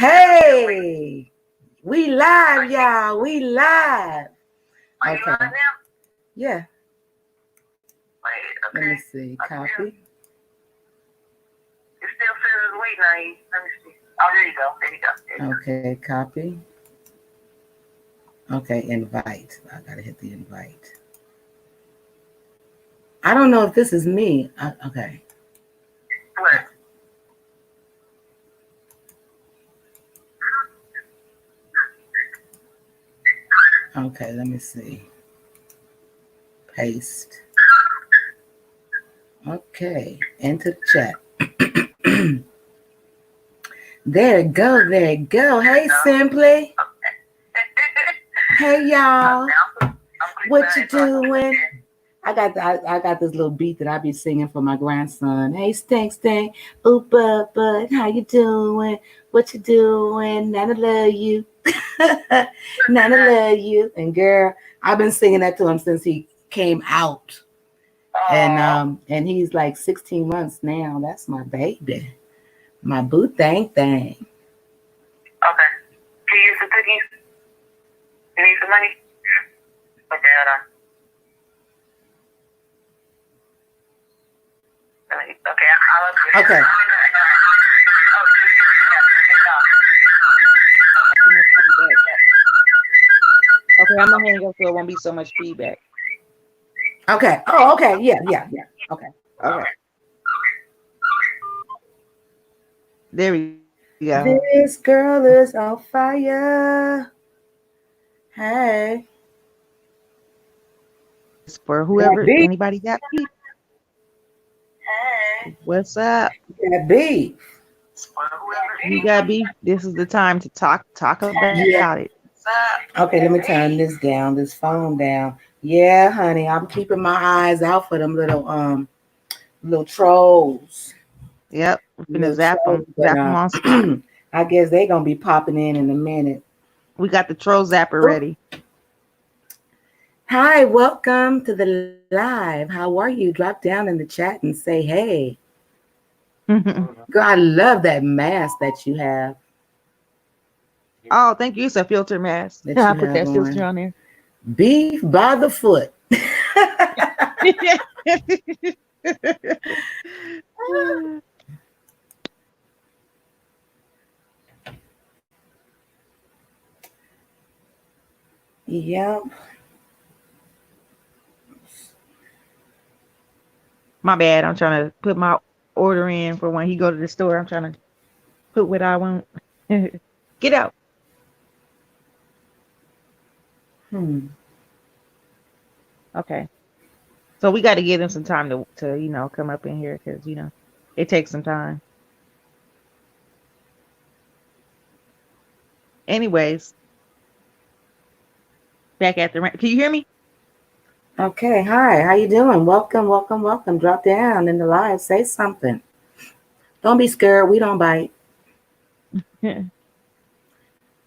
Hey, we live, y'all. We live. Are you Okay. live now? Yeah. Wait, Let me okay. see. I Copy. It still says waiting on you. Let me see. Oh, there you go. There you go. There you go. Okay, copy. Okay, invite. I gotta hit the invite. I don't know if this is me. Okay. What? Okay, let me see. Paste. Okay, into the chat. There it go. There it go. Hey, Simply. Hey, y'all. What you doing? I got this little beat that I be singing for my grandson. Hey, Stink Stink, ooh bud, how you doing? What you doing? Nana love you, Nana love you. And girl, I've been singing that to him since he came out, and he's like 16 months now. That's my baby, my boo thing. Okay. Can you use some cookies? You need some money? Okay, hold on. Okay, Okay. Okay, I'm gonna hang up so it won't be so much feedback. Okay. Oh, okay. Yeah. Okay. There we go. This girl is on fire. Hey. For whoever, Beef. anybody got beef? Hey. What's up? Got beef. You got beef? This is the time to talk about it. Okay, let me turn this down, this phone down. Yeah, honey, I'm keeping my eyes out for them little trolls. Yep, we're gonna Little zap trolls, them on spot. I guess they gonna be popping in a minute. We got the troll zapper ready. Hi, welcome to the live. How are you? Drop down in the chat and say hey. Girl, I love that mask that you have. Oh, thank you. It's a filter mask. That I you put that have filter on. on there. Beef by the foot. Yep. My bad. I'm trying to put my order in for when he go to the store. I'm trying to put what I want. Get out. Okay. So we got to give them some time to come up in here because it takes some time. Anyways, back at the rant. Can you hear me? Okay, hi. How you doing? Welcome. Drop down in the live. Say something. Don't be scared. We don't bite. We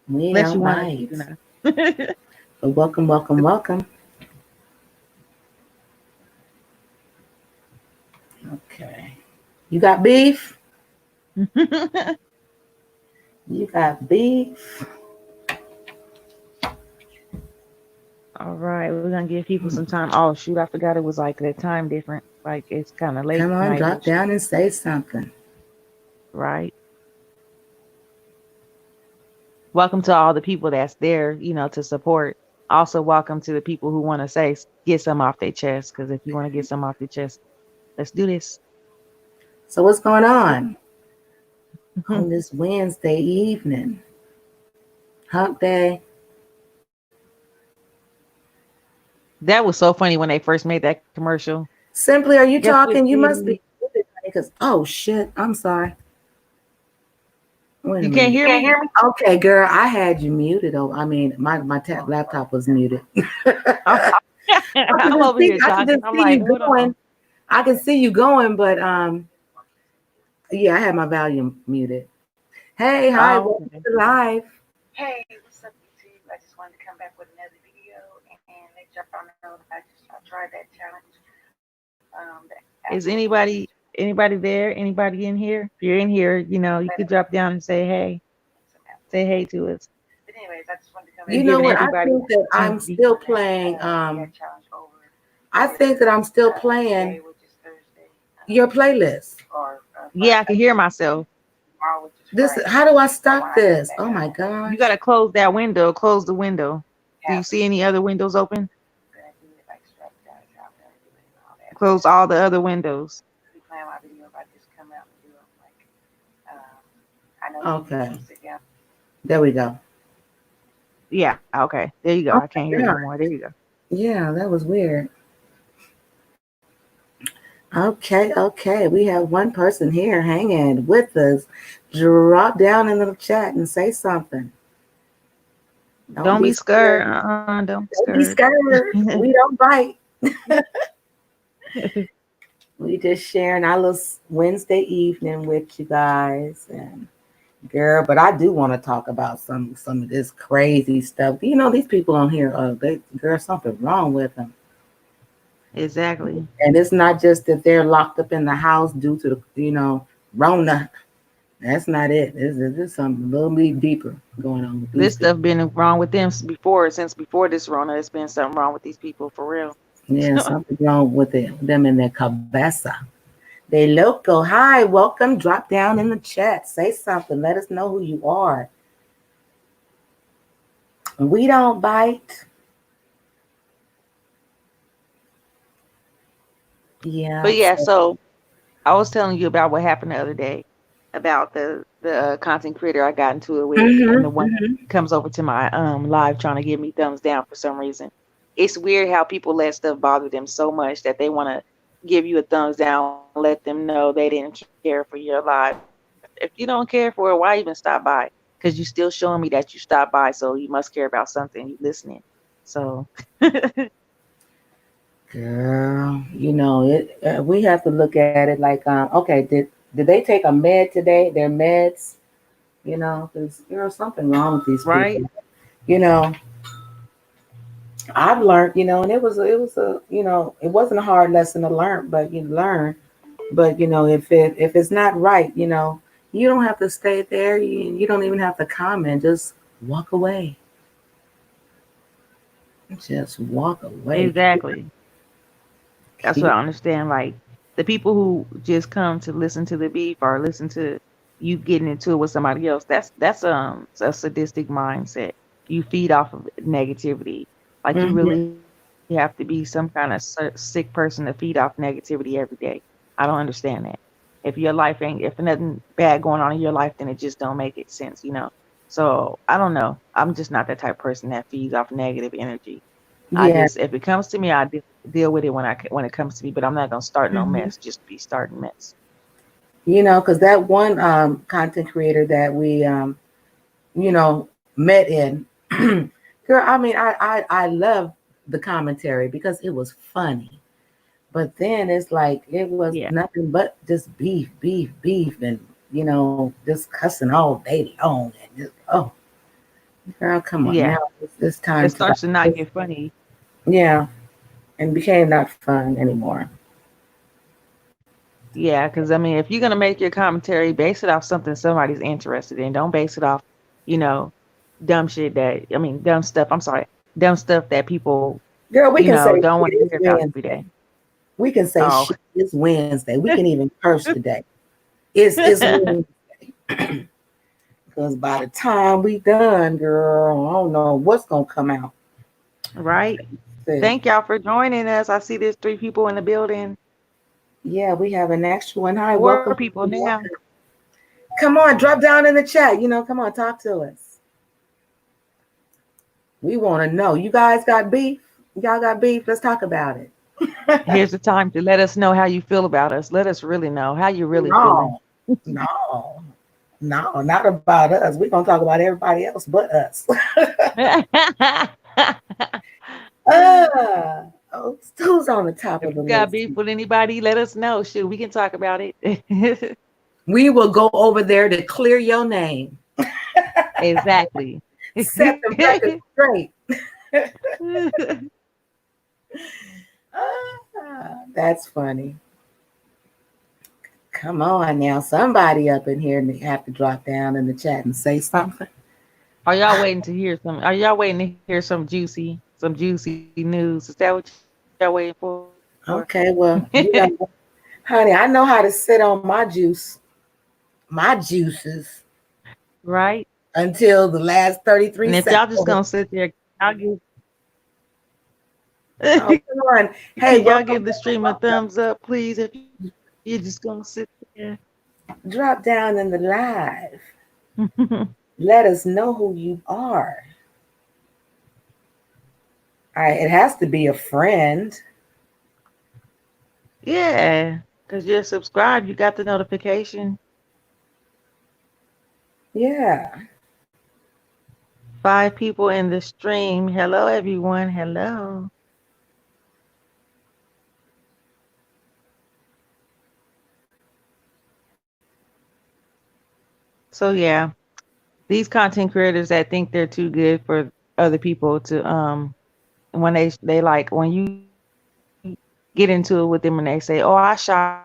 Unless you don't want bite. to. But welcome. Okay. You got beef? You got beef? All right, we're gonna give people some time. Oh shoot, I forgot it was like the time different. Like it's kind of late Come on, tonight. drop down and say something. Right. Welcome to all the people that's there, to support. Also, welcome to the people who want to get some off their chest. Because if you want to get some off your chest, let's do this. So what's going on this Wednesday evening? Hump day. That was so funny when they first made that commercial. Simply, are you talking? You must be. Because shit, I'm sorry. You can't hear me? Okay, girl, I had you muted. Oh, I mean, my laptop was muted. I'm over here talking. I'm like, hold on. I can see you going, but yeah, I had my volume muted. Hey, hi, welcome to live. Hey, what's up, YouTube? I just wanted to come back with another video and let y'all know that I tried that challenge. Is anybody there? Anybody in here? If you're in here, you could drop down and say hey. say hey to us. But anyways, I just wanted to come You in. know Giving what? I everybody think that I'm opportunity. still playing. That challenge over. I think that I'm still Today, playing which is Thursday. your playlist. Or Yeah, I can hear myself. tomorrow, which is This. Friday. How do I So when stop I come this? back Oh my out, You gosh. got to close that window. Close the window. Do you have see any other windows open? gonna do it like strategize how I'm gonna do it and all that. Close all the other windows. We plan my video if I just come out and do them like I know Okay. you sit down. There we go. Yeah, okay. There you go. Oh I can't my hear you no God. more. There you go. Yeah, that was weird. Okay, okay. We have one person here hanging with us. Drop down in the chat and say something. Don't Don't be be scared. scared. Don't be Don't be scared. scared. We don't bite. We just sharing our little Wednesday evening with you guys. And girl, but I do want to talk about some of this crazy stuff. You know, these people on here, girl, something wrong with them. Exactly. And it's not just that they're locked up in the house due to the, Rona. That's not it. There's something a little bit deeper going on with these This people. stuff been wrong with them before, since before this Rona. There's been something wrong with these people for real. Yeah, something wrong with them in their cabeza. They loco. Hi, welcome. Drop down in the chat. Say something. Let us know who you are. We don't bite. Yeah. But yeah, so I was telling you about what happened the other day about the content creator I got into it with, and the one that comes over to my live trying to give me thumbs down for some reason. It's weird how people let stuff bother them so much that they want to give you a thumbs down, let them know they didn't care for your live. If you don't care for it, why even stop by? Because you're still showing me that you stopped by, so you must care about something. You listening. So Girl, we have to look at it like, okay, did they take a med today? Their meds, because something wrong with these right? people. You know, I've learned, and it wasn't a hard lesson to learn, but you learn. But if it's not right, you don't have to stay there. You don't even have to comment. Just walk away. Just walk away. Exactly. That's what I understand. Like the people who just come to listen to the beef or listen to you getting into it with somebody else, that's a sadistic mindset. You feed off of negativity. Like you Mhm. really have to be some kind of sick person to feed off negativity every day. I don't understand that. If your life ain't, if nothing bad going on in your life, then it just don't make it sense. So I don't know. I'm just not that type of person that feeds off negative energy. Yeah. If it comes to me, I deal with it when it comes to me. But I'm not gonna start no Mhm. mess. Just be starting mess. Because that one content creator that we met in, girl, I mean, I love the commentary because it was funny. But then it's like it was Yeah, nothing but just beef, beef, beef, and just cussing all day long. And just, oh, girl, come on yeah. now. It's It time to starts to not get funny. yeah, and became not fun anymore. Yeah, because I mean, if you're gonna make your commentary, base it off something somebody's interested in. Don't base it off, you know, dumb shit that I mean, dumb stuff. I'm sorry, dumb stuff that people, Girl, we can say don't want to it's hear about every day. Wednesday. We can say Oh, shit. It's Wednesday. We can even curse today. It's Wednesday. Because by the time we done, girl, I don't know what's gonna come out. right. But, Thank y'all for joining us. I see there's 3 people in the building. yeah, we have an extra one. Hi, 4 welcome. people now. Come on, drop down in the chat. Come on, talk to us. We want to know. You guys got beef? Y'all got beef? Let's talk about it. Here's the time to let us know how you feel about us. Let us really know how you really feeling. No, no, no, not about us. We're gonna talk about everybody else but us. Who's on the top If of the you got list? beef with anybody, let us know. Shoot, we can talk about it. We will go over there to clear your name. Exactly. Set the record straight. That's funny. Come on now. Somebody up in here have to drop down in the chat and say something. Are y'all waiting to hear some? Are y'all waiting to hear some juicy news? Is that what y'all waiting for? Okay, well, honey, I know how to sit on my juices Right? until the last 33 And if seconds. y'all just gonna sit there, I'll give Oh, come on. Hey, can y'all welcome, give the stream a thumbs up, please? If you're just gonna sit there. drop down in the live. Let us know who you are. All right, it has to be a friend. Yeah, because you're subscribed, you got the notification. Yeah. 5 people in the stream. Hello, everyone. Hello. So yeah, these content creators that think they're too good for other people to when they like when you get into it with them and they say, "Oh, I shout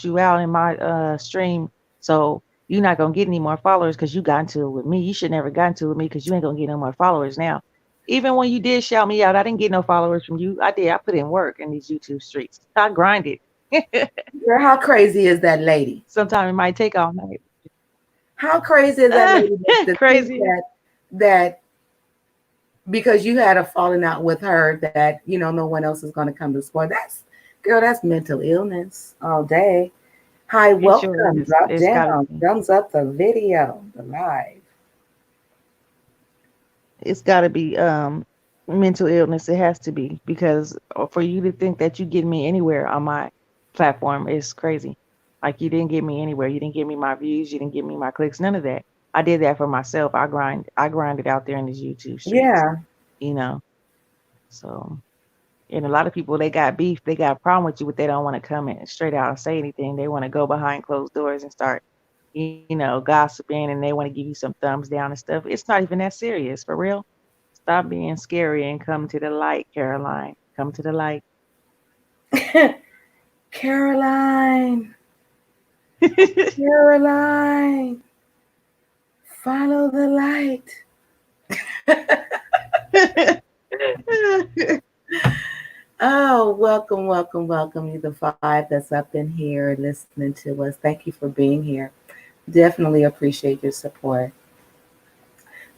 you out in my stream, so you're not gonna get any more followers because you got into it with me. You should never got into it with me because you ain't gonna get no more followers now." Even when you did shout me out, I didn't get no followers from you. I did. I put in work in these YouTube streets. I grinded. Girl, how crazy is that lady? Sometimes it might take all night. How crazy is that lady to think Crazy. that because you had a falling out with her that no one else is going to come to support? That's mental illness all day. Hi, It sure welcome. is. Drop It's gotta down. be. Thumbs up the video, the live. It's gotta be mental illness. It has to be because for you to think that you get me anywhere on my platform is crazy. Like you didn't get me anywhere. You didn't give me my views. You didn't give me my clicks. None of that. I did that for myself. I grinded out there in these YouTube streets. Yeah. You know. So and a lot of people they got beef. They got a problem with you, but they don't want to come in straight out and say anything. They want to go behind closed doors and start gossiping, and they want to give you some thumbs down and stuff. It's not even that serious, for real. Stop being scary and come to the light, Caroline. Come to the light. Caroline. Caroline. Follow the light. Oh, welcome, welcome, welcome. You the 5 that's up in here listening to us. Thank you for being here. Definitely appreciate your support.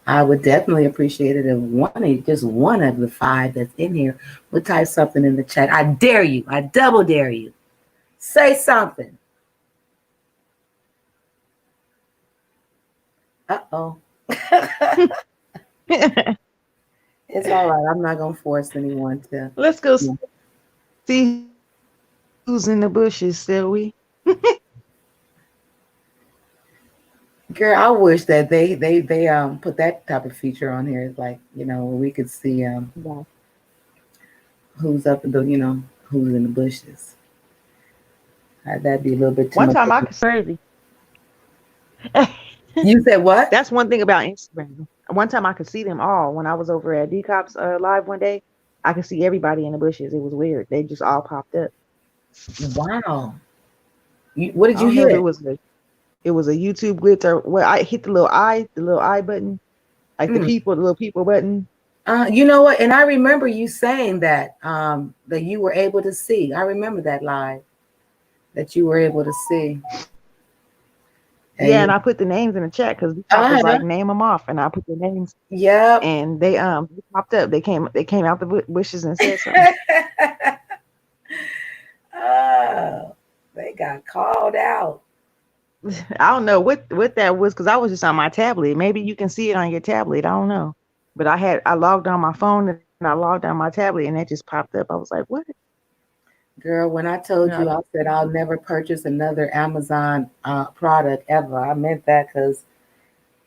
I would definitely appreciate it if just one of the 5 that's in here would type something in the chat. I dare you. I double dare you. Say something. Uh-oh. It's all right. I'm not going to force anyone to. Let's go see who's in the bushes, shall we? Girl, I wish that they put that type of feature on here, like where we could see who's up in the who's in the bushes. That'd be a little bit too One much. time I could crazy. You said what? That's one thing about Instagram. One time I could see them all when I was over at D-Cop's live one day. I could see everybody in the bushes. It was weird. They just all popped up. Wow. What did you hit? hit? It was a YouTube glitch or well, I hit the little eye button, like the little people button. You know what? And I remember you saying that that you were able to see. I remember that live that you were able to see. Yeah, and I put the names in the chat because I was like, name them off, and I put the names. Yeah. And they popped up. They came out the bushes and said something. Oh, they got called out. I don't know what that was because I was just on my tablet. Maybe you can see it on your tablet. I don't know. But I logged on my phone and I logged on my tablet and that just popped up. I was like, what? Girl, when I told you, I said I'll never purchase another Amazon product ever. I meant that because,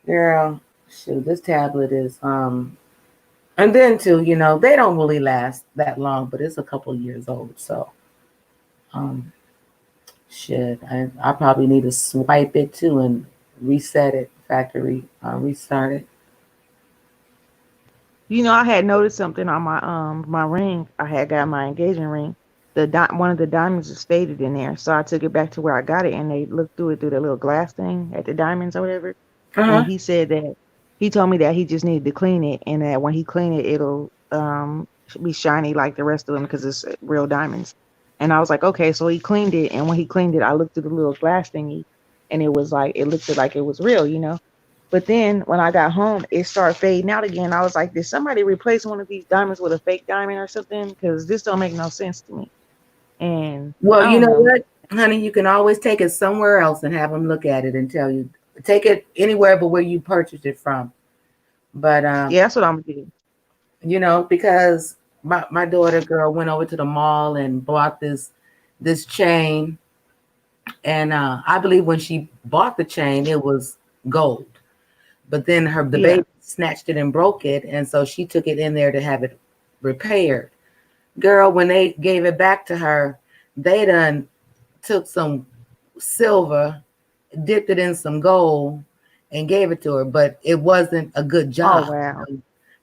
girl, shoot, this tablet is and then too, they don't really last that long, but it's a couple years old. So, shit, I probably need to swipe it too and reset it, factory restart it. I had noticed something on my ring. I had got my engagement ring. One of the diamonds is faded in there, so I took it back to where I got it, and they looked through it through the little glass thing at the diamonds or whatever, and Uh-huh. he said that he told me that he just needed to clean it, and that when he clean it, it'll be shiny like the rest of them because it's real diamonds. And I was like, okay, so he cleaned it, and when he cleaned it, I looked through the little glass thingy, and it was like it looked like it was real, you know. But then when I got home, it started fading out again. I was like, did somebody replace one of these diamonds with a fake diamond or something? Because this don't make no sense to me. And Well, I you don't know know. what, honey, you can always take it somewhere else and have them look at it and tell you. Take it anywhere but where you purchased it from. But Yeah, that's what I'm gonna do. because my daughter girl went over to the mall and bought this chain, and I believe when she bought the chain it was gold, but then the Yeah. baby snatched it and broke it, and so she took it in there to have it repaired. Girl, when they gave it back to her, they done took some silver, dipped it in some gold, and gave it to her, but it wasn't a good Oh job wow.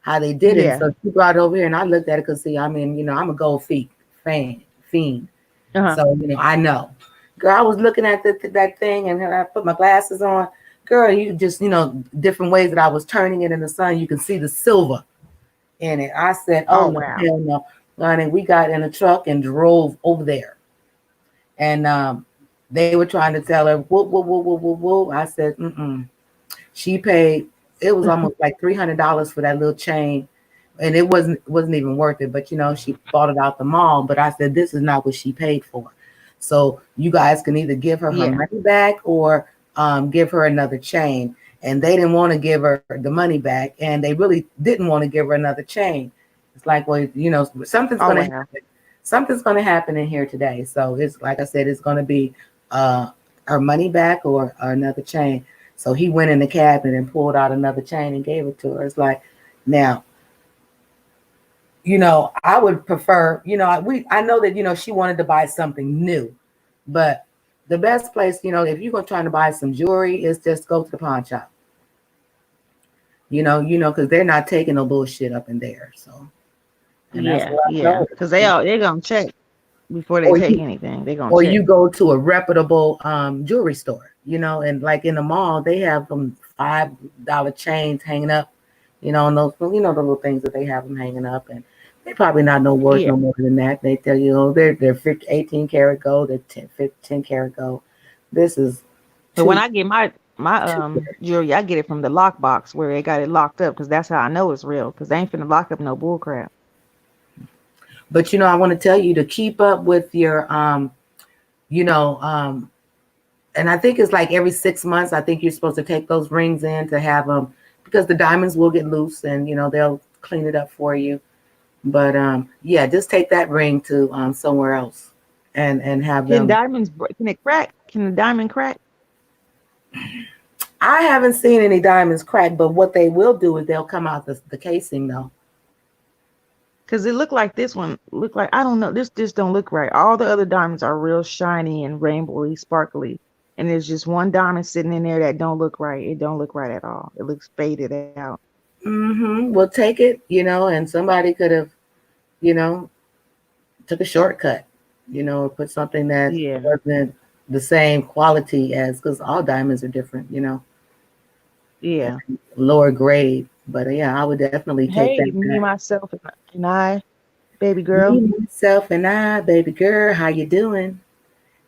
how they did it. Yeah. So she brought it over here, and I looked at it because see, I mean, I'm a gold feet fan fiend, Uh-huh. so I know. Girl, I was looking at that thing, and I put my glasses on. Girl, you just different ways that I was turning it in the sun, you can see the silver in it. I said, "Oh Oh no, wow. hell no, honey!" We got in a truck and drove over there, and they were trying to tell her, "Whoop, whoop, whoop, whoop, whoop, whoop." I said, "Mm-mm." She paid. It was almost like $300 for that little chain, and it wasn't even worth it. But she bought it out the mall. But I said, "This is not what she paid for." So you guys can either give her Yeah. money back or give her another chain. And they didn't want to give her the money back, and they really didn't want to give her another chain. It's like, well, something's Oh going to wow. happen. Something's going to happen in here today. So it's like I said, it's going to be uh, her money back or another chain. So he went in the cabinet and pulled out another chain and gave it to her. It's like, now, I would prefer, I know that, she wanted to buy something new, but the best place, if you're going to try to buy some jewelry is just go to the pawn shop, because they're not taking no bullshit up in there. So, and that's Yeah. what I Yeah. know. Because they're gonna check before they Or take you, anything. They're gonna or check. you go to a reputable jewelry store, and like in the mall, they have them $5 chains hanging up, and those, the little things that they have them hanging up, and they probably not no worth Yeah. no more than that. They tell you, oh, they're 18 karat gold, they're 10 karat gold. This is But when two, I get my two. jewelry, I get it from the lockbox where they got it locked up because that's how I know it's real. Because they ain't finna lock up no bull crap. But I want to tell you to keep up with your you know, and I think it's like every 6 months. I think you're supposed to take those rings in to have them because the diamonds will get loose, and they'll clean it up for you. But yeah, just take that ring to somewhere else and have Can them. diamonds can it crack? Can the diamond crack? I haven't seen any diamonds crack, but what they will do is they'll come out the casing though. Because it looked like this one looked like I don't know. This just don't look right. All the other diamonds are real shiny and rainbowy, sparkly. And there's just one diamond sitting in there that don't look right. It don't look right at all. It looks faded out. We'll take it, and somebody could have, you know, took a shortcut, put something that Yeah. wasn't the same quality as because all diamonds are different, Yeah. lower grade. But yeah, I would definitely take Hey, that me, back. myself, and I, baby Me, girl. myself, and I, baby girl, how you doing?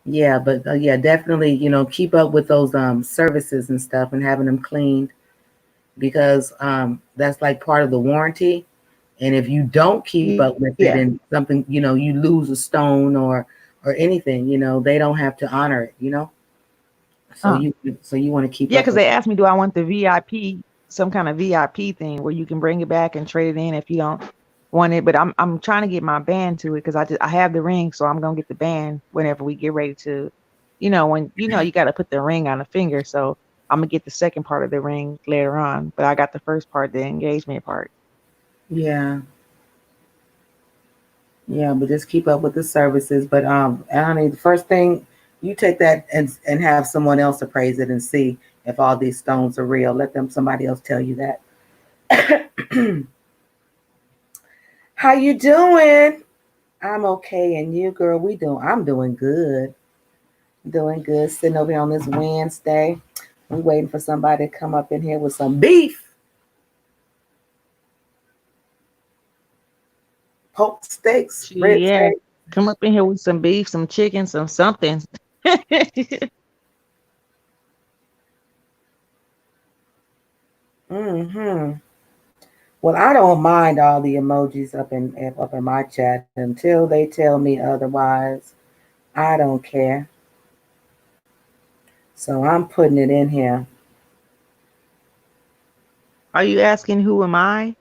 Yeah, but yeah, definitely, keep up with those services and stuff and having them cleaned because that's like part of the warranty. And if you don't keep up with it Yeah. and something, you lose a stone or anything, they don't have to honor it, So Uh, you want to keep yeah, up because with they it. asked me, do I want the VIP, some kind of VIP thing where you can bring it back and trade it in if you don't want it. But I'm trying to get my band to it because I have the ring, so I'm gonna get the band whenever we get ready to, when you got to put the ring on the finger. So I'm gonna get the second part of the ring later on, but I got the first part, the engagement part. Yeah. Yeah, but just keep up with the services. But honey, the first thing you take that and have someone else appraise it and see if all these stones are real. Let them somebody else tell you that. How you doing? I'm okay, and you, girl? I'm doing good. Doing good. Sitting over here on this Wednesday. We waiting for somebody to come up in here with some beef. Pork steaks, rib Yeah. steaks. Come up in here with some beef, some chicken, some something. Mm-hmm. Well, I don't mind all the emojis up in my chat until they tell me otherwise. I don't care. So I'm putting it in here. Are you asking who am I?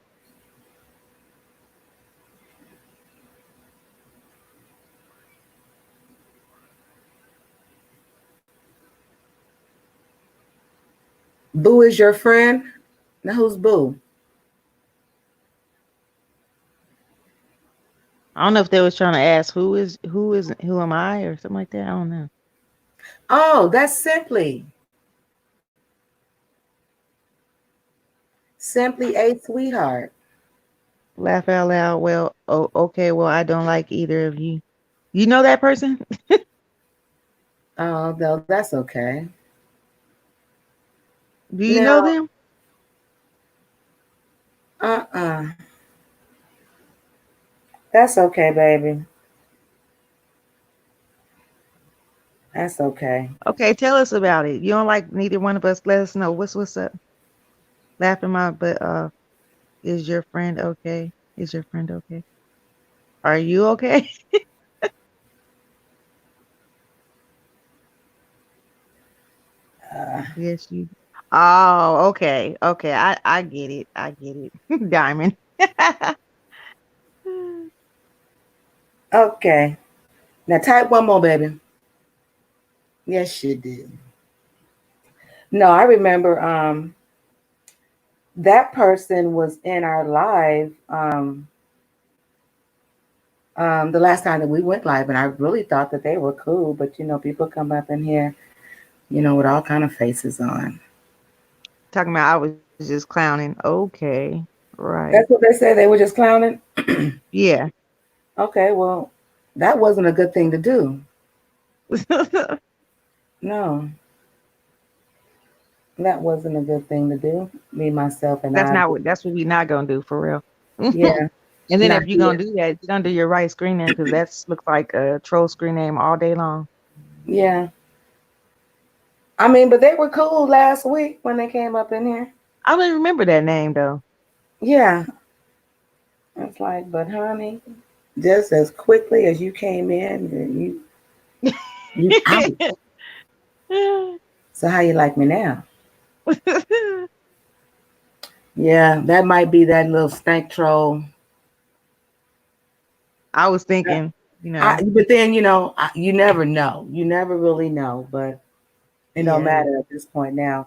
Boo is your friend? Now who's Boo? I don't know if they was trying to ask who am I or something like that. I don't know. Oh, that's Simply. Simply a sweetheart. Laugh out loud. Well, oh, okay. Well, I don't like either of you. You know that person? Oh, no, that's okay. Do you know Now, them? uh-uh. That's okay, baby. That's okay. Okay, tell us about it. You don't like neither one of us. Let us know what's up. Laughing my butt off. Is your friend okay? Is your friend okay? Are you okay? Uh, Yes, you. Oh, okay, okay. I get it. I get it. Diamond. okay. Now type one more, baby. Yes, you did. No, I remember that person was in our live the last time that we went live, and I really thought that they were cool, but people come up in here, with all kind of faces on. Talking about I was just clowning. Okay, right. That's what they said. They were just clowning. Yeah. Okay, well, that wasn't a good thing to do. No, that wasn't a good thing to do. Me, myself, and I. That's what we not gonna do for real. Yeah, And then not if you're here. gonna do that, you're gonna do your right screen name because that's looks like a troll screen name all day long. Yeah. I mean, but they were cool last week when they came up in here. I don't even remember that name though. Yeah. It's like, but honey, just as quickly as you came in, you out. So how you like me now? Yeah, that might be that little stank troll. I was thinking, But then you never know. You never really know. But it don't yeah. matter at this point now.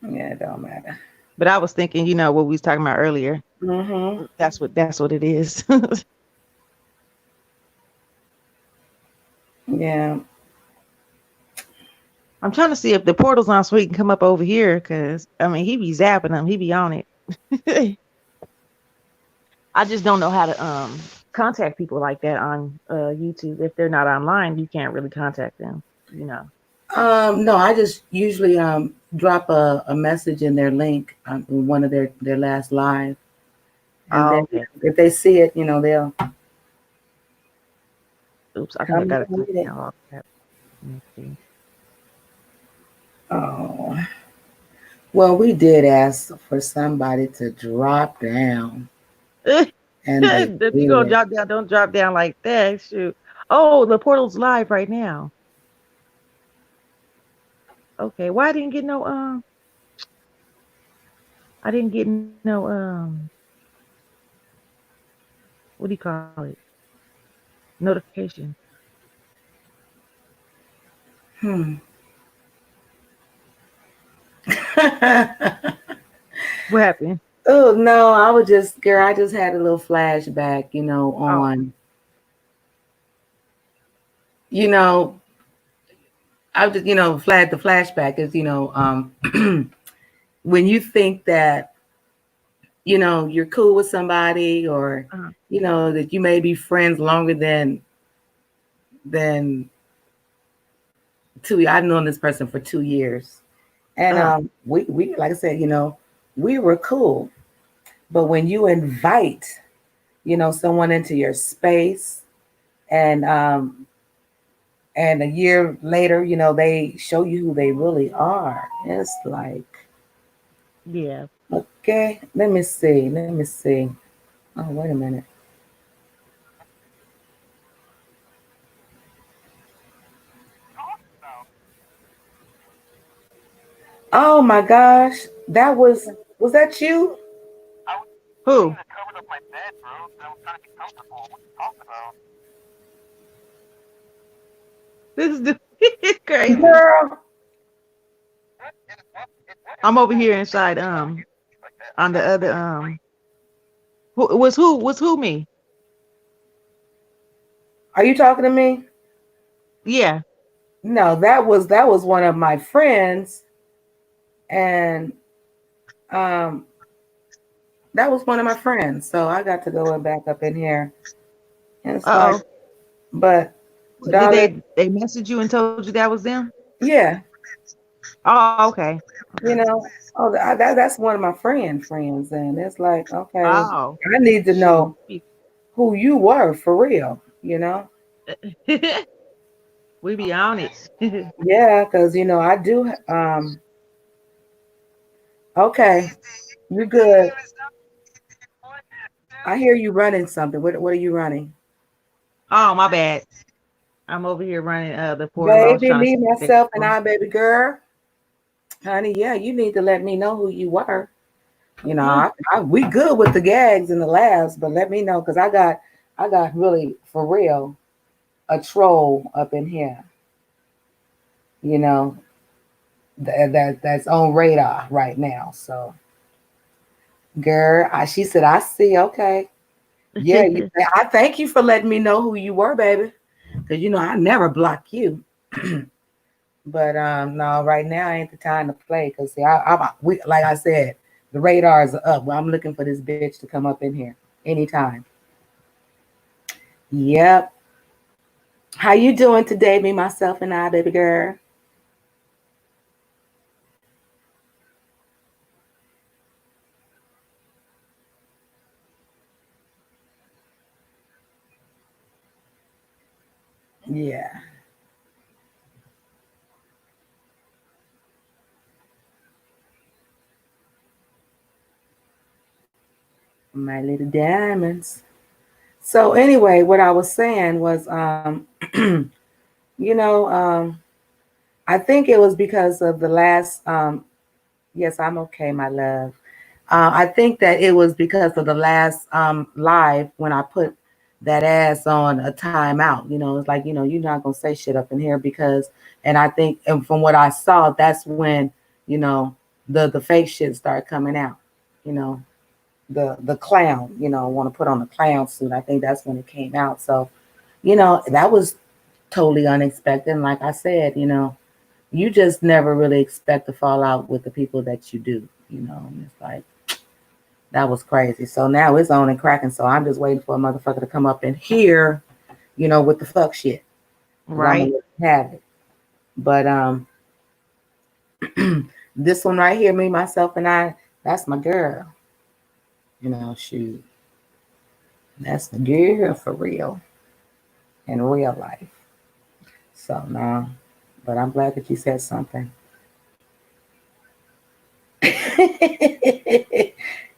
Yeah, it don't matter. But I was thinking, what we was talking about earlier. Mm-hmm. That's what it is. Yeah. I'm trying to see if the portal's on so he can come up over here because he be zapping them. He be on it. I just don't know how to contact people like that on YouTube. If they're not online, you can't really contact them, No, I just usually drop a message in their link in one of their last live. And then okay. if they see it, they'll Oops, I think I come got it. and get it. Let me see. Oh. Well, we did ask for somebody to drop down, and they If you gonna did. drop down, don't drop down like that. Shoot. Oh, the portal's live right now. Okay. Why I didn't get no I didn't get no what do you call it? Notification. What happened? Oh no, I just had a little flashback, Oh. on I just the flashback is when you think that you're cool with somebody, or Uh-huh. that you may be friends longer than I've known this person for 2 years. And we like I said, we were cool. But when you invite, someone into your space and a year later, they show you who they really are. It's like, Yeah. okay, let me see. Let me see. Oh, wait a minute. Oh my gosh. Was that you? Who? This is crazy. Girl. I'm over here inside on the other who me? Are you talking to me? Yeah. No, that was one of my friends, and um that was one of my friends. So I got to go back up in here. And it's like, Uh-oh. but Did darling, they message you and told you that was them? yeah, Oh, okay. oh, that's one of my friends, and it's like, okay, Oh, I need to shoot. know who you were for real. We be on it. Yeah, because I do. Okay, you good? I hear you running something. What are you running? Oh, my bad. I'm over here running the portal. I was Baby, trying to me, see if myself, and I, baby girl. Honey, yeah, you need to let me know who you were. We good with the gags and the laughs, but let me know because I got really for real a troll up in here. You know that's on radar right now. So, girl, she said, I see. Okay, yeah, I thank you for letting me know who you were, baby, because I never block you. But no, right now ain't the time to play because see, we like I said, the radars are up. Well, I'm looking for this bitch to come up in here anytime. Yep. How you doing today, me, myself, and I, baby girl? Yeah. My little diamonds. So anyway, what I was saying was, you know, I think it was because of the last. Yes, I'm okay, my love. I think that it was because of the last live when I put that ass on a timeout. It's like you're not gonna say shit up in here because, and I think, and from what I saw, that's when you know the fake shit started coming out. You know, the clown. Want to put on the clown suit. I think that's when it came out. So, that was totally unexpected. And like I said, you just never really expect to fall out with the people that you do. And it's like that was crazy. So now it's on and cracking. So I'm just waiting for a motherfucker to come up in here, with the fuck shit. Because I'm Right. gonna have it. But this one right here, me, myself, and I, that's my girl. Shoot. That's the girl for real in real life. So no. But I'm glad that you said something.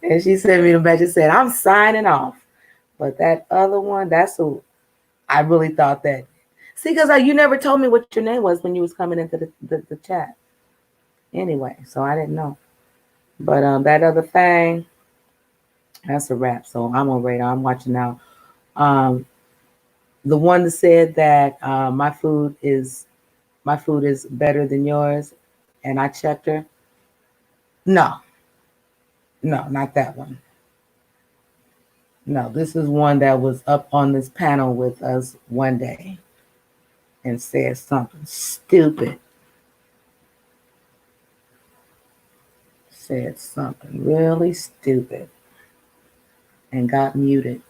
And she sent me the message said, I'm signing off. But that other one, that's who I really thought that. See, because you never told me what your name was when you was coming into the chat. Anyway, so I didn't know. But that other thing, that's a wrap. So I'm on radar. I'm watching now. Um, the one that said that my food is better than yours, and I checked her. No, no, not that one. No, this is one that was up on this panel with us one day and said something stupid. Said something really stupid and got muted.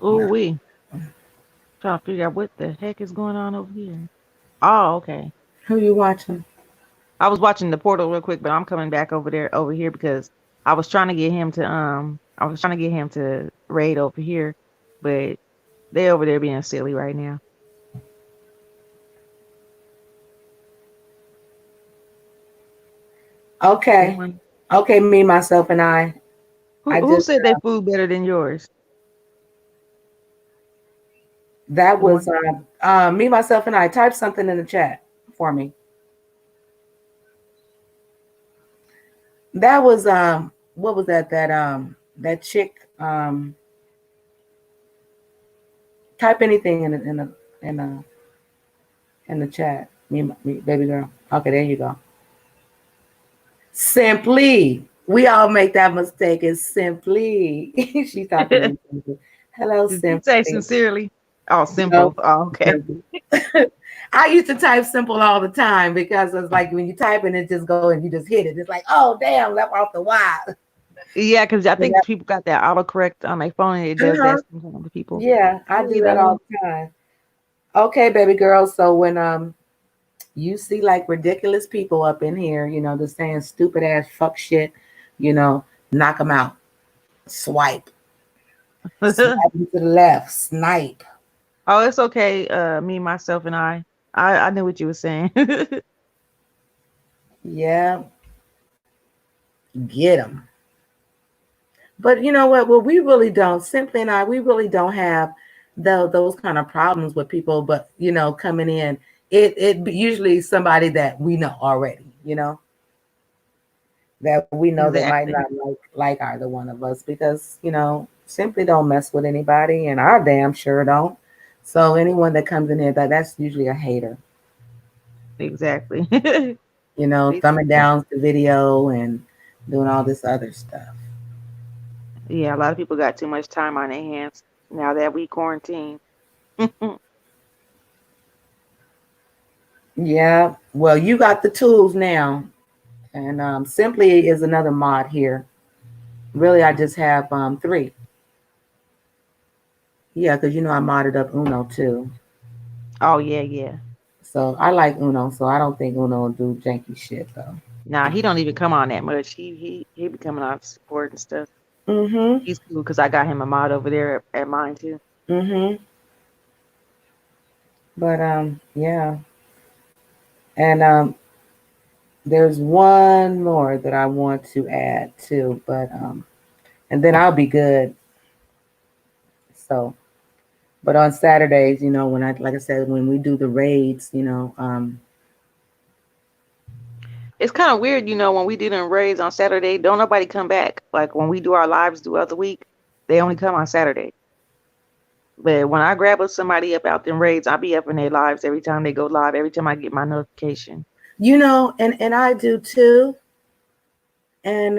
Oh, we trying to figure out what the heck is going on over here. Oh, okay. Who you watching? I was watching the portal real quick, but I'm coming back over here because I was trying to get him to raid over here, but they over there being silly right now. Okay. Okay, me, myself, and I. Who said their food better than yours? That was me, myself, and I. Type something in the chat for me. That was what was that? That chick. Type anything in the chat. Me, baby girl. Okay, there you go. Simply. We all make that mistake. It's simply. She's talking. Hello, Did Simply. you say sincerely? Oh, simple. No. Oh, okay. I used to type simple all the time because it's like when you type and it just go and you just hit it. It's like, oh damn, left off the Y. Yeah, because I think people got that autocorrect on their phone and it does that sometimes to people. Yeah, I do that all the time. Okay, baby girl. So when you see like ridiculous people up in here, just saying stupid ass fuck shit, knock them out. Swipe. Swipe to the left. Snipe. Oh, it's okay. Me, myself, and I. I knew what you were saying. Yeah. Get them. But you know what? Well, we really don't. Simply and I, we really don't have those kind of problems with people. But coming in, it usually somebody that we know already. That we know that might not like either one of us because simply don't mess with anybody, and our damn sure don't. So anyone that comes in here, that's usually a hater. Exactly. Thumbing down the video and doing all this other stuff. Yeah, a lot of people got too much time on their hands now that we quarantine. Yeah, well, you got the tools now, and Simply is another mod here. Really, I just have 3. Yeah, because I modded up Uno too. Oh yeah. So I like Uno, so I don't think Uno will do janky shit though. Nah, he don't even come on that much. He be coming on support and stuff. Mm-hmm. He's cool because I got him a mod over there at mine too. Mm-hmm. But yeah. And there's one more that I want to add too, but and then I'll be good. So, but on Saturdays, when like I said, when we do the raids, it's kind of weird, when we do them raids on Saturday, don't nobody come back. Like when we do our lives throughout the week, they only come on Saturday. But when I grab somebody up out them raids, I'll be up in their lives every time they go live, every time I get my notification. And I do too. And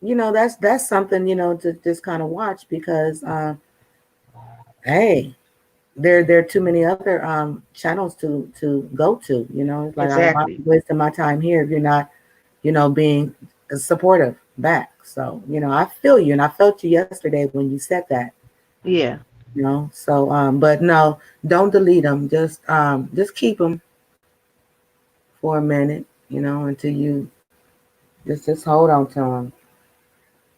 that's something, to just kind of watch because hey, there are too many other channels to go to, it's like Exactly. I'm wasting my time here if you're not, being supportive back. So, I feel you and I felt you yesterday when you said that. Yeah. So but no, don't delete them. Just keep them for a minute, until you just hold on to them.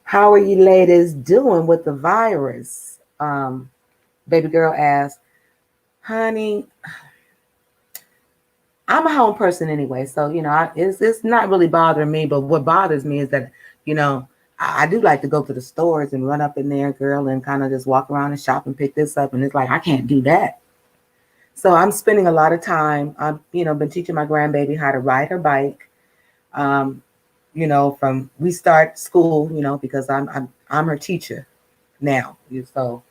How are you ladies doing with the virus? Baby girl asked, honey, I'm a home person anyway, so it's not really bothering me. But what bothers me is that I do like to go to the stores and run up in there, girl, and kind of just walk around and shop and pick this up, and it's like I can't do that. So I'm spending a lot of time. I've been teaching my grandbaby how to ride her bike. From we start school, because I'm her teacher now. So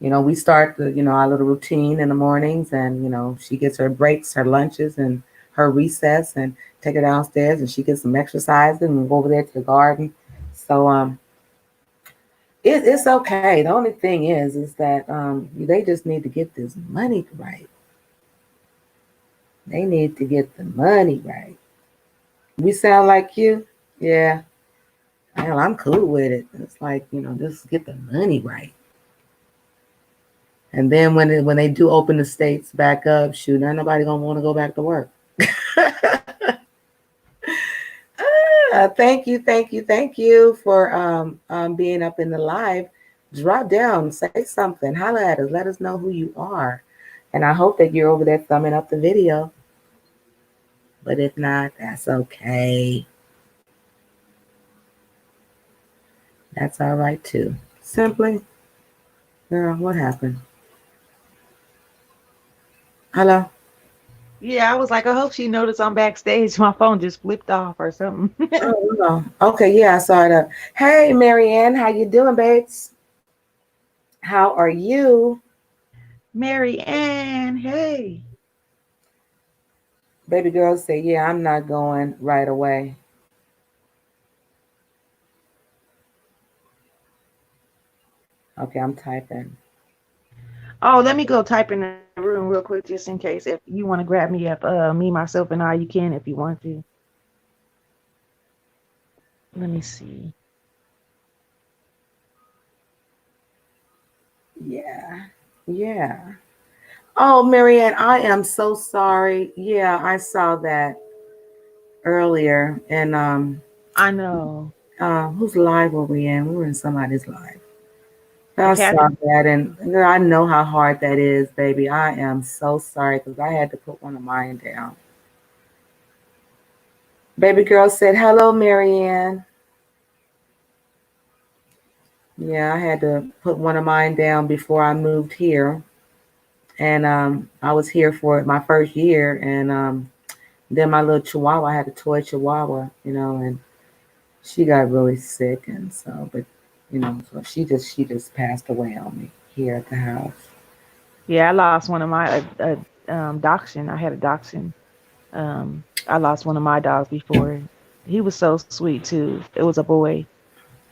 we start our little routine in the mornings, and she gets her breaks, her lunches, and her recess, and take her downstairs, and she gets some exercise, and we go over there to the garden. So it's okay. The only thing is that they just need to get this money right. They need to get the money right. We sound like you, yeah. Hell, I'm cool with it. It's like just get the money right. And then when they do open the states back up, shoot, ain't nobody gonna want to go back to work. Thank you for being up in the live. Drop down, say something, holler at us, let us know who you are. And I hope that you're over there thumbing up the video. But if not, that's okay. That's all right too. Simply, girl, what happened? Hello? Yeah, I was like, I hope she noticed I'm backstage. My phone just flipped off or something. Oh, no. Okay, yeah, I saw it up. Hey, Marianne, how you doing, babes? How are you? Mary Ann, hey. Baby girl say, yeah, I'm not going right away. Okay, I'm typing. Oh, let me go type in the room real quick just in case. If you want to grab me up, me, myself, and I, you can if you want to. Let me see. Yeah. Oh, Marianne, I am so sorry. Yeah, I saw that earlier. And I know. whose live were we in? We were in somebody's live. I saw Kathy. that, and girl, I know how hard that is, baby. I am so sorry because I had to put one of mine down. Baby girl said, hello, Marianne. Yeah, I had to put one of mine down before I moved here. And I was here for my first year. And then my little chihuahua, I had a toy chihuahua, and she got really sick. And so, but, so she just passed away on me here at the house. Yeah, I lost one of my dachshund. I had a dachshund. I lost one of my dogs before. He was so sweet too. It was a boy,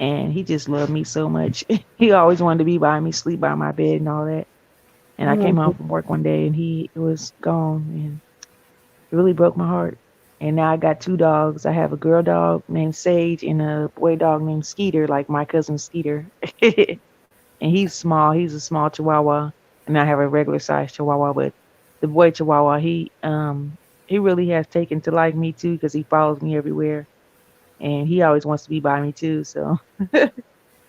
and he just loved me so much. He always wanted to be by me, sleep by my bed, and all that. And I came home from work one day, and he was gone, and it really broke my heart. And now I got two dogs. I have a girl dog named Sage and a boy dog named Skeeter, like my cousin Skeeter. And he's small. He's a small Chihuahua, and I have a regular size Chihuahua. But the boy Chihuahua, he really has taken to like me too because he follows me everywhere, and he always wants to be by me too. So Hmm.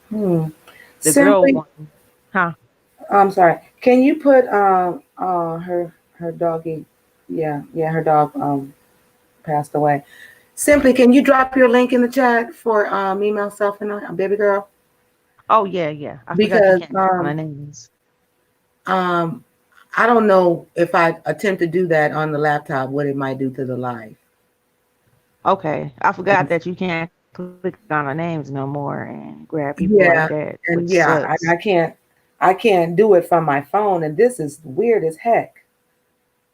the girl Simply, one, huh? I'm sorry. Can you put her doggy? Yeah, her dog passed away. Simply, can you drop your link in the chat for me, myself, and baby girl? Oh yeah. I forgot you Because can't call my names. um I don't know if I attempt to do that on the laptop, what it might do to the live. Okay, I forgot that you can't click on the names no more and grab people like Yeah, that, and which yeah, sucks. I can't do it from my phone, and this is weird as heck.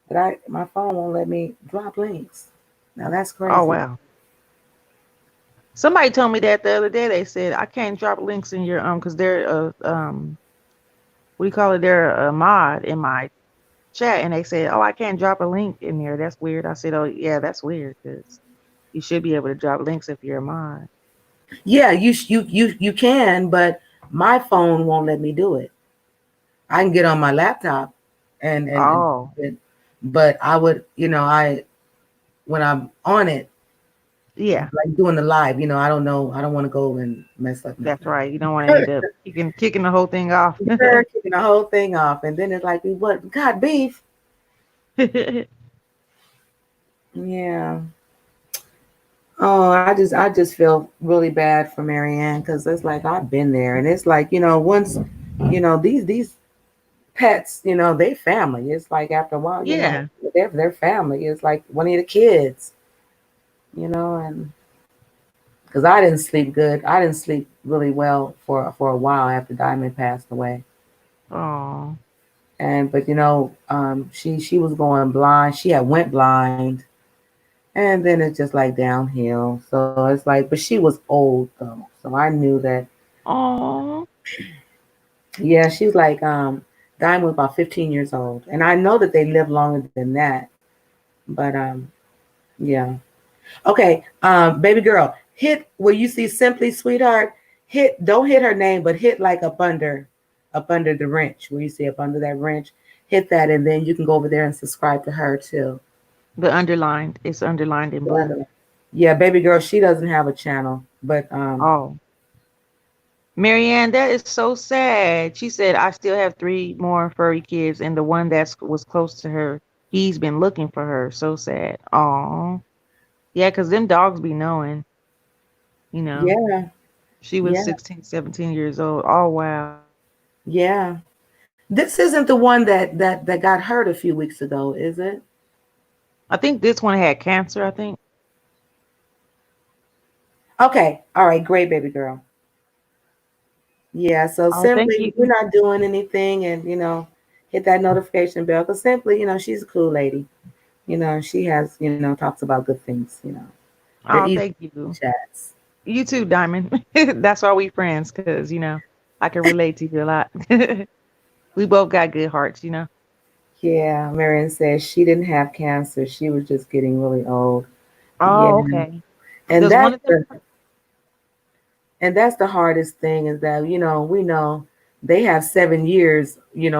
But my phone won't let me drop links. Now that's Oh crazy. wow. Somebody told me that the other day. They said I can't drop links in your because they're what do you call it? They're a mod in my chat, and they said, oh, I can't drop a link in there. That's weird. I said, oh yeah, that's weird because you should be able to drop links if you're a mod. Yeah, you can, but my phone won't let me do it. I can get on my laptop and Oh but I would, I when I'm on it, yeah, like doing the live, I don't know, I don't want to go and mess up that's nothing. right. You don't want to end up kicking the whole thing off. They're kicking the whole thing off, and then it's like, what? God, beef. Yeah. Oh, I just feel really bad for Marianne because it's like I've been there, and it's like once, these pets, they family. It's like after a while, Yeah. their family. It's like one of the kids, and because I didn't sleep good. I didn't sleep really well for a while after Diamond passed away. Oh. And but she was going blind. She had went blind, and then it's just like downhill. So it's like, but she was old though, so I knew that. Oh. Yeah, she's like Diamond was about 15 years old, and I know that they live longer than that. But yeah. Okay, baby girl, hit where you see Simply Sweetheart. Don't hit her name, but hit like up under. up under the wrench, where you see up under that wrench, hit that, and then you can go over there and subscribe to her too. The underlined. It's underlined in blue. Yeah, baby girl, she doesn't have a channel, but Oh. Marianne, that is so sad. She said, I still have 3 more furry kids, and the one that was close to her, he's been looking for her. So sad. Oh. Yeah, because them dogs be knowing, you know. yeah, She was yeah, 16, 17 years old. Oh, wow. yeah. This isn't the one that got hurt a few weeks ago, is it? I think this one had cancer, I think. Okay, all right, great, baby girl. Yeah, so Oh, thank simply, you. we're not doing anything, and hit that notification bell, because simply, she's a cool lady. She has, talks about good things. They're Oh, easy thank you. chats. You too, Diamond. That's why we friends, because, I can relate to you a lot. We both got good hearts. Yeah, Marion says she didn't have cancer. She was just getting really old. Yeah, Oh, okay. and Does one that's of them? the and that's the hardest thing is that we know they have 7 years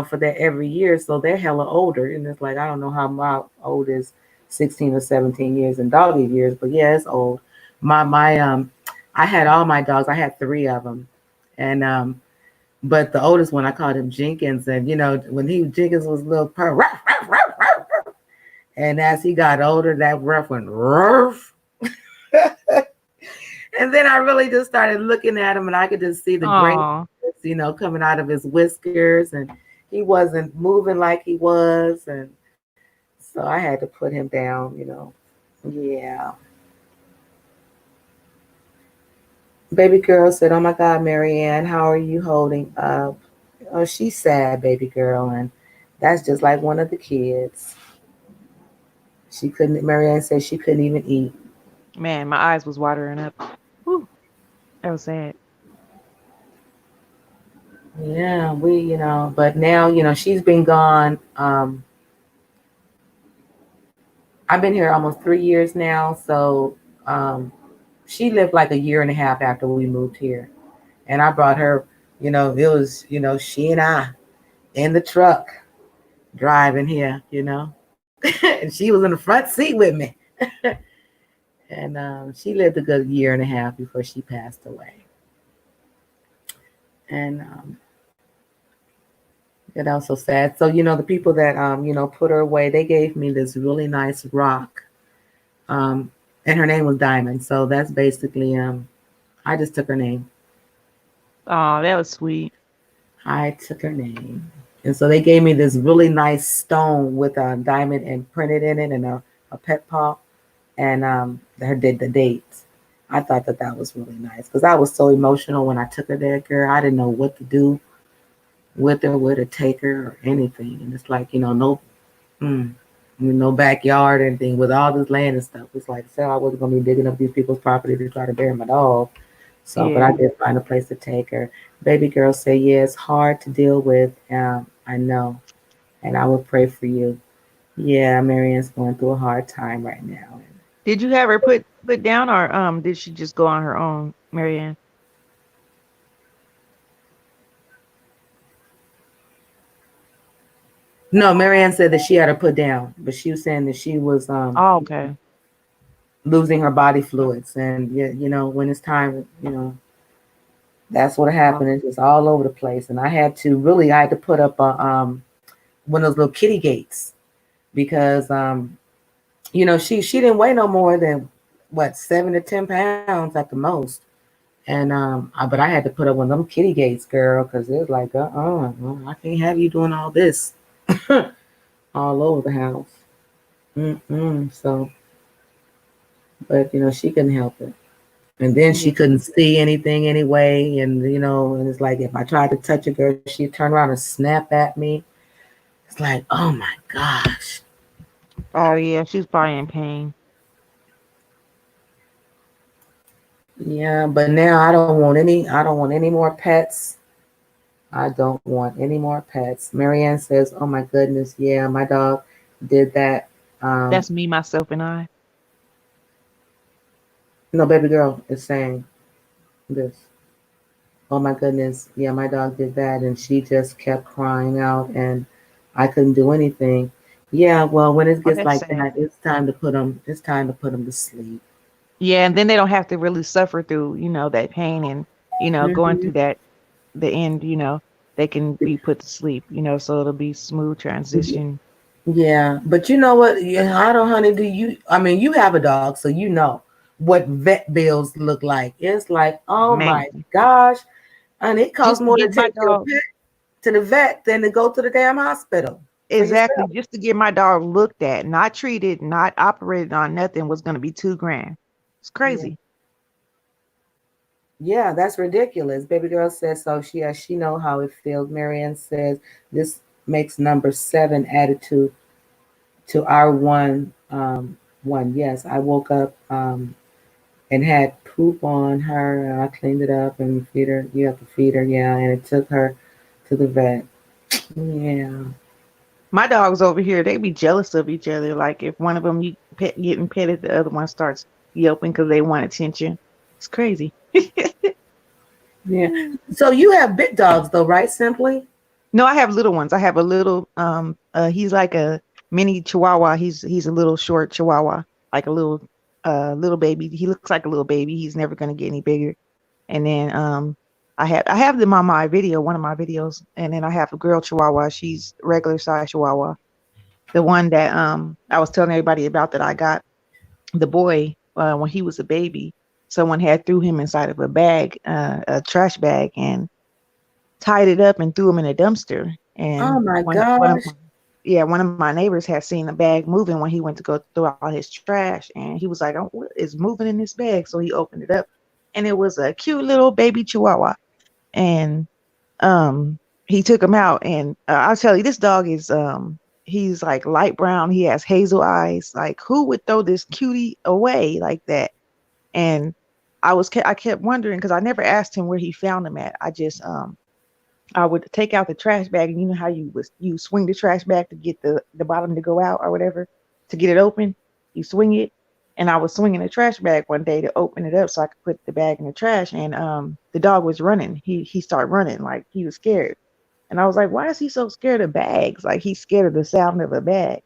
for that every year, so they're hella older, and it's like I don't know how my old is 16 or 17 years in doggy years, but yeah, it's old. My I had all my dogs. I had 3 of them, and but the oldest one I called him Jenkins, and when Jenkins was a little purr, ruff, ruff, ruff, ruff, ruff. And as he got older, that ruff went ruff. And then I really just started looking at him, and I could just see the gray, Oh, coming out of his whiskers, and he wasn't moving like he was, and so I had to put him down. Yeah. Baby girl said, "Oh my God, Marianne, how are you holding up?" Oh, she's sad, baby girl, and that's just like one of the kids. She couldn't. Marianne said she couldn't even eat. man, my eyes was watering up. Whew, that was sad. Yeah, but now she's been gone. I've been here almost 3 years now, so um, she lived like a year and a half after we moved here, and I brought her. It was she and I in the truck driving here. And she was in the front seat with me. And she lived a good year and a half before she passed away. And it also sad. So the people that put her away, they gave me this really nice rock, and her name was Diamond. So that's basically I just took her name. Oh, that was sweet. I took her name, and so they gave me this really nice stone with a diamond and printed in it, and a pet paw, and the dates. I thought that was really nice because I was so emotional when I took her there, girl. I didn't know what to do with her, where to take her, or anything. And it's like no backyard or anything with all this land and stuff. It's like I wasn't gonna be digging up these people's property to try to bury my dog. So, but I Yeah. did find a place to take her. Baby girl say, yeah, it's hard to deal with. I know, and I will pray for you. Yeah, Marianne's going through a hard time right now. Did you have her put down, or did she just go on her own, Marianne? No, Marianne said that she had her put down, but she was saying that she was Oh, okay. losing her body fluids, and yeah, when it's time, that's what Oh, happened. It's just all over the place, and I had to put up a one of those little kitty gates because she didn't weigh no more than what 7 to 10 pounds at the most, and but I had to put up one of them kitty gates, girl, because it was like I can't have you doing all this all over the house. So, but she couldn't help it. And then she yeah. couldn't see anything anyway. And it's like if I tried to touch a girl, she'd turn around and snap at me. It's like, oh my gosh. Oh, yeah. She's probably in pain. Yeah, but now I don't want any more pets. I don't want any more pets. Marianne says, oh my goodness, yeah, my dog did that. Um, That's me, myself, and I. no, baby girl is saying this. Oh my goodness. Yeah, my dog did that and she just kept crying out and I couldn't do anything. Yeah, well, when it Oh, gets that's like sad. that, it's time to put them to sleep. Yeah, and then they don't have to really suffer through, that pain and, going Hmm. through that the end, they can be put to sleep, so it'll be smooth transition. Yeah, but you know what? Yeah, I don't, honey. I mean, you have a dog, so you know what vet bills look like. It's like, oh Man, my gosh, and it costs just to more to get my take your dog pet to the vet than to go to the damn hospital for exactly, yourself. just to get my dog looked at, not treated, not operated on, nothing was going to be 2 grand. It's Yeah. crazy. Yeah, that's ridiculous. Baby girl says so. She know how it feels. Marianne says this makes number 7 added to our one. Yes, I woke up and had poop on her and I cleaned it up and feed her. You have to feed her, yeah, and it took her to the vet. Yeah. My dogs over here, they be jealous of each other. Like if one of them getting petted, the other one starts yelping because they want attention. It's crazy. Yeah. So you have big dogs though, right? Simply? No, I have little ones. I have a little he's like a mini chihuahua. He's a little short chihuahua, like a little baby. He looks like a little baby. He's never gonna get any bigger. And then I have them on my video, one of my videos, and then I have a girl chihuahua. She's regular size chihuahua. The one that I was telling everybody about that I got the boy when he was a baby. Someone had threw him inside of a bag, a trash bag, and tied it up and threw him in a dumpster. Oh And my one of gosh. my yeah, one of my neighbors had seen the bag moving when he went to go throw out his trash, and he was like, "Oh, what is moving in this bag?" So he opened it up, and it was a cute little baby chihuahua. And he took him out, and I'll tell you, this dog is he's like light brown. He has hazel eyes. Like, who would throw this cutie away like that? And I kept wondering because I never asked him where he found him at. I would take out the trash bag, and you know how you swing the trash bag to get the bottom to go out or whatever to get it open. You swing it, and I was swinging the trash bag one day to open it up so I could put the bag in the trash. And the dog was running. He started running like he was scared, and I was like, why is he so scared of bags? Like he's scared of the sound of a bag.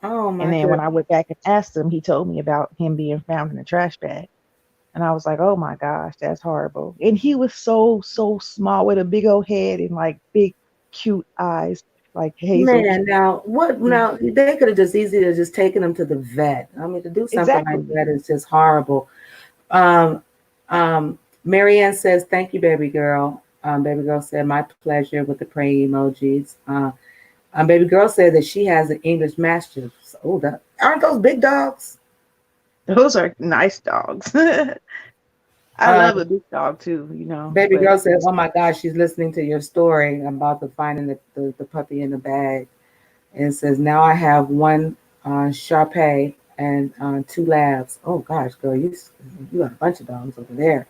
Oh And my then when I goodness. went back and asked him, he told me about him being found in a trash bag. And I was like, oh my gosh, that's horrible. And he was so small with a big old head and like big, cute eyes, like hazel. Man, now what Yeah, now they could have just easily just taken him to the vet. I mean to do something like exactly. that is just horrible. Um, Marianne says, "Thank you, baby girl." Baby girl said, "My pleasure," with the praying emojis. Baby girl said that she has an English Mastiff. Oh, aren't those big dogs? Those are nice dogs. I Uh, love a big dog too, Baby but girl said, "Oh my gosh, she's listening to your story about the finding the puppy in the bag." And it says, "Now I have one Shar and 2 labs." Oh gosh, girl, you got a bunch of dogs over there.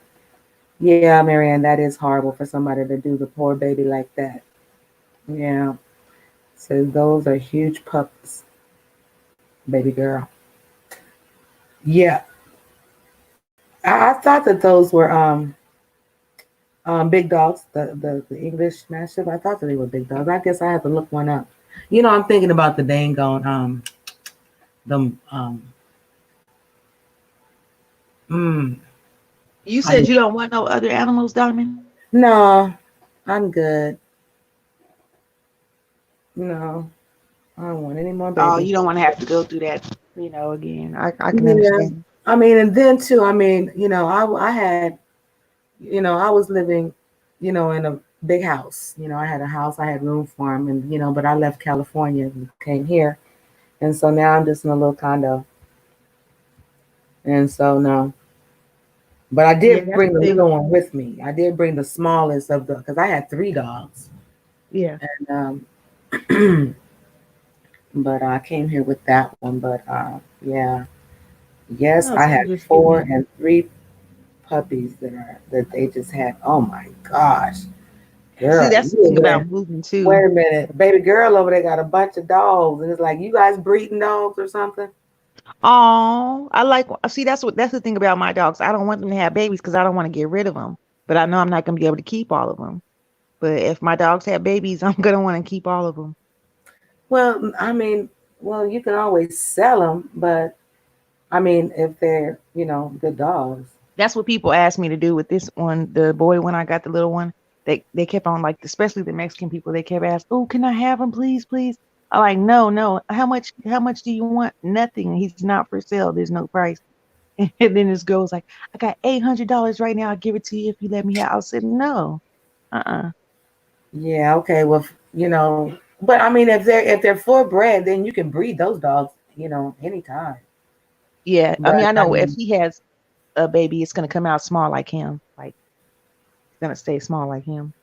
Yeah, Marianne, that is horrible for somebody to do the poor baby like that. Yeah. So those are huge pups, baby girl. Yeah. I thought that those were big dogs, the English Mastiff. I thought that they were big dogs. I guess I have to look one up. I'm thinking about the dang on them mm, you I said you don't want no other animals, Diamond? no, I'm good. No, I don't want any more Oh, babies. you don't want to have to go through that, again. I can Yeah. understand. I mean, and then too, I mean, I had, I was living, in a big house. I had a house, I had room for them, and but I left California and came here, and so now I'm just in a little condo, and so no. But I Yeah, did that's bring the the thing. little one with me. I did bring the smallest of because I had 3 dogs, Yeah. and but I came here with that one. But yeah, yes, Oh, I so you had just getting four it. and 3 puppies that they just had. Oh my gosh, See, girl, that's the you thing over there. about moving too. Wait a minute, baby girl over there got a bunch of dogs, and it's like you guys breeding dogs or something. Oh, I like. See, that's the thing about my dogs. I don't want them to have babies because I don't want to get rid of them. but I know I'm not gonna be able to keep all of them. But if my dogs have babies, I'm gonna want to keep all of them. Well, I mean, well, you can always sell them, but I mean, if they're, good dogs. That's what people asked me to do with this one, the boy when I got the little one. They kept on like, especially the Mexican people, they kept asking, "Oh, can I have him, please, please?" I'm like, "No, no. How much? How much do you want? Nothing. He's not for sale. There's no price." And then this girl was like, "I got $800 right now. I'll give it to you if you let me have." I said, "No, uh-uh." Yeah, okay. Well, but I mean, if they're full bred, then you can breed those dogs, anytime. Yeah, I mean, But I I know if mean, he has a baby, it's gonna come out small like him. Like it's gonna stay small like him.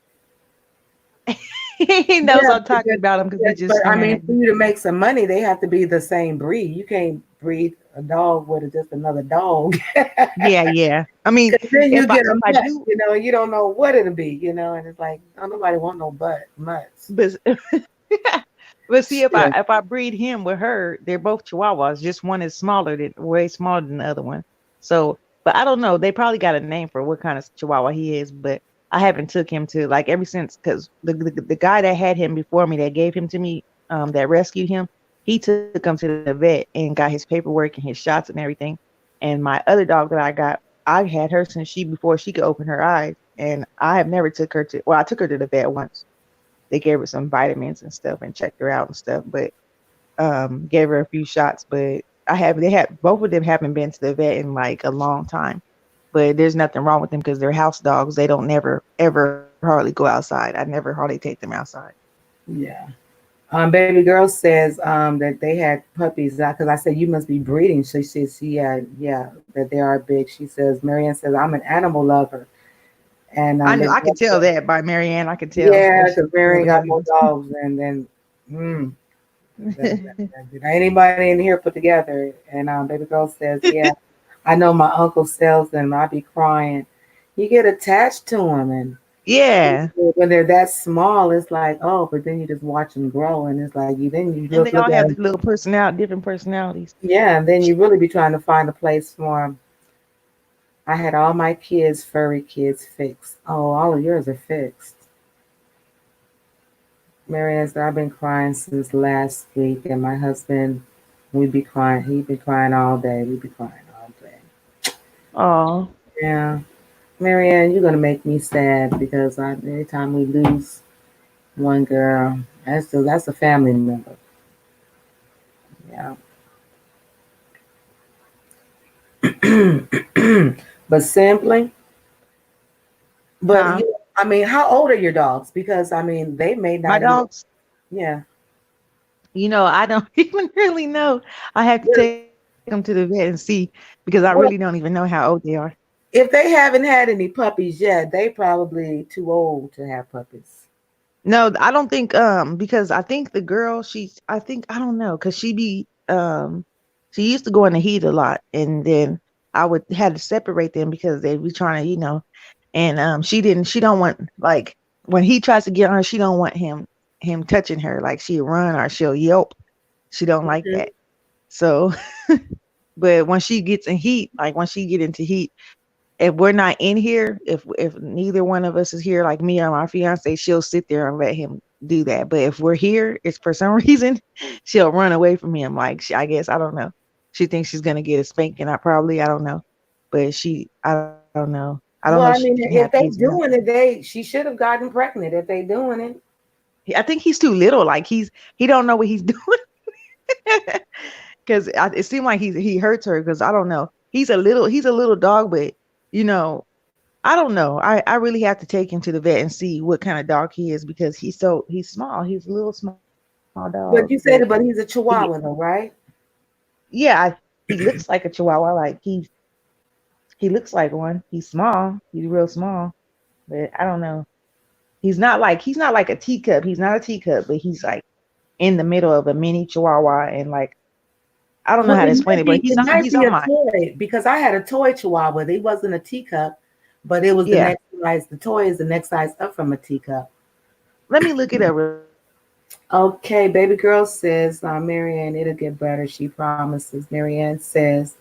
He knows yeah, I'm talking about him because he's just but I staring mean, at for me. you to make some money, they have to be the same breed. You can't breed a dog with just another dog. Yeah, yeah. I mean, Because then you get if a I mutt, do, you don't know what it'll be, and it's like, oh, nobody want no mutts. but but see, Shit. if I breed him with her, they're both Chihuahuas. Just one is smaller than way smaller than the other one. So, but I don't know. They probably got a name for what kind of Chihuahua he is. But I haven't took him to like ever since because the guy that had him before me that gave him to me, that rescued him, he took him to the vet and got his paperwork and his shots and everything. And my other dog that I got, I had her since before she could open her eyes, and I have never took her to. Well, I took her to the vet once. They gave her some vitamins and stuff and checked her out and stuff, but gave her a few shots. But they had both of them haven't been to the vet in like a long time. But there's nothing wrong with them because they're house dogs. They don't never ever hardly go outside. I never hardly take them outside. Yeah. Baby girl says that they had puppies because I said you must be breeding. She says yeah, that they are big. She says Marianne says I'm an animal lover, and I know baby I girl could tell says, that by Marianne. I could tell, yeah, especially because Marianne got more the dogs than mm, other anybody in here put together. And baby girl says, yeah, I know my uncle sells them. I be crying. You get attached to them, and Yeah, when they're that small, it's like, oh, but then you just watch them grow, and it's like you and just they look all at have them. the little personality, different personalities. Yeah, and then you really be trying to find a place for them. I had all my furry kids fixed. Oh, all of yours are fixed. Marianne said, I've been crying since last week, and my husband, we be crying. He be crying all day. We be crying all day. Oh, Yeah, Marianne, you're gonna make me sad because every time we lose one girl, that's a family member. Yeah. But simply, but huh? I mean, how old are your dogs? Because I mean, they may My not even. dogs. Yeah. I don't even really know. I have to Yeah. take them to the vet and see because I really don't Well, even know how old they are. if they haven't had any puppies yet, they probably too old to have puppies. No, I don't think because I think the girl I think I don't know because she used to go in the heat a lot and then I would had to separate them because they'd be trying to, and she don't want like when he tries to get on her, she don't want him touching her. Like she'll run or she'll yelp. She don't like Mhm. that. So but when she gets in heat, like when she get into heat, if we're not in here, if neither one of us is here, like me or my fiance, she'll sit there and let him do that. But if we're here, it's for some reason she'll run away from him. Like I guess I don't know. She thinks she's gonna get a spanking. I don't know, but I don't know. I don't know if Well, she I can mean, have if kids they or not. doing it, she should have gotten pregnant. If they doing it, I think he's too little. Like he don't know what he's doing because it seemed like he hurts her because I don't know. He's a little dog, but you know I don't know. I really have to take him to the vet and see what kind of dog he is because he's small. He's a little small dog, but you but said, but he's a he Chihuahua, though, right? yeah, he looks like a Chihuahua. Like he looks like one. He's small. He's real small, but I don't know. He's not like a teacup. He's not a teacup, but he's like in the middle of a mini Chihuahua and like I don't know Well, how to explain it, but it might he's be on a my toy because I had a toy Chihuahua. He wasn't a teacup, but it was the yeah. next size. The toy is the next size up from a teacup. Let me look it up. Okay, baby girl says, Marianne, it'll get better. She promises. Marianne says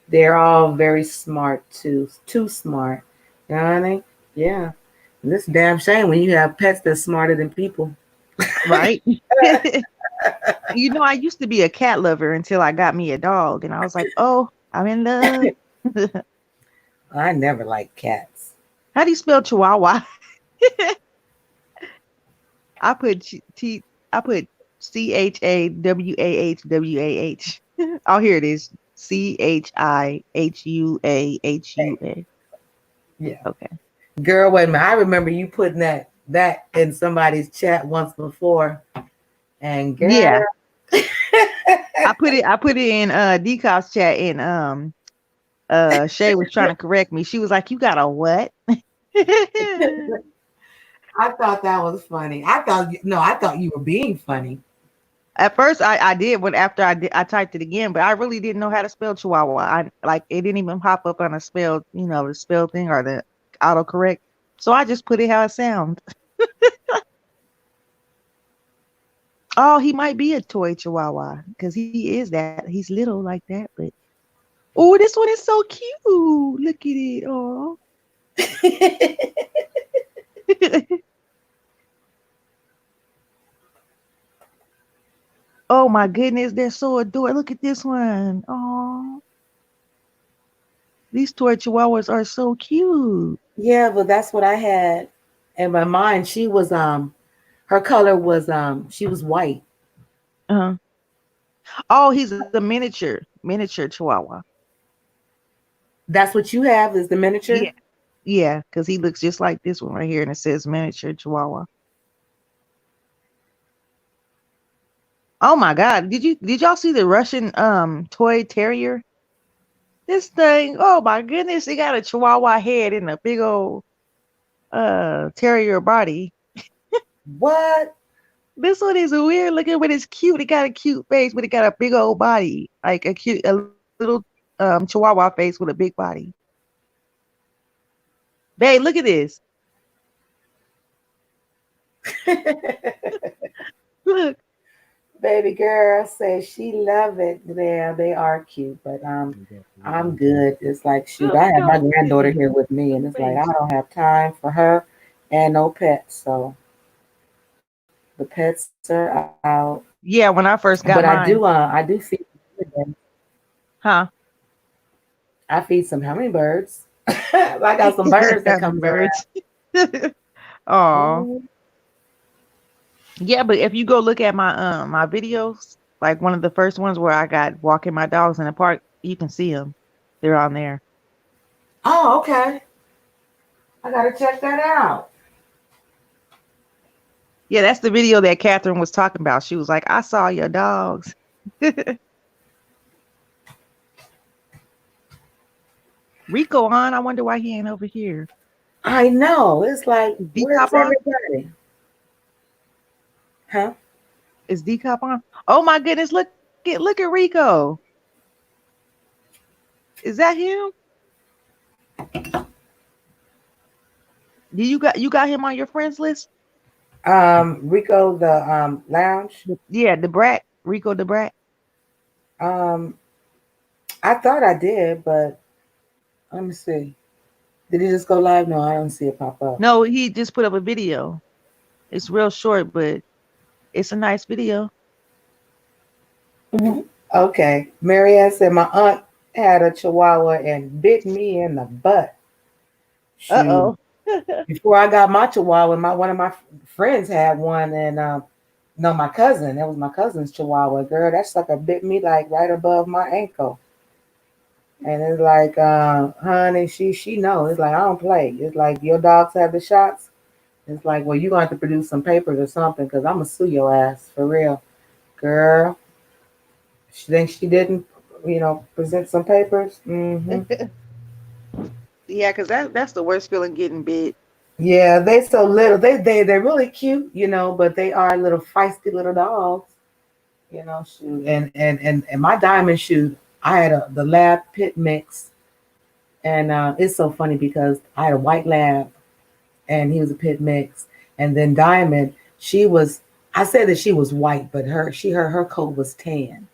they're all very smart too. Too smart. You know what I mean? Yeah. And this damn shame when you have pets that's smarter than people. Right? You know, I used to be a cat lover until I got me a dog, and I was like, oh, I'm in love. I never liked cats. How do you spell Chihuahua? I put I put CHAWAHWAH. Oh, here it is. CHIHUAHUA. Yeah. Okay. Girl, wait a minute. I remember you putting that in somebody's chat once before. And Yeah. girl. I put it in Decop's chat, and Shay was trying to correct me. She was like, you got a what? I thought that was funny. I thought you were being funny. At first, I did, but after I typed it again, but I really didn't know how to spell Chihuahua. I like it didn't even pop up on a spell, the spell thing or the autocorrect. So I just put it how it sounds. Oh, he might be a toy Chihuahua because he is that. He's little like that, but oh, this one is so cute. Look at it. Oh. Oh my goodness, they're so adorable. Look at this one. Oh. These toy Chihuahuas are so cute. Yeah, but that's what I had in my mind. She was her color was she was white. Uh-huh. Oh, he's the miniature Chihuahua. That's what you have is the miniature? Yeah. Yeah, because he looks just like this one right here, and it says miniature Chihuahua. Oh my God. Did y'all see the Russian toy terrier? This thing, oh my goodness, it got a Chihuahua head and a big old terrier body. What? This one is weird looking, but it's cute. It got a cute face, but it got a big old body. Like a little Chihuahua face with a big body. Babe, look at this. Look. Baby girl says she love it. Yeah, they are cute, but I'm good. It's like shoot, I have my granddaughter here with me, and it's like I don't have time for her and no pets. So the pets are out. Yeah, when I first got But mine. I do feed them. Huh? I feed some hummingbirds. I got some birds that come birds. Oh. Yeah, but if you go look at my my videos, like one of the first ones where I got walking my dogs in the park, you can see them. They're on there. Oh, okay. I gotta check that out. Yeah, that's the video that Catherine was talking about. She was like, I saw your dogs. Rico on. I wonder why he ain't over here. I know. It's like, where's everybody? Huh? Is Decop on? Oh my goodness, look at Rico. Is that him? You got him on your friends list? Rico the lounge. Yeah, the brat. Rico the brat. I thought I did, but let me see. Did he just go live? No, I don't see it pop up. No, he just put up a video. It's real short, but it's a nice video. Okay. Marianne said my aunt had a Chihuahua and bit me in the butt. Uh-oh. Before I got my Chihuahua, one of my friends had one, and no, my cousin. That was my cousin's Chihuahua. Girl, that sucker bit me like right above my ankle. And it's like, honey, she knows. It's like I don't play. It's like your dogs have the shots. It's like, well, you're gonna have to produce some papers or something, because I'm gonna sue your ass for real, girl. She thinks she didn't, present some papers. Mm-hmm. Yeah, because that's the worst feeling, getting bit. Yeah, they so little. They're really cute, but they are little feisty little dogs. Shoot. And my diamond shoot, I had the lab pit mix, and it's so funny because I had a white lab, and he was a pit mix, and then Diamond, I said that she was white, but her coat was tan.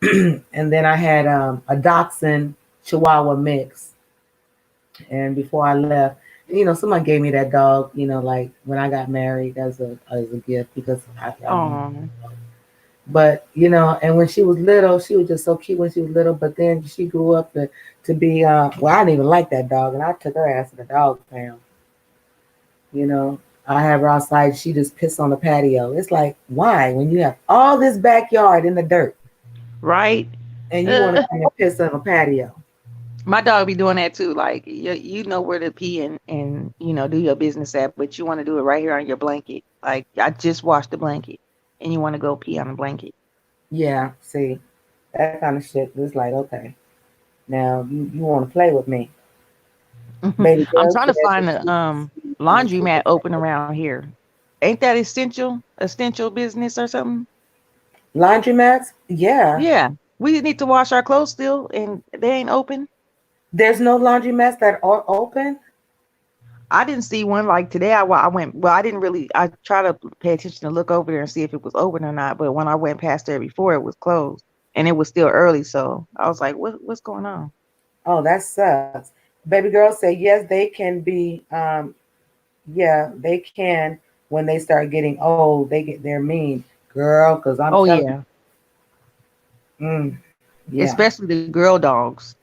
And then I had a Dachshund Chihuahua mix. And before I left, someone gave me that dog, like when I got married as a gift because Oh, but and when she was little, she was just so cute when she was little. But then she grew up to be well, I didn't even like that dog, and I took her ass to the dog pound. You know, I have her outside. She just pissed on the patio. It's like, why? When you have all this backyard in the dirt right. and you want to come and piss on a patio. My dog be doing that too. Like you know where to pee and do your business at, but you want to do it right here on your blanket. Like I just washed the blanket, and you want to go pee on the blanket. Yeah, see, that kind of shit. It's like, okay, now you want to play with me. Baby I'm girl trying said to find that the laundromat open around here. Ain't that essential business or something? laundromats, yeah. Yeah, we need to wash our clothes still, and they ain't open. There's no laundromats that are open. I didn't see one like today. I went. Well, I didn't really. I try to pay attention to look over there and see if it was open or not. But when I went past there before, it was closed, and it was still early. So I was like, "What's going on?" Oh, that sucks. Baby girl say yes, they can be. Yeah, they can when they start getting old. They're mean, girl. Because I'm Oh telling yeah, you, yeah. especially the girl dogs.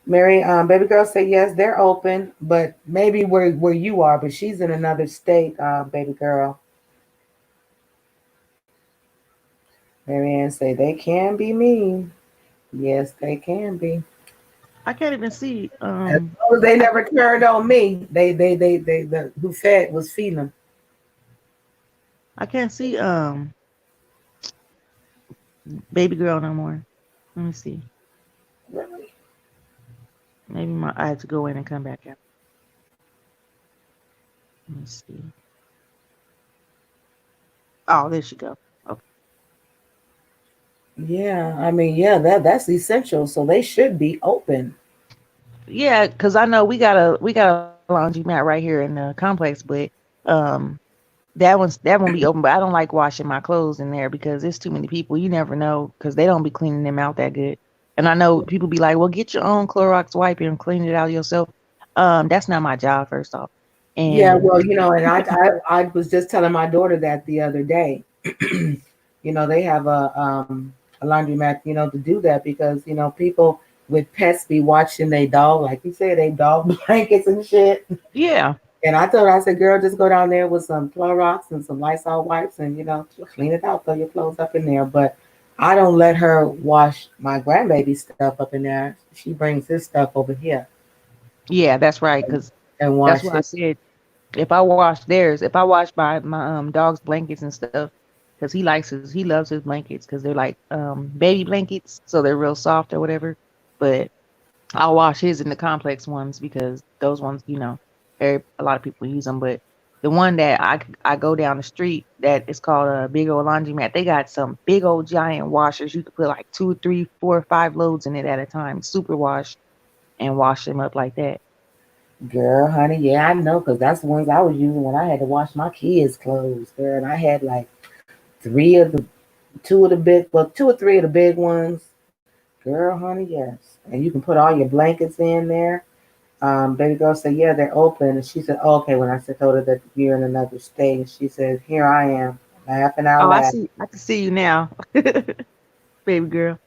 Mary, baby girl say yes, they're open, but maybe where you are, but she's in another state, baby girl. Marianne say they can be mean. Yes, they can be. I can't even see. As long as they never turned on me, the who fed was feeding them. I can't see baby girl no more. Let me see. Really? Maybe I had to go in and come back out. Let me see. Oh, there she go. Okay. Yeah, I mean, yeah, that's essential. So they should be open. Yeah, because I know we got a laundromat right here in the complex, but um that won't be open. But I don't like washing my clothes in there because there's too many people. You never know because they don't be cleaning them out that good. And I know people be like, "Well, get your own Clorox wipe and clean it out yourself." That's not my job, first off. Yeah, And well, and I was just telling my daughter that the other day. They have a laundromat, to do that because people with pets be watching their dog, like you said, they dog blankets and shit. yeah, And I told her, I said, girl, just go down there with some Clorox and some Lysol wipes and, just clean it out, throw your clothes up in there. But I don't let her wash my grandbaby stuff up in there. She brings his stuff over here yeah, that's right. Because and that's wash what I it. said. If I wash my dog's blankets and stuff, because he loves his blankets because they're like baby blankets, so they're real soft or whatever. But I'll wash his in the complex ones because those ones, a lot of people use them. But the one that I go down the street that is called a big old laundromat, they got some big old giant washers. You could put like 2, 3, 4, 5 loads in it at a time, super wash and wash them up like that. Girl, honey, yeah, I know, because that's the ones I was using when I had to wash my kids' clothes, girl. And I had like two or three of the big ones. Girl, honey, yes. And you can put all your blankets in there. Baby girl said, yeah, they're open. And she said, oh, okay, when I said, told her that you're in another state, and she said, here I am, laughing out Oh, loud. I can see you now, baby girl.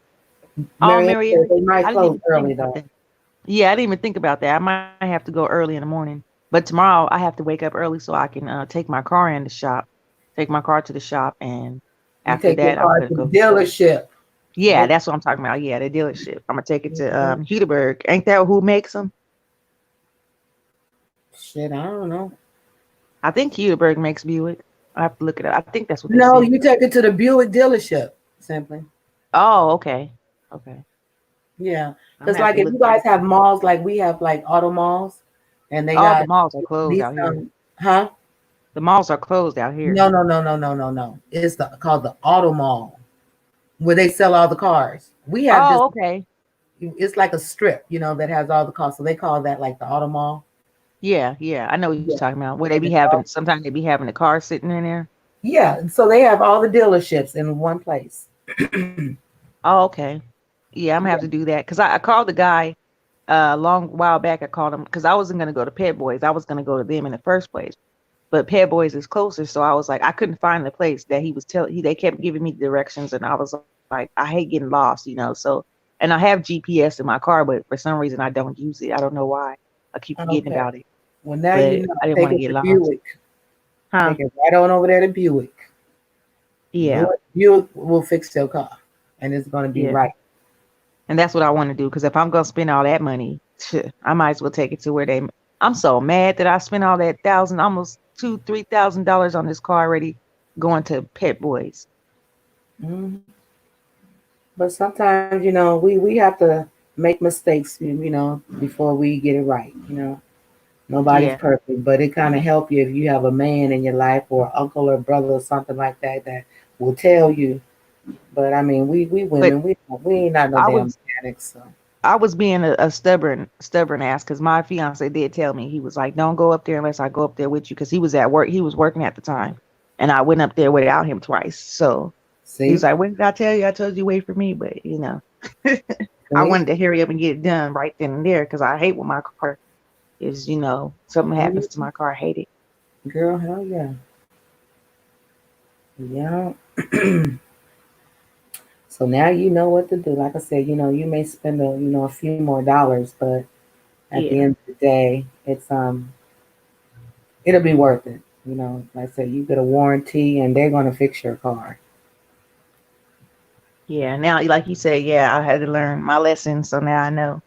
Oh, Marianne Mary, said they might I didn't close even think early, about though. that. Yeah, I didn't even think about that. I might have to go early in the morning. But tomorrow I have to wake up early so I can take my car in the shop, take my car to the shop, and You after take your that I'm car gonna to the go. dealership. Yeah, They, that's what I'm talking about. Yeah, the dealership. I'm gonna take it to Hudeberg. Ain't that who makes them? shit, I don't know. I think Hudeberg makes Buick. I have to look it up. I think that's what they No, said. you take it to the Buick dealership, simply. Oh, okay, okay. Yeah, I'm gonna because have like to if look you that guys up. have malls, like we have like auto malls, and they All the got malls are closed these out here. huh? The malls are closed out here. No, no, no, no, no, no, no. It's called the auto mall where they sell all the cars. We have just Oh, okay. it's like a strip, that has all the cars. So they call that like the auto mall. Yeah, yeah. I know what you're Yeah. talking about. Where they And be it's having all, sometimes they be having the car sitting in there. yeah. So they have all the dealerships in one place. Oh, okay. Yeah, I'm gonna have to do that because I called the guy a long while back. I called him because I wasn't gonna go to Pet Boys. I was gonna go to them in the first place. But Pet Boys is closer, so I was like, I couldn't find the place that he was telling. They kept giving me directions, and I was like, I hate getting lost, you know. So, and I have GPS in my car, but for some reason I don't use it. I don't know why. I keep forgetting Okay. about it, Well, now you but know. I didn't Take want to it get to lost. Buick. Huh? Take it right on over there to Buick. Yeah, Buick will fix your car, and it's going to be yeah. right. And that's what I want to do because if I'm gonna spend all that money, I might as well take it to where they. I'm so mad that I spent all that thousand, almost $2,000-3,000 on this car already, going to Pet Boys. Mhm. But sometimes, we have to make mistakes, before we get it right. Nobody's Yeah, perfect, but it kind of help you if you have a man in your life or uncle or brother or something like that that will tell you. But I mean, we but women, we ain't not no I damn was mechanics. So I was being a stubborn ass because my fiance did tell me he was like, "Don't go up there unless I go up there with you," because he was at work. He was working at the time, and I went up there without him twice. So he was see, like, "What did I tell you? I told you wait for me." But I see, wanted to hurry up and get it done right then and there because I hate when my car is, something happens to Mhm. my car. I hate it. Girl, hell yeah, yeah. So now you know what to do. Like I said, you may spend a few more dollars, but at the Yeah, end of the day, it'll be worth it. Like I said, you get a warranty, and they're gonna fix your car. yeah. Now, like you said, yeah, I had to learn my lesson, so now I know.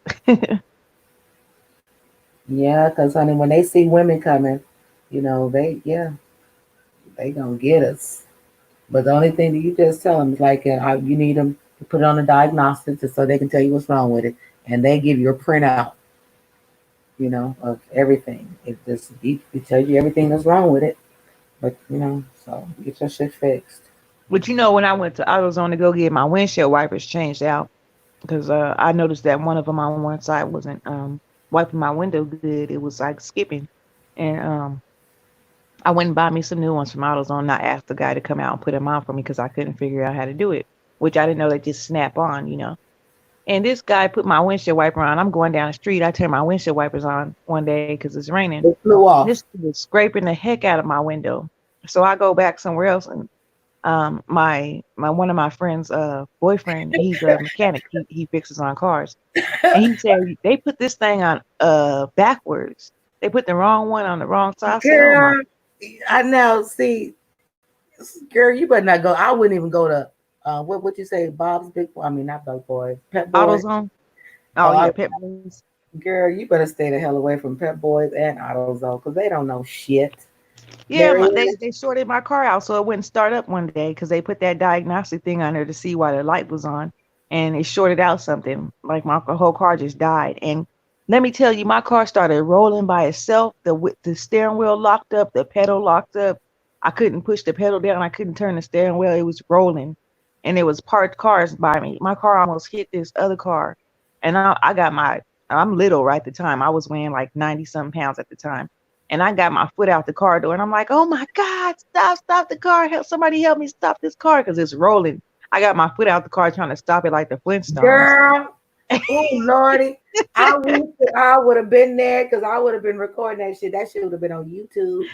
Yeah, because honey, when they see women coming, they gonna get us. But the only thing that you just tell them is like, you need them to put it on the diagnostics so they can tell you what's wrong with it, and they give you a printout, of everything. It tells you everything that's wrong with it. But so get your shit fixed. But when I went to AutoZone to go get my windshield wipers changed out, because I noticed that one of them on one side wasn't wiping my window good. It was like skipping, and I went and bought me some new ones from AutoZone. And I asked the guy to come out and put them on for me because I couldn't figure out how to do it, which I didn't know they just snap on. And this guy put my windshield wiper on. I'm going down the street. I turned my windshield wipers on one day because it's raining. It flew And off. this was scraping the heck out of my window. So I go back somewhere else, and my one of my friends' boyfriend, he's a mechanic. He fixes on cars. And he said they put this thing on backwards. They put the wrong one on the wrong side. I said, "Oh my Girl, I know. See, girl, you better not go. I wouldn't even go to what you say, Bob's Big Boy. I mean, not Big Boy, Pet Boys. AutoZone." Oh, Oh yeah, Pet Boys. girl, you better stay the hell away from Pet Boys and AutoZone because they don't know shit. Yeah, Marianne, they sorted my car out so it wouldn't start up one day because they put that diagnostic thing on there to see why the light was on, and it shorted out something. Like my whole car just died. And let me tell you, my car started rolling by itself. The steering wheel locked up, the pedal locked up. I couldn't push the pedal down. I couldn't turn the steering wheel. It was rolling, and it was parked cars by me. My car almost hit this other car, and I got my. I'm little right at the time. I was weighing like 90 something pounds at the time, and I got my foot out the car door, and I'm like, "Oh my God, stop the car. Somebody help me stop this car because it's rolling." I got my foot out the car trying to stop it like the Flintstones. girl. Oh Lordy, I would have been there because I would have been recording that shit. That shit would have been on YouTube.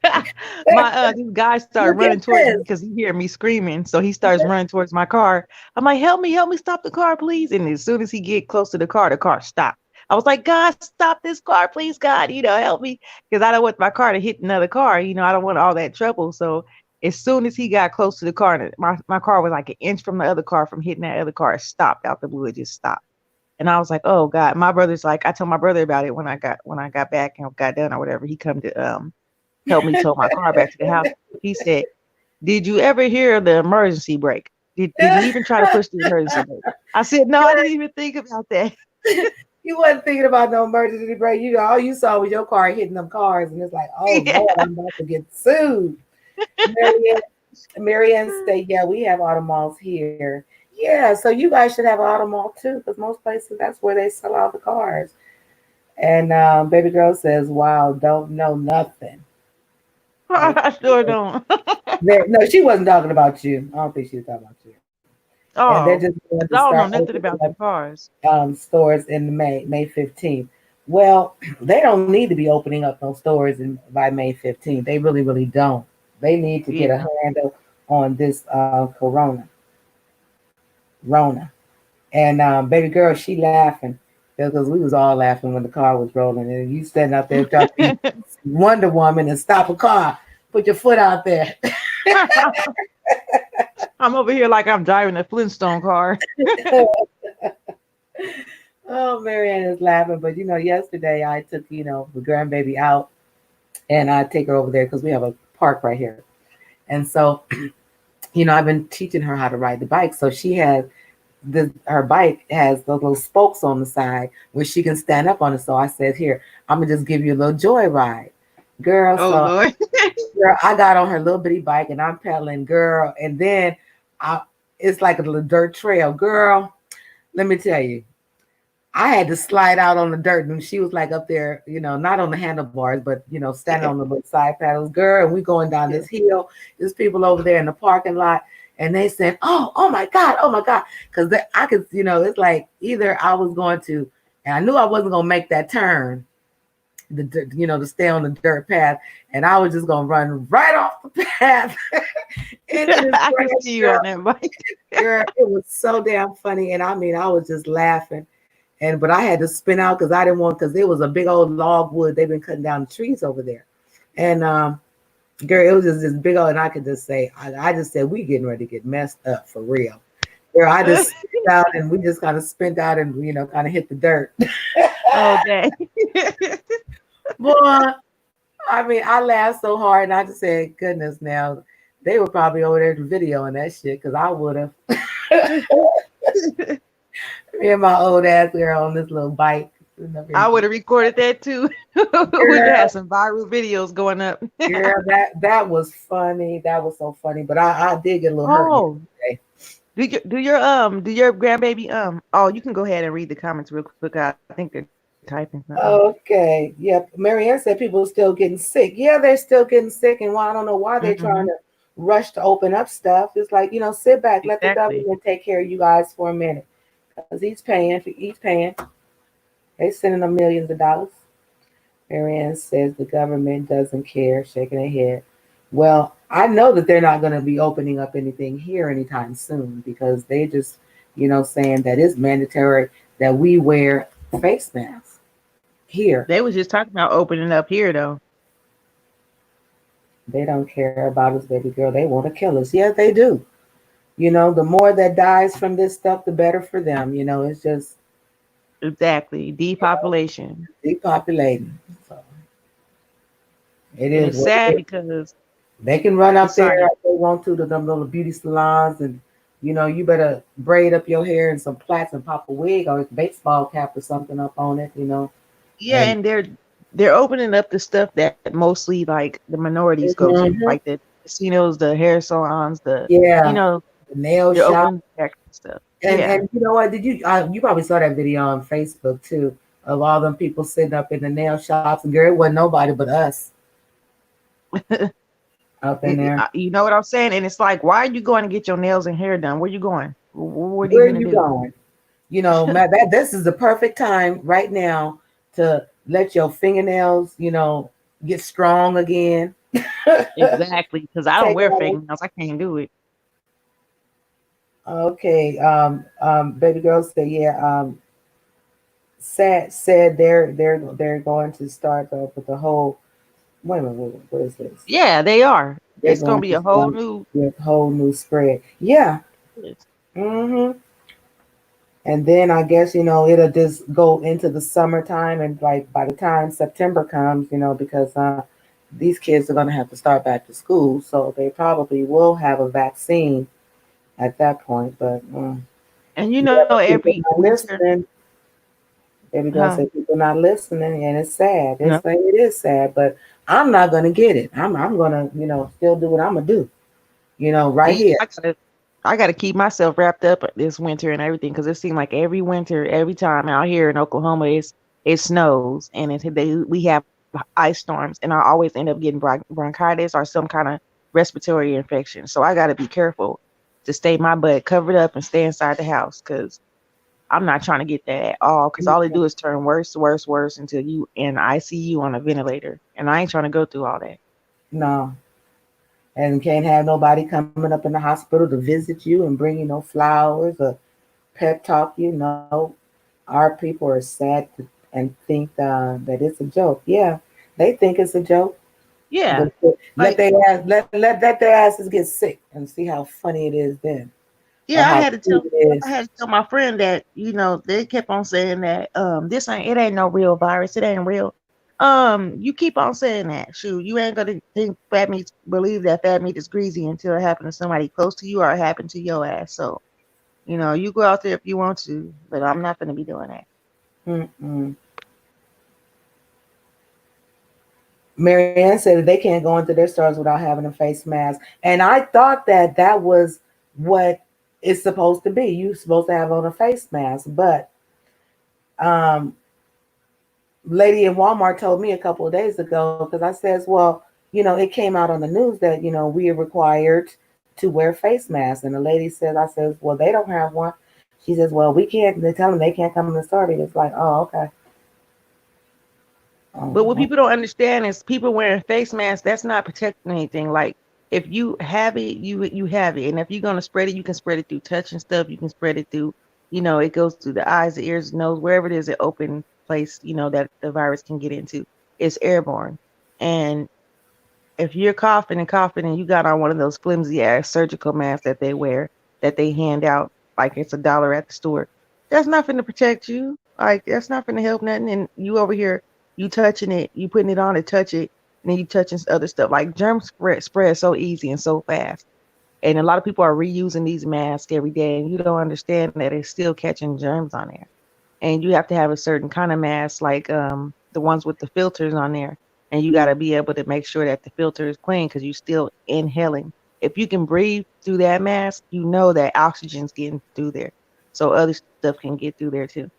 This guy started Look at running towards me this. because he hear me screaming. So he starts running towards my car. I'm like, help me, stop the car, please. And as soon as he get close to the car stopped. I was like, God, stop this car, please, God, help me. Because I don't want my car to hit another car. I don't want all that trouble. So as soon as he got close to the car, my car was like an inch from the other car from hitting that other car. It stopped out the blue. It just stopped. And I was like, oh God. My brother's like, I told my brother about it when I got back and got done or whatever. He come to help me tow my car back to the house. He said, "Did you ever hear the emergency brake? Did you even try to push the emergency brake?" I said, "No, I didn't even think about that." You wasn't thinking about no emergency brake. All you saw was your car hitting them cars, and it's like, oh Yeah. Lord, I'm about to get sued. Marianne, Marianne State, yeah, we have auto malls here. Yeah, so you guys should have an auto mall too, because most places that's where they sell all the cars. And baby girl says, "Wow, don't know nothing." I sure don't. No, she wasn't talking about you. I don't think she was talking about you. and they're Oh, just going 'cause to I don't know start nothing opening about them cars. up stores in May 15th. Well, they don't need to be opening up no stores by May 15th. They really, really don't. They need to get a Yeah. handle on this Rona. And baby girl, she laughing because we was all laughing when the car was rolling, and you standing out there trying to be Wonder Woman and stop a car, put your foot out there. I'm over here like I'm driving a Flintstone car. Oh, Marianne is laughing, but yesterday I took the grandbaby out, and I take her over there because we have a park right here, and so I've been teaching her how to ride the bike, so she has her bike has those little spokes on the side where she can stand up on it. So I said, "Here, I'm gonna just give you a little joy ride, girl." Oh So Lord. girl, I got on her little bitty bike and I'm pedaling, girl, and then I it's like a little dirt trail, girl. Let me tell you, I had to slide out on the dirt, and she was like up there, not on the handlebars, but standing Yeah. on the little side paddles, girl. And we going down Yeah. this hill. There's people over there in the parking lot, and they said, "Oh my God, oh my God," because I could, it's like either I was going to, and I knew I wasn't gonna make that turn, to stay on the dirt path, and I was just gonna run right off the path into this I can grass, see you girl. on that bike. Girl, it was so damn funny, and I mean, I was just laughing. But I had to spin out because I didn't want because it was a big old log wood. They've been cutting down the trees over there. And girl, it was just this big old, and I could just say, I just said, we getting ready to get messed up for real. Girl, I just spit out and we just kind of spent out and kind of hit the dirt. Oh dang. Boy, I mean, I laughed so hard and I just said, goodness, now they were probably over there videoing that shit because I would have. Me and my old ass girl on this little bike. I would have recorded that too. We could have some viral videos going up. Yeah, that was funny. That was so funny. But I did get a little hurt Oh, yesterday. do your grandbaby oh, you can go ahead and read the comments real quick. I think they're typing something. Okay. Yep. Marianne said people are still getting sick. Yeah, they're still getting sick. And why I don't know why they're trying to rush to open up stuff. It's like, sit back, let the Exactly. government take care of you guys for a minute. Because he's paying. They sending them millions of dollars. Marianne says the government doesn't care, shaking her head. Well, I know that they're not going to be opening up anything here anytime soon because they just, saying that it's mandatory that we wear face masks here. They was just talking about opening up here though. They don't care about us, baby girl. They want to kill us. Yeah, they do. The more that dies from this stuff, the better for them. It's just Exactly. Depopulation. depopulating. So it And is it's what sad it is. because They can run up sorry. there if they want to them little beauty salons, and you better braid up your hair and some plaits and pop a wig or a baseball cap or something up on it. Yeah, and they're opening up the stuff that mostly like the minorities go to, like the casinos, the hair salons, the the nail they're shop. opening that kind of stuff. And you know what? Did you probably saw that video on Facebook too of all them people sitting up in the nail shops, and girl, it wasn't nobody but us up in there. You know what I'm saying? And it's like, why are you going to get your nails and hair done? Where you going? What are Where you are gonna you do? going? Matt, this is the perfect time right now to let your fingernails, get strong again. Exactly, because I don't Take wear off. fingernails. I can't do it. Okay. Baby girl said, yeah. Said they're going to start with the whole. Wait a minute, what is this? Yeah, they are. They're It's gonna going be to a whole start new. with whole new spread. Yeah. Mm-hmm. And then I guess it'll just go into the summertime, and like by the time September comes, because these kids are going to have to start back to school, so they probably will have a vaccine at that point. But And people every not winter. listening. Baby girl said people not listening, and it's sad. No. It is sad, but I'm not going to get it. I'm going to still do what I'm going to do. Right here. I gotta keep myself wrapped up this winter and everything because it seems like every winter, every time out here in Oklahoma, it snows and we have ice storms, and I always end up getting bronchitis or some kind of respiratory infection. So I gotta be careful to stay my butt covered up and stay inside the house because I'm not trying to get that at all. Because all they do is turn worse, worse, worse until you in ICU on a ventilator, and I ain't trying to go through all that. No. And can't have nobody coming up in the hospital to visit you and bring you no flowers or pep talk you. No, our people are sad and think that it's a joke. Yeah, they think it's a joke. Yeah, But like let their asses get sick and see how funny it is then. Or yeah, how cute it I is. had to tell my friend that they kept on saying that it ain't no real virus, it ain't real. You keep on saying that. Shoot, you ain't gonna think fat meat believe that fat meat is greasy until it happened to somebody close to you or it happened to your ass. So you go out there if you want to, but I'm not gonna be doing that. Mm-mm. Marianne said that they can't go into their stores without having a face mask. And I thought that was what it's supposed to be. You're supposed to have on a face mask. But um, lady in Walmart told me a couple of days ago, because I says, well, it came out on the news that, we are required to wear face masks. And the lady says, I says, well, they don't have one. She says, well, we can't. They tell them they can't come in the store. It's like, oh, okay. But what Oh, people don't understand is people wearing face masks, that's not protecting anything. Like if you have it, you have it. And if you're gonna spread it, you can spread it through touching stuff, you can spread it through, it goes through the eyes, the ears, the nose, wherever it is an open place, that the virus can get into. It's airborne. And if you're coughing and you got on one of those flimsy ass surgical masks that they wear, that they hand out like it's $1 at the store, that's nothing to protect you. Like that's nothing to help nothing. And you over here, you touching it, you putting it on to touch it, and then you touching other stuff. Like germs spread so easy and so fast. And a lot of people are reusing these masks every day, and you don't understand that it's still catching germs on there. And you have to have a certain kind of mask, like the ones with the filters on there. And you got to be able to make sure that the filter is clean because you're still inhaling. If you can breathe through that mask, you know that oxygen's getting through there, so other stuff can get through there too.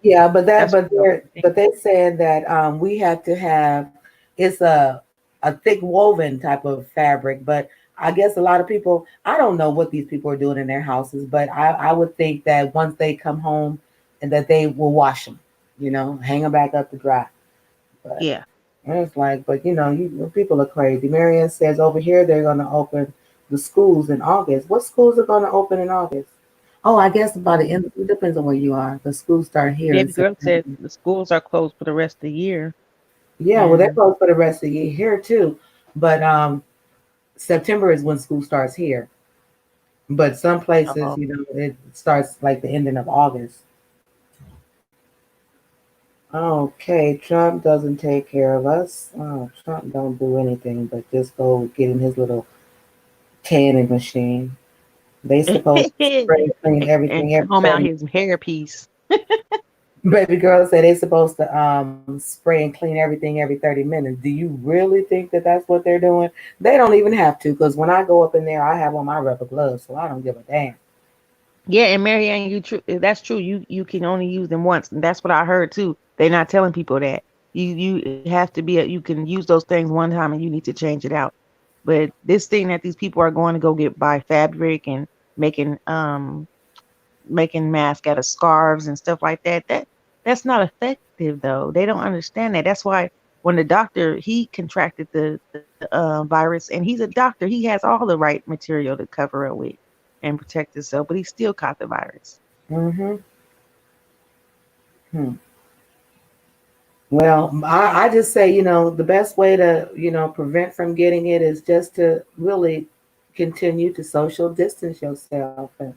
yeah, but That's they said that we had to have it's a thick woven type of fabric, but I guess a lot of people, I don't know what these people are doing in their houses, but I would think that once they come home and that they will wash them, hang them back up to dry. But yeah. it's like, but people are crazy. Marianne says over here they're going to open the schools in August. What schools are going to open in August? Oh, I guess about the end. It depends on where you are. The schools start here in Baby girl said September. the schools are closed for the rest of the year. Yeah, well, they're And closed for the rest of the year here too. But September is when school starts here. But some places, uh, it starts like the ending of August. Okay, Trump doesn't take care of us. Oh, Trump don't do anything but just go get in his little tanning machine. They supposed to spray and clean and everything every comb out 30. his hairpiece. Baby girl said they supposed to spray and clean everything every 30 minutes. Do you really think that that's what they're doing? They don't even have to, because when I go up in there, I have on my rubber gloves, so I don't give a damn. Yeah, and Marianne, that's true. You can only use them once, and that's what I heard too. They're not telling people that you have to you can use those things one time, and you need to change it out. But this thing that these people are going to go get buy fabric and making making masks out of scarves and stuff like that's not effective though. They don't understand that. That's why when the doctor he contracted the virus, and he's a doctor, he has all the right material to cover it with and protect himself, but he still caught the virus. Mm-hmm. Hmm. Well, I just say, the best way to, prevent from getting it is just to really continue to social distance yourself. And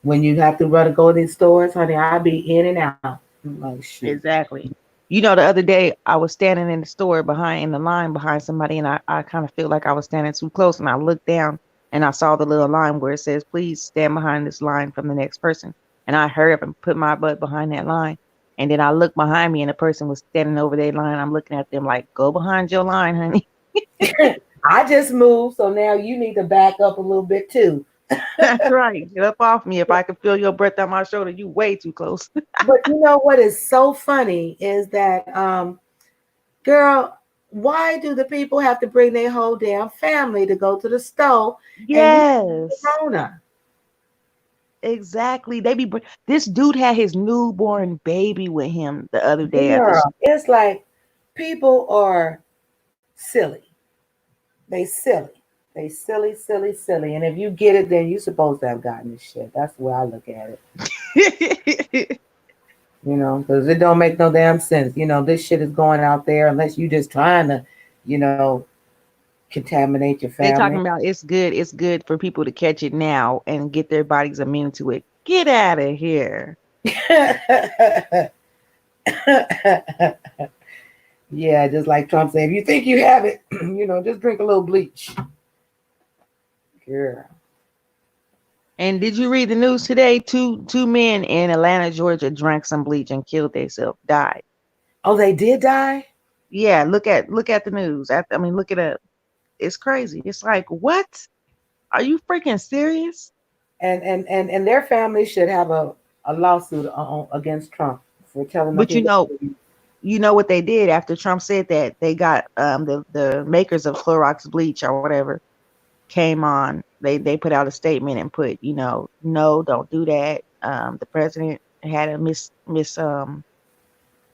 when you have to run to go to these stores, honey, I'll be in and out. I'm like, shoot. Exactly. The other day I was standing in the store in the line behind somebody, and I kind of feel like I was standing too close, and I looked down and I saw the little line where it says, please stand behind this line from the next person. And I hurried up and put my butt behind that line. And then I looked behind me and the person was standing over their line. I'm looking at them like, go behind your line, honey. I just moved, so now you need to back up a little bit too. That's right. Get up off me. If I can feel your breath on my shoulder, you way too close. But you know what is so funny is that, girl, Why do the people have to bring their whole damn family to go to the store and you Yes, Corona? exactly. This dude had his newborn baby with him the other day at the Girl, it's like people are silly. They silly. They silly, silly, silly. And if you get it, then you're supposed to have gotten this shit. That's the way I look at it. Because it don't make no damn sense. This shit is going out there unless you just trying to, you know, contaminate your They family. talking about it's good. It's good for people to catch it now and get their bodies immune to it. Get out of here. Yeah, just like Trump said, if you think you have it, just drink a little bleach. Girl. And did you read the news today? Two men in Atlanta, Georgia, drank some bleach and killed themselves. Died. Oh, they did die? Yeah, look at the news. Look it up. It's crazy. It's like, what? Are you freaking serious? And their family should have a lawsuit against Trump for telling them But people. you know what they did after Trump said that? They got the makers of Clorox bleach or whatever came on. They put out a statement and put, no, don't do that. The president had a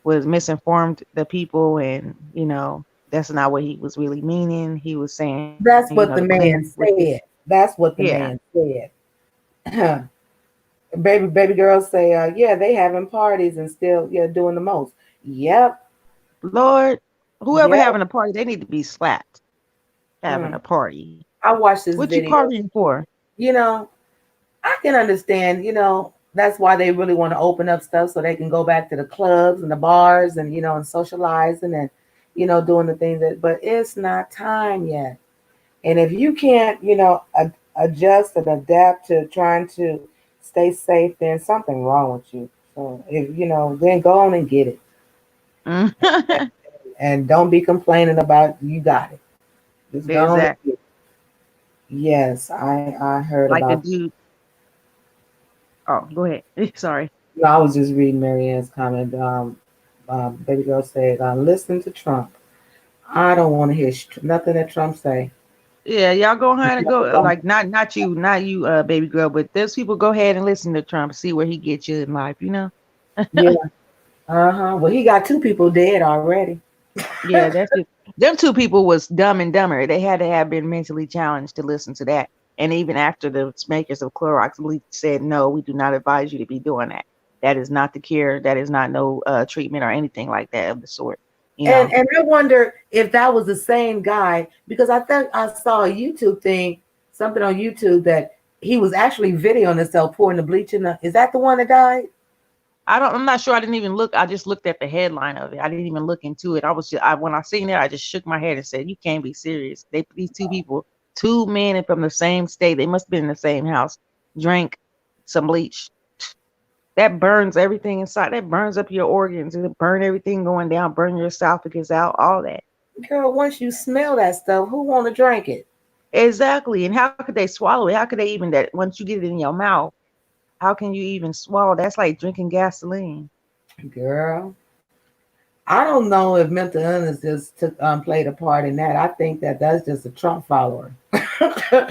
was misinformed the people, and that's not what he was really meaning. He was saying, That's what to the man clean with said. That's what the yeah. man said. Baby girls say, yeah, they having parties and still, doing the most. Yep. Lord, whoever Yep. having a party, they need to be slapped. Having a party. I watched this What you video. partying for? I can understand, that's why they really want to open up stuff so they can go back to the clubs and the bars and, and socializing and, doing the things but it's not time yet. And if you can't, adjust and adapt to trying to stay safe, then something wrong with you. So if, then go on and get it. And don't be complaining about you got it. Just go on and get it. Yes, I heard like about the dude. Oh, go ahead. Sorry. No, I was just reading Marianne's comment. Baby girl said, "Listen to Trump. I don't want to hear nothing that Trump say." Yeah, y'all go ahead and go. Like not you, baby girl, but those people go ahead and listen to Trump, see where he gets you in life. Yeah. Well, he got 2 people dead already. Yeah, that's it. Them 2 people was Dumb and Dumber. They had to have been mentally challenged to listen to that. And even after the makers of Clorox bleach said, no, we do not advise you to be doing that. That is not the cure. That is not no treatment or anything like that of the sort. And I wonder if that was the same guy, because I think I saw a YouTube thing, something on YouTube that he was actually videoing himself pouring the bleach in is that the one that died? I'm not sure. I didn't even look. I just looked at the headline of it. I didn't even look into it. When I seen it, I just shook my head and said, you can't be serious. These 2 people, 2 men from the same state, they must have been in the same house, drank some bleach. That burns everything inside. That burns up your organs. It burn everything going down, burn your esophagus out, all that. Girl, once you smell that stuff, who want to drink it? Exactly. And how could they swallow it? How could they even that once you get it in your mouth? How can you even swallow? That's like drinking gasoline. Girl, I don't know if mental illness just played a part in that. I think that's just a Trump follower.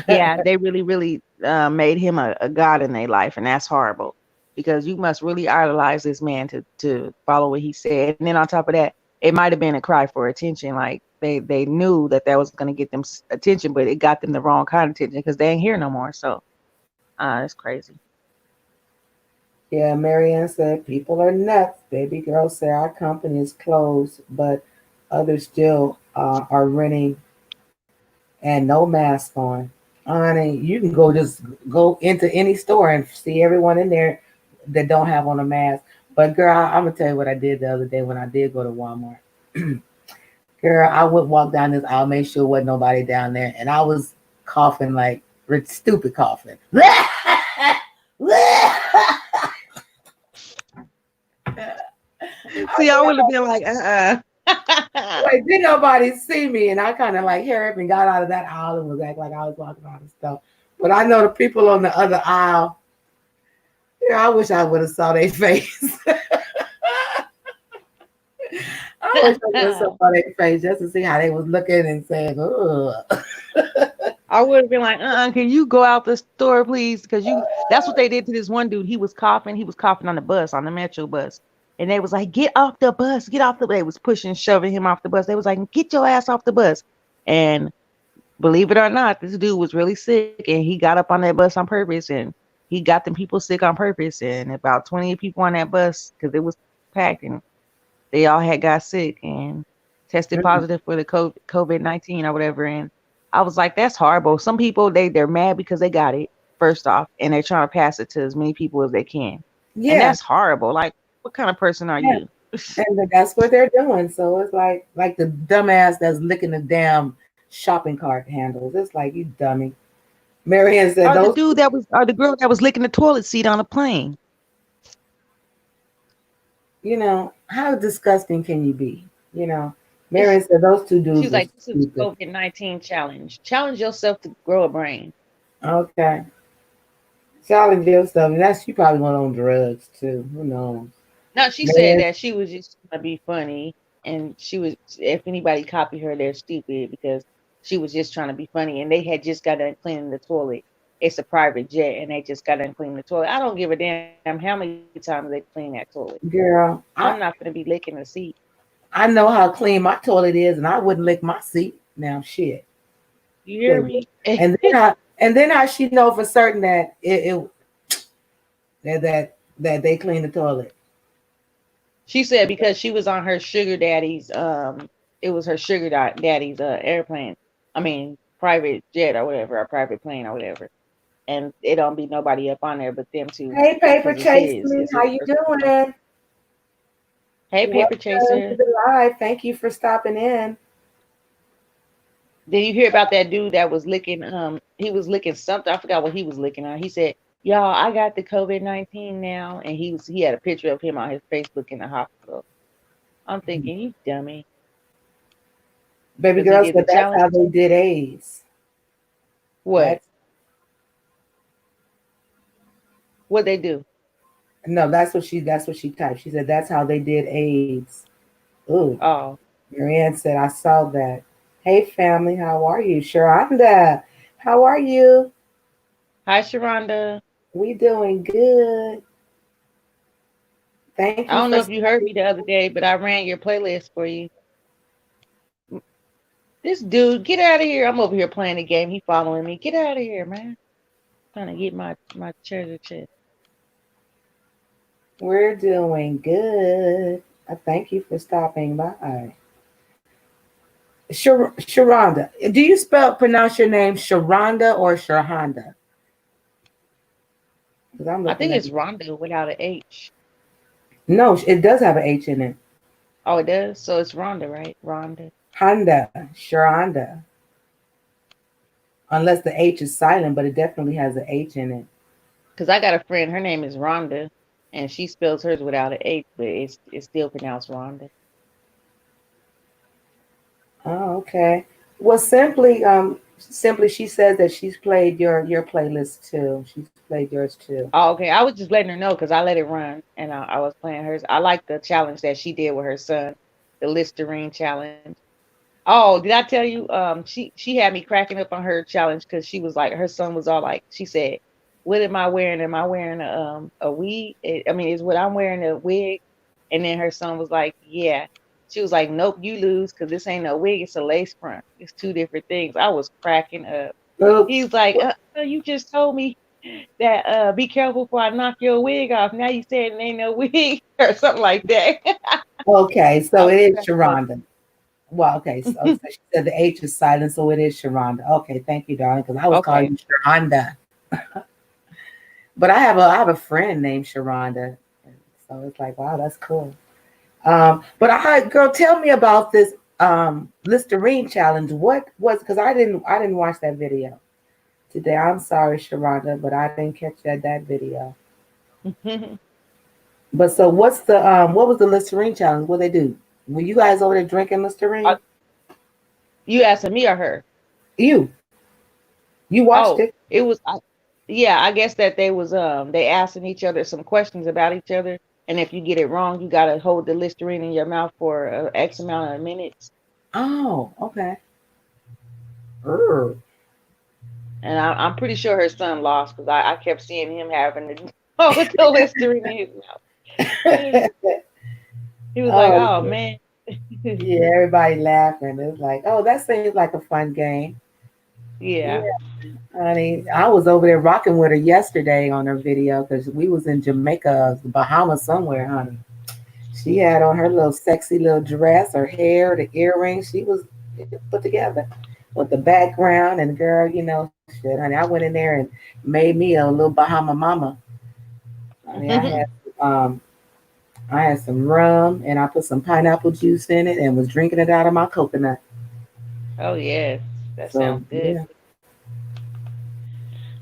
Yeah, they really, really made him a god in their life, and that's horrible because you must really idolize this man to follow what he said. And then on top of that, it might have been a cry for attention. Like they knew that was going to get them attention, but it got them the wrong kind of attention because they ain't here no more. So it's crazy. Yeah, Marianne said, people are nuts. Baby girl said, our company is closed, but others still are renting and no mask on. Honey, you can just go into any store and see everyone in there that don't have on a mask. But girl, I'm going to tell you what I did the other day when I did go to Walmart. Girl, I would walk down this aisle, make sure wasn't nobody down there. And I was coughing like stupid coughing. See, I would have been like, Like, didn't nobody see me? And I kind of like hurried up and got out of that aisle and was acting like I was walking out of stuff. But I know the people on the other aisle, I wish I would have saw their face. I wish I could saw their face just to see how they was looking and saying, "Ugh." I would have been like, can you go out the store, please? Because that's what they did to this one dude. He was coughing. He was coughing on the bus, on the metro bus. And they was like, get off the bus, get off the bus. They was pushing, shoving him off the bus. They was like, get your ass off the bus. And believe it or not, this dude was really sick. And he got up on that bus on purpose. And he got them people sick on purpose. And about 20 people on that bus, because it was packed. And they all had got sick and tested positive for the COVID-19 or whatever. And I was like, that's horrible. Some people, they're mad because they got it, first off, and they're trying to pass it to as many people as they can. Yeah. And that's horrible. Like, what kind of person are you? And that's what they're doing. So it's like the dumbass that's licking the damn shopping cart handles. It's like, you dummy. Marianne said, or the girl that was licking the toilet seat on a plane. You know, how disgusting can you be? You know, Marianne said those two dudes. She's like, this is COVID-19 challenge. Challenge yourself to grow a brain. Okay. Challenge yourself. And that's, she probably went on drugs too. Who knows? No, she said that she was just trying to be funny. And she was, if anybody copied her, they're stupid because she was just trying to be funny. And they had just got done cleaning the toilet. It's a private jet and they just got done cleaning the toilet. I don't give a damn how many times they clean that toilet. Girl, I'm not going to be licking the seat. I know how clean my toilet is, and I wouldn't lick my seat. Now, shit. You hear me? And then how she know for certain that that they clean the toilet. She said because she was on her sugar daddy's it was her sugar daddy's airplane. I mean, private jet or whatever, or private plane or whatever. And it don't be nobody up on there but them two. Hey, Paper Chaser, how you doing? Hey, Paper Chaser. To the live. Thank you for stopping in. Did you hear about that dude that was licking? He was licking something. I forgot what he was licking on. He said, "Y'all, I got the COVID-19 now," and he had a picture of him on his Facebook in the hospital. I'm thinking, you dummy. Baby girl said that's how they did AIDS. What? What they do? No, that's what she typed. She said that's how they did AIDS. Ooh. Oh. Marianne said, I saw that. Hey family, how are you? Sharonda, how are you? Hi, Sharonda. We doing good. Thank you. I don't know if you heard me the other day, but I ran your playlist for you. This dude, get out of here. I'm over here playing the game. He following me. Get out of here, man. Trying to get my treasure chest. We're doing good. I thank you for stopping by. Sharonda, do you pronounce your name Sharonda or Sharhonda? I think it's Rhonda without an H. No, it does have an H in it. Oh, it does? So it's Rhonda, right? Rhonda. Honda, Sharonda. Unless the H is silent, but it definitely has an H in it. Because I got a friend, her name is Rhonda, and she spells hers without an H, but it's still pronounced Rhonda. Oh, okay. Well, simply, she says that she's played your playlist too. She's played yours too. Oh, okay. I was just letting her know because I let it run, and I was playing hers. I like the challenge that she did with her son, the Listerine challenge. Oh, did I tell you? She had me cracking up on her challenge because she was like, her son was all like, she said, "What am I wearing? Am I wearing a wig? Is what I'm wearing a wig?" And then her son was like, "Yeah." She was like, "Nope, you lose because this ain't no wig. It's a lace front. It's two different things." I was cracking up. Oops. He's like, "You just told me that be careful before I knock your wig off. Now you said it ain't no wig," or something like that. Okay, so it is Sharonda. Well, okay, so she said the H is silent, so it is Sharonda. Okay, thank you, darling, because I was calling you Sharonda. But I have a friend named Sharonda, so it's like, wow, that's cool. But girl, tell me about this Listerine challenge. What was, because I didn't watch that video today. I'm sorry, Sharonda, but I didn't catch that video. But so what's the what was the Listerine challenge? What they do? Were you guys over there drinking Listerine? You asking me or her? You watched it. It was yeah, I guess that they was they asking each other some questions about each other, And if you get it wrong, you gotta hold the Listerine in your mouth for X amount of minutes. Oh, okay. Urgh. And I'm pretty sure her son lost because I kept seeing him having to hold the Listerine in his mouth. He was like, Oh, "Oh man." yeah, everybody laughing. It's like, oh, that seems like a fun game. Yeah, Yeah. honey, I was over there rocking with her yesterday on her video because we was in Jamaica, the Bahamas somewhere, honey. She had on her little sexy little dress, her hair, the earrings. She was put together with the background. And girl, shit, honey, I went in there and made me a little Bahama mama. Honey, um, I had some rum and I put some pineapple juice in it and was drinking it out of my coconut. Oh yes, that So sounds good.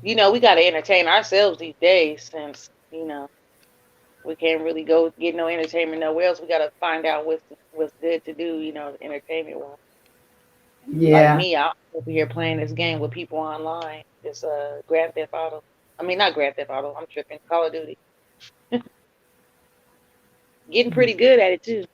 yeah, We got to entertain ourselves these days since we can't really go get no entertainment nowhere else. We got to find out what's good to do. Entertainment wise. Like yeah. me, I'm over here playing this game with people online. This Grand Theft Auto. I mean, not Grand Theft Auto. I'm tripping. Call of Duty. Getting pretty good at it too.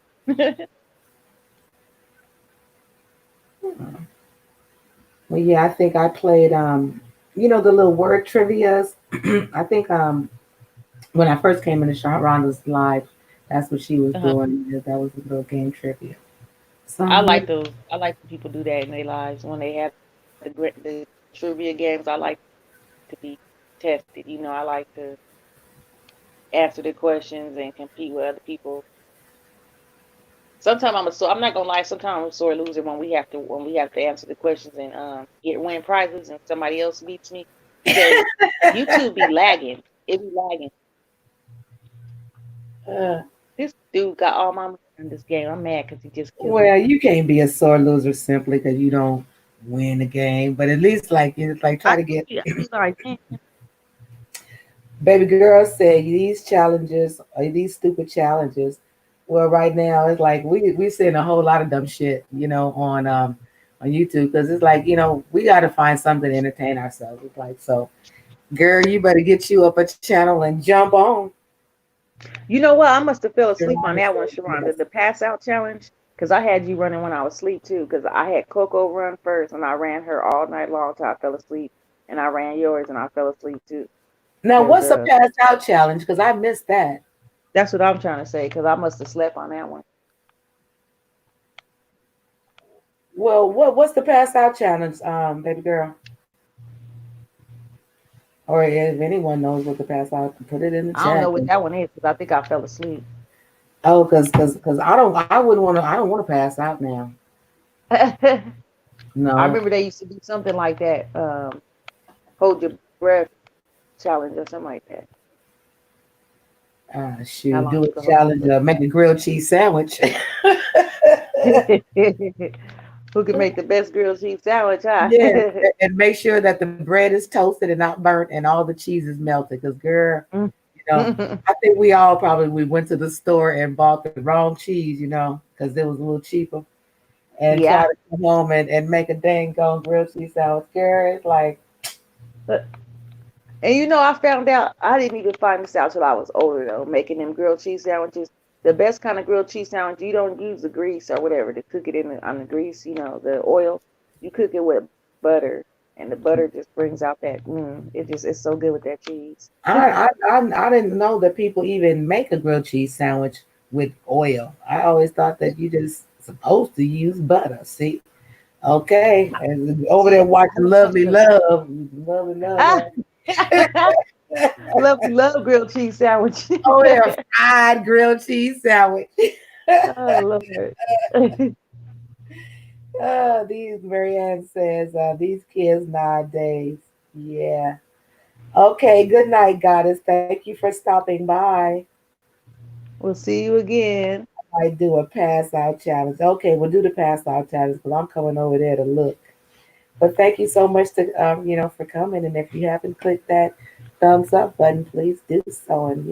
Well, yeah, I think I played the little word trivia's. I think when I first came into Rhonda's live, that's what she was Uh-huh. doing. That was a little game trivia. So I yeah, like those. I like when people do that in their lives when they have the trivia games. I like to be tested. I like to answer the questions and compete with other people. Sometimes I'm not gonna lie. Sometimes I'm a sore loser when we have to answer the questions and win prizes and somebody else beats me because YouTube be lagging. It be lagging. uh, This dude got all my money in this game. I'm mad because he just killed me. well, you can't be a sore loser simply because you don't win the game, but at least like it's like try I to get. yeah, I was like, man, Baby girl said these challenges, these stupid challenges. Well, right now it's like we seeing a whole lot of dumb shit, on YouTube because it's like we got to find something to entertain ourselves. It's like so, girl, you better get you up a channel and jump on. you know what? I must have fell asleep on Yolanda that one, said Sharonda. yes. The pass out challenge, because I had you running when I was asleep too. Because I had Coco run first, and I ran her all night long till I fell asleep, and I ran yours, and I fell asleep too. Now, Because what's a pass out challenge? Because I missed that. that's what I'm trying to say. Because I must have slept on that one. Well, what's the pass out challenge, baby girl? Or if anyone knows what the pass out, put it in the I don't know chat. what that one is because I think I fell asleep. Oh, because I wouldn't want to. I don't want to pass out now. I No, remember they used to do something like that. Hold your breath challenge or something like that. How shoot, long do a you can hold your challenge. Make a grilled cheese sandwich. breath? Who can make the best grilled cheese sandwich, huh? Yeah, and make sure that the bread is toasted and not burnt, and all the cheese is melted. Because, girl, you know, I think we went to the store and bought the wrong cheese, because it was a little cheaper, and try Yeah. to come home and make a dang gone grilled cheese sandwich. Girl, it's like, And I found out I didn't even find this out till I was older though, making them grilled cheese sandwiches. The best kind of grilled cheese sandwich, you don't use the grease or whatever to cook it on the grease, the oil. You cook it with butter, and the butter just brings out that. It's so good with that cheese. I didn't know that people even make a grilled cheese sandwich with oil. I always thought that you just supposed to use butter. See, okay, and over there See, watching Lovely Love. ah, love grilled cheese sandwich. Oh, yeah, fried grilled cheese sandwich. Oh Lord. These Marianne says these kids nowadays. Yeah. Okay. Good night, goddess. Thank you for stopping by. We'll see you again. I do a pass out challenge. Okay, we'll do the pass out challenge because I'm coming over there to look. But thank you so much for coming. And if you haven't clicked that thumbs up button, please do so. And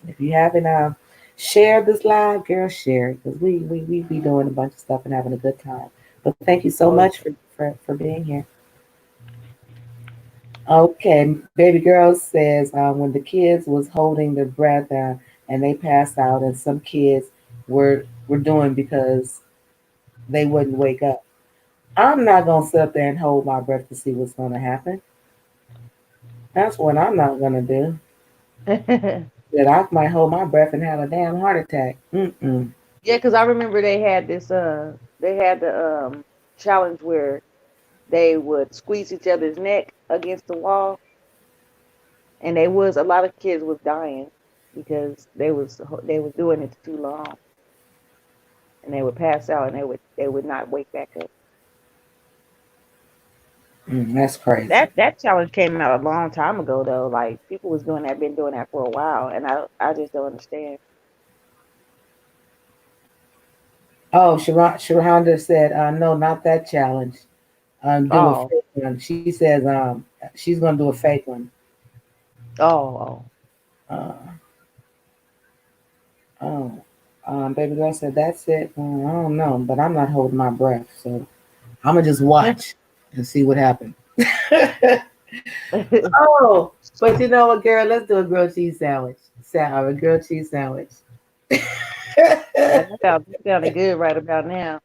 if you haven't shared this live, girl, share it because we be doing a bunch of stuff and having a good time. But thank you so Oh much for being here. Okay, baby girl says when the kids was holding their breath, and they passed out, and some kids were doing because they wouldn't wake up. I'm not gonna sit up there and hold my breath to see what's gonna happen. That's what I'm not gonna do. Yeah, That I might hold my breath and have a damn heart attack. Mm-mm. because I remember they had this they had the challenge where they would squeeze each other's neck against the wall, and they was a lot of kids was dying because they was doing it too long, and they would pass out and they would not wake back up. That's crazy. That challenge came out a long time ago though. Like people was doing that, been doing that for a while, and I just don't understand. Oh, Sharonda said, no, not that challenge. Do a Oh, fake one. She says, she's gonna do a fake one. oh, Uh, oh, baby girl said, that's it. I don't know, but I'm not holding my breath, so I'm gonna just oh. watch and see what happens. Oh, but you know what, girl? Let's do a grilled cheese sandwich. A grilled cheese sandwich. That sounded good right about now.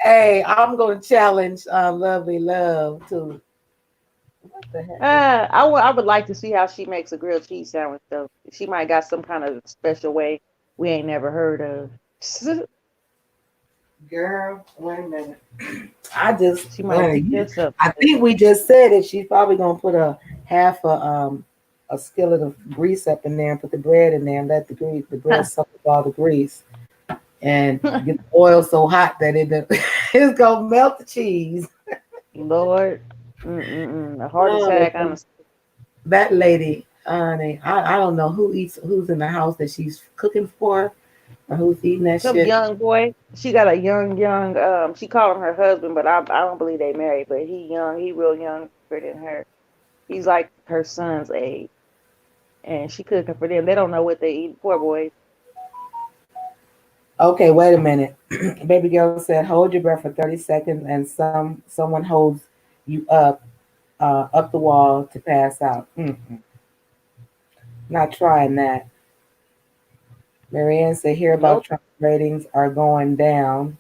Hey, I'm gonna challenge Lovely Love to what the heck is I would like to see how she makes a grilled cheese sandwich though. She might got some kind of special way we ain't never heard of. girl? Wait a minute. I just She might teach you, us up. I think we just said it. She's probably gonna put a half a skillet of grease up in there and put the bread in there and let the bread suck up all the grease and get the oil so hot that it's gonna melt the cheese. Lord, a heart attack on Oh, a that lady, I don't know who's in the house that she's cooking for or who's eating that some shit. young boy. She got a young. She called him her husband, but I don't believe they married. But he young. He real younger than her. He's like her son's age, and she cooking for them. They don't know what they eat. Poor boys. Okay, wait a minute. Baby girl said, hold your breath for 30 seconds and someone holds you up the wall to pass out. Not trying that. Marianne said, hear about Nope. Trump ratings are going down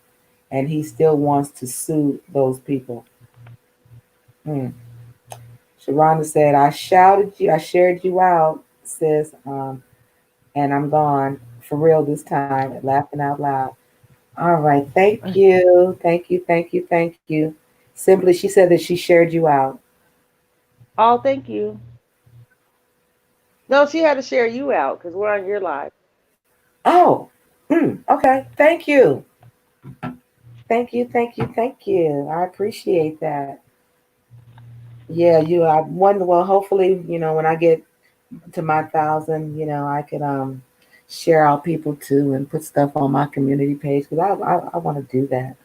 and he still wants to sue those people. Hmm. Sharonda said, I shared you out, sis, and I'm gone for real this time, laughing out loud. All right, thank you, thank you, thank you, thank you. Simply, she said that she shared you out. Oh, thank you. No, she had to share you out because we're on your live. Oh, okay, thank you, thank you, thank you, thank you. I appreciate that. Yeah, you. I wonder. Well, hopefully, when I get to my 1,000, I could share out people too and put stuff on my community page because I want to do that.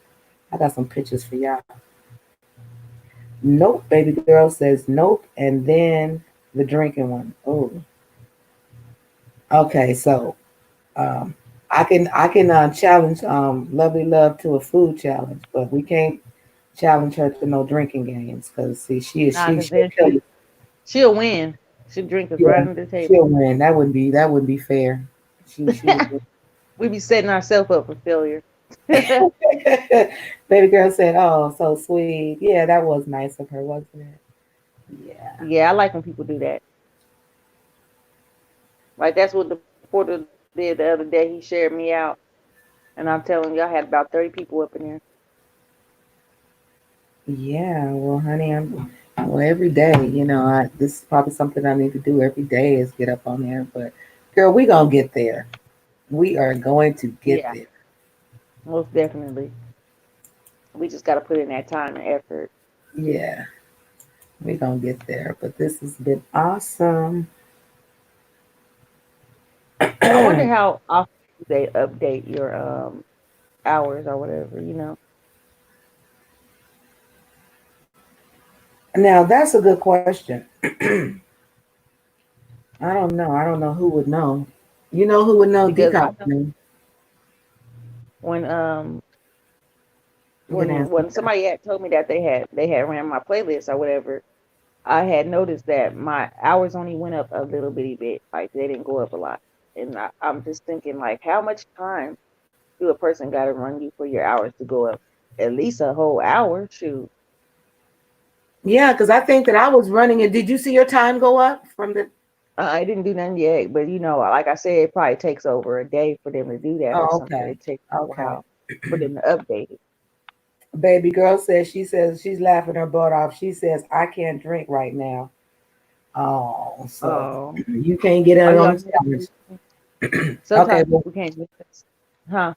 I got some pictures for y'all. Nope, baby girl says nope, and then the drinking one. Oh, okay. So um, I can challenge Lovely Love to a food challenge, but we can't challenge her to no drinking games because see Nah, because she'll then kill you. she'll win. She'll drink us right Yeah, under the table. she'll win. That wouldn't be fair. She would. We be setting ourselves up for failure. Baby girl said, "Oh, so sweet. Yeah, that was nice of her, wasn't it? Yeah, Yeah, I like when people do that. Like that's what the porter did the other day. He shared me out, and I'm telling you, I had about 30 people up in there. yeah. Well, honey, well every day. This is probably something I need to do every day is get up on there. But girl, we gonna get there. We are going to get Yeah, there. most definitely. We just got to put in that time and effort. Yeah, we gonna get there. But this has been awesome. I wonder how often they update your hours or whatever. You know. Now that's a good question. I don't know. I don't know who would know. You know who would know? Because I Decop know knew. when You can ask when Decop. somebody had told me that they had ran my playlist or whatever, I had noticed that my hours only went up a little bitty bit. Like they didn't go up a lot. And I'm just thinking, like, how much time do a person got to run you for your hours to go up? At least a whole hour, shoot. Yeah, because I think that I was running it. Did you see your time go up from the? I didn't do nothing yet, but like I said, it probably takes over a day for them to do that or Oh, something. okay. It takes a Okay. while for them to update it. Baby girl says she's laughing her butt off. She says, I can't drink right now. Oh, so Oh, you can't get are in you on on the challenge. medication? Okay, Sometimes well, people can't do this. Huh?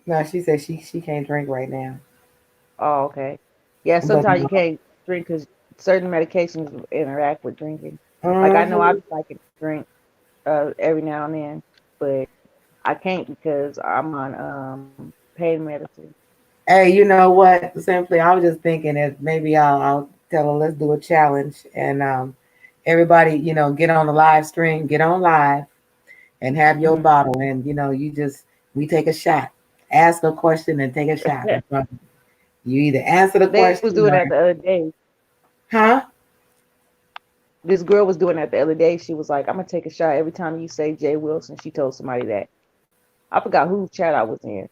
no, she said she can't drink right now. Oh, okay. Yeah, But sometimes you can't drink because certain medications interact with drinking. Like I know I mhm. be liking to drink every now and then, but I can't because I'm on pain medicine. Hey, you know what? Simply, I was just thinking that maybe I'll tell her let's do a challenge and everybody, get on the live stream, get on live and have your Mhm. bottle and we take a shot. Ask a question and take a shot. You either answer the They was question doing or that the other day. huh? This girl was doing that the other day. She was like, "I'm gonna take a shot every time you say Jay Wilson." She told somebody that. I forgot whose chat I was in,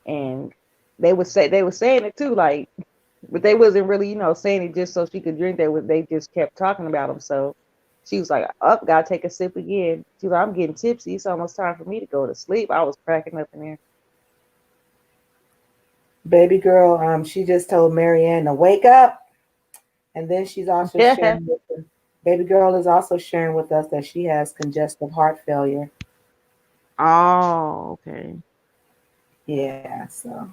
and they were saying it too, like, but they wasn't really, saying it just so she could drink. They just kept talking about them. So she was like, "Up, gotta take a sip again." She was like, "I'm getting tipsy. It's almost time for me to go to sleep." I was cracking up in there. Baby girl, she just told Marianne to wake up. And then she's also Yeah. sharing with us, baby girl is also sharing with us that she has congestive heart failure. Oh, okay. Yeah, so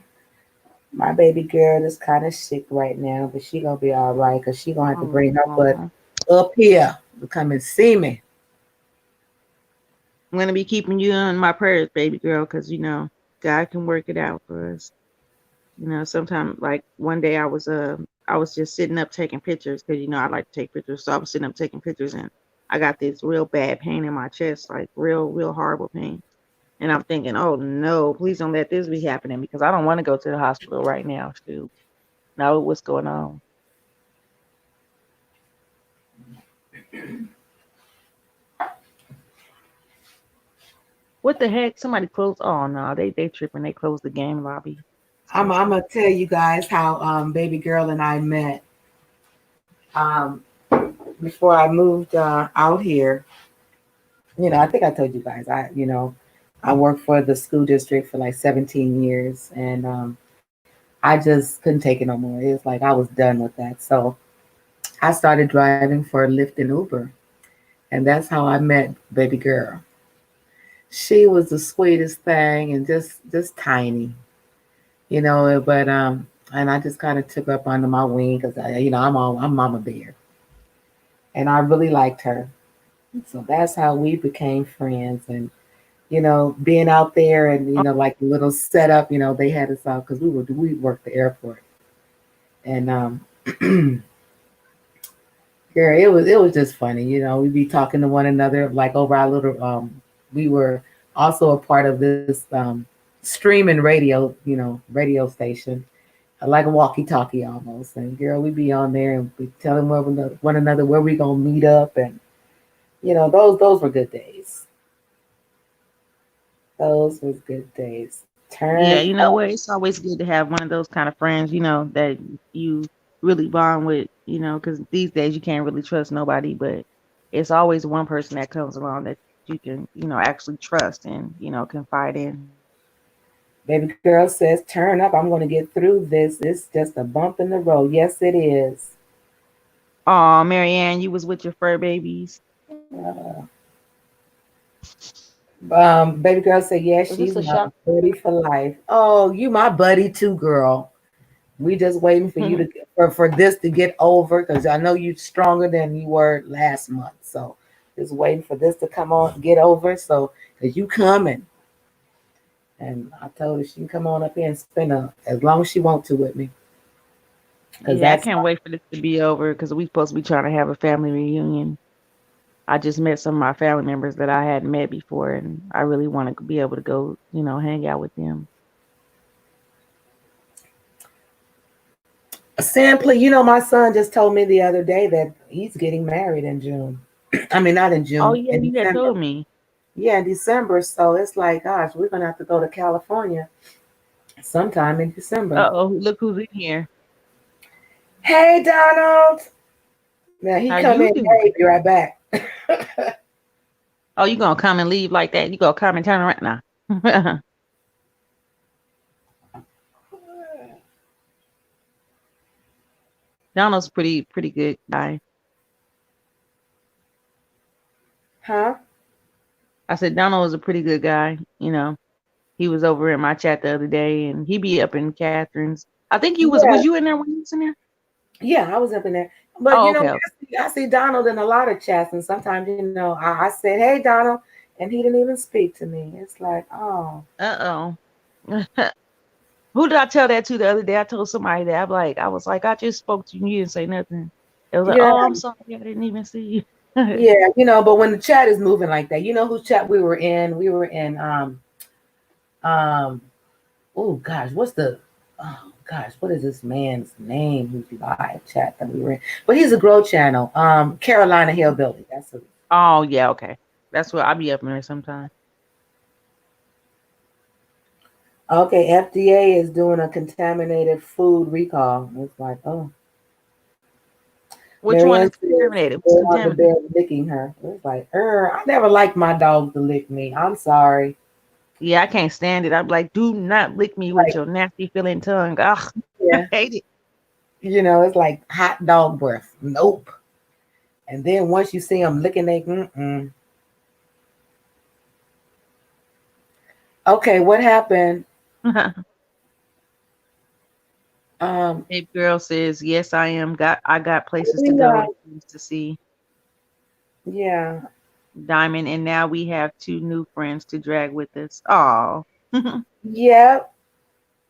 my baby girl is kind of sick right now, but she gonna be all right because she gonna have to bring her butt Oh. up here to come and see me. I'm gonna be keeping you in my prayers, baby girl, because God can work it out for us. Sometimes like one day I was just sitting up taking pictures because I like to take pictures. So I was sitting up taking pictures and I got this real bad pain in my chest, like real horrible pain. And I'm thinking, oh no, please don't let this be happening because I don't want to go to the hospital right now. Shoot. Know what's going on. What the heck? Somebody closed. Oh no, they tripping. They closed the game lobby. It's I'm tripping. gonna tell you guys how baby girl and I met. Um, Before I moved out here, I think I told you guys I worked for the school district for like 17 years, and I just couldn't take it no more. It was like I was done with that. So I started driving for Lyft and Uber, and that's how I met baby girl. She was the sweetest thing and just tiny, but and I just kind of took her up under my wing because I'm Mama Bear, and I really liked her. So that's how we became friends, and being out there and like the little setup, they had us out because we worked the airport, and girl, it was just funny, we'd be talking to one another like over our little we were also a part of this streaming radio, radio station, like a walkie-talkie almost. And girl, we'd be on there and we telling one another where we gonna meet up, and those were good days. Those was good days. Yeah, Turn you know up. what? It's always good to have one of those kind of friends, that you really bond with, because these days you can't really trust nobody, but it's always one person that comes along that you can, actually trust and, confide in. Baby girl says, turn up. I'm gonna get through this. It's just a bump in the road. Yes, it is. Oh, Marianne, you was with your fur babies. Uh, Baby girl said, yeah, Was this she's a my shock? buddy for life. Oh, you my buddy too, girl. We just waiting for you to for this to get over because I know you're stronger than you were last month. So just waiting for this to come on, get over. So because you coming, and I told her she can come on up here and spend as long as she want to with me because Yeah, I that's can't wait for this to be over because we supposed to be trying to have a family reunion. I just met some of my family members that I hadn't met before, and I really want to be able to go, hang out with them. simply. My son just told me the other day that he's getting married in June. I mean, not in Oh June, yeah, in you had December. told me. Yeah, in December. So it's like, gosh, we're gonna have to go to California sometime in December. Uh-oh, look who's in here. Hey, Donald. Now he How come you in. doing? Hey, be right back. Oh, you gonna come and leave like that? You gonna come and turn around now? Donald's pretty good guy. Huh? I said Donald was a pretty good guy. You know, he was over in my chat the other day, and he be up in Catherine's. I think you was Yeah, was you in there when he was in there? yeah, I was up in there. But Oh, you know, okay. I see Donald in a lot of chats, and sometimes, I said, "Hey, Donald," and he didn't even speak to me. It's like, oh, Uh oh. Who did I tell that to the other day? I told somebody that I was like, I just spoke to you. You didn't say nothing. It was like, yeah, oh, I'm sorry, I didn't even see you. yeah, but when the chat is moving like that, you know whose chat we were in? We were in um oh gosh, what is this man's name who's live chat that we were in? But he's a grow channel. Carolina Hillbilly. That's who. Oh yeah, okay. That's what I'll be up in there sometime. Okay, FDA is doing a contaminated food recall. It's like, oh, Which one Marianne is says contaminated? they What's on the contaminated? bed licking her. It's like, I never liked my dog to lick me. I'm sorry. Yeah, I can't stand it. I'm like, do not lick me with Like, your nasty feeling tongue. Ugh, I yeah, hate it. it's like hot dog breath. Nope. And then once you see them licking, they, mm-mm. Okay, what happened? Um, Babe girl says, yes, I am. I got places to we, go and things to see. yeah, Diamond, and now we have two new friends to drag with us. Oh. yeah.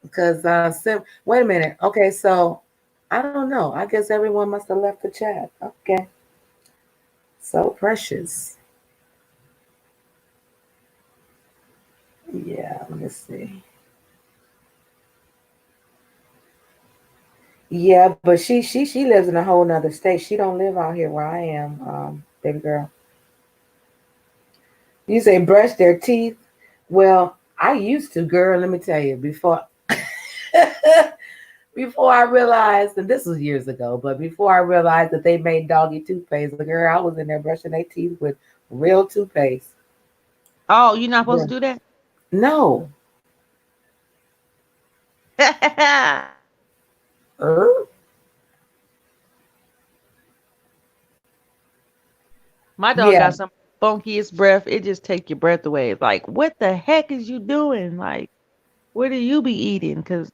Because wait a minute. Okay, so I don't know. I guess everyone must have left the chat. Okay, so precious. Yeah, let me see. Yeah, but she lives in a whole nother state. She don't live out here where I am, baby girl. You say brush their teeth. Well, I used to, girl. Let me tell you, before before I realized, and this was years ago, but before I realized that they made doggy toothpaste, girl, I was in there brushing their teeth with real toothpaste. Oh, you're not Yeah. supposed to do No. that? Er? My dog Yeah. got some funkiest breath. It just take your breath away. It's like, what the heck is you doing? Like, what do you be eating? Cause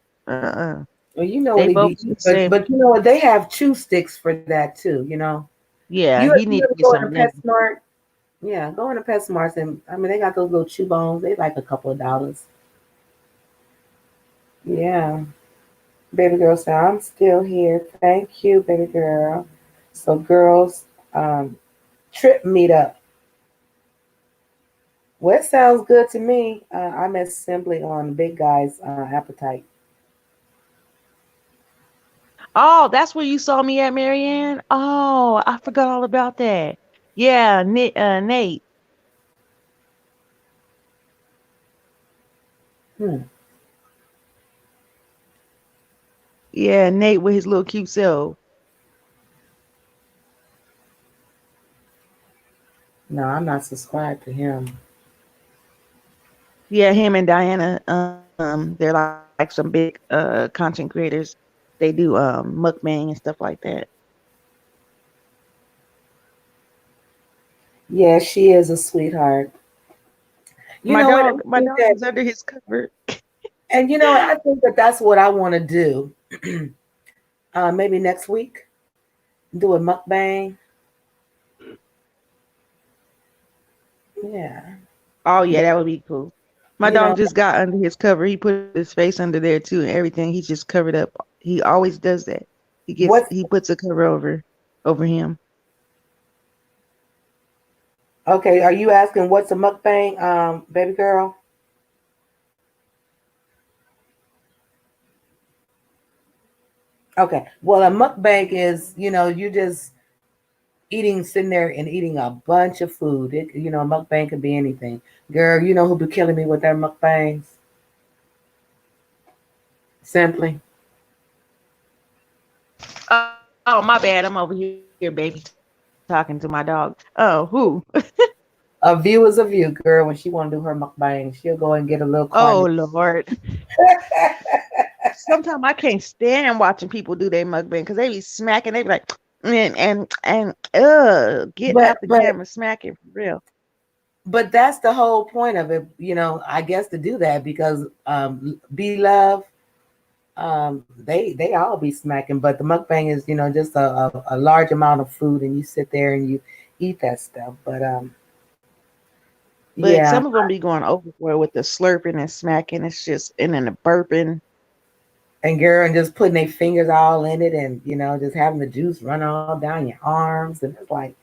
Well, you know what they he both be, do the but same. you know what? They have chew sticks for that too. You know, Yeah, you he you need to ever get go into something new. PetSmart? Yeah, go into PetSmart, and I mean they got those little chew bones. They like a couple of dollars. Yeah, baby girl said I'm still here. Thank you, baby girl. So girls, um, trip meetup. Well, it sounds good to me. I'm at simply on Big Guy's appetite. Oh, that's where you saw me at, Marianne. Oh, I forgot all about that. Yeah, Nate. Hmm. Yeah, Nate with his little cute self. No, I'm not subscribed to him. Yeah, him and Diana. They're like some big content creators. They do mukbang and stuff like that. Yeah, she is a sweetheart. You know what? I My think dog that, is under his cover. and you know what? I think that that's what I want to do. Maybe next week, do a mukbang. Yeah, Oh yeah, but that would be cool. My you know dog just got under his cover. He put his face under there too and everything. He's just covered up. He always does that. what's He puts a cover over him. okay? Are you asking what's a mukbang, baby girl? Okay. Well, a mukbang is you just sitting there and eating a bunch of food. Mukbang could be anything. Girl, you know who be killing me with their mukbangs? Simply. Oh, my bad. I'm over here, baby, talking to my dog. Oh, who? A view is a view, girl. When she want to do her mukbang, she'll go and get a little Oh, climate. Lord. Sometimes I can't stand watching people do their mukbang because they be smacking. They be like, getting but out the but camera, smacking for real. but that's the whole point of it, I guess, to do that because Be Love, they all be smacking, but the mukbang is just a large amount of food, and you sit there and you eat that stuff. But But yeah, some of them be going overboard with the slurping and smacking. It's just, and then the burping. and girl, and just putting their fingers all in it, and just having the juice run all down your arms, and it's like,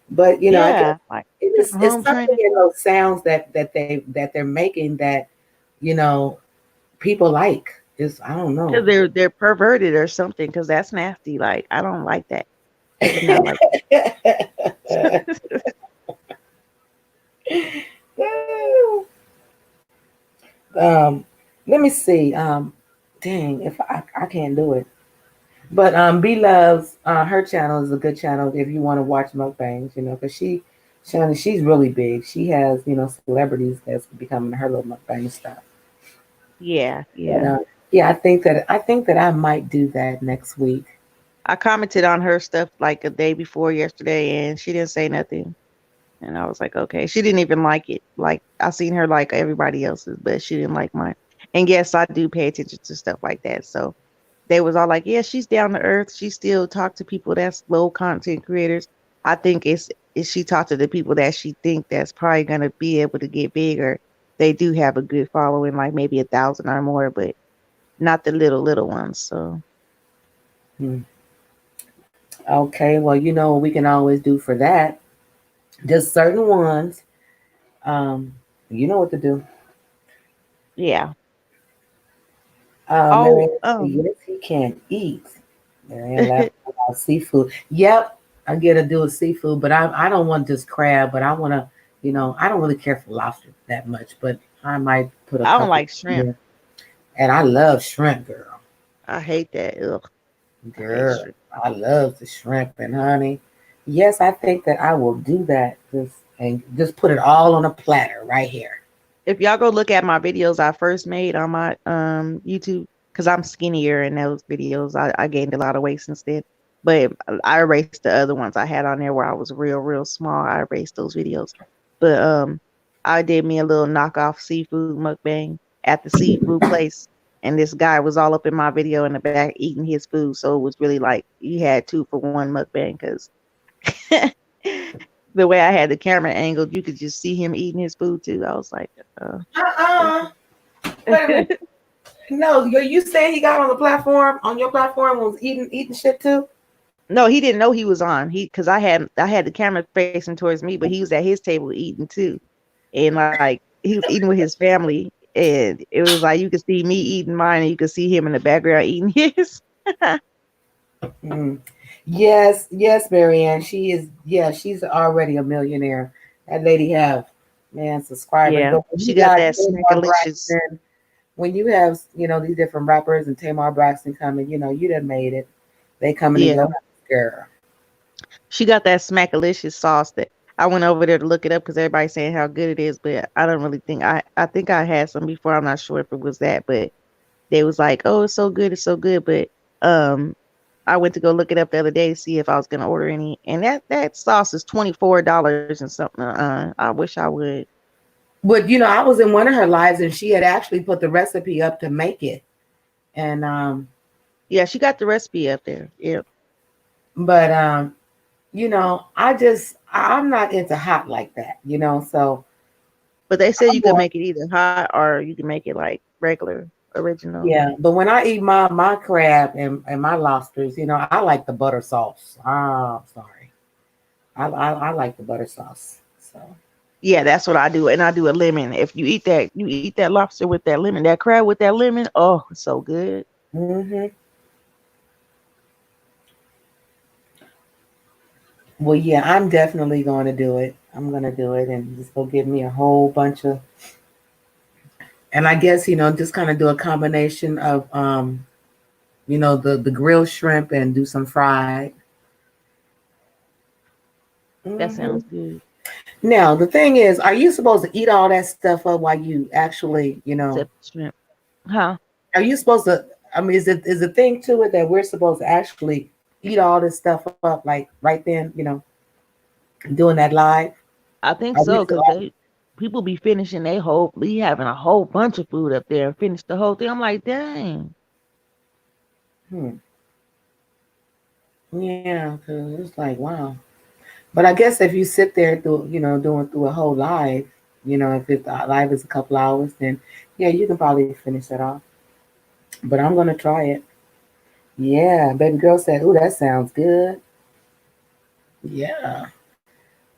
but I guess Yeah, like it's home something training. in those sounds that they're making that you know people like. It's I don't Because know. they're perverted or something. Because that's nasty. Like I don't like that. I do not like that. um, let me see. Dang, if I can't do it. But B Loves, her channel is a good channel if you want to watch mukbangs, because she's really big. She has, celebrities that's becoming her little mukbang stuff. Yeah, But yeah. yeah, I think that I might do that next week. I commented on her stuff like a day before yesterday, and she didn't say nothing. And I was like, okay. She didn't even like it. Like I seen her like everybody else's, but she didn't like mine. And yes, I do pay attention to stuff like that. So they was all like, yeah, she's down to earth. She still talk to people that's low content creators. I think it's she talk to the people that she think that's probably gonna be able to get bigger. They do have a good following, like maybe 1,000 or more, but not the little ones. So Hmm. Okay, well, what we can always do for that. Just certain ones. Um, you know what to do. yeah. Marianne, Oh, yes, he can eat. Marianne laughed about seafood. Yep, I get to do a seafood, but I don't want just crab, but I want to, I don't really care for lobster that much, but I might put a I don't couple like shrimp. in. And I love shrimp, girl. I hate that. Ugh, I hate Girl, shrimp. I love the shrimp and honey. Yes, I think that I will do that. Just put it all on a platter right here. If y'all go look at my videos I first made on my YouTube, because I'm skinnier in those videos. I gained a lot of weight since then. But I erased the other ones I had on there where I was real small. I erased those videos. But I did me a little knockoff seafood mukbang at the seafood place. And this guy was all up in my video in the back eating his food. So it was really like you had 2-for-1 mukbang because the way I had the camera angled, you could just see him eating his food too. I was like, Uh-uh. Wait a minute. No, you saying he got on the platform, on your platform, was eating shit too? no, he didn't know he was on. Because I had the camera facing towards me, but he was at his table eating too. And like he was eating with his family. And it was like you could see me eating mine and you could see him in the background eating his. Mm. Yes, Marianne. She is. Yeah, she's already a millionaire. That lady have subscribers. Yeah. But when She you got got that Tamar smackalicious. Braxton, when you have these different rappers and Tamar Braxton coming, you done made it. They coming to your Yeah. house, girl. She got that smackalicious sauce that I went over there to look it up because everybody's saying how good it is, but I don't really think I think I had some before. I'm not sure if it was that, but they was like, "Oh, it's so good." But um, I went to go look it up the other day to see if I was gonna order any, and that sauce is $24 and something. I wish I would. But I was in one of her lives and she had actually put the recipe up to make it. And Yeah, she got the recipe up there. Yeah, but I'm not into hot like that, so but they said I'm you could more, make it either hot or you can make it like regular, original. yeah. But when I eat my crab and my lobsters, I like the butter sauce. Sorry. I like the butter sauce. So Yeah, that's what I do, and I do a lemon. If you eat that lobster with that lemon, that crab with that lemon. Oh, it's so good. hmm Well, yeah, I'm definitely going to do it. I'm going to do it and just go get me a whole bunch of, and I guess, just kind of do a combination of, the grilled shrimp and do some fried. That Hmm. sounds good. Now, the thing is, are you supposed to eat all that stuff up while you actually, Except shrimp. Huh? are you supposed to, I mean, is the thing to it that we're supposed to actually eat all this stuff up like right then, doing that live? I think Are we so, because they people be finishing they whole be having a whole bunch of food up there and finish the whole thing. I'm like, dang. hmm, yeah, because it's like, wow. But I guess if you sit there through, doing through a whole live, if the live is a couple hours, then yeah, you can probably finish that off. But I'm gonna try it. Yeah, baby girl said, "Ooh, that sounds good." Yeah.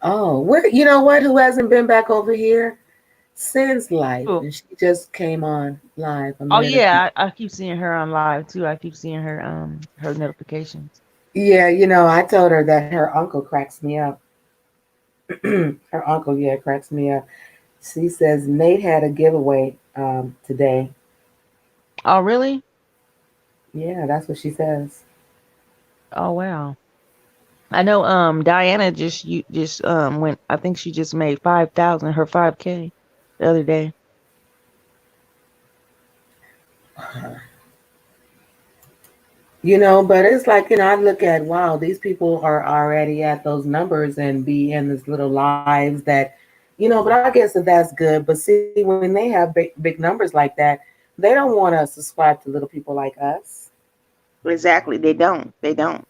Oh, where? You know what? Who hasn't been back over here? Sin's Life, Oh, and she just came on live a oh minute ago. yeah, I keep seeing her on live too. I keep seeing her notifications. Yeah, I told her that her uncle cracks me up. Her uncle, yeah, cracks me up. She says Nate had a giveaway today. Oh really? Yeah, that's what she says. Oh wow. I know Diana just went, I think she just made 5,000, her 5K the other day. But it's like, I look at, wow, these people are already at those numbers and be in this little lives that, but I guess that's good. But see, when they have big numbers like that, they don't want to subscribe to little people like us. Exactly. They don't. They don't.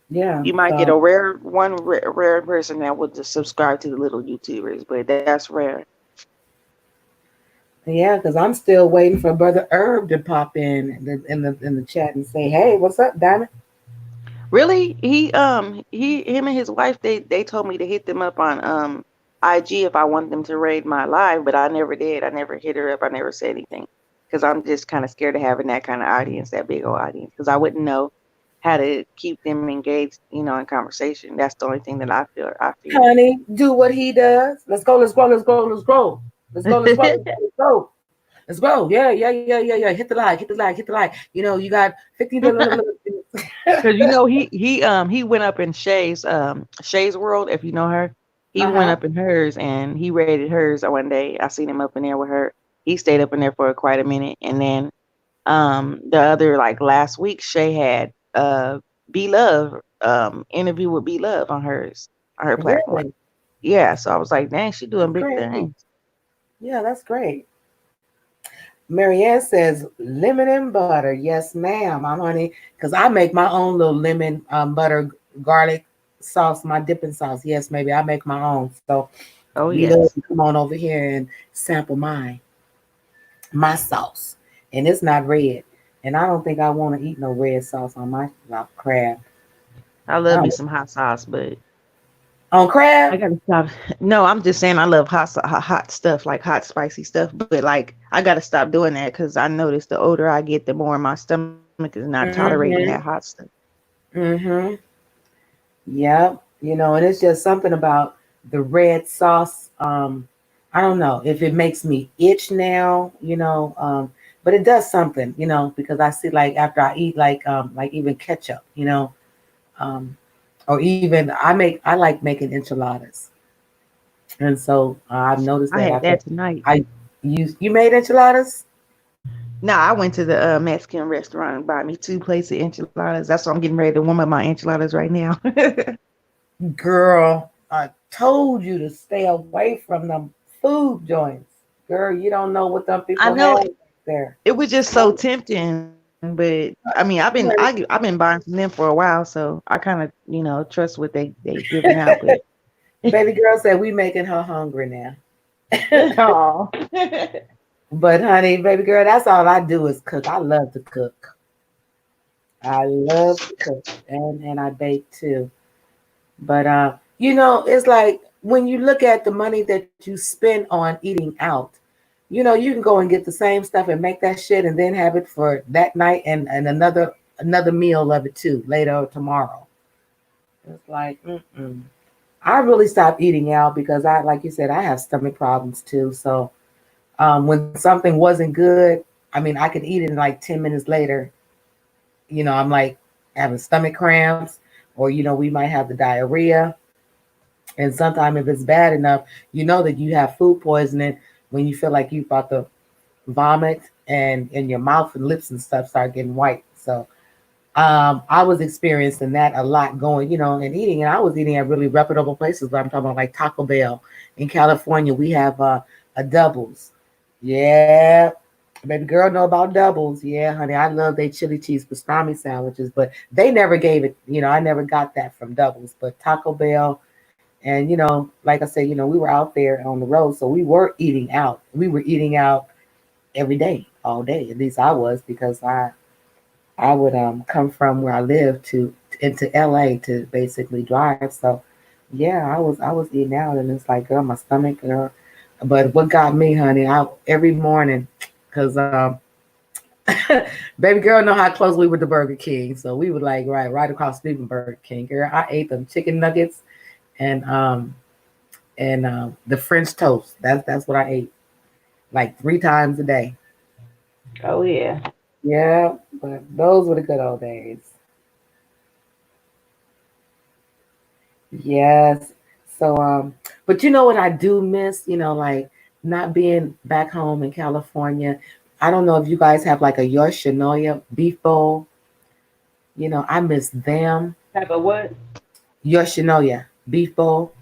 Yeah. You might get So, a rare person that would just subscribe to the little YouTubers, but that's rare. yeah, because I'm still waiting for Brother Herb to pop in the chat and say, hey, what's up, Diamond? Really? Him and his wife, they told me to hit them up on IG if I want them to raid my live, but I never did. I never hit her up. I never said anything because I'm just kind of scared of having that kind of audience, that big old audience, because I wouldn't know how to keep them engaged, in conversation. That's the only thing that I feel. I fear. Honey, do what he does. Let's go, let's go, let's go, let's go. Let's go, let's go, let's go, let's go. Let's go. Yeah, yeah, yeah, yeah, yeah. Hit the like, hit the like, hit the like. You got 15. Because he went up in Shay's world, if you know her. He went Uh-huh. up in hers and he rated hers one day. I seen him up in there with her. He stayed up in there for quite a minute. And then the other, like last week, Shay had B Love interview with B Love on her platform. Really? Yeah, so I was like, dang, she doing That's big great. things. Yeah, that's great. Marianne says lemon and butter. Yes, ma'am. I'm honey, because I make my own little lemon butter garlic sauce, my dipping sauce. Yes, maybe I make my own. So Oh we love yes. to come on over here and sample my sauce. And it's not red. And I don't think I want to eat no red sauce on my crab. I I love me don't, some hot sauce, but on I crab? gotta stop. No, I'm just saying I love hot stuff, like hot spicy stuff. But like I gotta stop doing that because I notice the older I get, the more my stomach is not tolerating that Mm-hmm. hot stuff. Mm-hmm. Yep. And it's just something about the red sauce. I don't know if it makes me itch now, but it does something, because I see like after I eat like even ketchup, um, or even I like making enchiladas. And so I've noticed I that had after that tonight. I you made enchiladas? No, I went to the Mexican restaurant and bought me 2 plates of enchiladas. That's what I'm getting ready to warm up my enchiladas right now. Girl, I told you to stay away from them food joints. Girl, you don't know what them I people know have there. it was just so tempting, but I mean, I've been buying from them for a while, so I kind of trust what they giving out. But Baby girl said we making her hungry now. oh, But honey, baby girl, that's all I do is cook. I love to cook. I love to cook and I bake too. But it's like when you look at the money that you spend on eating out, you can go and get the same stuff and make that shit and then have it for that night and another meal of it too later or tomorrow. It's like, I really stopped eating out because like you said, I have stomach problems too. So when something wasn't good, I mean, I could eat it and like 10 minutes later, I'm like having stomach cramps, or, we might have the diarrhea. And sometimes if it's bad enough, that you have food poisoning when you feel like you're about to vomit and your mouth and lips and stuff start getting white. So I was experiencing that a lot going, and eating. And I was eating at really reputable places. But I'm talking about like Taco Bell in California. We have a Doubles. Yeah. Baby girl know about Doubles. Yeah, honey. I love their chili cheese pastrami sandwiches, but they never gave it, I never got that from Doubles. But Taco Bell, and like I said, we were out there on the road, so we were eating out. We were eating out every day, all day. At least I was, because I would come from where I live into LA to basically drive. So yeah, I was eating out, and it's like, girl, my stomach, girl. But what got me, honey, every morning, because baby girl know how close we were to Burger King, so we would like right across the street from Burger King. Girl, I ate them chicken nuggets and the French toast. That's what I ate like 3 times a day. Oh yeah. Yeah, but those were the good old days. Yes. So but you know what I do miss, like not being back home in California. I don't know if you guys have like a Yoshinoya beef bowl. I miss them. Type of what? Yoshinoya beef bowl.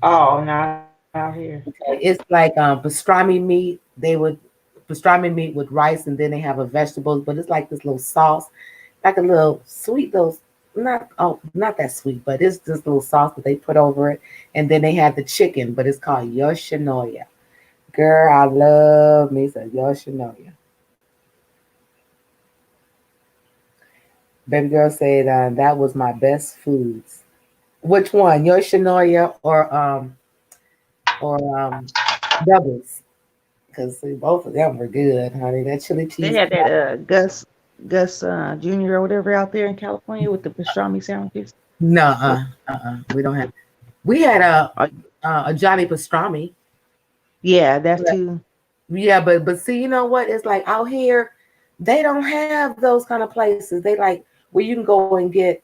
Oh, not out here. Okay. It's like pastrami meat. They would pastrami meat with rice, and then they have a vegetables, but it's like this little sauce, like a little sweet little, not that sweet, but it's this little sauce that they put over it, and then they have the chicken, but it's called Yoshinoya. Girl, I love me some Yoshinoya. Baby girl said that was my best foods. Which one, Yoshinoya or Doubles? Because both of them were good, honey. That chili They cheese. had that Gus Jr. or whatever out there in California with the pastrami sandwiches. No, What? we don't have. We had Uh, a Johnny Pastrami. yeah, that's But, too. yeah, but see, you know what? It's like out here, they don't have those kind of places. They like where you can go and get.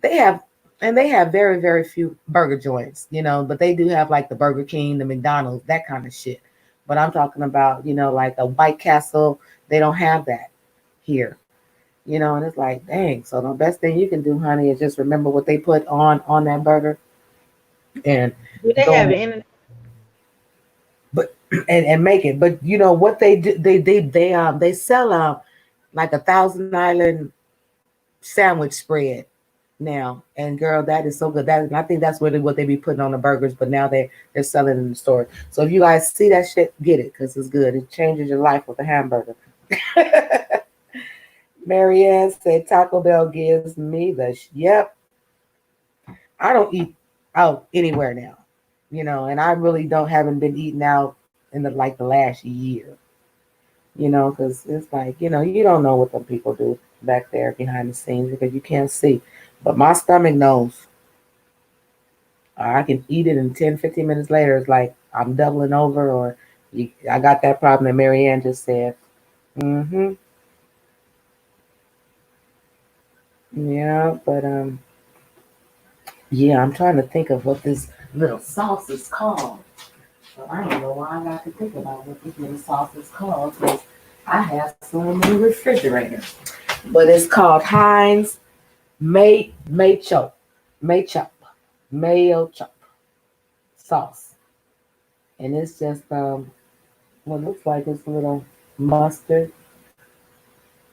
They have, and they have very very few burger joints, but they do have like the Burger King, the McDonald's, that kind of shit. But I'm talking about, like a White Castle. They don't have that here. And it's like, dang. So the best thing you can do, honey, is just remember what they put on that burger and Do they go have and, it in? but and make it. But you know what they do? They sell like a Thousand Island sandwich spread now, and girl, that is so good. That I think that's really what they be putting on the burgers. But now they're selling in the store. So if you guys see that shit, get it because it's good. It changes your life with a hamburger. Marianne said Taco Bell gives me yep. I don't eat out anywhere now, and I really haven't been eating out in the last year, because it's like, you don't know what the people do back there behind the scenes because you can't see. But my stomach knows. I can eat it and 10, 15 minutes later, it's like I'm doubling over or I got that problem that Marianne just said. Mm-hmm. Yeah, but yeah, I'm trying to think of what this little sauce is called. But I don't know why I got to think about what this little sauce is called because I have some in the refrigerator. But it's called Heinz Mayo Chop sauce. And it's just what looks like it's a little mustard.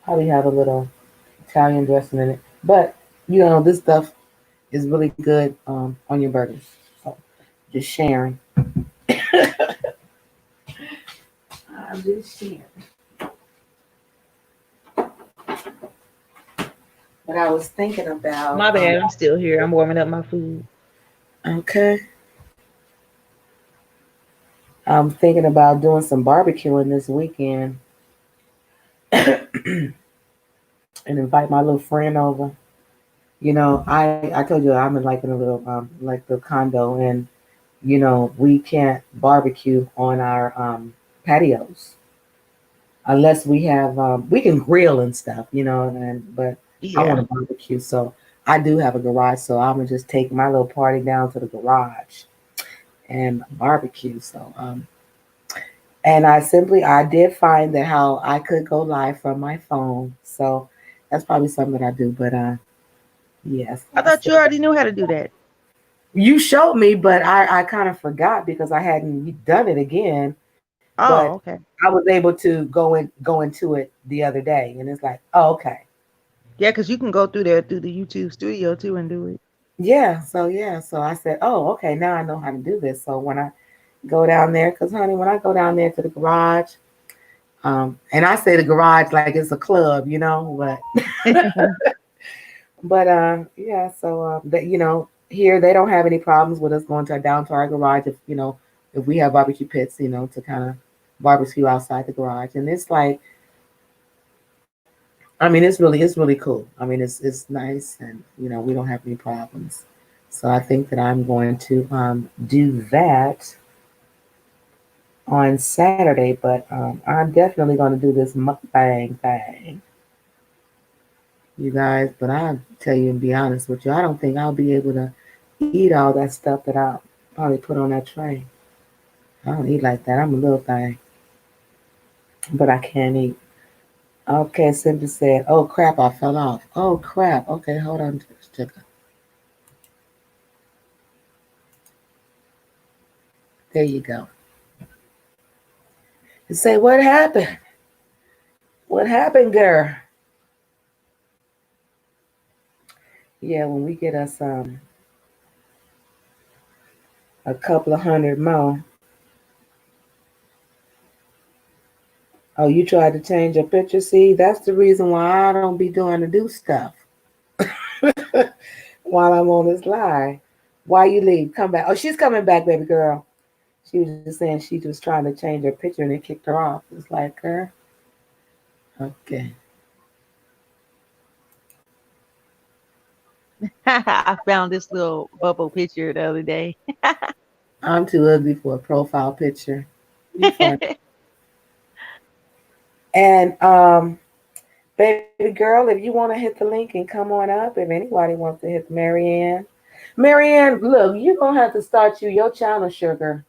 Probably have a little Italian dressing in it. But this stuff is really good on your burgers. So just sharing. I'm just sharing. But I was thinking about My bad. I'm still here. I'm warming up my food. okay. I'm thinking about doing some barbecuing this weekend and invite my little friend over. I told you I'm in like in a little like the condo, and we can't barbecue on our patios unless we can grill and stuff, but I want Yeah. to barbecue, so I do have a garage, so I'm gonna just take my little party down to the garage and barbecue. So and I did find that how I could go live from my phone, so that's probably something that I do. But yes, I thought you already knew how to do that. you showed me, but I kind of forgot because I hadn't done it again. But Oh, okay. I was able to go into it the other day, and it's like, oh, okay, Yeah, because you can go through there through the YouTube studio too and do it. yeah. So I said, oh, okay, now I know how to do this. So when I go down there, because honey, when I go down there to the garage, and I say the garage like it's a club, but so that here they don't have any problems with us going down to our garage if if we have barbecue pits, to kind of barbecue outside the garage, and it's like, I mean, it's really cool. I mean, it's nice, and we don't have any problems. So I think that I'm going to do that on Saturday, but I'm definitely going to do this mukbang thing, you guys. But I tell you and be honest with you, I don't think I'll be able to eat all that stuff that I'll probably put on that tray. I don't eat like that. I'm a little thing, but I can't eat. Okay, Cindy said, "Oh crap, I fell off. Oh crap. Okay, hold on, sugar. There you go." And say, "What happened? What happened, girl?" Yeah, when we get us a couple of hundred more. Oh, you tried to change your picture. See, that's the reason why I don't be doing to do stuff while I'm on this live. Why you leave? Come back. Oh, she's coming back, baby girl. She was just saying she was trying to change her picture and it kicked her off. It's like, girl, okay. I found this little bubble picture the other day. I'm too ugly for a profile picture. You fun. And baby girl, if you want to hit the link and come on up, if anybody wants to hit Marianne. Marianne, look, you're gonna have to start your channel, sugar.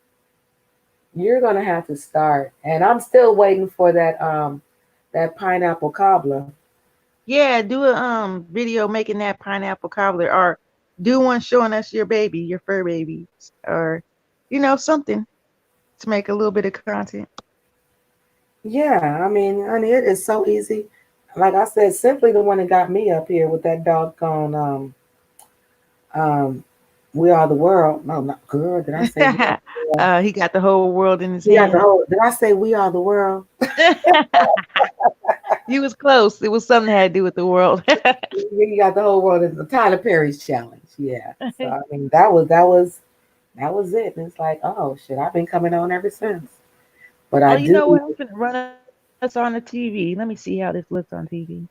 You're gonna have to start. And I'm still waiting for that pineapple cobbler. Yeah, do a video making that pineapple cobbler, or do one showing us your baby, your fur baby, or something to make a little bit of content. Yeah, I mean, honey, it is so easy. Like I said, simply the one that got me up here with that doggone um We Are the World. No, not girl, did I say We Are the World? He got the whole world in his He got the hand. whole, did I say We Are the World? You was close. It was something that had to do with the world. You got the whole world in the Tyler Perry's challenge. Yeah. So I mean that was it. And it's like, oh shit, I've been coming on ever since. But Oh, I you know do what? I'm gonna run us on the TV. Let me see how this looks on TV.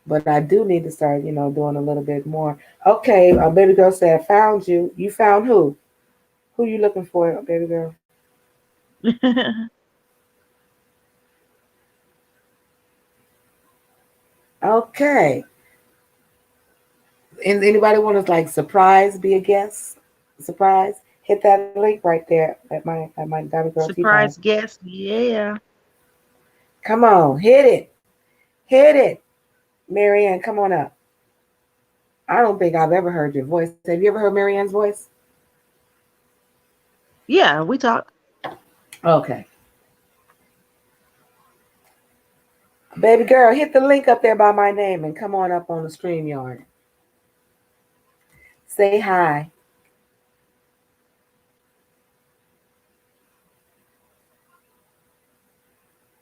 but I do need to start, doing a little bit more. Okay, baby girl said, found you. You found who? Who you looking for, baby girl? Okay. And anybody want to like surprise, be a guest? Surprise? Hit that link right there at my Diamond Girl Tea Time. Surprise guest. Yeah. Come on, hit it. Hit it. Marianne, come on up. I don't think I've ever heard your voice. Have you ever heard Marianne's voice? Yeah, we talk. Okay. Baby girl, hit the link up there by my name and come on up on the StreamYard. Say hi.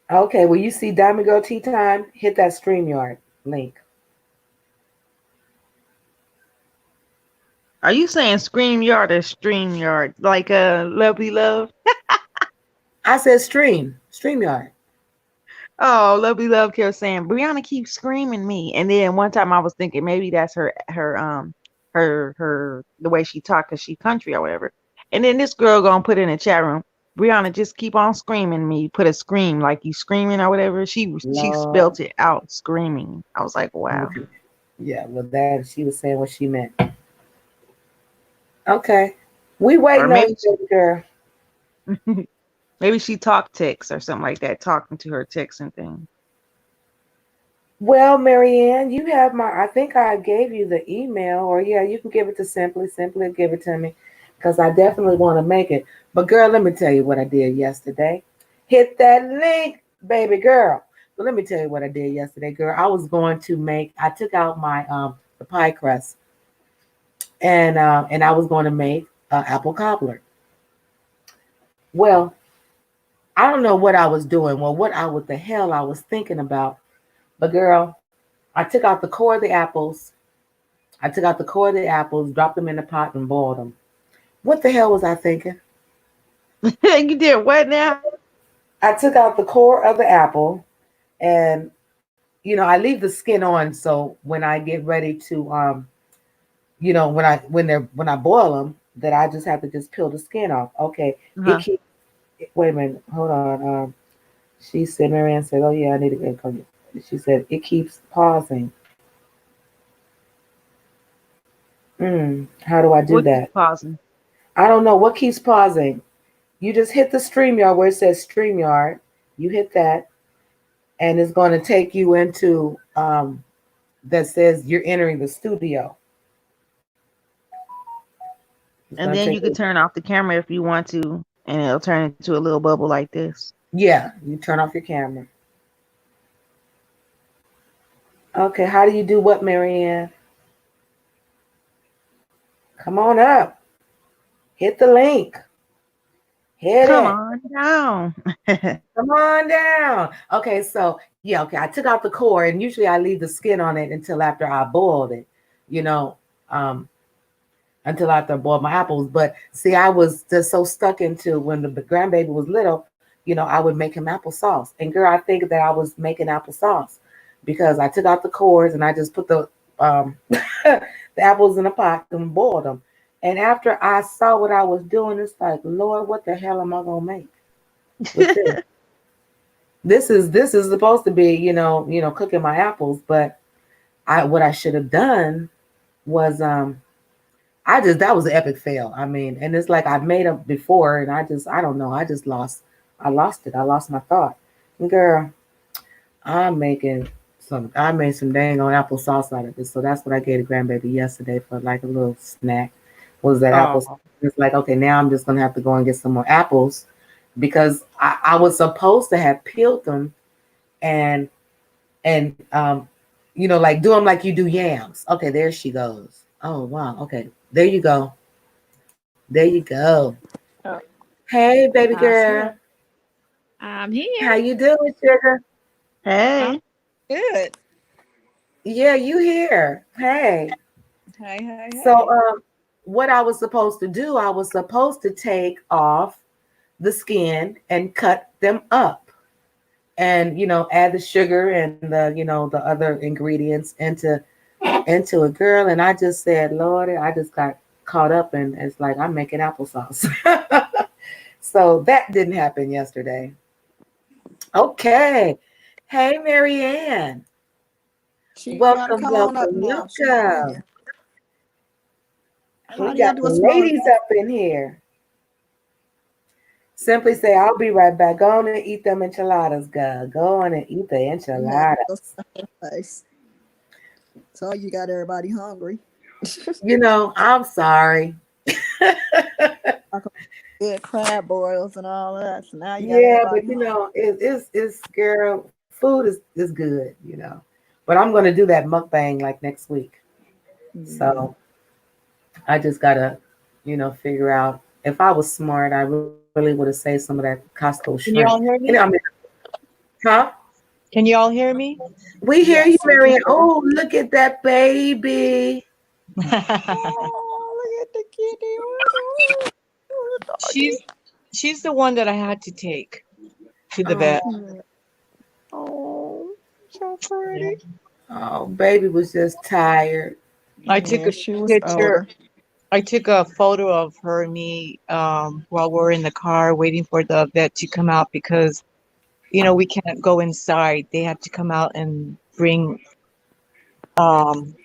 Okay, well, you see Diamond Girl Tea Time, hit that StreamYard link. Are you saying Scream Yard or Stream Yard? Like Lovely Love? I said StreamYard. Oh, Lovely Love kept saying, Brianna keeps screaming me. And then one time I was thinking maybe that's her the way she talk because she country or whatever. And then this girl gonna put in the chat room, Brianna, just keep on screaming me. Put a scream like you screaming or whatever. She Lord. spelt it out screaming. I was like, wow. Yeah, well, that she was saying what she meant. Okay, we waiting Or on maybe you, baby girl. maybe she talked text or something like that, talking to her text and thing. Well, Marianne, you have my. I think I gave you the email, or yeah, you can give it to Simply. Simply give it to me, because I definitely want to make it. But girl, let me tell you what I did yesterday. Hit that link, baby girl. But let me tell you what I did yesterday, girl. I was going to make. I took out my the pie crust, and I was going to make apple cobbler. Well, I don't know what I was doing. Well, what the hell I was thinking about. But girl, I took out the core of the apples. I took out the core of the apples, dropped them in the pot, and boiled them. What the hell was I thinking? You did what now? I took out the core of the apple, and I leave the skin on, so when I get ready to when I boil them, that I just have to just peel the skin off. Okay, it Uh-huh. keeps. Wait a minute, hold on. She said, Marianne said, "Oh yeah, I need to get come." She said it keeps pausing. How do I do What keep that? pausing? I don't know what keeps pausing. You just hit the StreamYard where it says StreamYard. You hit that, and it's going to take you into that says you're entering the studio. It's And going to then take you could you. turn off the camera if you want to, and it'll turn into a little bubble like this. Yeah, you turn off your camera. Okay, how do you do what, Marianne? Come on up. Hit the link. Hit Come it. on down. Come on down. Okay, so yeah, okay. I took out the core, and usually I leave the skin on it until after I boiled it. You know, um, until after I boiled my apples. But see, I was just so stuck into when the grandbaby was little, I would make him applesauce. And girl, I think that I was making applesauce because I took out the cores and I just put the the apples in a pot and boiled them. And after I saw what I was doing, it's like, Lord, what the hell am I gonna make with this? This is supposed to be, cooking my apples, but what I should have done was that was an epic fail. I mean, and it's like I've made them before, and I don't know. I lost it. I lost my thought. Girl, I made some dang on applesauce out of it. So that's what I gave the grandbaby yesterday for like a little snack. Was that apples? Oh, It's like, okay, now I'm just gonna have to go and get some more apples because I was supposed to have peeled them and like do them like you do yams. Okay, there she goes. Oh wow. Okay, there you go. There you go. Oh, Hey, baby I see girl. her. I'm How here. you doing, sugar? I'm hey. good. Yeah, you here. Hey. Hey, hey, So, hey. what I was supposed to do, I was supposed to take off the skin and cut them up, and add the sugar and the other ingredients into a girl. And I just said, Lord, I just got caught up, and it's like I'm making applesauce. So that didn't happen yesterday. Okay. Hey, Marianne. She gotta Welcome, come on up welcome, now. She in welcome. here. How We do y'all got do the this morning? ladies up in here. Simply say, I'll be right back. Go on and eat them enchiladas, girl. Go on and eat the You had to enchiladas. go someplace. So you got everybody hungry. I'm sorry. Talk about good crab boils and all that. So now you got Yeah, everybody but hungry. it's girl, food is good. But I'm gonna do that mukbang like next week. Mm. So I just gotta, figure out. If I was smart, I really would have saved some of that Costco shrimp. Can you all hear I mean, me? huh? Can you all hear me? We hear you, Yes, we can Marianne. hear you. Oh, look at that baby. Oh, look at the kitty. Oh, the doggy. she's she's the one that I had to take to the vet. Oh, Mm. Oh, so Yeah. pretty. Oh, baby was just tired. I took Yeah, a she was picture. older. I took a photo of her and me while we're in the car waiting for the vet to come out because we can't go inside. They have to come out and bring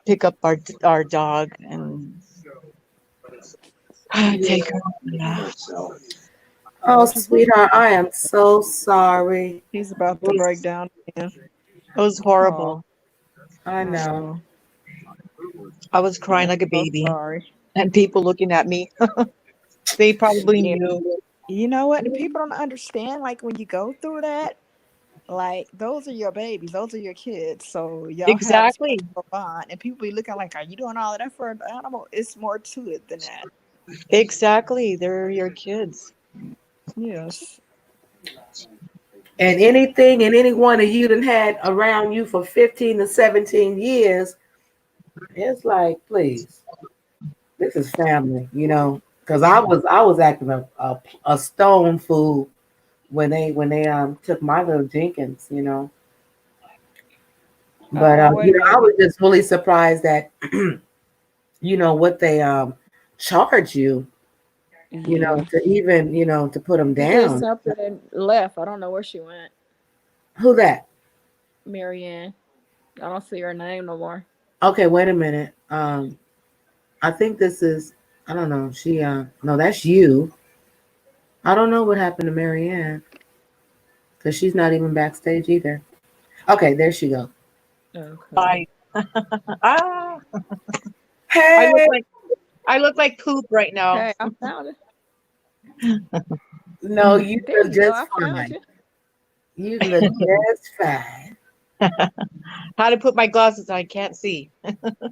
pick up our dog and take her. Yeah. Oh, What you put? sweetheart, I am so sorry. He's about It to break was down again. it was Oh, horrible. I know. oh, I was crying I'm like a so baby, sorry. and people looking at me. They probably Yeah, knew. you know what? And people don't understand. Like when you go through that, like those are your babies, those are your kids. So y'all have a Exactly. special bond, and people be looking like, "Are you doing all of that for an animal?" It's more to it than that. Exactly. They're your kids. Yes. And anything and anyone that you done had around you for 15 to 17 years, it's like, please, this is family, Because I was acting a stone fool when they took my little Jenkins. But Wait a I minute. was just really surprised that what they charge you, Yeah. to even to put them She did down. something and left. I don't know where she went. Who that? Marianne. I don't see her name no more. Okay, wait a minute. I think this is, I don't know. No, that's you. I don't know what happened to Marianne because she's not even backstage either. Okay, there she go. Okay. I ah, I look Hey, like I look like poop right now. Hey, I found it. no, you There look you go. just I found fine. you. You look just fine. How to put my glasses on? I can't see.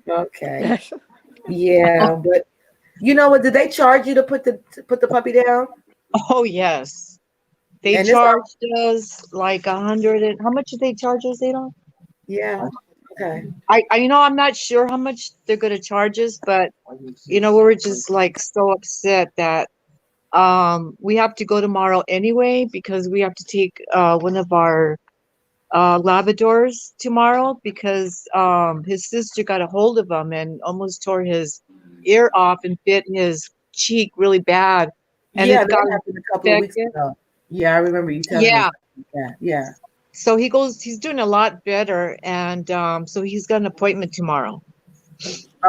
Okay. Yeah, but you know what? Did they charge you to put the puppy down? Oh yes, they And it's all, charged us like 100. And how much did they charge us, Adolf? yeah. Okay. I'm not sure how much they're gonna charge us, but we were just like so upset that we have to go tomorrow anyway because we have to take one of our Labradors tomorrow because his sister got a hold of him and almost tore his ear off and bit his cheek really bad, and Yeah, it's that got happened a couple of weeks infected. ago. Yeah, I remember you telling us Yeah. that. Yeah. So he's doing a lot better, and so he's got an appointment tomorrow.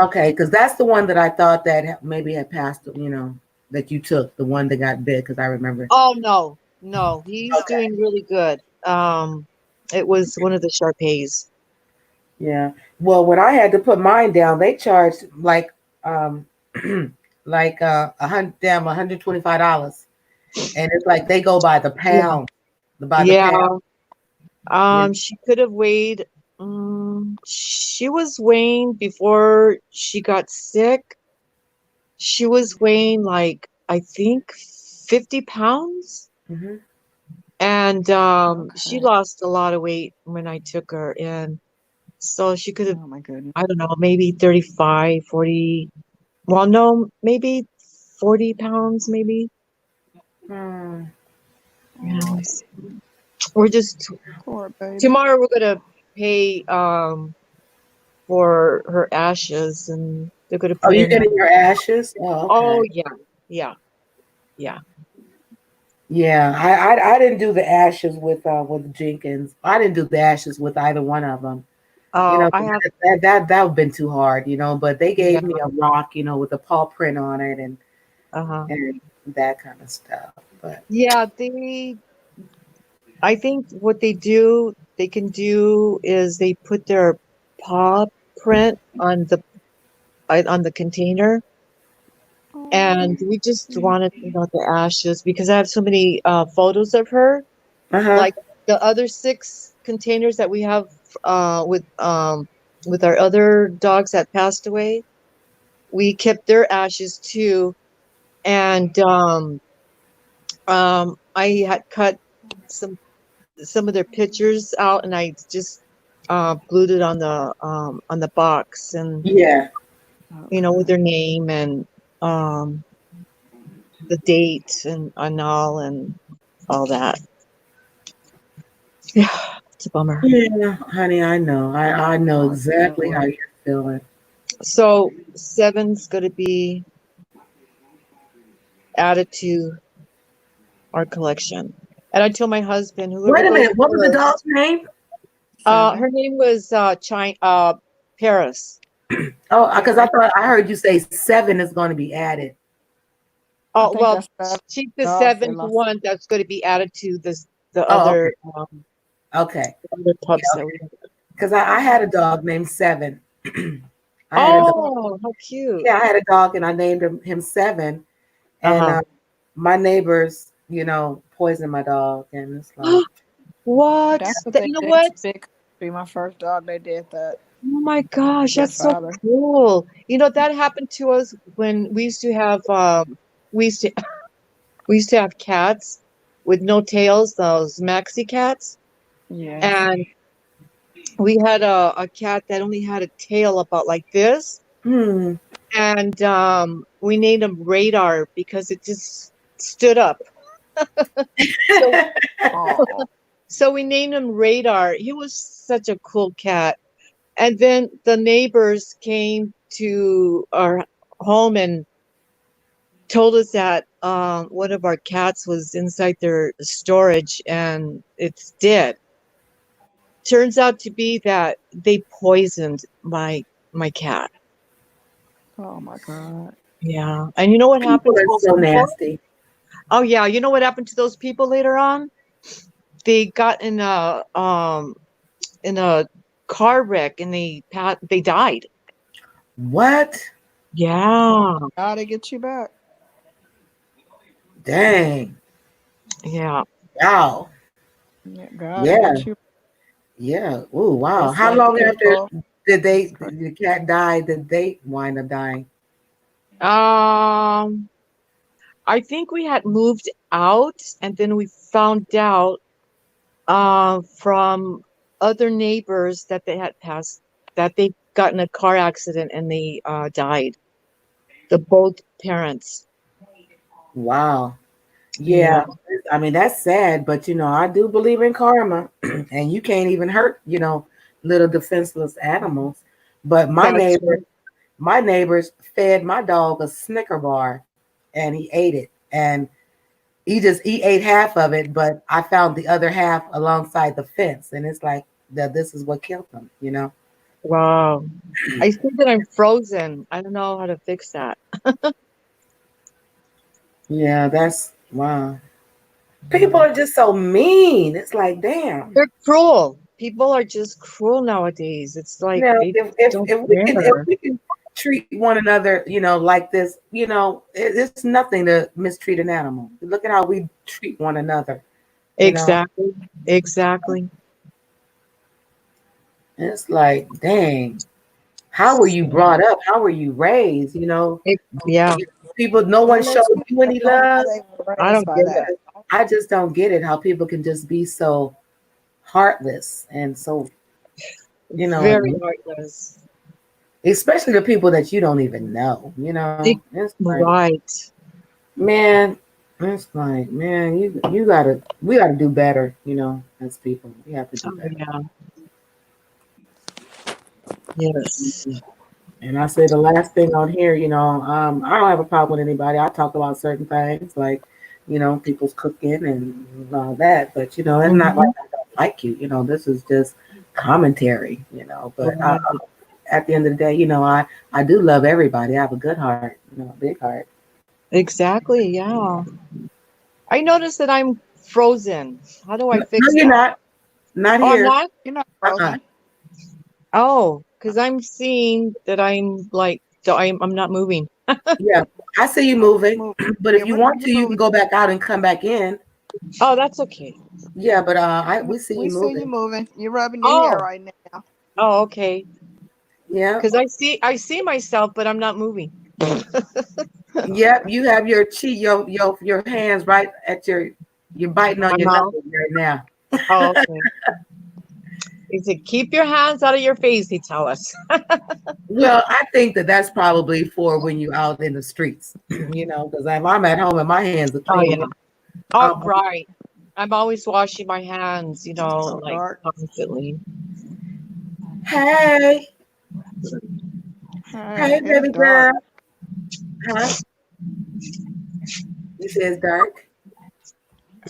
Okay, because that's the one that I thought that maybe had passed, that you took, the one that got bit, because I remember. Oh no, he's Okay. doing really good. It was one of the Sharpays. Yeah. Well, when I had to put mine down, they charged like like $125. And it's like they go by the Yeah. pound. By the pound. Yeah. Yeah. She could have weighed. She was weighing before she got sick. She was weighing like I think 50 pounds, Hmm. and she Okay. lost a lot of weight when I took her in. So she could have, Oh my goodness. I don't know, maybe 35, 40. Well, no, maybe 40 pounds, maybe. Hmm. Yes. We're just Poor baby. tomorrow we're gonna pay for her ashes and they're gonna Oh, put you in getting your ashes? Oh, oh okay. yeah. Yeah, I didn't do the ashes with Jenkins. I didn't do the ashes with either one of them. Oh, I 'Cause have that would have been too hard. But they yeah, gave me a rock, with a paw print on it uh-huh. and that kind of stuff. But Yeah, I think what they can do is they put their paw print on the container. And we just wanted to know the ashes because I have so many photos of her. uh-huh. Like the other 6 containers that we have with our other dogs that passed away, we kept their ashes too. And I had cut some of their pictures out, and I just glued it on the box, and Yeah. with their name and um, the date and all that. Yeah. It's a bummer. Yeah, honey, I know. I know exactly how you're feeling. So 7's going to be added to our collection. And I told my husband, whoever Wait a goes minute. What was the first, dog's name? her name was Paris. Oh, because I thought I heard you say 7 is going to be added. I Oh, think well, that's the she's the dog they seventh lost. one that's going to be added to this, the Oh, other, Okay. other pups Yeah, that we have. because I had a dog named 7. I had a dog. Oh, how cute. Yeah, I had a dog and I named him 7. And Uh-huh. my neighbors, poisoned my dog. And it's like, What? That's what That, they you know did what? to Big. Be my first dog. They did that. Oh my gosh, Their that's so father. cool. You know, that happened to us when we used to have we used to we used to have cats with no tails, those maxi cats. Yes. And we had a cat that only had a tail about like this. hmm. And we named him Radar because it just stood up. So, Oh, so we named him Radar. He was such a cool cat. And then the neighbors came to our home and told us that one of our cats was inside their storage and it's dead. Turns out to be that they poisoned my cat. oh my God. Yeah. And you know what happened People to are those so people? nasty. Oh yeah, you know what happened to those people later on? They got in a car wreck and they died. What? Yeah. Gotta get you back. Dang. Yeah. Wow. Yeah, gotta Yeah. get you. Yeah. Oh, wow. Just How like long after people. did the cat die? Did they wind up dying? I think we had moved out and then we found out from other neighbors that they had passed, that they got in a car accident and they died. The both parents. Wow. Yeah. Yeah. I mean, that's sad, but I do believe in karma, and you can't even hurt, little defenseless animals. But That's right. my neighbors fed my dog a Snicker bar and he ate it. And he ate half of it, but I found the other half alongside the fence. And it's like that this is what killed him. Wow. I think that I'm frozen. I don't know how to fix that. Yeah, that's wow. People are just so mean. It's like, damn. They're cruel. People are just cruel nowadays. It's like they don't If care. we can treat one another, like this, it's nothing to mistreat an animal. Look at how we treat one another. Exactly. Exactly. It's like, dang, how were you brought up? How were you raised? Yeah. People, no one showed you any love. I don't get it. I just don't get it how people can just be so heartless and so, Very heartless. especially the people that you don't even know. It's like, Right. man, it's like, man, we gotta do better. As people, we have to do Oh, better. yeah. Yes. And I say the last thing on here, I don't have a problem with anybody. I talk about certain things like, people's cooking and all that. But it's not like I don't like you. This is just commentary. But Right. at the end of the day, I do love everybody. I have a good heart. A big heart. Exactly. Yeah. I noticed that I'm frozen. How do I No, fix you're that? not Oh, I'm here. not? You're not Uh-uh. frozen. Oh, because I'm seeing that I'm like, I'm not moving. Yeah, I see you moving. But if Yeah, you want to, you can go back out and come back in. Oh, that's okay. Yeah, but we see we you see you moving. moving. You're rubbing your hair Oh. right now. Oh, okay. Yeah. Because I see myself, but I'm not moving. Yep, you have your your hands right at you're biting on My your mouth. knuckles right now. Oh, okay. He said, keep your hands out of your face, they tell us. Well, I think that's probably for when you're out in the streets, because if I'm at home and my hands are Oh, clean. yeah. Oh, right. I'm always washing my hands, So like dark. constantly. Hey, hey, It's baby girl. dark. Huh? You say it's dark?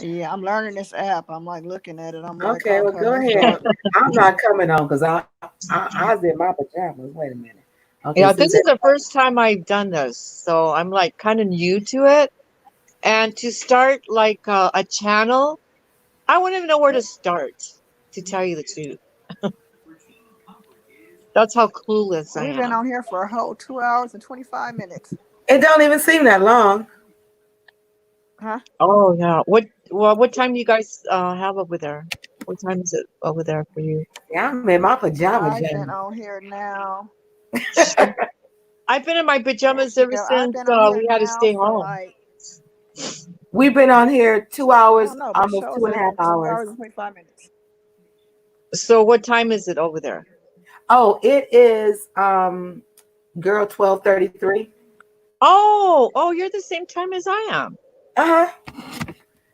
Yeah, I'm learning this app. I'm like looking at it. I'm like, Okay, well, go okay, it's ahead. dark. I'm not coming on because I was in my pajamas. Wait a minute. Okay, Yeah, see this is that? the first time I've done this, so I'm like kind of new to it. And to start like a channel, I wouldn't even know where to start, to tell you the truth. That's how clueless I We've been am. on here for a whole 2 hours and 25 minutes. It don't even seem that long. Huh? Oh yeah. What time do you guys have over there? What time is it over there for you? Yeah, I'm in my pajama I've been jammies. on here now. I've been in my pajamas ever Yeah, I've since been on here we had to now stay for home. like, We've been on here 2 I hours, don't know, but it almost shows two and a it's half been two hours. hours and 25 minutes. So what time is it over there? Oh, it is girl 12:33. Oh, you're the same time as I am. Uh-huh.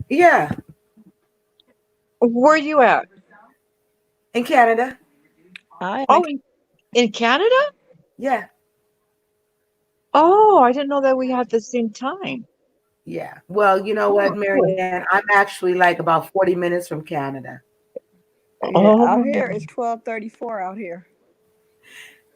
Yeah, Where are you at? in Canada. I am Oh, in Canada? Yeah, Oh, I didn't know that we had the same time. yeah. Well, you know what, Oh, cool. Marianne? I'm actually like about 40 minutes from Canada. Yeah, out Oh, here it's 12:34 out here.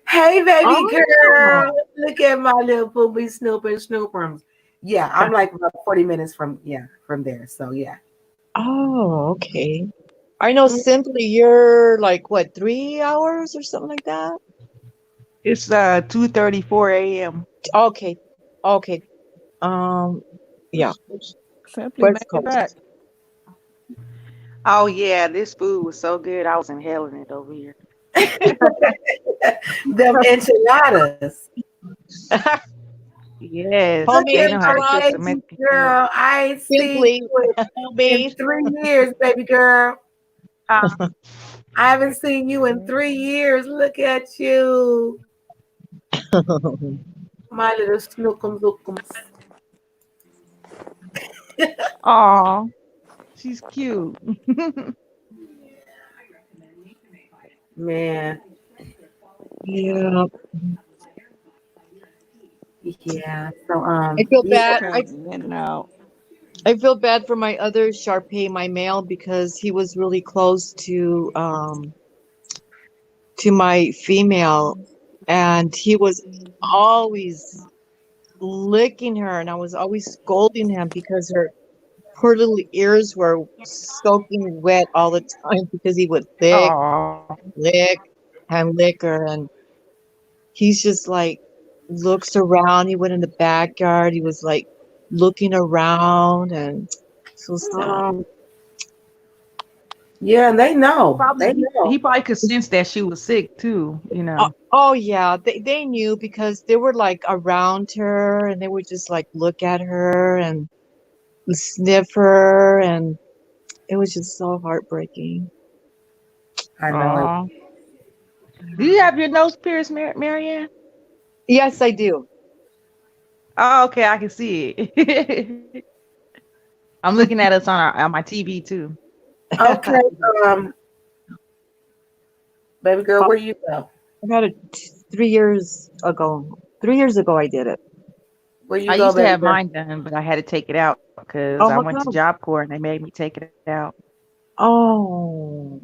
Hey, baby oh, girl. Look at my little poopy snooperums. Yeah, I'm like about 40 minutes from there. So yeah. oh, okay. I know Mm. simply you're like what, 3 hours or something like that? It's 2:34 a.m. Okay, okay. Um, yeah, Simply made West it back. Coast. Oh yeah, this food was so good. I was inhaling it over here. Them enchiladas. Yes, Look Homemade they at know how to my cook enchiladas, some baby Mexican food. girl. I ain't seen simply you in homemade. 3 years, baby girl. I haven't seen you in 3 years. Look at you. My little snookums lookums. Aw, she's cute. Man. Yeah, Yeah. So I feel yeah. bad. Cutting in and out. I feel bad for my other Sharpei, my male, because he was really close to my female, and he was always licking her, and I was always scolding him because her poor little ears were soaking wet all the time because he would Aw, lick, and lick her, and he's just like looks around. He went in the backyard. He was like looking around, and so sad. Yeah, and they know. They he know. probably could sense that she was sick too. Oh yeah, they knew because they were like around her and they would just like look at her and sniff her, and it was just so heartbreaking. I know it. Aw. Do you have your nose pierced, Marianne? Yes, I do. Oh, okay, I can see it. I'm looking at us on my TV too. Okay, baby girl, where you go? I had it 3 years ago. 3 years ago, I did it. Where you I go, used to baby have girl? mine done, but I had to take it out because Oh, I how went to come? Job Corps and they made me take it out. Oh,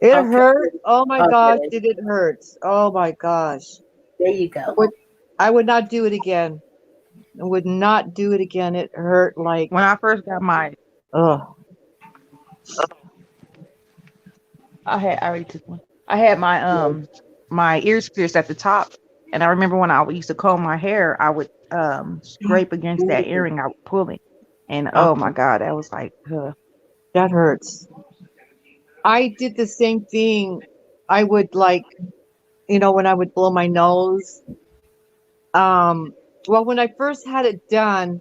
it Okay, hurt. Oh my gosh, okay, did it hurt? Oh my gosh. there you I go. would, I would not do it again. I would not do it again. It hurt like, When I first got my, ugh. I already took one. I had my ears pierced at the top, and I remember when I used to comb my hair, I would scrape against that earring, I would pull it, and oh my God, that was like, That hurts. I did the same thing. I would like, when I would blow my nose. Well, when I first had it done,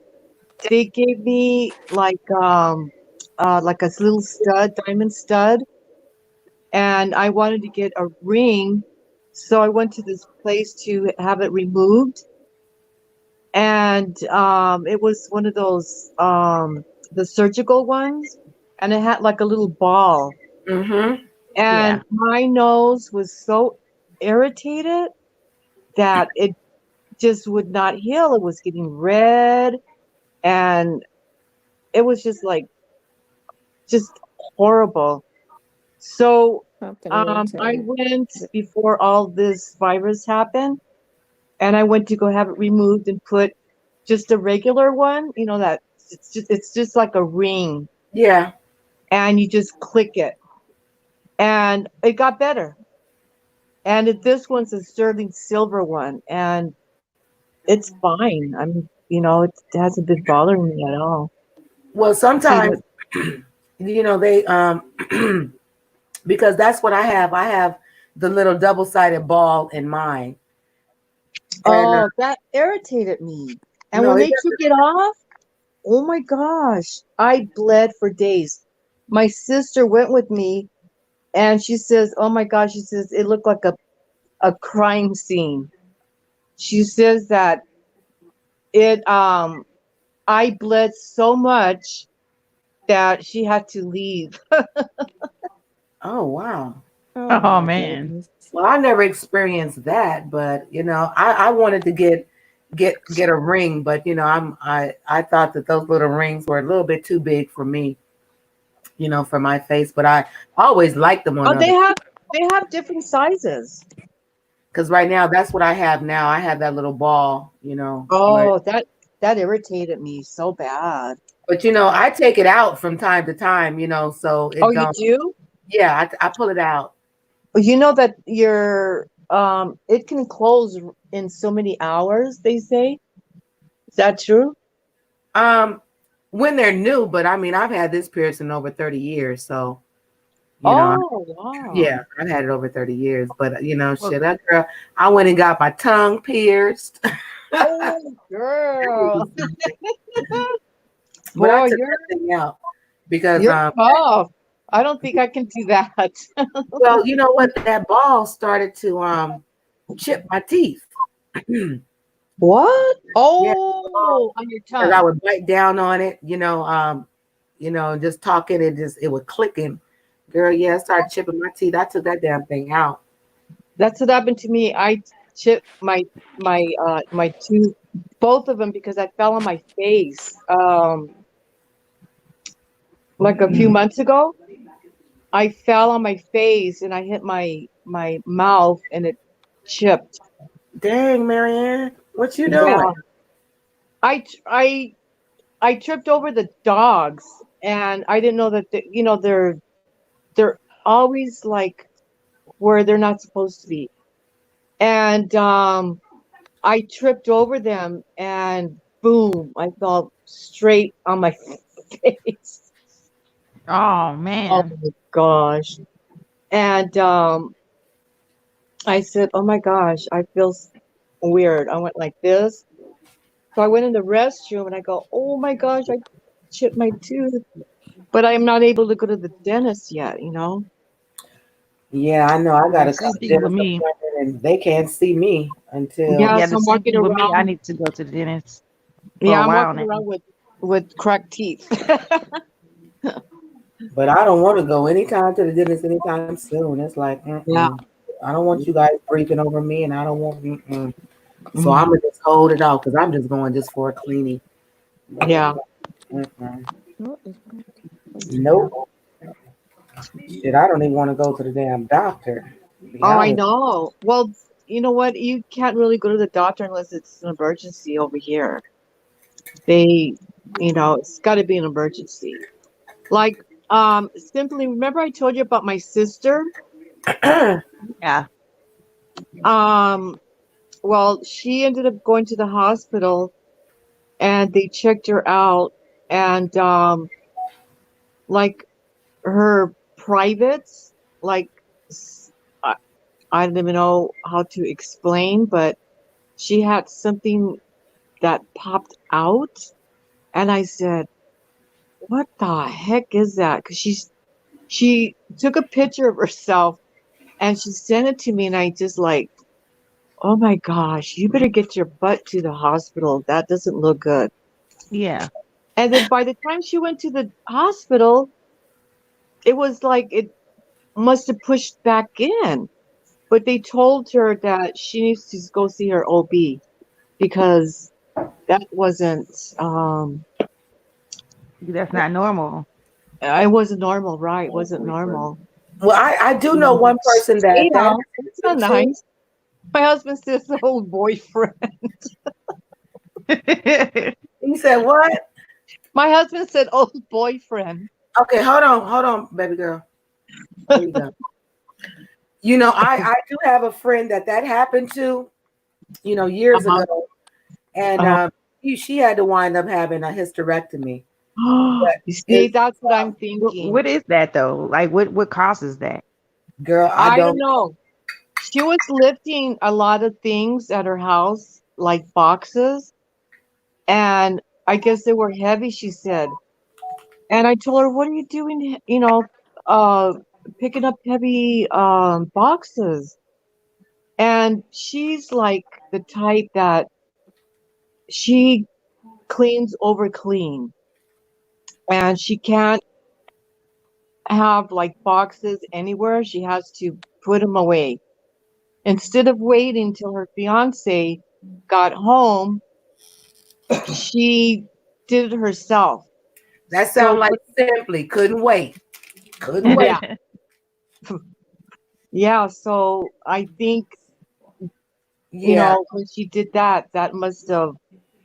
they gave me like a little stud, diamond stud, and I wanted to get a ring, so I went to this place to have it removed, and it was one of those the surgical ones, and it had like a little ball. Mm-hmm. And my nose was so irritated that it just would not heal. It was getting red, and it was just horrible. So Something I irritating. went before all this virus happened, and I went to go have it removed and put just a regular one. You know that it's just like a ring, Yeah. and you just click it, and it got better. And this one's a sterling silver one, and it's fine. I mean, it hasn't been bothering me at all. Well, See, sometimes, they because that's what I have. I have the little double-sided ball in mine. And that irritated me. And no, when it they took it off, oh my gosh, I bled for days. My sister went with me, and she says, "Oh my gosh," she says, "it looked like a crime scene." She says that I bled so much that she had to leave. oh wow. Oh Oh my man. goodness. Well, I never experienced that, but I wanted to get a ring, but I thought that those little rings were a little bit too big for me, for my face. But I always liked them on Oh, they other, have different sizes. because right now that's what I have now. I have that little ball, where, Oh, that irritated me so bad. but I take it out from time to time, so Oh, it you don't. do? Yeah, I pull it out. Well, you know that it can close in so many hours, they say. Is that true? Um, when they're new, but I mean, I've had this piercing over 30 years, so Oh, wow. yeah, I've had it over 30 years. But Well, shit, that girl, I went and got my tongue pierced. Oh, girl. But I Boy, took that thing out because you're tough. I don't think I can do that. well, you know what? That ball started to chip my teeth. What? Yeah, Oh, on your because I tongue. would bite down on it, just talking, it would clicking. Girl, yeah, it started chipping my teeth. I took that damn thing out. That's what happened to me. I chipped my tooth, both of them, because I fell on my face. Like a few months ago, I fell on my face and I hit my mouth and it chipped. Dang, Marianne, what you doing? Yeah. I tripped over the dogs, and I didn't know that they're always like where they're not supposed to be. And I tripped over them, and boom, I fell straight on my face. oh Oh man. my gosh. And I said, "Oh my gosh, I feel weird." I went like this. So I went in the restroom and I go, "Oh my gosh, I chipped my tooth." But I'm not able to go to the dentist yet. Yeah, I know. I got Yeah, a same couple thing with dentist me. appointments, and they can't see me until. Yeah, Yeah, so the I'm same walking thing with me. I around. need to go to the dentist for Yeah, a I'm while walking now. around with cracked teeth. But I don't want to go anytime to the dentist anytime soon. It's like, Yeah. I don't want you guys breathing over me, and I don't want. So Mhm. I'm gonna just hold it off because I'm just going just for a cleaning. But it's Yeah. like, What is nope. Shit, I don't even want to go to the damn doctor. To be Oh, I honest. know. Well, you know what? You can't really go to the doctor unless it's an emergency over here. It's got to be an emergency. Like, simply remember I told you about my sister? Yeah. Well, she ended up going to the hospital and they checked her out, and like her privates, like I, I don't even know how to explain, but she had something that popped out, and I said, "What the heck is that?" Because she took a picture of herself and she sent it to me, and I just like, "Oh my gosh, you better get your butt to the hospital. That doesn't look good." Yeah. And then by the time she went to the hospital, it was like it must have pushed back in. But they told her that she needs to go see her OB because that wasn't That's not normal. it wasn't normal, right? It wasn't normal. Well, I do know one person that Yeah, it's not nice. My husband says the old boyfriend. He said what? My husband said old boyfriend. Okay, hold on, baby girl. There you go. You know, I do have a friend that happened to, you know, years Uh-huh. ago, and Uh-huh. she had to wind up having a hysterectomy. You see, that's what I'm thinking. What is that though? Like what causes that? Girl, I don't know. She was lifting a lot of things at her house, like boxes, and I guess they were heavy, she said. And I told her, "What are you doing? You know, picking up heavy boxes." And she's like the type that she cleans over clean, and she can't have like boxes anywhere. She has to put them away. Instead of waiting till her fiance got home, she did it herself. That sounds like simply couldn't wait. Couldn't wait. Yeah. Yeah, so I think, you Yeah, know, when she did that, that must have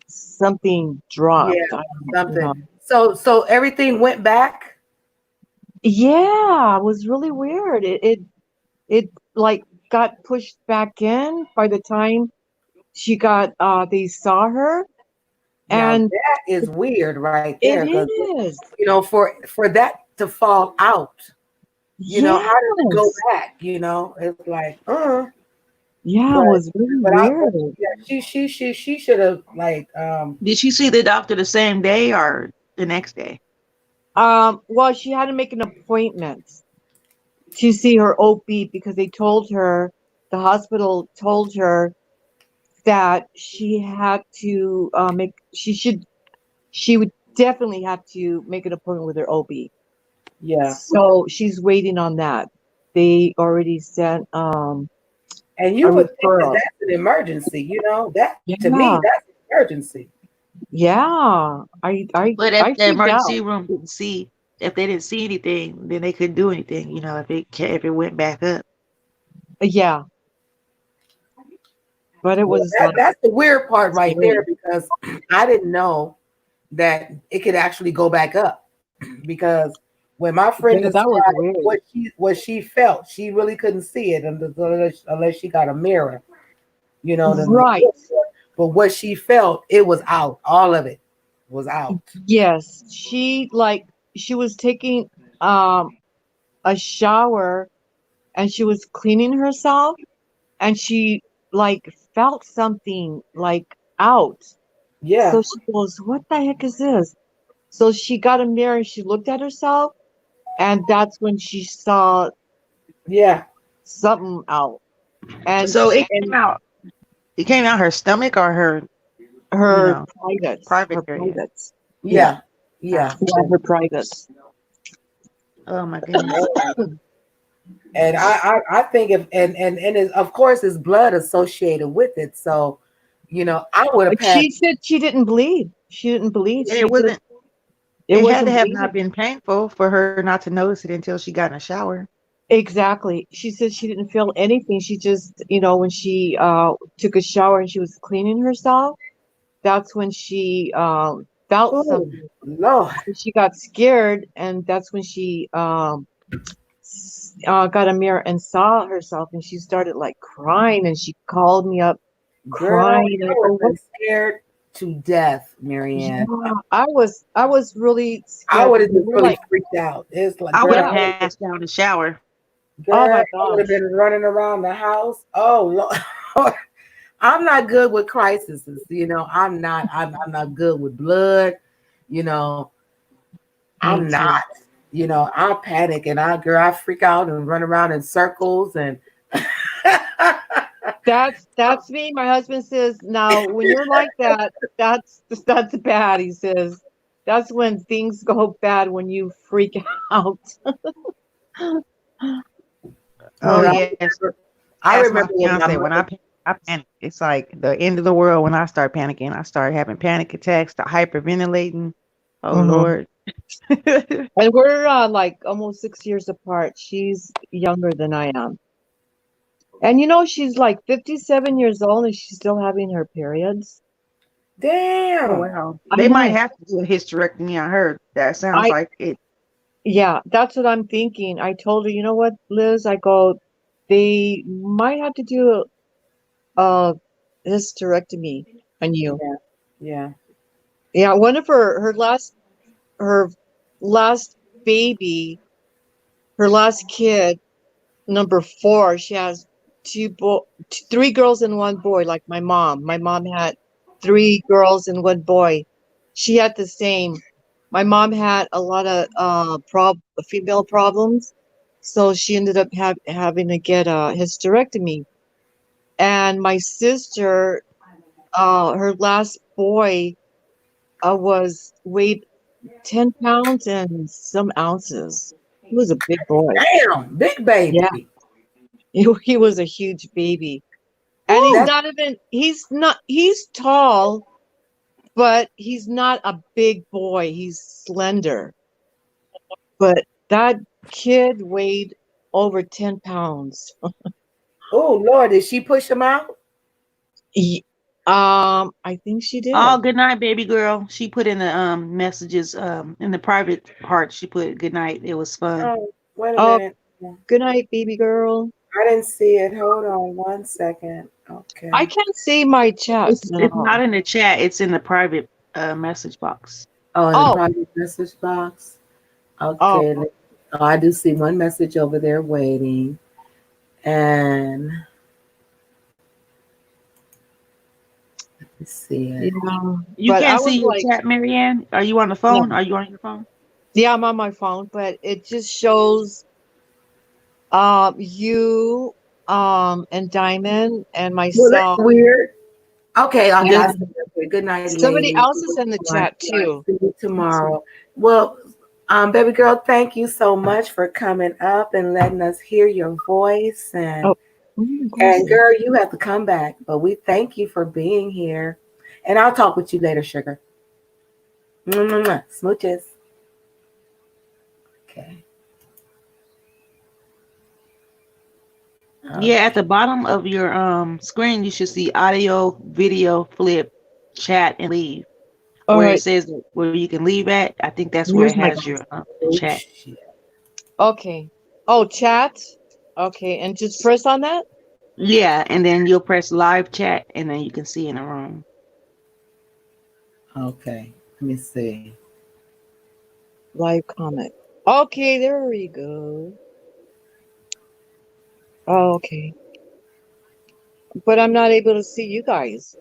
something dropped. yeah, I don't something. know. So everything went back. Yeah, it was really weird. It like got pushed back in by the time she got they saw her. Now And that is weird right it there, because is. you know, for that to fall out, you know, how does it go Yes. back? You know, it's like, Yeah, it was really but weird. yeah, she should have like Did she see the doctor the same day or the next day? Well, she had to make an appointment to see her OB because they told her, the hospital told her that she had to she would definitely have to make an appointment with her OB. yeah. So she's waiting on that. They already sent And you a would think that referral. that's an emergency, you know, that to me Yeah. that's an emergency. Yeah. But I if the freaked out. emergency room didn't see, if they didn't see anything, then they couldn't do anything. You know, if it went back up. Yeah. But it Well, was like that's the weird part right scary. there, because I didn't know that it could actually go back up. Because when my friend Yeah, that was described weird. what she felt, she really couldn't see it unless she got a mirror, you know. Right. But what she felt, it was out. All of it was out. Yes. She was taking a shower and she was cleaning herself and she like felt something like out. Yeah. So she goes, "What the heck is this?" So she got a mirror and she looked at herself, and that's when she saw Yeah. something out. And So it came out. It came out her stomach or her her private her area. privates. Yeah. Yeah, her privates. Oh my goodness. And I think if and of course there's blood associated with it. So, you know, I would have But she said she didn't bleed. She didn't bleed. And it wasn't. It It had to have bleeding. not been painful for her not to notice it until she got in the shower. Exactly. She said she didn't feel anything. She just, you know, when she took a shower and she was cleaning herself, that's when she felt something. Lord. She got scared, and that's when she got a mirror and saw herself, and she started like crying, and she called me up crying. Girl, I was scared to death, Marianne. Yeah, I was really scared. I would have We just were really like, freaked out. It's like, I would have girl, passed out in the shower. girl, oh my I would have been running around the house. Oh Lord. I'm not good with crises, you know. I'm not good with blood, you know. I'm too. not, you know. I panic and I freak out and run around in circles and That's me. My husband says, now when you're like that, that's bad. He says, That's when things go bad, when you freak out. Oh Well, yes, I that's my remember when my fiance. When mother. I panic, it's like the end of the world. When I start panicking, I start having panic attacks, start hyperventilating. Oh Mhm. Lord. And we're like almost 6 years apart. She's younger than I am. And she's like 57 years old and she's still having her periods. Oh Damn. wow. I They might know. have to do a hysterectomy. I heard that sounds I like it. Yeah, that's what I'm thinking. I told her, you know what, Liz? I go, they might have to do a hysterectomy on you. Yeah. Yeah. Yeah, one of her last baby, her last kid, number 4, she has three girls and one boy, like my mom. My mom had 3 girls and one boy. She had the same. My mom had a lot of female problems, so she ended up having to get a hysterectomy. And my sister, her last boy, was weighed 10 pounds and some ounces. He was a big boy. Damn. Big Yeah, baby. he was a huge baby. And he's That's not even, he's tall, but he's not a big boy. He's slender. But that kid weighed over 10 pounds. oh Lord, did she push him out? He- I think she Oh, did. good night, baby girl. She put in the messages in the private part. She put good night. It was fun. Oh, wait a Oh, minute. good night, baby girl. I didn't see it. Hold on 1 second. I Okay. can't see my chats It's now. not in the chat. It's in the private message box. Oh, in the Oh, private message box. oh, Okay. Oh, I do see one message over there waiting. And let's see it. yeah. You But I can't was see your like, chat, Marianne. Are you on the no. phone? Are you on your phone? Yeah, I'm on my phone, but it just shows you and Diamond and Well, that's myself. weird. Okay, okay. And I see it. Good night, somebody ladies. else is in the chat too. See you tomorrow. Well, baby girl, thank you so much for coming up and letting us hear your voice. Oh, And girl, you have to come back. But we thank you for being here. And I'll talk with you later, sugar. Mwah. Smooches. Okay. Yeah, at the bottom of your screen, you should see audio, video, flip, chat, and leave. all Where it right. says where you can leave at, I think that's where Where's it my has your Oh, chat. shit. Okay. Oh, chat. Okay, and just press on that. Yeah, and then you'll press live chat, and then you can see in the room. Okay. Let me see. Live comment. Okay, there we go. Oh, okay. But I'm not able to see you guys.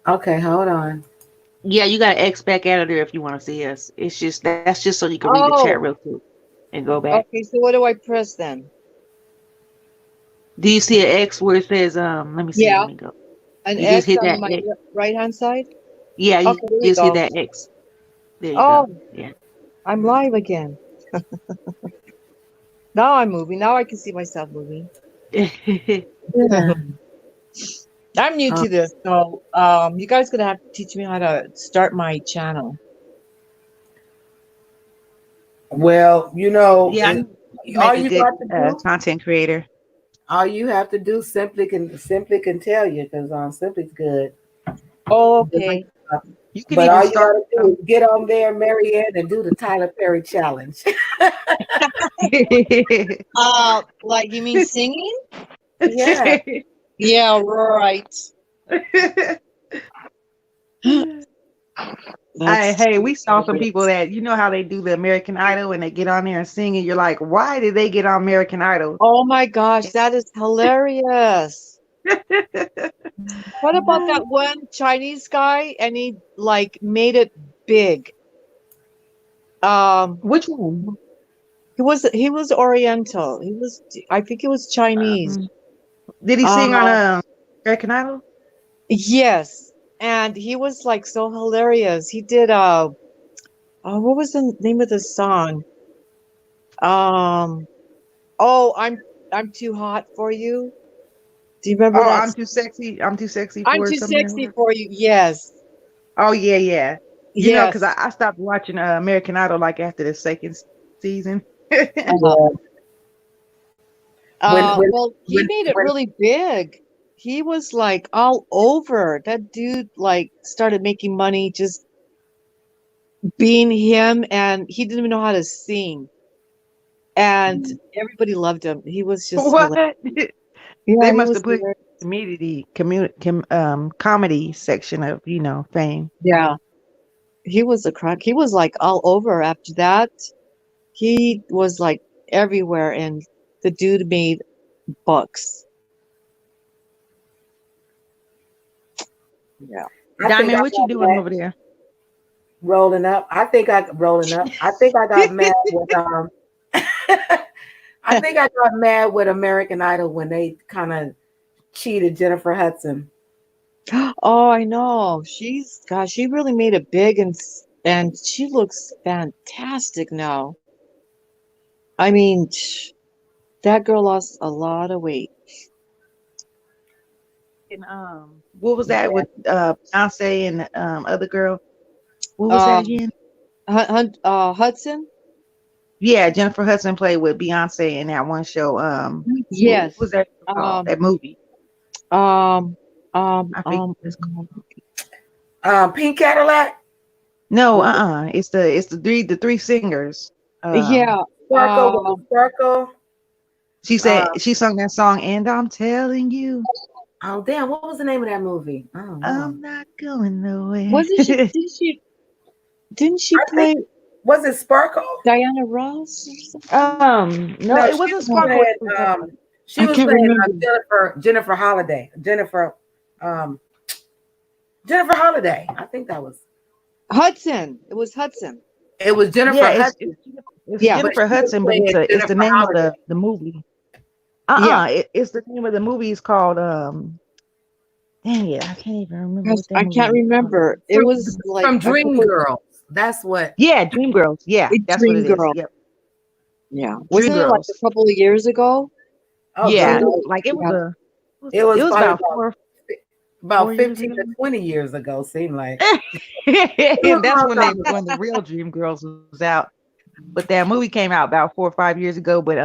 Okay, hold on. Yeah, you got to X back out of there if you want to see us. It's just that's just so you can read the chat Oh, real quick and go back. okay. So what do I press then? Do you see an X where it says let me see, Yeah, let me go. an You just X hit on that my X. right hand side. Yeah, you Okay, there we just hit go. that X. There you Oh, go. Yeah. I'm live again. Now I'm moving. Now I can see myself moving. Yeah. I'm new to this, so you guys gonna have to teach me how to start my channel. Well, Yeah, I you all make a you good got to do, content creator. all you have to do, simply can tell you because Simply's good. Okay. You can But all even you got start. to do is get on there, Marianne, and do the Tyler Perry challenge. Like you mean singing? Yeah. Yeah, right. Hey, we saw some people that you know how they do the American Idol and they get on there and sing, and you're like, why did they get on American Idol? Oh my gosh, that is hilarious. What about that one Chinese guy and he like made it big? Which one? He was Oriental. I think he was Chinese. Did he sing on Uh, American Idol? yes. And he was like so hilarious. He did Oh, what was the name of the song? Oh, I'm too hot for you. Do you remember Oh, that? I'm too sexy. I'm too sexy I'm for too something. sexy for you. Yes. Oh yeah, yeah. You know, because Yes. I stopped watching American Idol like after the second season. Uh, When when well, he made it when really big. He was like all over. That dude like started making money just being him, and he didn't even know how to sing. And everybody loved him. He was just hilarious. What? Yeah, They he must was have put hilarious. comedy section of fame. Yeah, he was a crack. He was like all over after that. He was like everywhere, and the dude made bucks. Yeah. I think I Diamond, what you got doing mad over there? rolling up. I think I rolling up. I think I got mad with I think I got mad with American Idol when they kind of cheated Jennifer Hudson. Oh, I know. Gosh, she really made it big, and she looks fantastic now. I mean, that girl lost a lot of weight. And what was that with Beyonce and other girl? What was that Um, again? Hudson? Yeah, Jennifer Hudson played with Beyonce in that one show. What Yes. was that called? Um, That movie? um, I think it's called. Pink Cadillac. No, Was it It's the three singers. yeah. Sparkle? Was it Sparkle? She Uh, said she sung that song, and I'm telling you, oh damn! What was the name of that movie? I don't know. I'm not going nowhere. Wasn't she? Didn't she I think play was it Sparkle? Diana Ross or something? No, No, it wasn't was Sparkle. playing, It was, she I was can't playing remember. Jennifer Holiday. Um, Jennifer Holiday. I think that was. Hudson. It was Hudson. It was Jennifer yeah, Hudson, it's Yeah. but Jennifer she was Hudson, but playing it's the Jennifer name of Holiday. the movie. Yeah. It's the name of the movie is called dang it, I can't even remember Gosh, what that I movie can't was called. remember. It From, was like from a couple Dreamgirls. That's what. Yeah, Dreamgirls. Yeah, that's what Dream it is. Girl. Yep. Yeah. Wasn't it like a Dreamgirls. couple of years ago? Oh, Yeah. girl, Like it was Yeah. it it was was probably about four about years 15 ago. to 20 years ago. Seemed like. And that's when the real Dreamgirls was out. But that movie came out about 4 or 5 years ago. But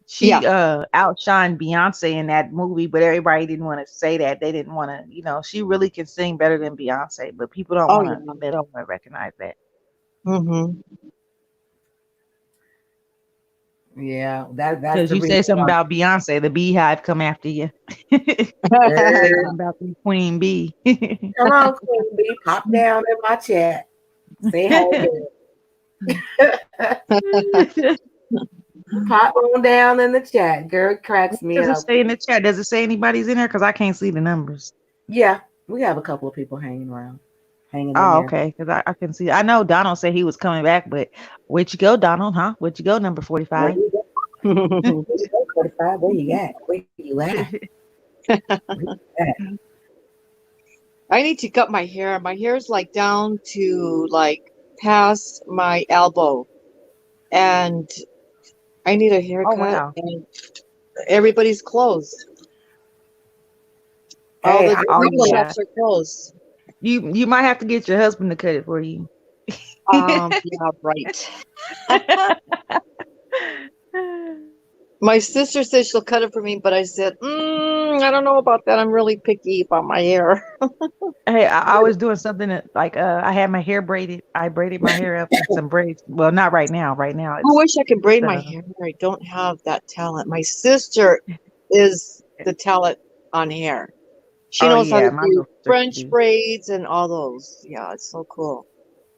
she outshined Beyonce in that movie, but everybody didn't want to say that. They didn't want to, she really can sing better than Beyonce, but people don't Oh want yeah. to they don't want to recognize that. Mm-hmm. Yeah, that's Because the you reason say something why. about Beyonce, the Beehive come after you. Say something about the Queen Bee. Come on, Queen Bee, pop down in my chat. Say hi, girl. Pop on down in the chat. Girl cracks me Does it up. say in the chat? Does it say anybody's in there? Because I can't see the numbers. Yeah, we have a couple of people hanging around, hanging in Oh, there. okay. Because I can see. I know Donald said he was coming back, but where'd you go, Donald? Huh? Where'd you go, number Where 45? you go? 45, where you at? Where you at? I need to cut my hair. My hair's like down to like past my elbow, and I need a haircut. Oh, wow. And everybody's closed. All Hey, the barber yeah. shops are closed. You might have to get your husband to cut it for you. Yeah, right. My sister said she'll cut it for me, but I said, I don't know about that. I'm really picky about my hair. Hey, I was doing something that, like I had my hair braided. I braided my hair up with some braids. Well, not right now. Right now, I wish I could braid my uh, hair. I don't have that talent. My sister is the talent on hair. She knows how to my do little sister French can do. braids and all those. Yeah, it's so cool.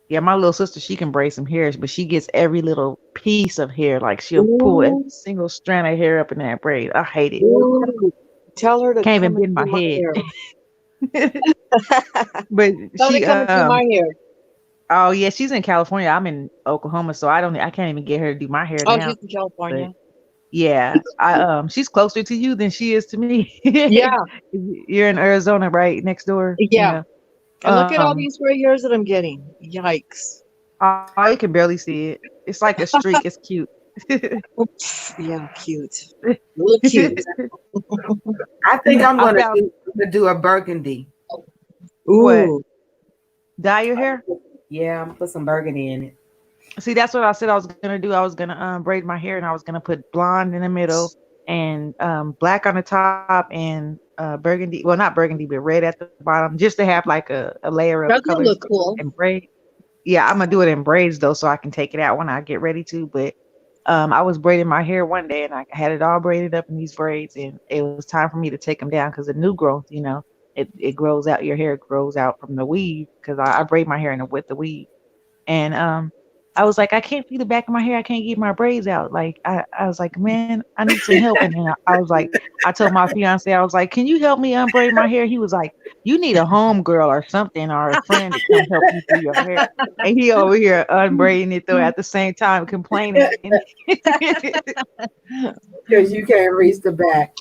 Yeah, my little sister, she can braid some hairs, but she gets every little piece of hair. Like she'll pull every Ooh, single strand of hair up in that braid. I hate it. ooh. Tell her to Can't come even and bend my do my hair. hair. But Tell her she to come and do my hair. oh yeah, she's in California. I'm in Oklahoma, so I can't even get her to do my hair Oh, now. she's in California. Yeah, she's closer to you than she is to me. Yeah, You're in Arizona, right next door. yeah. And look at all Um, these gray hairs that I'm getting. Yikes. Oh, you can barely see it. It's like a streak. It's cute. Yeah, cute. Real cute. I think I'm I gonna found do a burgundy. what? Ooh. Dye your hair? Yeah, I'm gonna put some burgundy in it. See, that's what I said I was gonna do. I was gonna braid my hair and I was gonna put blonde in the middle and black on the top and burgundy. Well, not burgundy, but red at the bottom, just to have like a layer of That's gonna colors look cool. and braid. Yeah, I'm gonna do it in braids though, so I can take it out when I get ready to. But I was braiding my hair one day and I had it all braided up in these braids, and it was time for me to take them down because the new growth, it grows out. Your hair grows out from the weave because I braid my hair in with the weave. And I was like, I can't see the back of my hair. I can't get my braids out. Like I was like, man, I need some help. And then I was like, I told my fiance, I was like, can you help me unbraid my hair? He was like, you need a home girl or something or a friend to come help you do your hair. And he over here unbraiding it though at the same time complaining. Because you can't reach the back.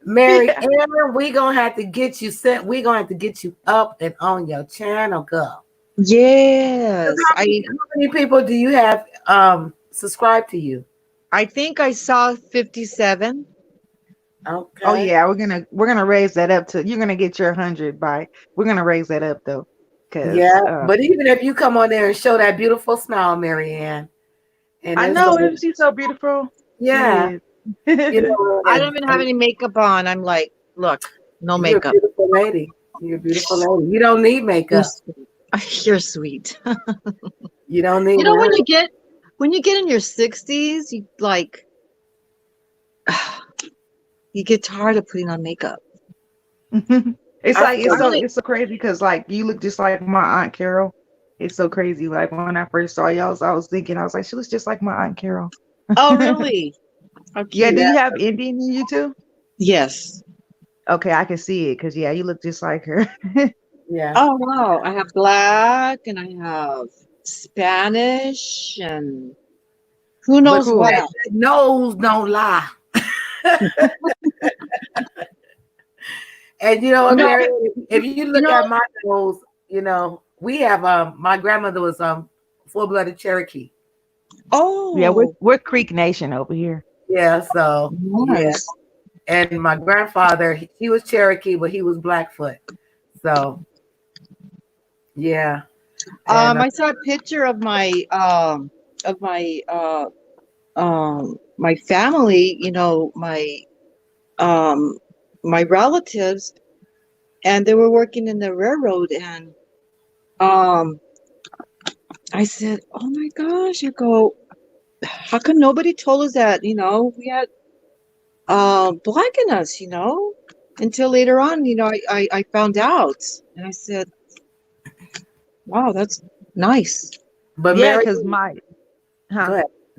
Mary Ann, we gonna have to get you sent. We gonna have to get you up and on your channel, girl. Yes. How many people do you have subscribe to you? I think I saw 57. Okay. Oh yeah, we're gonna raise that up to. You're gonna get your 100 by. We're gonna raise that up though. Yeah, but even if you come on there and show that beautiful smile, Mary Ann, and I know, isn't she so beautiful? Yeah. You know, I don't even have any makeup on. I'm like, look, no makeup. You're a beautiful lady. You're a beautiful lady. You don't need makeup. You're sweet. You don't need. You know, when you get in your 60s, you like you get tired of putting on makeup. It's so crazy because like you look just like my Aunt Carol. It's so crazy. Like when I first saw you, I was thinking, I was like, she looks just like my Aunt Carol. Oh, really? Yeah. Do you have Indian in you too? Yes. Okay, I can see it because yeah, you look just like her. Yeah. Oh wow! I have black and I have Spanish and who knows what else. Nose don't lie. And you know what, Mary? If you look at my nose, you know, we have my grandmother was full-blooded Cherokee. Oh yeah, we're Creek Nation over here. Yeah, so nice. Yeah. And my grandfather, he was Cherokee, but he was Blackfoot. So yeah. And, I saw a picture of my my family, you know, my relatives, and they were working in the railroad, and I said, oh my gosh, I go, how come nobody told us that, you know, we had black in us, you know, until later on, you know, I found out, and I said, wow, that's nice. But yeah, Mary, because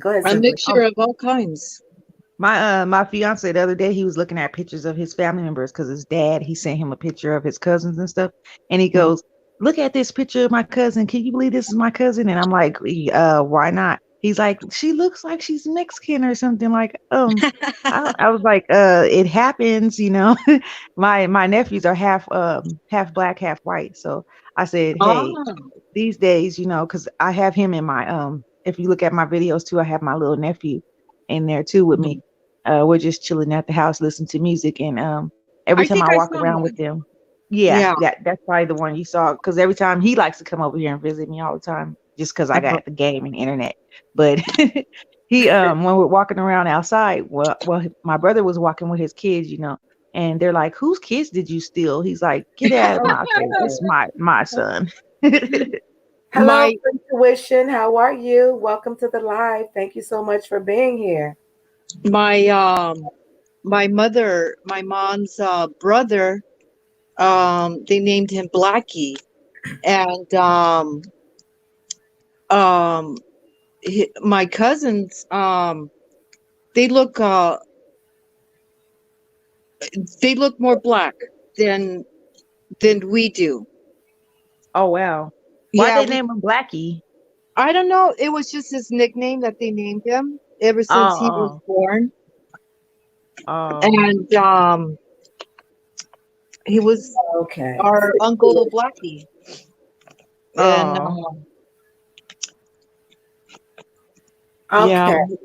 go ahead. A mixture of all kinds. My fiance the other day, he was looking at pictures of his family members because his dad, he sent him a picture of his cousins and stuff, and he goes, look at this picture of my cousin. Can you believe this is my cousin? And I'm like, why not? He's like, she looks like she's Mexican or something. Like, I was like, it happens, you know. my nephews are half black, half white. So I said, hey, these days, you know, because I have him in my if you look at my videos too, I have my little nephew in there too with me. We're just chilling at the house, listening to music, and every time I walk around with them. Yeah, that's probably the one you saw, because every time he likes to come over here and visit me all the time, just because I got the game and internet. But he when we're walking around outside, well, my brother was walking with his kids, you know, and they're like, whose kids did you steal? He's like, get out of my face. It's my son. Hello, Intuition. How are you? Welcome to the live. Thank you so much for being here. My mom's brother, they named him Blackie, and my cousins, they look more black than we do. Oh wow. Why they name him Blackie? I don't know. It was just his nickname that they named him ever since he was born. And he was our Uncle Blackie. And Yeah. Okay.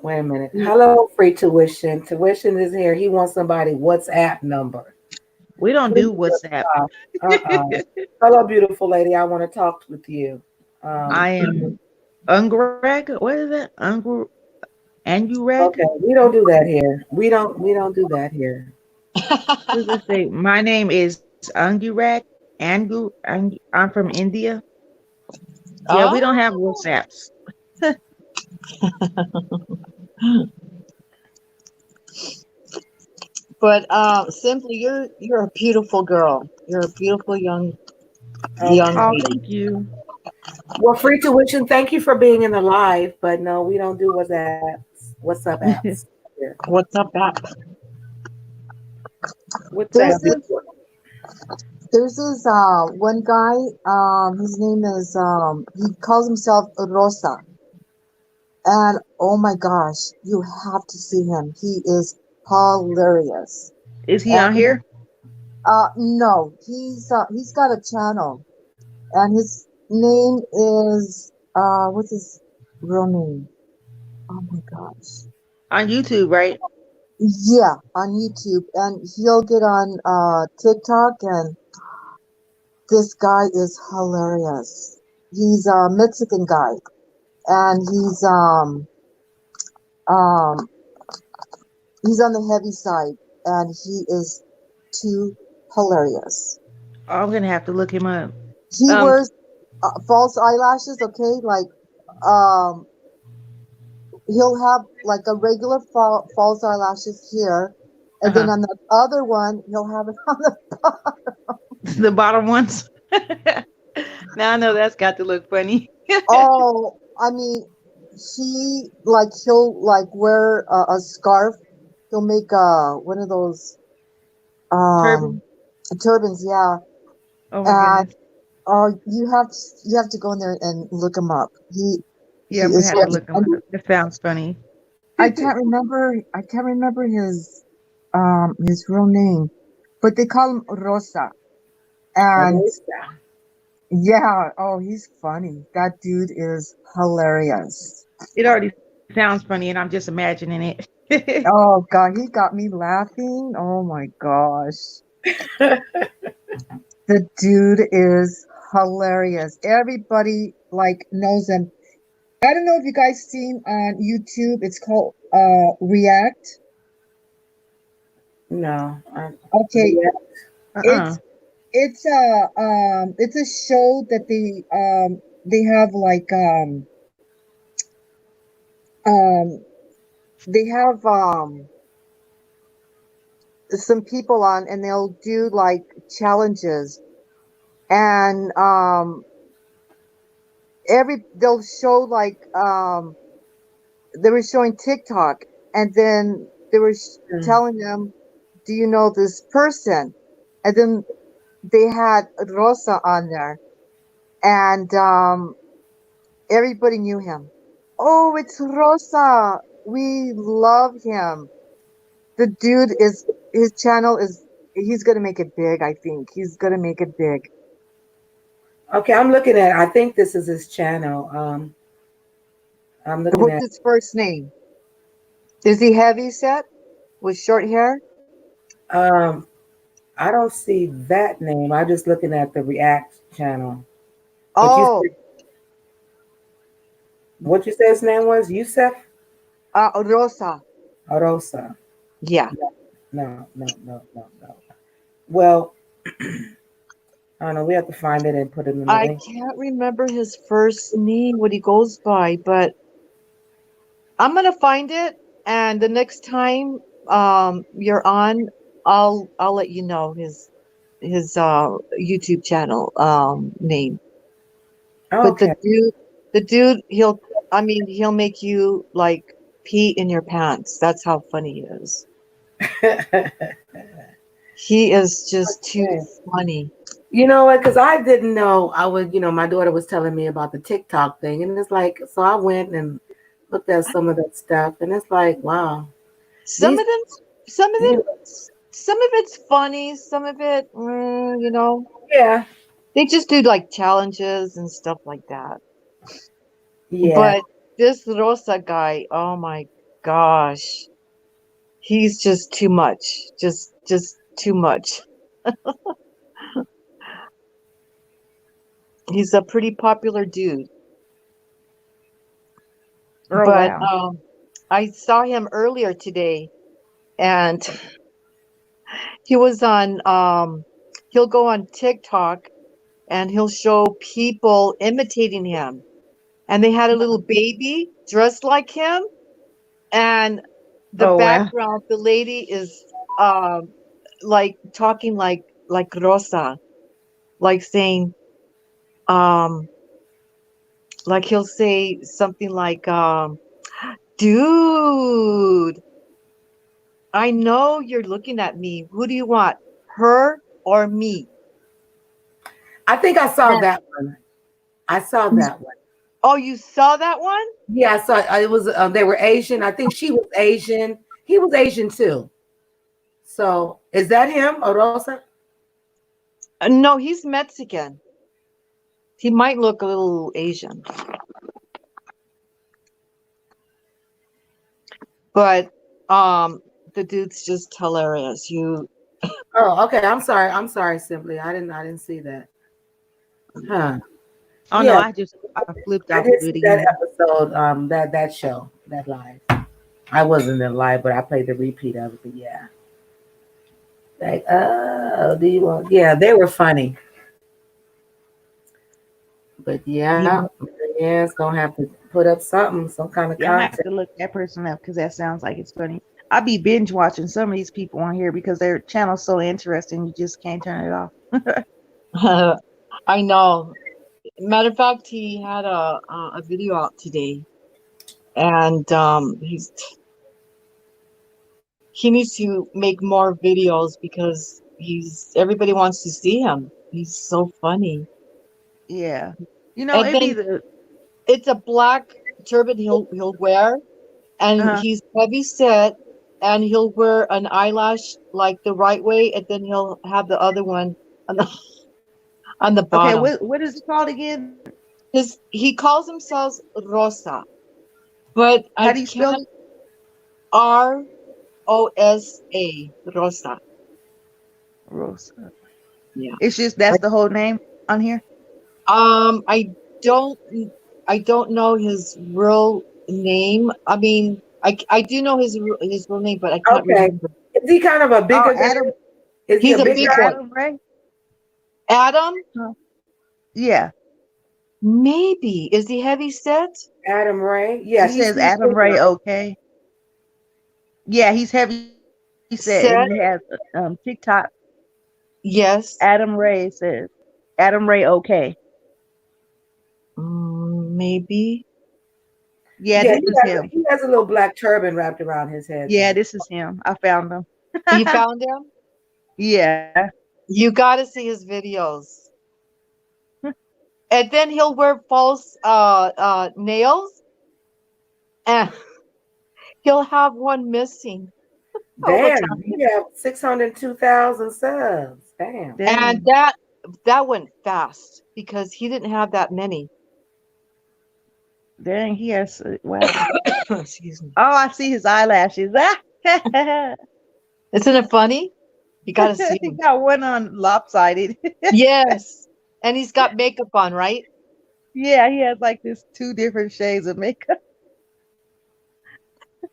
Wait a minute. Hello, free tuition. Tuition is here. He wants somebody WhatsApp number. We don't Please do WhatsApp. stop. Hello, beautiful lady. I want to talk with you. I am Ungreg. What is it? Angureg? Okay, we don't do that here. We don't do that here. What does it say? My name is Angureg. I'm from India. Yeah, we Oh, don't have WhatsApps. but simply, you're a beautiful girl. You're a beautiful young Okay. Oh, lady. thank you. Well, free tuition. Thank you for being in the live, but no, we don't do WhatsApps. What's up, apps? Here. What's up, App? What's There's up? this there's this one guy. His name is he calls himself Rosa, and oh my gosh, you have to see him. He is hilarious. Is he on And here? no, he's got a channel, and his name is what's his real name? Oh my gosh. On YouTube, right? Yeah, on YouTube, and he'll get on TikTok, and this guy is hilarious. He's a Mexican guy, and um he's on the heavy side, and he is too hilarious. Oh, I'm gonna have to look him up. He Um, wears false eyelashes, okay? Like um he'll have like a regular false eyelashes here, and then uh-huh. on the other one he'll have it on the The bottom ones. Now I know that's got to look funny. oh, I mean, he'll like wear a scarf. He'll make one of those um Turban. turbans, yeah. Oh my And goodness. you have to go in there and look him up. He Yeah, I'm gonna is have to funny. look him up. That sounds funny. I can't remember his real name, but they call him Rosa. And Arista. yeah, oh, he's funny. That dude is hilarious. It already sounds funny, and I'm just imagining it. Oh God, he got me laughing. Oh my gosh. The dude is hilarious. Everybody like knows him. I don't know if you guys seen on YouTube. It's called React. No. Okay, Yeah. Uh-uh. it's a show that they have like um they have some people on, and they'll do like challenges, and they'll show like they were showing TikTok, and then they were telling them, "Do you know this person?" And then they had Rosa on there, and everybody knew him. Oh, it's Rosa. We love him. The dude is his channel is he's gonna make it big. I think he's gonna make it big. Okay, I'm looking at. I think this is his channel. I'm looking What's at. his first name? Is he heavy set with short hair? Um, I don't see that name. I'm just looking at the React channel. But Oh, what you said his name was Yusef Rosa. Arosa. Yeah. No, no, no, no, no. Well, I don't know. We have to find it and put it in the I link. can't remember his first name, what he goes by, but I'm gonna find it, and the next time you're on, I'll let you know his YouTube channel name. But Okay. the dude, he'll make you like pee in your pants. That's how funny he is. He is just too Okay. funny. You know what? Because I didn't know. My daughter was telling me about the TikTok thing, and it's like, so I went and looked at some of that stuff, and it's like, wow, Some these, of them, some of you, it, some of it's funny. Some of it, yeah, they just do like challenges and stuff like that. yeah. But this Rosa guy, oh my gosh. He's just too much. Just too much. He's a pretty popular dude. Oh But wow. I saw him earlier today and he was on he'll go on TikTok and he'll show people imitating him. And they had a little baby dressed like him and the Oh wow. background, the lady is like talking like Rosa, like saying like he'll say something like dude, I know you're looking at me. Who do you want? Her or me? I think I saw that one. I saw that one. Oh, you saw that one? Yeah, I saw it was they were Asian. I think she was Asian. He was Asian too. So is that him, Orosa? No, he's Mexican. He might look a little Asian. But the dude's just hilarious. You Oh, okay. I'm sorry. I'm sorry, simply. I didn't see that. Huh. Oh no, Yeah, I flipped I off of did see it that again. episode, that show, that live. I wasn't in live, but I played the repeat of it. But yeah. Like, oh, do you want? Yeah, they were funny. But yeah. yeah, it's gonna have to put up something, some kind of Yeah, I'm gonna have content. to look that person up because that sounds like it's funny. I be binge watching some of these people on here because their channel's so interesting you just can't turn it off. I know. Matter of fact, he had a video out today, and he needs to make more videos because everybody wants to see him. He's so funny. Yeah. You know, And it'd be then the it's a black turban he'll wear, and uh he's heavy set, and he'll wear an eyelash like the right way, and then he'll have the other one on the on the okay, bottom. what is it called again? He calls himself Rosa, but How I do you spell can't ROSA Rosa. Rosa? Yeah. It's just that's the whole name on here. I don't I don't know his real name. I mean, I do know his real name, but I can't Okay. remember. Is he kind of a Oh, bigger guy? Adam. Is he He's a a big big guy? boy. Adam Ray? Adam? Yeah. Maybe. Is he heavy set? Adam Ray? Yeah, It says Adam Ray, okay. Yeah, he's heavy. He said, Set? and he has TikTok. Yes. Adam Ray says Adam Ray, okay. Maybe. Yeah, Yeah, this is him. he has a little black turban wrapped around his head. Yeah, though. this is him. I found him. You found him? Yeah. You got to see his videos. And then he'll wear false nails, and he'll have one missing all the Damn, time. he have 602,000 subs. Damn. And that went fast because he didn't have that many. Dang, he has wow. Excuse me. Oh, I see his eyelashes. Isn't it funny? You got to see He him. got one on lopsided. Yes. And he's got makeup on, right? Yeah, he has like this 2 different shades of makeup.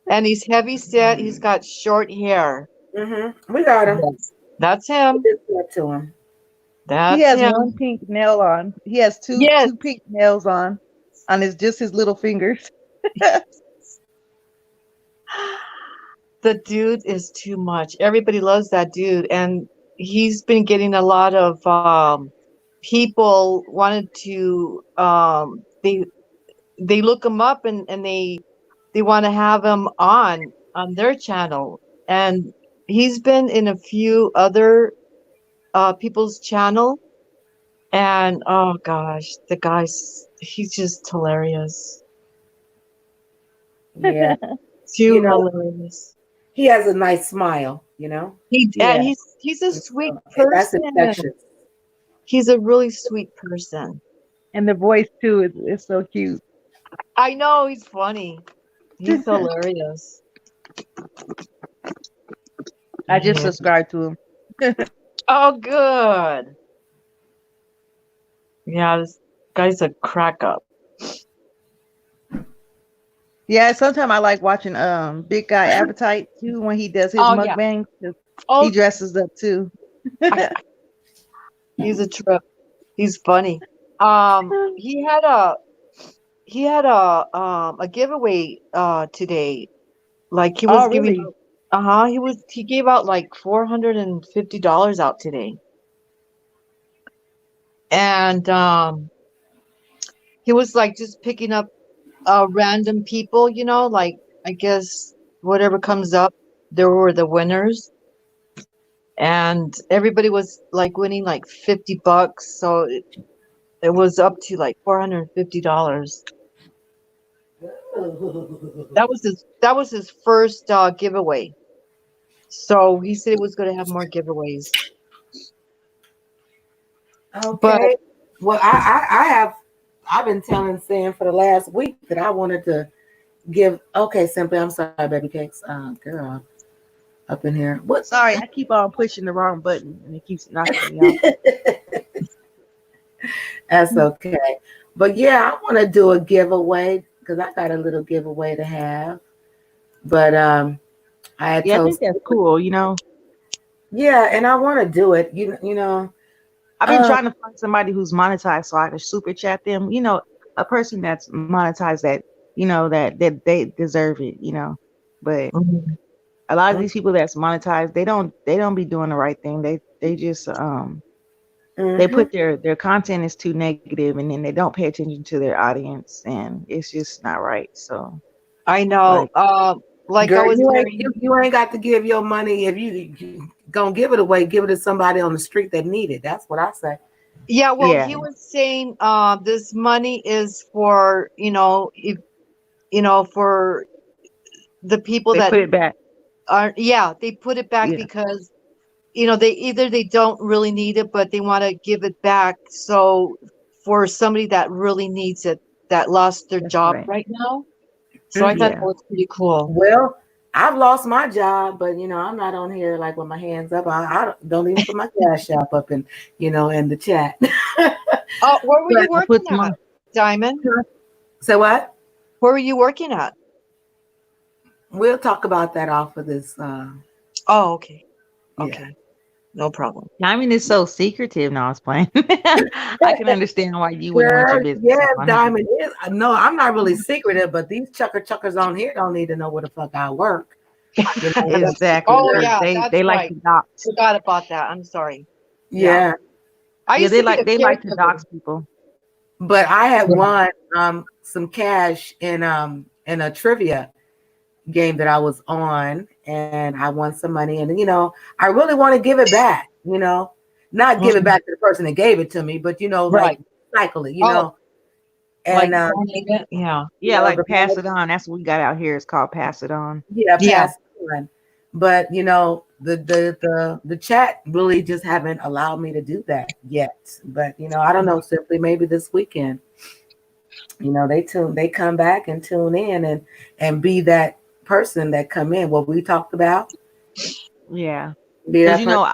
And he's heavy set. He's got short hair. We got him. Yes. That's him. Just get to him. That's He has him. one pink nail on. He has two Yes. pink nails on his little fingers. The dude is too much. Everybody loves that dude, and he's been getting a lot of people wanted to they look him up and they want to have him on their channel, and he's been in a few other people's channel, and oh gosh, he's just hilarious. Yeah. Too You know, hilarious. he has a nice smile, you know? Yeah. And he's a sweet That's person. infectious. He's a really sweet person. And the voice too is so cute. I know he's funny. He's hilarious. I just Yeah. subscribed to him. Oh, good. Yeah, this guy's a crack up. Yeah, sometimes I like watching Big Guy Appetite too when he does his Oh yeah. mukbang. 'Cause he Oh, dresses up too. he's a trip. He's funny. He had a giveaway today. Like he was Oh, giving really? out, he gave out like $450 out today. And he was like just picking up random people, like I guess whatever comes up, there were the winners. And everybody was like winning like $50. So it was up to like $450. That was his first giveaway. So he said he was going to have more giveaways. Okay. Well, I've been telling Sam for the last week that I wanted to give. Okay, Simply, I'm sorry, baby cakes. Girl, up in here. What? Sorry, I keep on pushing the wrong button and it keeps knocking me off. That's okay. But yeah, I want to do a giveaway because I got a little giveaway to have. But I had Yeah, I told think that's cool, yeah, and I want to do it. You know. I've been trying to find somebody who's monetized so I can super chat them. A person that's monetized that, that they deserve it, But Mhm. a lot of these people that's monetized, they don't be doing the right thing. They just they put their content is too negative and then they don't pay attention to their audience and it's just not right. So I know. Like I Girl, was hearing. you ain't got to give your money. If you gonna give it away, give it to somebody on the street that need it. That's what I say. Yeah, well, yeah, he was saying this money is for, if for the people they that put it back. are, yeah, they put it back Yeah. because they don't really need it, but they want to give it back. So for somebody that really needs it, that lost their That's job right. right now. So I thought Yeah. that was pretty cool. Well, I've lost my job, but I'm not on here like with my hands up. I don't even put my cash app up in in the chat. Oh, where were you I put working some at, Diamond? So what? Where were you working at? We'll talk about that off of this. Oh, okay. Yeah. Okay. No problem. Diamond is so secretive. No, I was playing. I can understand why you wouldn't want your Girl, business. yes, up on here. Diamond is. No, I'm not really secretive, but these chuckers on here don't need to know where the fuck I work. Exactly. Oh, yeah, They that's like right. to dox. Forgot about that. I'm sorry. Yeah. I Yeah, used they to be a like to caregiver. dox people. But I had Yeah. won some cash in a trivia game that I was on, and I won some money, and I really want to give it back. Not give it back to the person that gave it to me, but Right. like cycle it. Oh, And like donate it? Yeah. Yeah, like the pass it on. That's what we got out here. It's called pass it on. Yeah, Yeah. pass it on. But the chat really just haven't allowed me to do that yet. But I don't know, simply maybe this weekend. They come back and tune in and be that person that come in. What we talked about. Yeah. Be that Because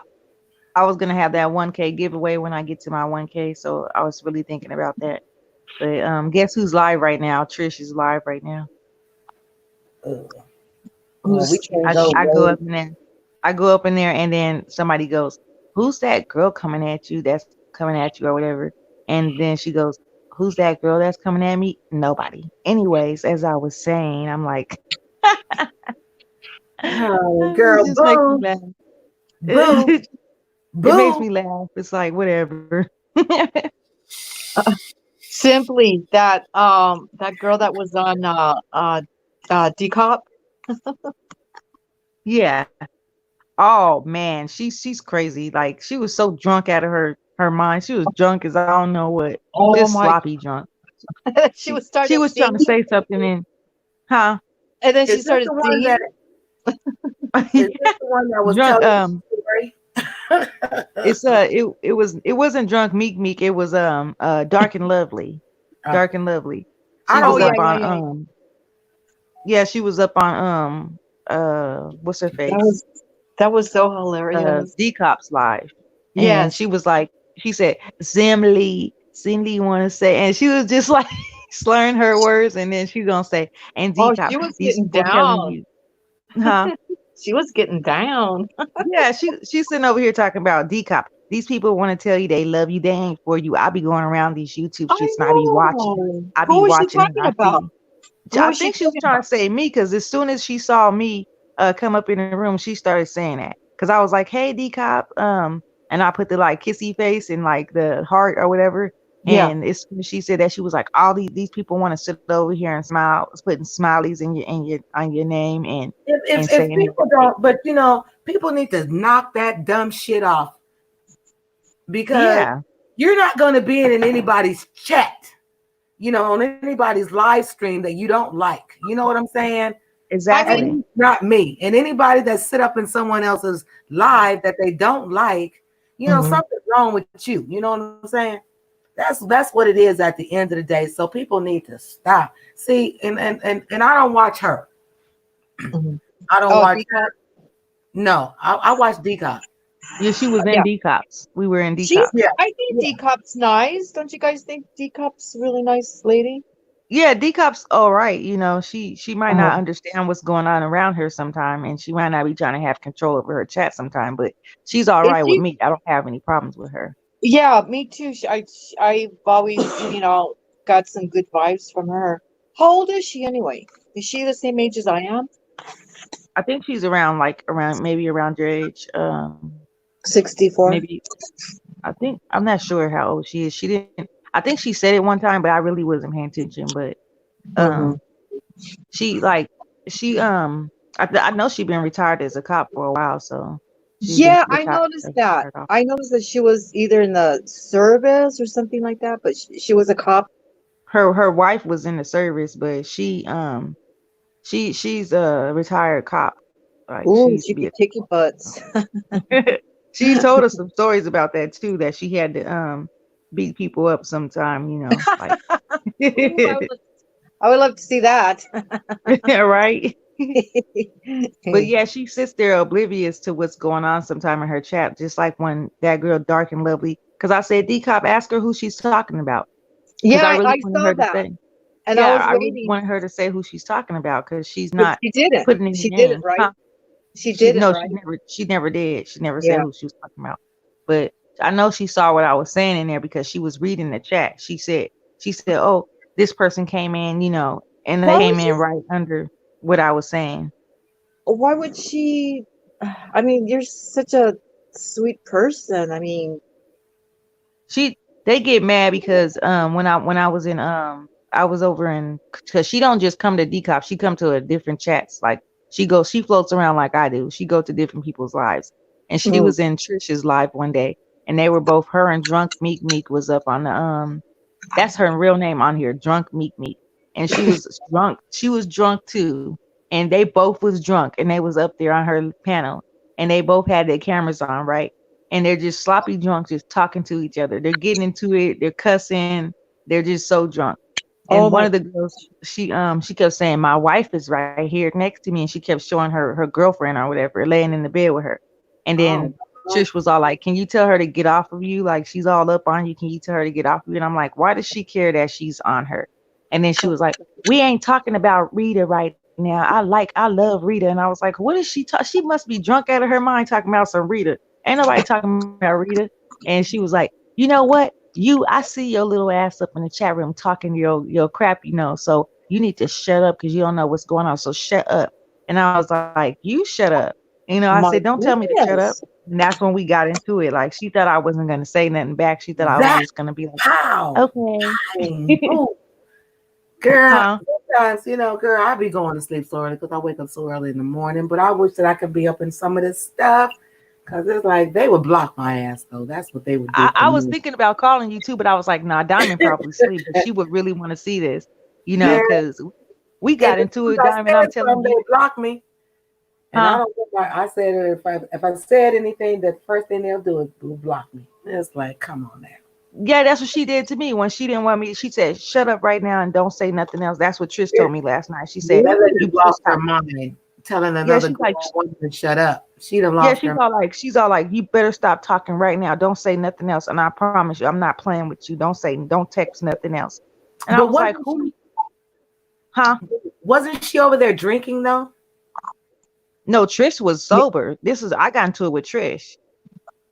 I was gonna have that 1K giveaway when I get to my 1K. So I was really thinking about that. But guess who's live right now? Trish is live right now. we can't I go go way- up in there. I go up in there and then somebody goes, "Who's that girl coming at you? That's coming at you or whatever." And then she goes, "Who's that girl that's coming at me?" Nobody. Anyways, as I was saying, I'm like, Oh, it girl, just makes me boo, laugh. boo, It boo. makes me laugh. It's like whatever. Simply that girl that was on Decop. Yeah. Oh man, she's crazy. Like she was so drunk out of her mind. She was drunk as I don't know what. Oh Just my! sloppy drunk. She was starting She to was trying to sing, say something and huh? and then she Is this started the one singing. that is this the one that was Drunk telling the story? it's it wasn't drunk Meek. It was dark and lovely. Oh. Dark and lovely. She I was don't yeah, up like. yeah, on yeah. yeah, she was up on what's her That face? was that was so hilarious. D Cops live. And Yes. she was like, she said, Zimly wanna say, and she was just like slurring her words, and then she's gonna say, and D Oh, Cop, she was these getting people telling down. you, huh? She was getting down. Yeah, she's sitting over here talking about decop. These people want to tell you they love you. They ain't for you. I be going around these YouTube I streets and I be watching. know. I Who be was she watching and talking I about? see. Who I was she think she was talking trying about? to say me because as soon as she saw me come up in the room, she started saying that. Because I was like, "Hey, decop," and I put the like kissy face and like the heart or whatever. Yeah. And as soon as she said that, she was like, "All these people want to sit over here and smile, putting smileys in your on your name and If saying people everything." don't, but you know, people need to knock that dumb shit off because Yeah, you're not going to be in anybody's chat, you know, on anybody's live stream that you don't like. You know what I'm saying? At exactly. least not me. And anybody that sit up in someone else's live that they don't like, you know, Mhm. something's wrong with you. You know what I'm saying? That's what it is at the end of the day. So people need to stop. See, and I don't watch her. Mhm. I don't Oh, watch. Decop. No, I watch Decop. Yeah, she was in Yeah. decops. We were in She's. decops. Yeah, I think yeah. Decop's nice. Don't you guys think Decop's a really nice lady? Yeah, decops all right. You know, she might Uh, not understand what's going on around her sometime, and she might not be trying to have control over her chat sometime, but she's all is right with she? me. I don't have any problems with her. Yeah, me too. I've always, got some good vibes from her. How old is she anyway? Is she the same age as I am? I think she's around like around maybe around your age. 64. Maybe I think I'm not sure how old she is. She didn't. I think she said it one time, but I really wasn't paying attention. But Mm-hmm. um, she like she I know she's been retired as a cop for a while, so she's been Yeah, I retired. noticed that. Retired off. I noticed that she was either in the service or something like that, but she was a cop. Her wife was in the service, but she's a retired cop. Like she Ooh, used to she be be a kicking butts. she told us some stories about that too, that she had to beat people up sometime, you know, like Ooh, I would love to see that. right. But yeah, she sits there oblivious to what's going on sometime in her chat, just like when that girl Dark and Lovely. Because I said, D Cop, ask her who she's talking about. Because Yeah, I really I wanted saw her to that, say. and I Yeah, was I really waiting, wanted her to say who she's talking about because she's but not she didn't. putting any She didn't, names. right? Huh? She didn't, No, right? she never did. She never said Yeah. who she was talking about. But I know she saw what I was saying in there because she was reading the chat. She said, "Oh, this person came in, you know, and they Why would came she? in right under what I was saying." Why would she? I mean, you're such a sweet person. I mean, They get mad because when I was in I was over in because she don't just come to decop, she come to a different chats. Like she floats around like I do. She go to different people's lives. And she mm, was in Trisha's live one day and they were both her and Drunk Meek Meek was up on the that's her real name on here, Drunk Meek Meek. And she was drunk. She was drunk too. And they both was drunk and they was up there on her panel and they both had their cameras on, right? And they're just sloppy drunk, just talking to each other. They're getting into it, they're cussing, they're just so drunk. oh And one my, of the girls, she kept saying, "My wife is right here next to me," and she kept showing her girlfriend or whatever, laying in the bed with her. And Oh, then Trish was all like, "Can you tell her to get off of you? Like she's all up on you. Can you tell her to get off of you?" And I'm like, "Why does she care that she's on her?" And then she was like, "We ain't talking about Rita right now. I love Rita." And I was like, "What is she talking? She must be drunk out of her mind talking about some Rita. Ain't nobody talking about Rita." And she was like, "You know what? I see your little ass up in the chat room talking your crap, you know. So you need to shut up because you don't know what's going on. So shut up." And I was like, "You shut up." You know, I my said, "Don't tell me to shut up." goodness. And that's when we got into it. Like she thought I wasn't gonna say nothing back. She thought I was that just gonna be like, pow. "Okay." Oh, girl, Huh? sometimes, you know, girl, I be going to sleep so early because I wake up so early in the morning. But I wish that I could be up in some of this stuff because it's like they would block my ass, though. That's what they would do for I was me. thinking about calling you too, but I was like, "Nah, Diamond probably sleep, but she would really want to see this, you know, Yeah, because we and got as into soon it, as I Diamond. I'm said telling something, you, they block me. And I huh?" don't think I said it. If I said anything, that first thing they'll do is block me. It's like, come on now. Yeah, that's what she did to me when she didn't want me. She said, "Shut up right now and don't say nothing else." That's what Trish told me last night. She said, That "You lady better lost her stop." mind, telling Yeah, another she's like, grown woman to shut up. She done yeah, lost her. she's all like, "You better stop talking right now. Don't say nothing else." And I promise you, I'm not playing with you. Don't text nothing else. And I But was like, wasn't "Who? she, Huh?" wasn't she over there drinking though? No, Trish was sober. I got into it with Trish,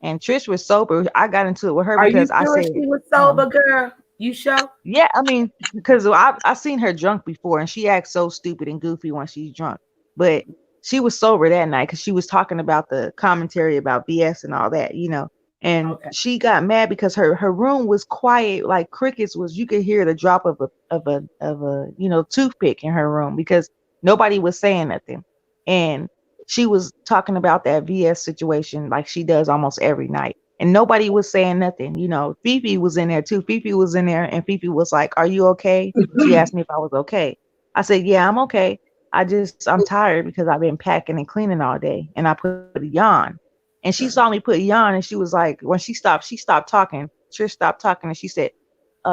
and Trish was sober. I got into it with her Are you because I sure said, she was sober, girl? You sure? yeah, I mean, because I seen her drunk before, and she acts so stupid and goofy when she's drunk. But she was sober that night because she was talking about the commentary about BS and all that, you know. And Okay. she got mad because her room was quiet, like crickets was. You could hear the drop of a toothpick in her room because nobody was saying nothing. And she was talking about that VS situation like she does almost every night. And nobody was saying nothing. You know, Fifi was in there too. Fifi was in there, and Fifi was like, "Are you okay?" She asked me if I was okay. I said, "Yeah, I'm okay. I'm tired because I've been packing and cleaning all day." And I put a yawn. And she saw me put yawn, and she was like, when she stopped talking. Trish stopped talking, and she said,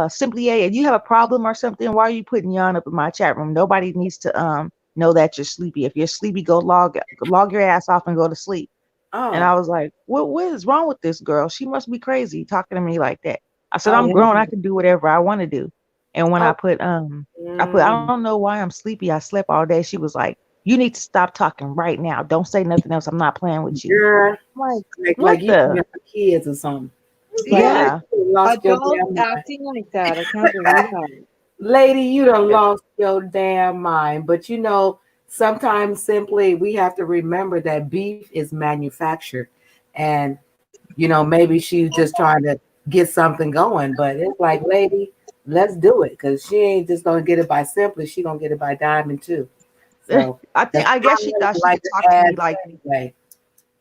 "Simply A, do you have a problem or something? Why are you putting yawn up in my chat room? Nobody needs to know that you're sleepy. If you're sleepy, go log your ass off and go to sleep." And I Oh, was like, what is wrong with this girl? She must be crazy talking to me like that. I said, I'm oh, grown. I can do whatever I want to do. And when oh. I don't know why I'm sleepy. I slept all day. She was like, you need to stop talking right now. Don't say nothing else. I'm not playing with you. Girl, I'm like, like what you the? got kids or something. Like, Yeah, Yeah. you lost your adults damn mind. acting like that. I can't believe that. Lady, you done lost your damn mind. But you know, sometimes simply we have to remember that beef is manufactured. And, you know, maybe she's just trying to get something going. But it's like, lady, let's do it. Because she ain't just going to get it by simply. She going to get it by diamond too. So that's I guess my she lady thought she like could to talk to me add like, anyway.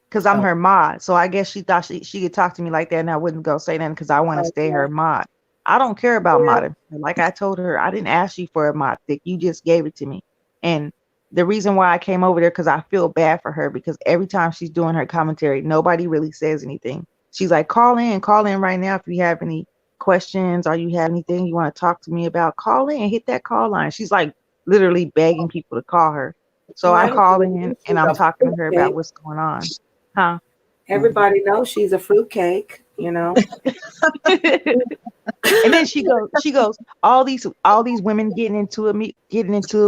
because I'm So, her mod. So I guess she thought she could talk to me like that and I wouldn't go say nothing because I want to stay her okay. mod. I don't care about Yeah. modding. Like I told her, I didn't ask you for a mod stick. You just gave it to me. And the reason why I came over there because I feel bad for her because every time she's doing her commentary, nobody really says anything. She's like, call in right now if you have any questions or you have anything you want to talk to me about. Call in, hit that call line. She's like literally begging people to call her. So Well, I call everybody in knows and she's I'm a talking to her about fruitcake. what's going on. Huh? Everybody knows she's a fruitcake, you know. And then she goes, all these women getting into it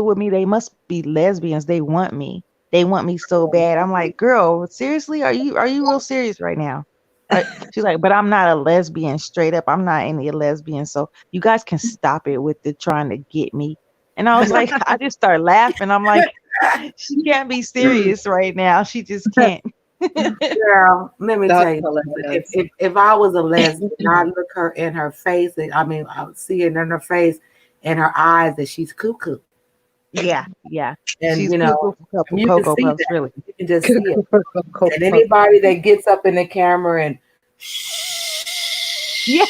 with me, they must be lesbians. They want me. They want me so bad. I'm like, girl, seriously? Are you real serious right now? She's like, but I'm not a lesbian, straight up. I'm not any lesbian. So you guys can stop it with the trying to get me. And I was like, I just start laughing. I'm like, she can't be serious right now. She just can't. Girl, let me tell That's you, hilarious. if I was a lesbian, I'd look her in her face, and I mean, I would see it in her face and her eyes that she's cuckoo, Yeah. and She's you know, cuckoo for you can Cocoa see Puffs, that. really. You can just see it. And anybody that gets up in the camera and Yeah.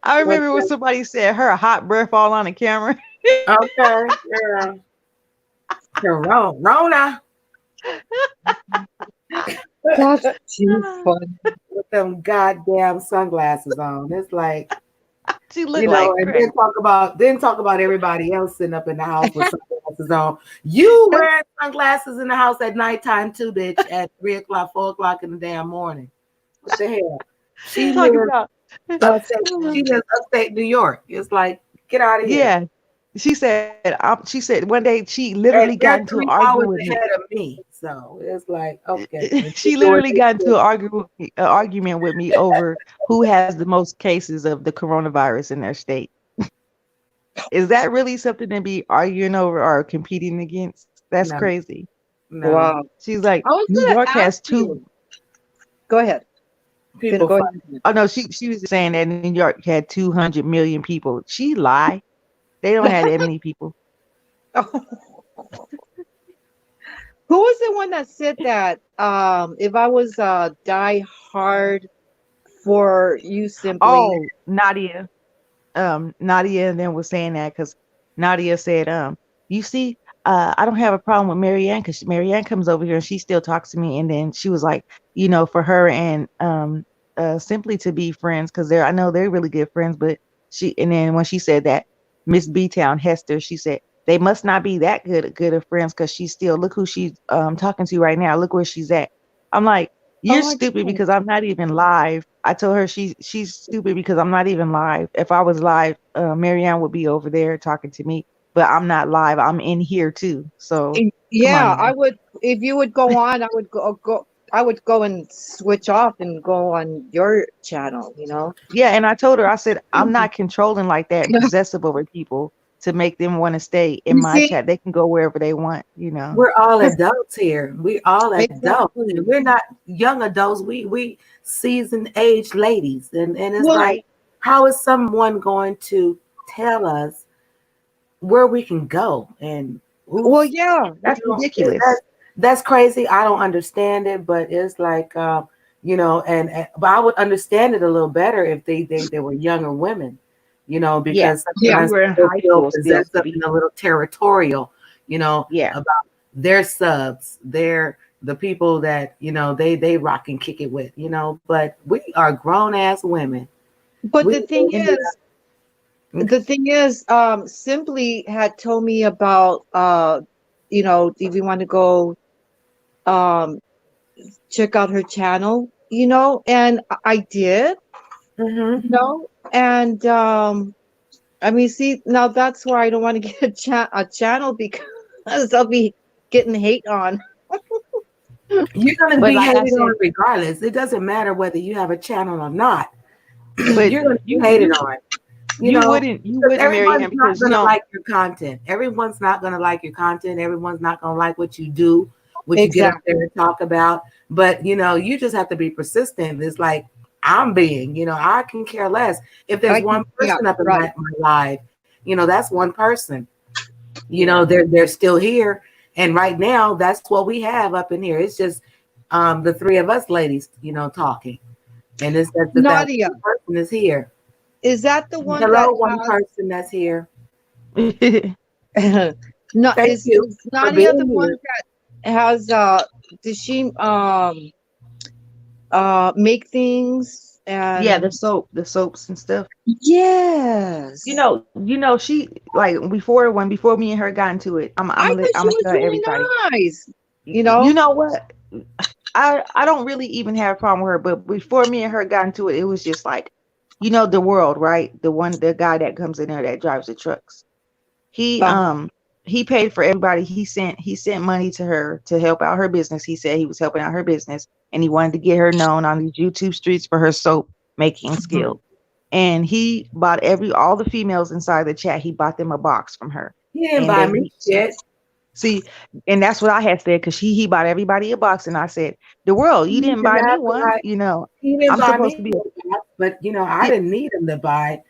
I remember when okay, somebody said her hot breath all on the camera. girl, Corona That's too fun. with them goddamn sunglasses on. It's like, She looked you know, like and crazy. then talk about everybody else sitting up in the house with sunglasses on. You wearing sunglasses in the house at nighttime too, bitch, at 3 o'clock, 4 o'clock in the damn morning. What the hell? She Talking lives about upstate. She lives upstate New York. It's like, get out of here. yeah. She said one day she And literally got they're into an 3 hours argument with me. ahead of me. So it's like, okay. And she's She doing literally this got into shit. an argument with me over who has the most cases of the coronavirus in their state. Is that really something to be arguing over or competing against? That's No, crazy. no. Wow. She's like, I was New gonna York has ask two. you. Go ahead. Finn, People go fight. ahead. Oh no, she was saying that New York had 200 million people. She lied. They don't have that many people. Who was the one that said that? If I was die hard for you simply. Oh, Nadia. Nadia and then was saying that because Nadia said, you see, I don't have a problem with Marianne because Marianne comes over here and she still talks to me. And then she was like, for her and Simply to be friends, because I know they're really good friends. But and then when she said that Miss B Town Hester, she said they must not be that good of friends, because she's still, look who she's talking to right now. Look where she's at. I'm like, you're Oh my stupid God. because I'm not even live. I told her she's stupid because I'm not even live. If I was live, Marianne would be over there talking to me, but I'm not live. I'm in here too. So come on Yeah, now. I would. If you would go on, I would go. I would go and switch off and go on your channel. Yeah, and I told her, I said, I'm not controlling like that and possessive over people to make them want to stay in You my see, chat. They can go wherever they want. We're all adults here. We all adults. exactly. And we're not young adults. We seasoned aged ladies. And it's Well, like, how is someone going to tell us where we can go and well, who's yeah. That's you know, ridiculous. that's crazy. I don't understand it, but it's like but I would understand it a little better if they were younger women, Yeah. because Yeah. We sometimes were in they high feel school still to possessive be. and a little territorial, Yeah. about their subs, the people that they rock and kick it with, but we are grown ass women. But We the thing is, Simply had told me about, if you want to go, um, check out her channel, and I did, Mhm. and I mean, see, now that's why I don't want to get a channel because I'll be getting hate on. You're gonna But be like I hated said, on regardless. It doesn't matter whether you have a channel or not. but You're gonna be you hated you on, you wouldn't because marry everyone's him not because you gonna don't. like your content. Everyone's not gonna like your content. Everyone's not gonna like what you do, what you get up Exactly. there and talk about. But you just have to be persistent. It's like I'm being, I can care less. If there's one Yeah, person up in right. my live, that's one person. They're still here. And right now, that's what we have up in here. It's just the three of us ladies, talking. And it's that Nadia, one person is here. is that the one Hello, that one person that's here. has, no, Thank you is for Nadia the being one here. that has, does she, make things Yeah, and, the soaps and stuff. yes. She, like, before me and her got into it. I thought I'm she gonna was tell really everybody. nice, You know what? I don't really even have a problem with her, but before me and her got into it, it was just like, the world, right? The guy that comes in there that drives the trucks. He Uh-huh. he paid for everybody. He sent money to her to help out her business. He said he was helping out her business, and he wanted to get her known on these YouTube streets for her soap making skill. And he bought all the females inside the chat. He bought them a box from her, He didn't and buy then me shit. see, and that's what I had said, because he bought everybody a box, and I said, the world, you He didn't did buy me not one. buy. He didn't I'm buy supposed to me be. no box, but I Yeah, didn't need him to buy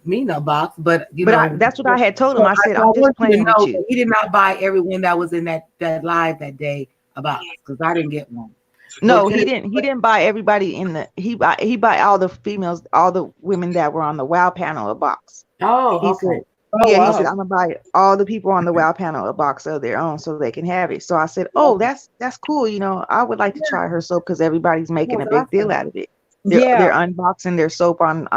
me no box. But that's what I had told him. so I said, I I'm just want you to playing with know you. that he did not buy everyone that was in that live that day a box, because I didn't get one. No, But he didn't. He didn't buy everybody he bought all the females, all the women that were on the WoW panel a box. oh, He said, okay. Oh, yeah, he said, wow. I'm gonna buy all the people on the WoW panel a box of their own so they can have it. So I said, oh, that's cool. I would like to try her soap because everybody's making That's a big deal awesome. out of it. They're Yeah. unboxing their soap on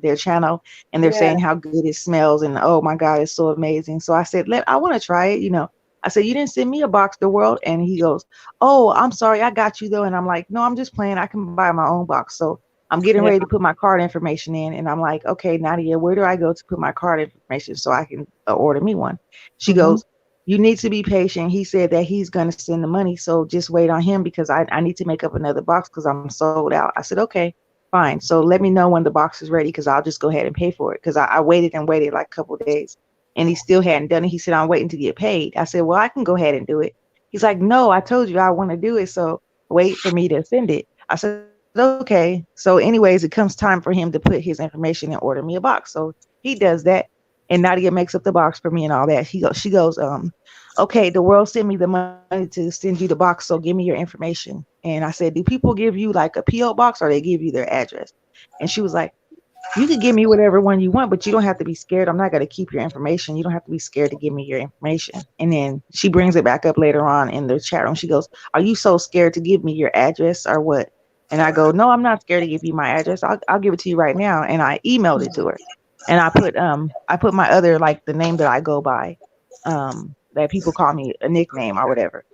their channel, and they're Yeah. saying how good it smells, and oh my God, it's so amazing. So I said, I want to try it. I said, you didn't send me a box, the world. And he goes, oh, I'm sorry, I got you though. And I'm like, no, I'm just playing. I can buy my own box. So I'm getting Yeah. ready to put my card information in, and I'm like, okay, Nadia, where do I go to put my card information so I can order me one? She Mhm. goes, you need to be patient. He said that he's going to send the money, so just wait on him because I need to make up another box because I'm sold out. I said, okay, fine. So let me know when the box is ready because I'll just go ahead and pay for it, because I waited and waited like a couple of days, and he still hadn't done it. He said, I'm waiting to get paid. I said, well, I can go ahead and do it. He's like, no, I told you I want to do it, so wait for me to send it. I said, okay. So anyways, it comes time for him to put his information and order me a box. So he does that, and Nadia makes up the box for me and all that. She goes, okay, the world sent me the money to send you the box, so give me your information. And I said, do people give you like a PO box or they give you their address? And she was like, You can give me whatever one you want, but you don't have to be scared. I'm not going to keep your information. You don't have to be scared to give me your information. And then she brings it back up later on in the chat room. She goes, are you so scared to give me your address or what? And I go, no, I'm not scared to give you my address. I'll give it to you right now. And I emailed it to her. And I put my other, like the name that I go by, that people call me a nickname or whatever.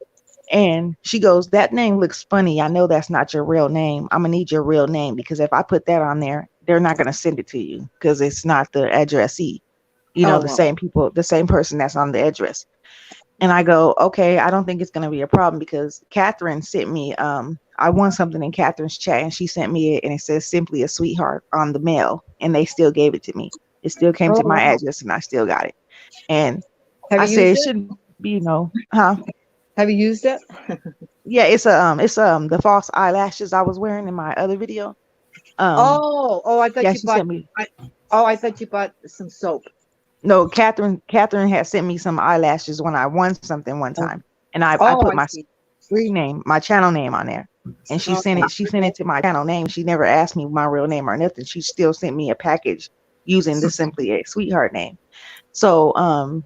And she goes, that name looks funny. I know that's not your real name. I'm gonna need your real name, because if I put that on there, they're not gonna send it to you because it's not the addressee. You know, the same people, the same person that's on the address. And I go, okay, I don't think it's gonna be a problem, because Catherine sent me I won something in Catherine's chat, and she sent me it, and it says simply a sweetheart on the mail, and they still gave it to me. It still came to my address, and I still got it. And I said it shouldn't be, you know, huh? Have you used it? Yeah, it's the false eyelashes I was wearing in my other video. I thought yeah, you she bought. sent me. I thought you bought some soap. No, Catherine had sent me some eyelashes when I won something one time, and I put my screen name, my channel name on there, and she sent it to my channel name. She never asked me my real name or nothing. She still sent me a package using the Simply a Sweetheart name. So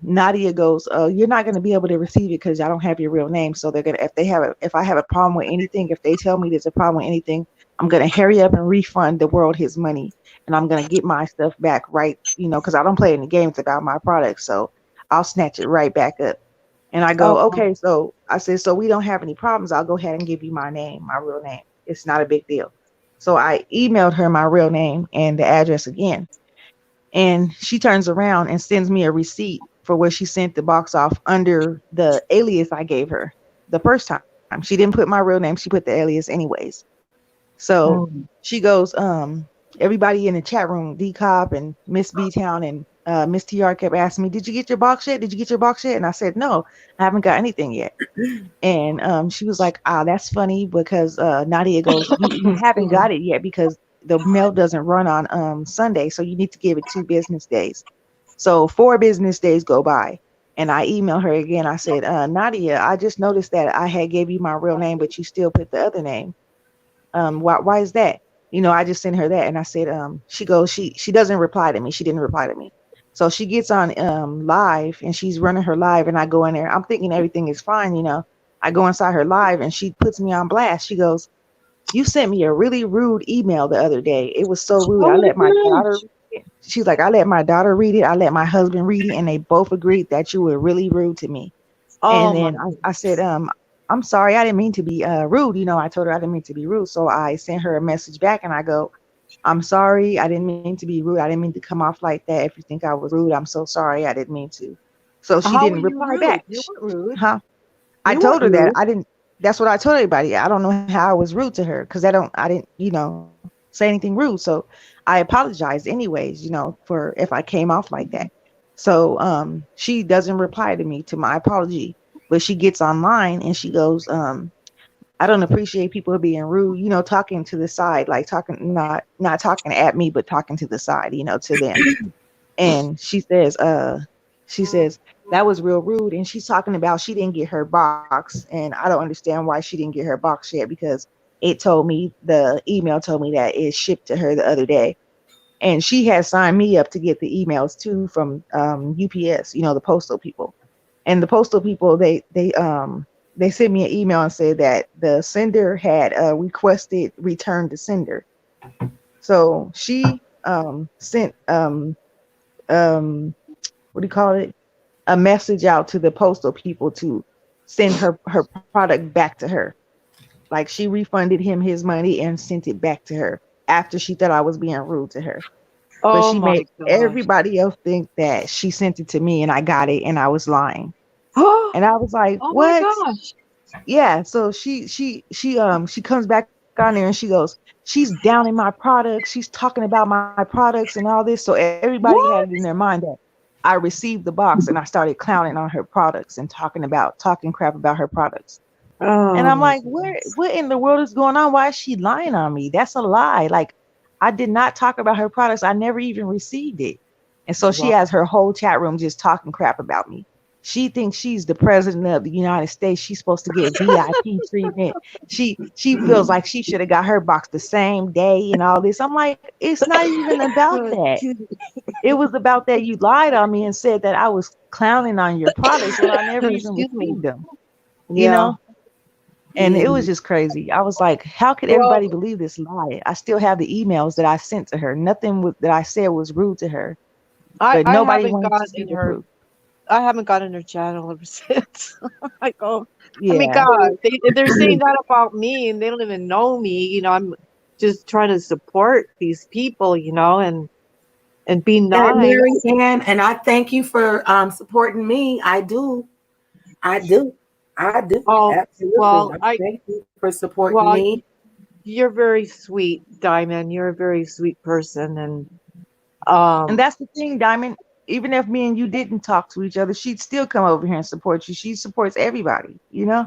Nadia goes, you're not going to be able to receive it because I don't have your real name. So they're gonna, if I have a problem with anything, if they tell me there's a problem with anything, I'm gonna hurry up and refund the world his money, and I'm gonna get my stuff back right, you know, because I don't play any games about my product, so I'll snatch it right back up. And I go, okay, so I said, so we don't have any problems. I'll go ahead and give you my name, my real name. It's not a big deal. So I emailed her my real name and the address again. And she turns around and sends me a receipt for where she sent the box off under the alias I gave her the first time. She didn't put my real name. She put the alias anyways. So she goes, everybody in the chat room, D-Cop and Miss B-Town and Miss TR kept asking me, did you get your box yet? Did you get your box yet? And I said, no, I haven't got anything yet. And she was like, that's funny, because Nadia goes, you haven't got it yet because the mail doesn't run on Sunday, so you need to give it 2 business days. So 4 business days go by, and I email her again. I said, Nadia, I just noticed that I had gave you my real name, but you still put the other name. Why is that? You know, I just sent her that, and I said, she goes, she doesn't reply to me. She didn't reply to me. So she gets on live, and she's running her live, and I go in there. I'm thinking everything is fine, you know. I go inside her live, and she puts me on blast. She goes, you sent me a really rude email the other day. It was so rude. I let my daughter read it. She's like, I let my daughter read it. I let my husband read it. And they both agreed that you were really rude to me. And then I said, I'm sorry. I didn't mean to be rude. You know, I told her I didn't mean to be rude. So I sent her a message back, and I go, I'm sorry. I didn't mean to be rude. I didn't mean to come off like that. If you think I was rude, I'm so sorry. I didn't mean to. So she didn't reply back. You weren't rude. Huh? I told her that I didn't. That's what I told everybody. I don't know how I was rude to her, because I didn't, you know, say anything rude. So I apologized anyways, you know, for if I came off like that. So she doesn't reply to me to my apology, but she gets online and she goes, I don't appreciate people being rude, you know, talking to the side, like talking, not talking at me, but talking to the side, you know, to them. And she says, that was real rude. And she's talking about she didn't get her box. And I don't understand why she didn't get her box yet, because the email told me that it shipped to her the other day. And she had signed me up to get the emails too from UPS, you know, the postal people. And the postal people, they sent me an email and said that the sender had requested return to sender. So she sent what do you call it? A message out to the postal people to send her product back to her. Like, she refunded him his money and sent it back to her after she thought I was being rude to her. But she made everybody else think that she sent it to me and I got it and I was lying. And I was like, what? My gosh. Yeah. So she comes back on there and she goes, she's downing my products. She's talking about my products and all this. So everybody had it in their mind that I received the box and I started clowning on her products and talking crap about her products. And I'm like, what in the world is going on? Why is she lying on me? That's a lie. Like, I did not talk about her products. I never even received it. And so she has her whole chat room just talking crap about me. She thinks she's the president of the United States. She's supposed to get VIP treatment. She feels like she should have got her box the same day and all this. I'm like, it's not even about that. It was about that you lied on me and said that I was clowning on your products when I never even Excuse me. received them. Yeah. You know? And it was just crazy. I was like, how could everybody believe this lie? I still have the emails that I sent to her. Nothing that I said was rude to her. But nobody haven't wanted to see the proof. I haven't gotten her channel ever since. I go, Yeah. I mean, God, they're saying that about me and they don't even know me. You know, I'm just trying to support these people, you know, and be And nice. Mary Ann, and I thank you for supporting me. I do. Oh, absolutely. well, I thank you for supporting me. You're very sweet, Diamond. You're a very sweet person, and that's the thing, Diamond. Even if me and you didn't talk to each other, she'd still come over here and support you. She supports everybody, you know?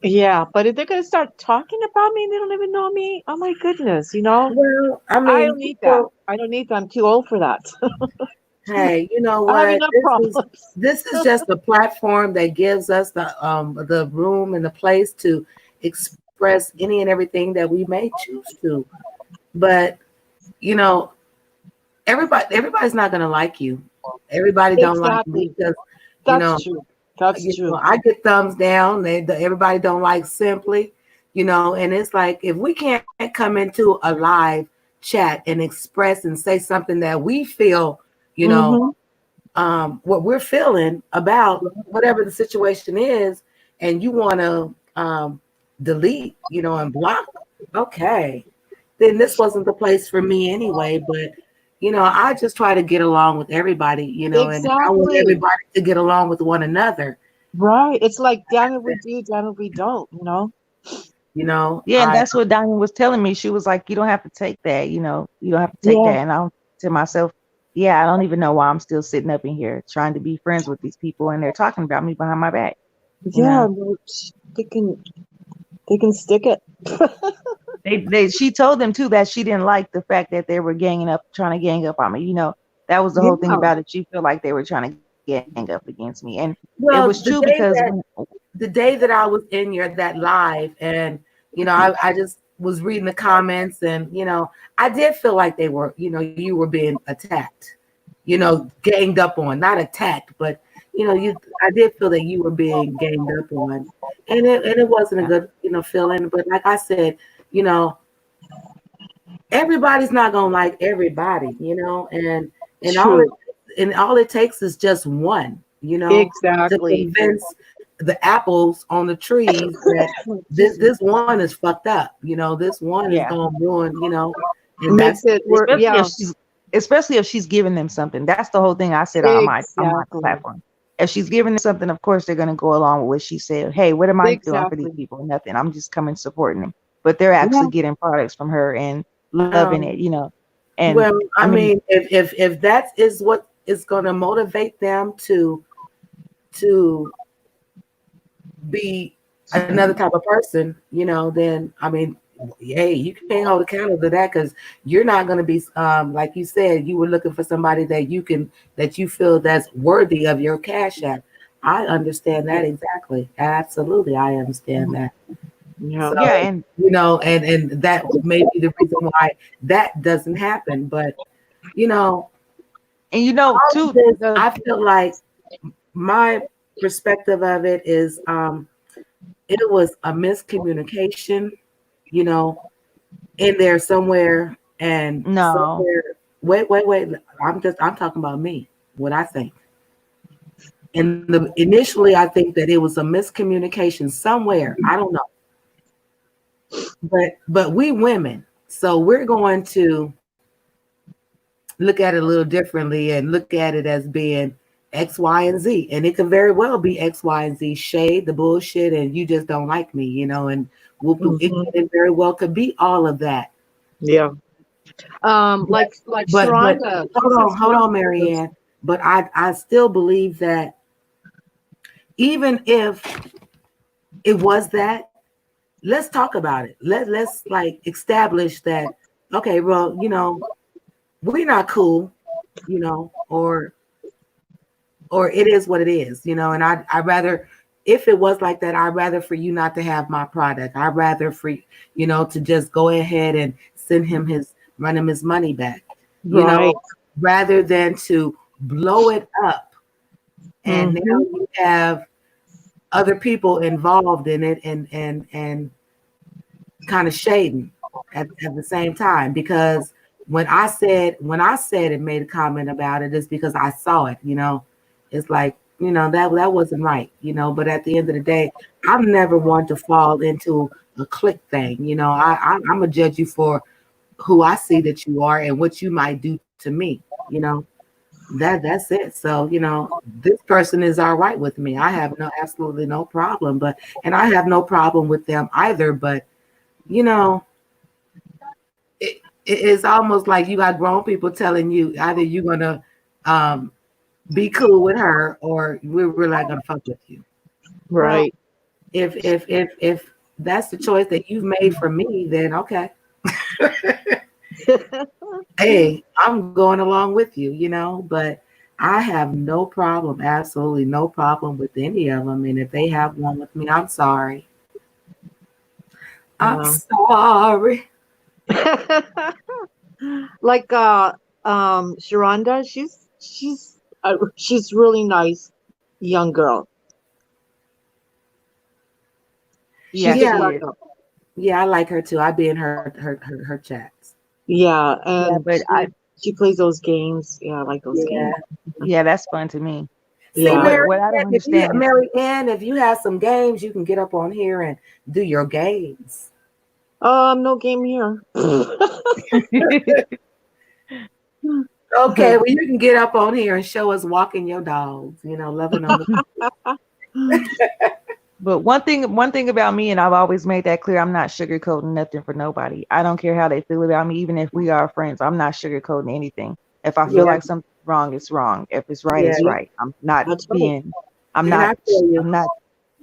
Yeah, but if they're gonna start talking about me and they don't even know me, oh my goodness, you know? Well, I mean, I don't need that. I don't need that. I'm too old for that. Hey, you know I have what? enough problems. This is just a platform that gives us the room and the place to express any and everything that we may choose to. But you know, everybody's not gonna like you. Everybody don't like me because That's true. That's true. I get thumbs down. Everybody don't like Simply, you know, and it's like if we can't come into a live chat and express and say something that we feel, you know, what we're feeling about whatever the situation is, and you want to delete, you know, and block, okay, then this wasn't the place for me anyway. But you know, I just try to get along with everybody, you know, and I want everybody to get along with one another. Right. It's like, damn it, we do, damn it, we don't, you know? You know? Yeah, and that's what Diamond was telling me. She was like, you don't have to take that, you know, you don't have to take that. And I'm to myself, yeah, I don't even know why I'm still sitting up in here trying to be friends with these people and they're talking about me behind my back. Yeah, they can stick it. She told them too that she didn't like the fact that they were trying to gang up on me. You know, that was the whole thing about it. She felt like they were trying to gang up against me. And it was true because the day that I was in that live, and you know, I just was reading the comments, and you know, I did feel like they were, you know, you were being attacked, you know, ganged up on, not attacked, but you know, I did feel that you were being ganged up on, and it wasn't a good, you know, feeling. But like I said, you know, everybody's not gonna like everybody, you know, and all it takes is just one, you know, exactly, to convince the apples on the trees that this one is fucked up, you know, this one is gonna ruin, you know, and makes it work. Especially if she's giving them something. That's the whole thing I said on my platform. If she's giving them something, of course they're gonna go along with what she said. Hey, what am I doing for these people? Nothing. I'm just coming supporting them. But they're actually getting products from her and loving it, you know. And well, I mean, if that is what is going to motivate them to be another type of person, you know, then I mean, hey, you can't hold a candle to that, because you're not going to be like you said, you were looking for somebody that you feel that's worthy of your cash app. I understand that exactly. Absolutely, I understand that. Yeah. So, and you know, and that may be the reason why that doesn't happen. But you know, and you know, too, I feel like my perspective of it is it was a miscommunication, you know, in there somewhere. And wait, I'm talking about me, what I think. And initially I think that it was a miscommunication somewhere. I don't know. But we women, so we're going to look at it a little differently and look at it as being X, Y, and Z. And it could very well be X, Y, and Z, shade, the bullshit, and you just don't like me, you know, and it very well could be all of that. Yeah. Like Sharonda. Hold on, Marianne. But I still believe that even if it was that, let's talk about it. Let's like establish that, okay, well, you know, we're not cool, you know, or or it is what it is, you know. And I rather, if it was like that, I'd rather for you not to have my product. I'd rather for you know to just go ahead and send him run him his money back, you know, Right. rather than to blow it up and now Mhm. you have other people involved in it and kind of shading at the same time. Because when I said and made a comment about it, it's because I saw it, you know. It's like, you know, that wasn't right, you know. But at the end of the day, I'm never one to fall into a click thing, you know. I'm gonna judge you for who I see that you are and what you might do to me, you know. That's it. So, you know, this person is all right with me. I have absolutely no problem, and I have no problem with them either. But, you know, it's almost like you got grown people telling you either you're gonna be cool with her or we're not gonna fuck with you. Well, Right. if that's the choice that you've made for me, then okay. Hey, I'm going along with you, you know, but I have no problem, absolutely no problem with any of them. And if they have one with me, I'm sorry. I'm Yeah. sorry. Like Sharonda, she's really nice young girl. Yeah, She's just Yeah, she like is. yeah, I like her too. I be in her chats. yeah, Yeah, and but she plays those games. Yeah, I like those Yeah. games. yeah, that's fun to me. See, Yeah. What I don't understand is Mary Ann, if you have some games, you can get up on here and do your games. No game here. Okay, well, you can get up on here and show us walking your dogs, you know, loving on the. but one thing about me, and I've always made that clear, I'm not sugarcoating nothing for nobody. I don't care how they feel about me, even if we are friends. I'm not sugarcoating anything. If I feel Yeah, like something's wrong, it's wrong. If it's right, yeah, it's Yep, right. I'm not that's right. being, I'm and I not, feel you. I'm not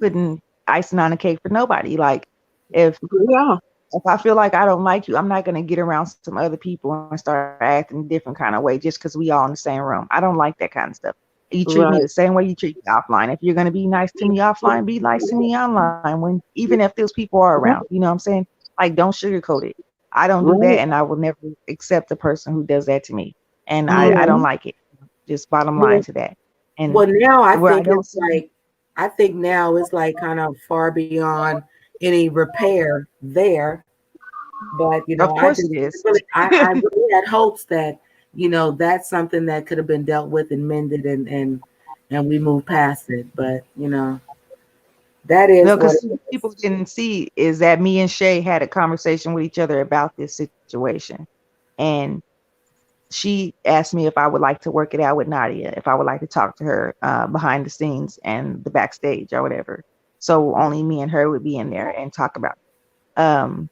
putting icing on the cake for nobody. Like if Yeah. if I feel like I don't like you, I'm not gonna get around some other people and start acting a different kind of way just because we all in the same room. I don't like that kind of stuff. You treat me Right. the same way you treat me offline. If you're gonna be nice to me offline, be nice to me online. When even if those people are Right. around, you know what I'm saying? Like don't sugarcoat it. I don't do that, Right. and I will never accept a person who does that to me. And I don't Mhm. like it. Just bottom line Well, to that. And well, now where I don't see, I think now it's like kind of far beyond any repair there. But you know, of course it is. I really had hopes that you know that's something that could have been dealt with and mended and we moved past it. But you know, that is No, what because it people is. didn't see is that me and Shay had a conversation with each other about this situation. And she asked me if I would like to work it out with Nadia, if I would like to talk to her behind the scenes and the backstage or whatever. So only me and her would be in there and talk about it.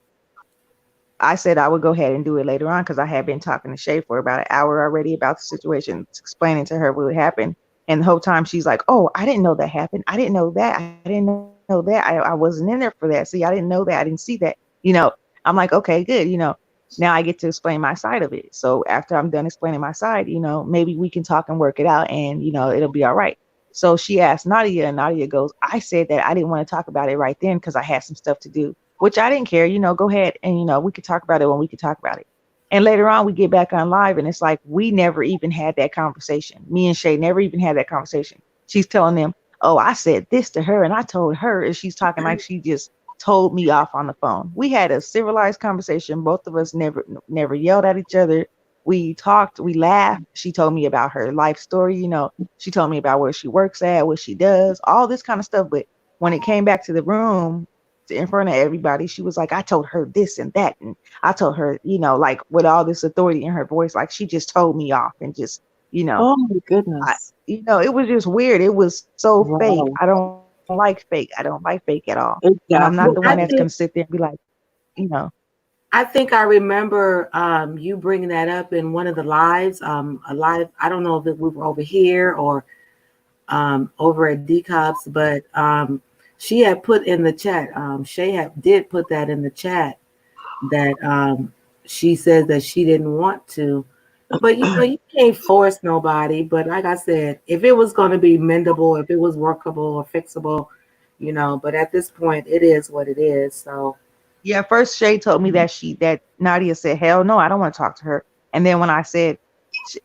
I said I would go ahead and do it later on because I had been talking to Shay for about an hour already about the situation, explaining to her what would happen. And the whole time she's like, "Oh, I didn't know that happened. I didn't know that. I didn't know that. I wasn't in there for that. See, I didn't know that. I didn't see that." You know, I'm like, okay, good. You know, now I get to explain my side of it. So after I'm done explaining my side, you know, maybe we can talk and work it out and, you know, it'll be all right. So she asked Nadia, and Nadia goes, I said that I didn't want to talk about it right then because I had some stuff to do, which I didn't care. You know, go ahead and, you know, we could talk about it when we could talk about it. And later on, we get back on live, and it's like we never even had that conversation. Me and Shay never even had that conversation. She's telling them, "Oh, I said this to her, and I told her," and she's talking like she just told me off on the phone. We had a civilized conversation. Both of us never yelled at each other. We talked, we laughed. She told me about her life story. You know, she told me about where she works at, what she does, all this kind of stuff. But when it came back to the room, in front of everybody, she was like, I told her this and that, and I told her, you know, like with all this authority in her voice, like she just told me off and just, you know, Oh my I, goodness. you know, it was just weird. It was so fake. Wow. I don't like fake. I don't like fake at all. And I'm not Exactly. the one that's gonna sit there and be like, you know, I think I remember you bringing that up in one of the lives. A live. I don't know if we were over here or over at DCOPS, but she had put in the chat. Shay did put that in the chat that she says that she didn't want to But you can't force nobody. But like I said, if it was going to be mendable, if it was workable or fixable, But at this point, it is what it is. So Yeah, first Shay told me that Nadia said, "Hell no, I don't want to talk to her." And then when I said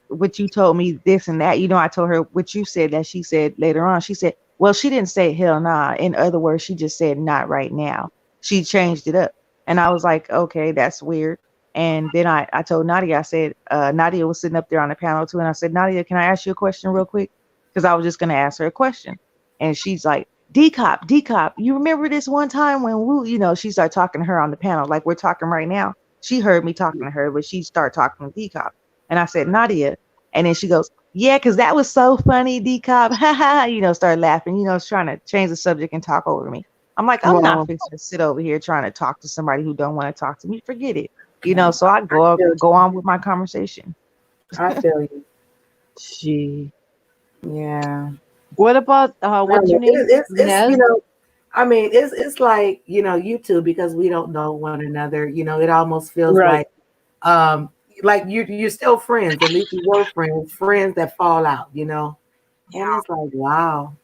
what you told me this and that, I told her what you said that she said later on. She said, "Well, she didn't say hell nah. In other words, she just said not right now. She changed it up." And I was like, "Okay, that's weird." And then I told Nadia, I said, Nadia was sitting up there on the panel too, and I said, "Nadia, can I ask you a question real quick?" Because I was just gonna ask her a question, and she's like, D Cop, you remember this one time when she started talking to her on the panel, like we're talking right now. She heard me talking to her, but she started talking to D Cop. And I said, Nadia. And then she goes, yeah, because that was so funny, D Cop. Ha ha, started laughing, trying to change the subject and talk over me. I'm like, I'm not Wow. fixing to sit over here trying to talk to somebody who don't want to talk to me. Forget it. So I feel go on with my conversation. I feel you. Gee. Yeah. What about what's your name? It's Nez? I mean, it's like, you two, because we don't know one another, it almost feels Right. like you're still friends. At least you were friends that fall out, And it's like, wow.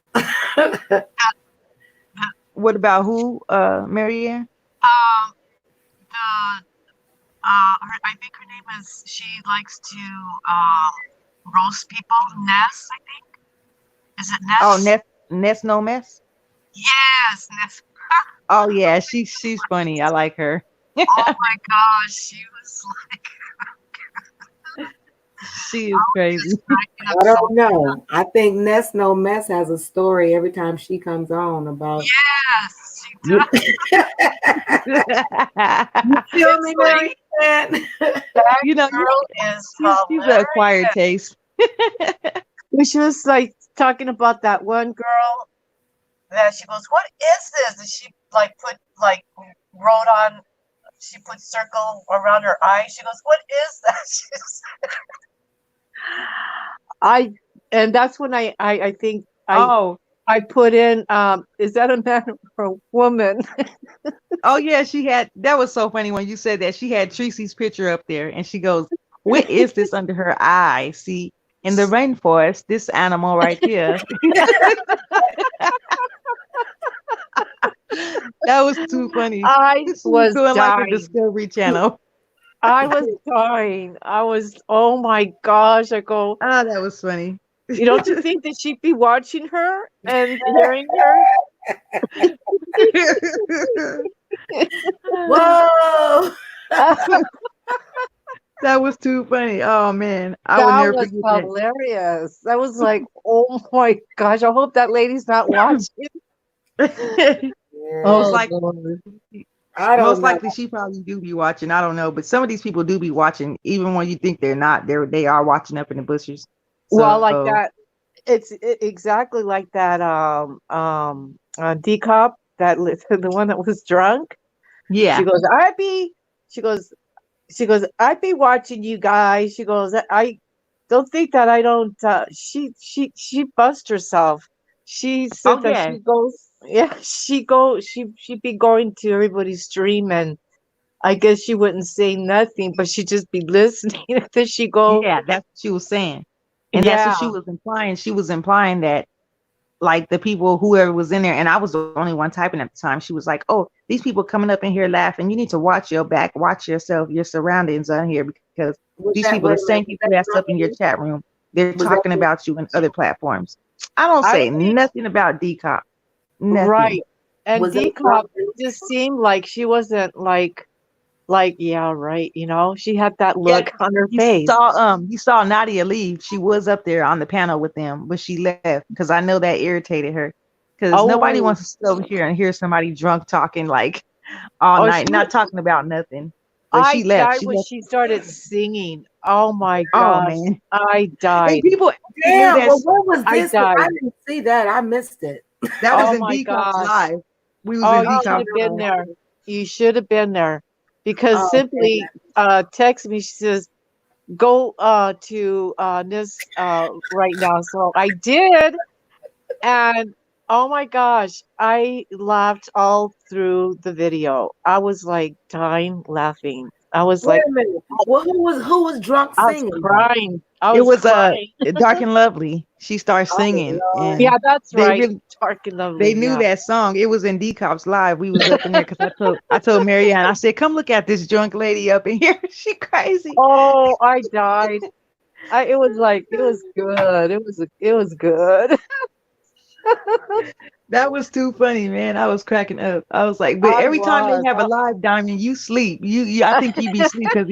What about who, Marianne? The I think her name is. She likes to roast people. Ness, I think. Is it Ness? Oh, Ness No Mess. Yes, Ness. Oh yeah, she's funny. I like her. Oh my gosh, she was She is crazy. cracking I up so. don't know. I think Ness No Mess has a story every time she comes on about. Yes, she You does. feel me, Marianne? That you know, girl is she's an acquired hilarious. taste. She was like talking about that one girl. That she goes, what is this? And she wrote on. She put circle around her eye. She goes, what is that? She's, And that's when I think Oh, I put in is that a man or a woman? oh yeah, that was so funny when you said that. She had Tracy's picture up there and she goes, what is this under her eye? See, in the rainforest, this animal right here. That was too funny. I She was was doing like a dying. Discovery Channel. I was dying. Oh my gosh. I go, Oh, that was funny. don't you think that she'd be watching her and hearing her? Whoa. That was too funny. Oh man, I would That never was forget that. hilarious. That was like, oh my gosh. I hope that lady's not watching. Yeah. Oh, like- Lord. I don't Most know. likely she probably do be watching. I don't know, but some of these people do be watching, even when you think they're not. They are watching up in the bushes. Well, like So, that, it's exactly like that. D Cop, the one that was drunk. yeah. She goes, she goes, I'd be watching you guys. She goes, I don't think that I don't. She bust herself. She said Oh, that yeah. she goes, she'd be going to everybody's stream, and I guess she wouldn't say nothing, but she'd just be listening. Then she go, Yeah, that's what she was saying. And that's what she yeah. was implying. She was implying that, like, the people, whoever was in there, and I was the only one typing at the time, she was like, oh, these people coming up in here laughing. You need to watch your back, watch yourself, your surroundings on here, because these people, the same people that's up in your chat room, they're talking about you in other platforms. I don't I say think- nothing about D-Cop. Nothing. Right. And Was it D-Cop Robin? just seemed like she wasn't like, yeah, right. She had that look on her face. You saw Nadia leave. She was up there on the panel with them, but she left because I know that irritated her. Because nobody Oh. wants to sit over here and hear somebody drunk talking like all night, not talking about nothing. But I she left. died She when left. she started singing. Oh my Oh gosh. man! I Hey, died. people. Damn. That Well, what was I this? 'Cause I died. didn't see that. I missed it. was Oh in my Decop's gosh. live. We was Oh, in you should Decop's have been live. there. You should have been there. Because Oh, simply text me, she says, go to this right now. So I did. And oh my gosh, I laughed all through the video. I was like dying laughing. I was Wait like, a minute. Well, who was drunk I was singing? crying. I It was was crying. Dark and Lovely. She started Oh singing, Lord. and Yeah, that's they right. really Dark and lovely. they knew Yeah. that song. It was in D Cops Live. We was up in there because I told Marianne, I said, "Come look at this drunk lady up in here. She crazy." Oh, I died. It was like it was good. It was good. That was too funny, man. I was cracking up. I was like, but I every time they was. have a live Diamond, you sleep. I think you be sleep because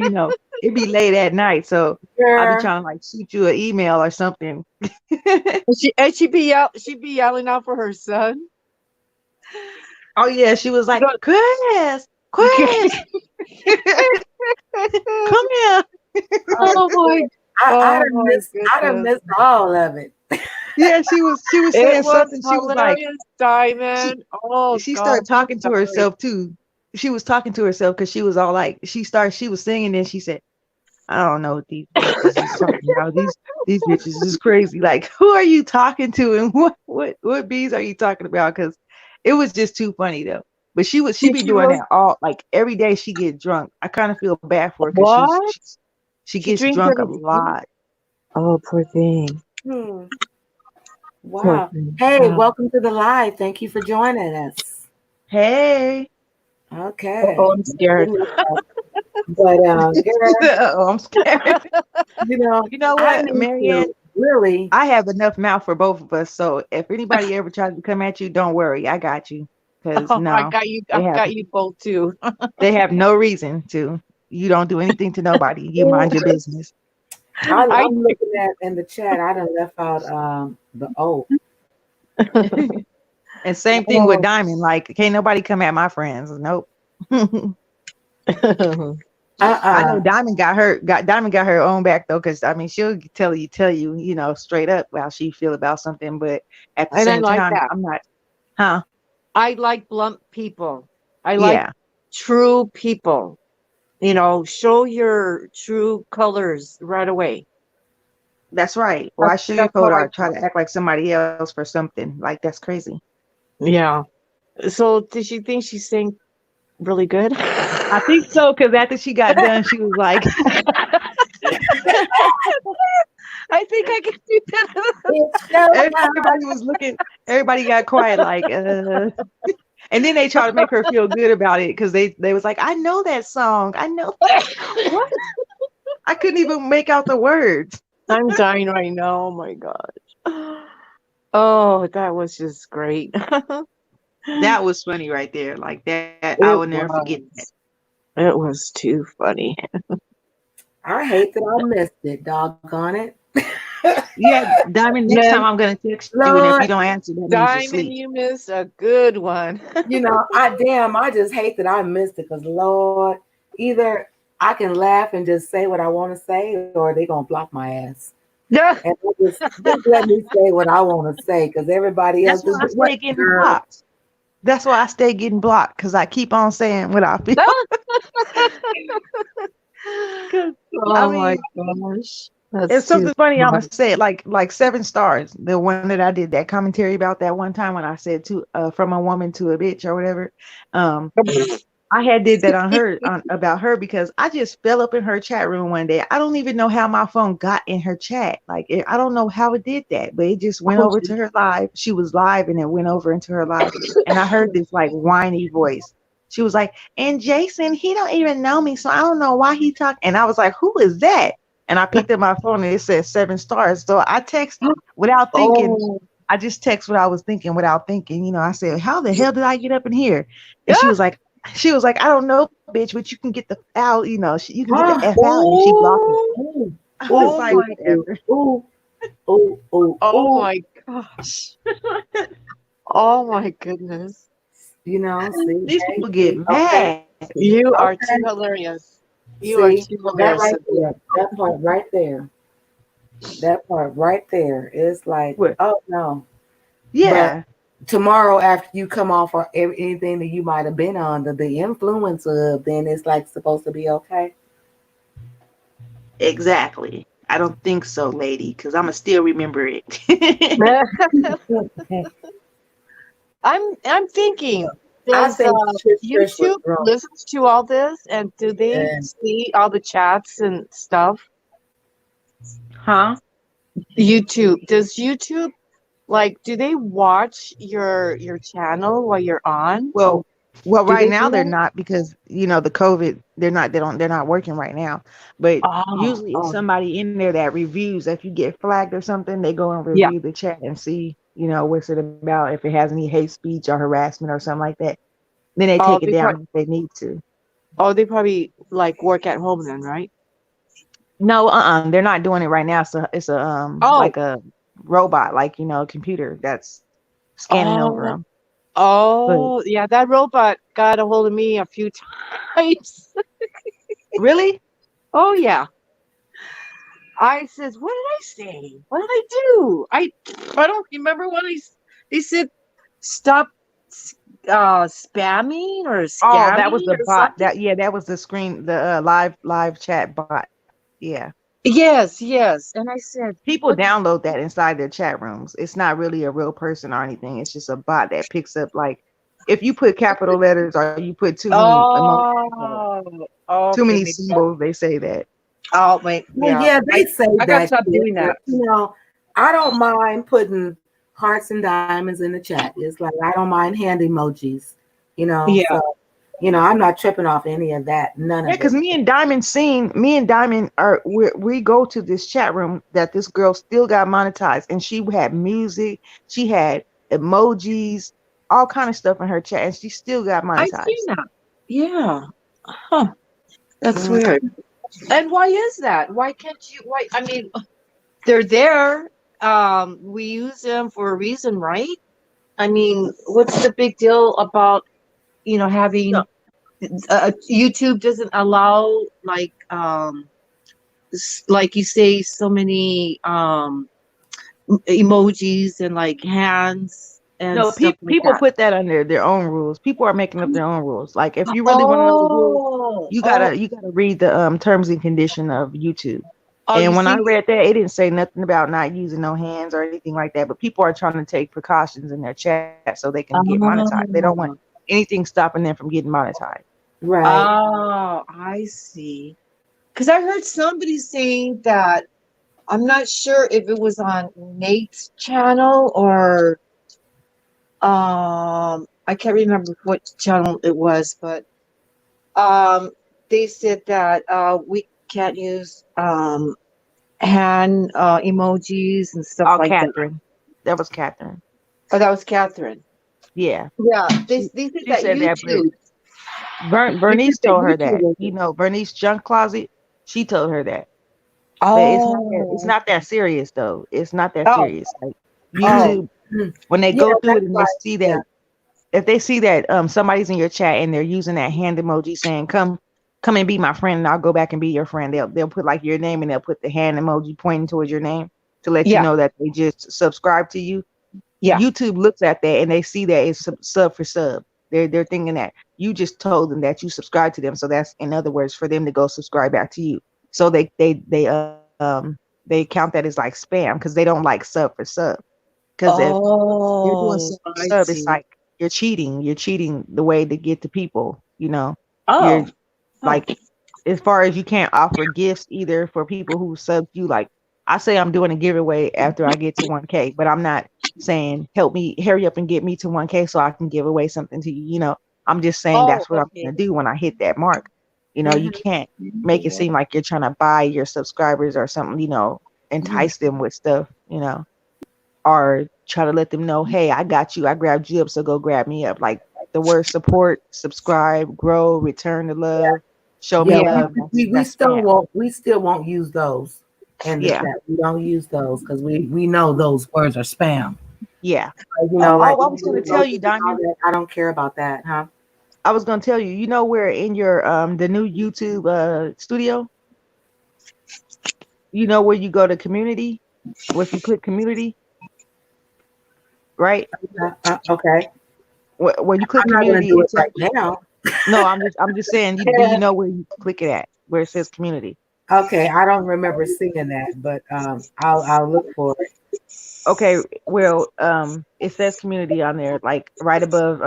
it be late at night. So I be Girl. trying to like shoot you an email or something. She'd be yelling out for her son. Oh yeah, she was like, Chris, come here. Oh my I Oh done my missed goodness. all of it. Yeah, she was It saying was something. She was like, hilarious, Diamond. Oh she God, started talking to sorry. herself too. She was talking to herself because she was all like, she was singing and she said, I don't know what these bitches is talking about. These bitches is crazy. Like, who are you talking to and what bees are you talking about? Because it was just too funny though. But she be She doing was that all like every day she get drunk. I kind of feel bad for her because what? she She gets drinks drunk a every day? lot. Oh, poor thing. Hmm. Poor Wow. thing. Hey, Wow. welcome to the live. Thank you for joining us. Hey. Okay. Oh, I'm scared. But girl, Oh, I'm scared. you know, You know I what, need Marianne? to really. I have enough mouth for both of us. So if anybody ever tries to come at you, don't worry. I got you. Because Oh, I no, got you. they I have got you both too. they have no reason to. You don't do anything to nobody. You mind your business. I'm I looking at in the chat. I done left out the O. And same thing with Diamond. Like, can't nobody come at my friends. Nope. I know Diamond got her own back though, because I mean she'll tell you, straight up how she feel about something, but at the And I same like time, that. I'm not, huh? I like blunt people. I like Yeah, true people. Show your true colors right away. that's right. Why That's how sugarcoat I or try to act like somebody else for something? Like that's crazy. Yeah. So did you think she sang really good? I think so, because after she got done, she was like, I think I can do that. It's showtime. everybody was looking, everybody got quiet, like, and then they tried to make her feel good about it because they was like, I know that song. I know. What? I couldn't even make out the words. I'm dying right now. Oh my gosh. Oh, that was just great. That was funny right there. Like that, I It will never forget that. was. It was too funny. I hate that I missed it. Doggone it. Yeah, Diamond, next time Man, I'm gonna text you, and if Lord, you don't answer, that means you're Diamond, asleep. you missed a good one. I just hate that I missed it because Lord, either I can laugh and just say what I want to say, or they gonna block my ass. Yeah. And just let me say what I want to say because everybody else That's why I is stay getting blocked. That's why I stay getting blocked because I keep on saying what I feel. Oh my gosh. That's It's something funny. I'm funny. gonna say it like 7 stars. The one that I did that commentary about that one time when I said from a woman to a bitch or whatever. I had did that on her about her because I just fell up in her chat room one day. I don't even know how my phone got in her chat. Like I don't know how it did that, but it just went over to her live. She was live and it went over into her live, and I heard this like whiny voice. She was like, "And Jason, he don't even know me, so I don't know why he talk." And I was like, "Who is that?" And I picked up my phone and it said 7 stars. So I texted without thinking. Oh. I just text what I was thinking without thinking. I said, "How the hell did I get up in here?" And she was like, "I don't know, bitch, but you can get the out, you can get the F out." And she blocked me. I was like, whatever. Oh my gosh. Oh my goodness. These people get mad. You are too hilarious. You are too that hilarious. right there. That part right there. That part right there is like, What? oh no. Yeah. But tomorrow, after you come off or anything that you might have been under the influence of, then it's like supposed to be okay. Exactly. I don't think so, lady, because I'ma still remember it. I'm thinking I Does think Trish was YouTube wrong. listen to all this, and do they And see all the chats and stuff? Huh? YouTube, does YouTube, like, do they watch your channel while you're on? Well, well, Do right they now do they're that? not because the COVID. They're not working right now. But Oh, usually, it's oh, somebody in there that reviews. If you get flagged or something, they go and yeah. review the chat and see, what's it about. If it has any hate speech or harassment or something like that, then they Oh, take it down if they need to. they probably like work at home then, right? No, they're not doing it right now. So it's a Oh, like a robot, like a computer that's scanning over oh, them. But oh, yeah. That robot got a hold of me a few times. really, Oh, yeah. I says, what did I say? What did I do? I don't remember what they said. Stop spamming or oh, that was scamming the or bot. something. That was the screen, the live chat bot. Yeah. Yes, yes. And I said, People what? download that inside their chat rooms. It's not really a real person or anything. It's just a bot that picks up, like, if you put capital letters or you put too many emojis or Oh, too okay. many Maybe that. symbols, they say that. Oh, wait. well, Yeah. yeah, they say I gotta that. stop Shit, doing but, that. I don't mind putting hearts and diamonds in the chat. It's like I don't mind hand emojis. Yeah. So I'm not tripping off any of that. None Yeah, of because it. me and Diamond we go to this chat room that this girl still got monetized, and she had music, she had emojis, all kind of stuff in her chat, and she still got I seen monetized. that. Yeah. Huh. That's Mm. weird. And why is that? Why can't you? Why? I mean, they're there. We use them for a reason, right? I mean, what's the big deal about having No, YouTube doesn't allow like you say so many emojis and like hands and no, stuff like people that. put that under their own rules. People are making up their own rules. Like, if you really want to know the rules, Oh, you oh, gotta read the terms and condition of YouTube. oh! You And when I see, read that, it didn't say nothing about not using no hands or anything like that. But people are trying to take precautions in their chat so they can get monetized. They don't want oh, anything stopping them from getting monetized. Right. oh, I see. Because I heard somebody saying that I'm not sure if it was on Nate's channel or I can't remember what channel it was, but they said that we can't use hand emojis and stuff Oh, like that. Catherine. That was Catherine. Oh, that was Catherine. Yeah. Yeah, She, they said she that said that, but YouTube. They said Bernice that told her YouTube that. was. Bernice Junk Closet, she told her that. But it's Oh, not that serious though. It's not that oh, serious. Like, oh, YouTube, when they Yeah, go through that's it and they right. see Yeah. that, if they see that somebody's in your chat and they're using that hand emoji saying come and be my friend and I'll go back and be your friend, they'll put like your name and they'll put the hand emoji pointing towards your name to let you yeah, know that they just subscribe to you. yeah. YouTube looks at that and they see that it's sub for sub. They're thinking that you just told them that you subscribe to them, so that's, in other words, for them to go subscribe back to you. So they count that as like spam because they don't like sub for sub. Because if you're doing Oh, sub for I sub, it's see. like you're cheating. You're cheating the way to get to people. You're Oh, huh. like, as far as you can't offer gifts either for people who sub you. Like, I say I'm doing a giveaway after I get to 1K, but I'm not saying help me hurry up and get me to 1K so I can give away something to you. I'm just saying Oh, that's what I'm okay. gonna do when I hit that mark. You Mhm. can't make it seem like you're trying to buy your subscribers or something, entice them with stuff, or try to let them know, hey, I got you, I grabbed you up, so go grab me up. Like, the word support, subscribe, grow, return the love, show me Yeah, Yeah. love. we That's still spam. won't use those in the Yeah, chat. We don't use those because we know those words are spam. yeah. Oh, Like Oh, I was going to tell you, emojis and all Diamond. that. I don't care about that, huh? I was going to tell you, where in your the new YouTube studio, where you go to community, if you click community, right? Okay. When you click I'm not gonna community, do it it's right now. no, I'm just saying, do you know where you click it at, where it says community? Okay, I don't remember seeing that, but I'll look for it. Okay, well, it says community on there, like right above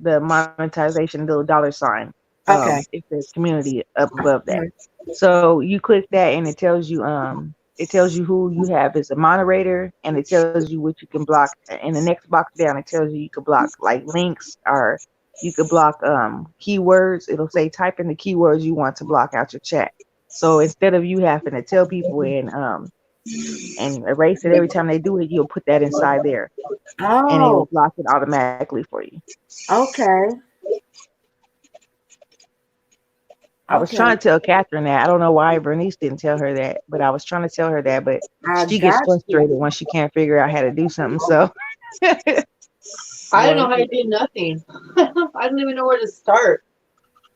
the monetization little dollar sign. Okay. It says community up above that. Mhm. So you click that and it tells you who you have as a moderator, and it tells you what you can block. In the next box down, it tells you could block like links, or you could block keywords. It'll say type in the keywords you want to block out your chat. So instead of you having to tell people and erase it every time they do it, you'll put that inside there and it'll Oh, block it automatically for you. okay. I was Okay. trying to tell Catherine that. I don't know why Bernice didn't tell her that, but I was trying to tell her that. But I she gets got you. frustrated when she can't figure out how to do something. So, I don't know well, how to do nothing. I don't even know where to start.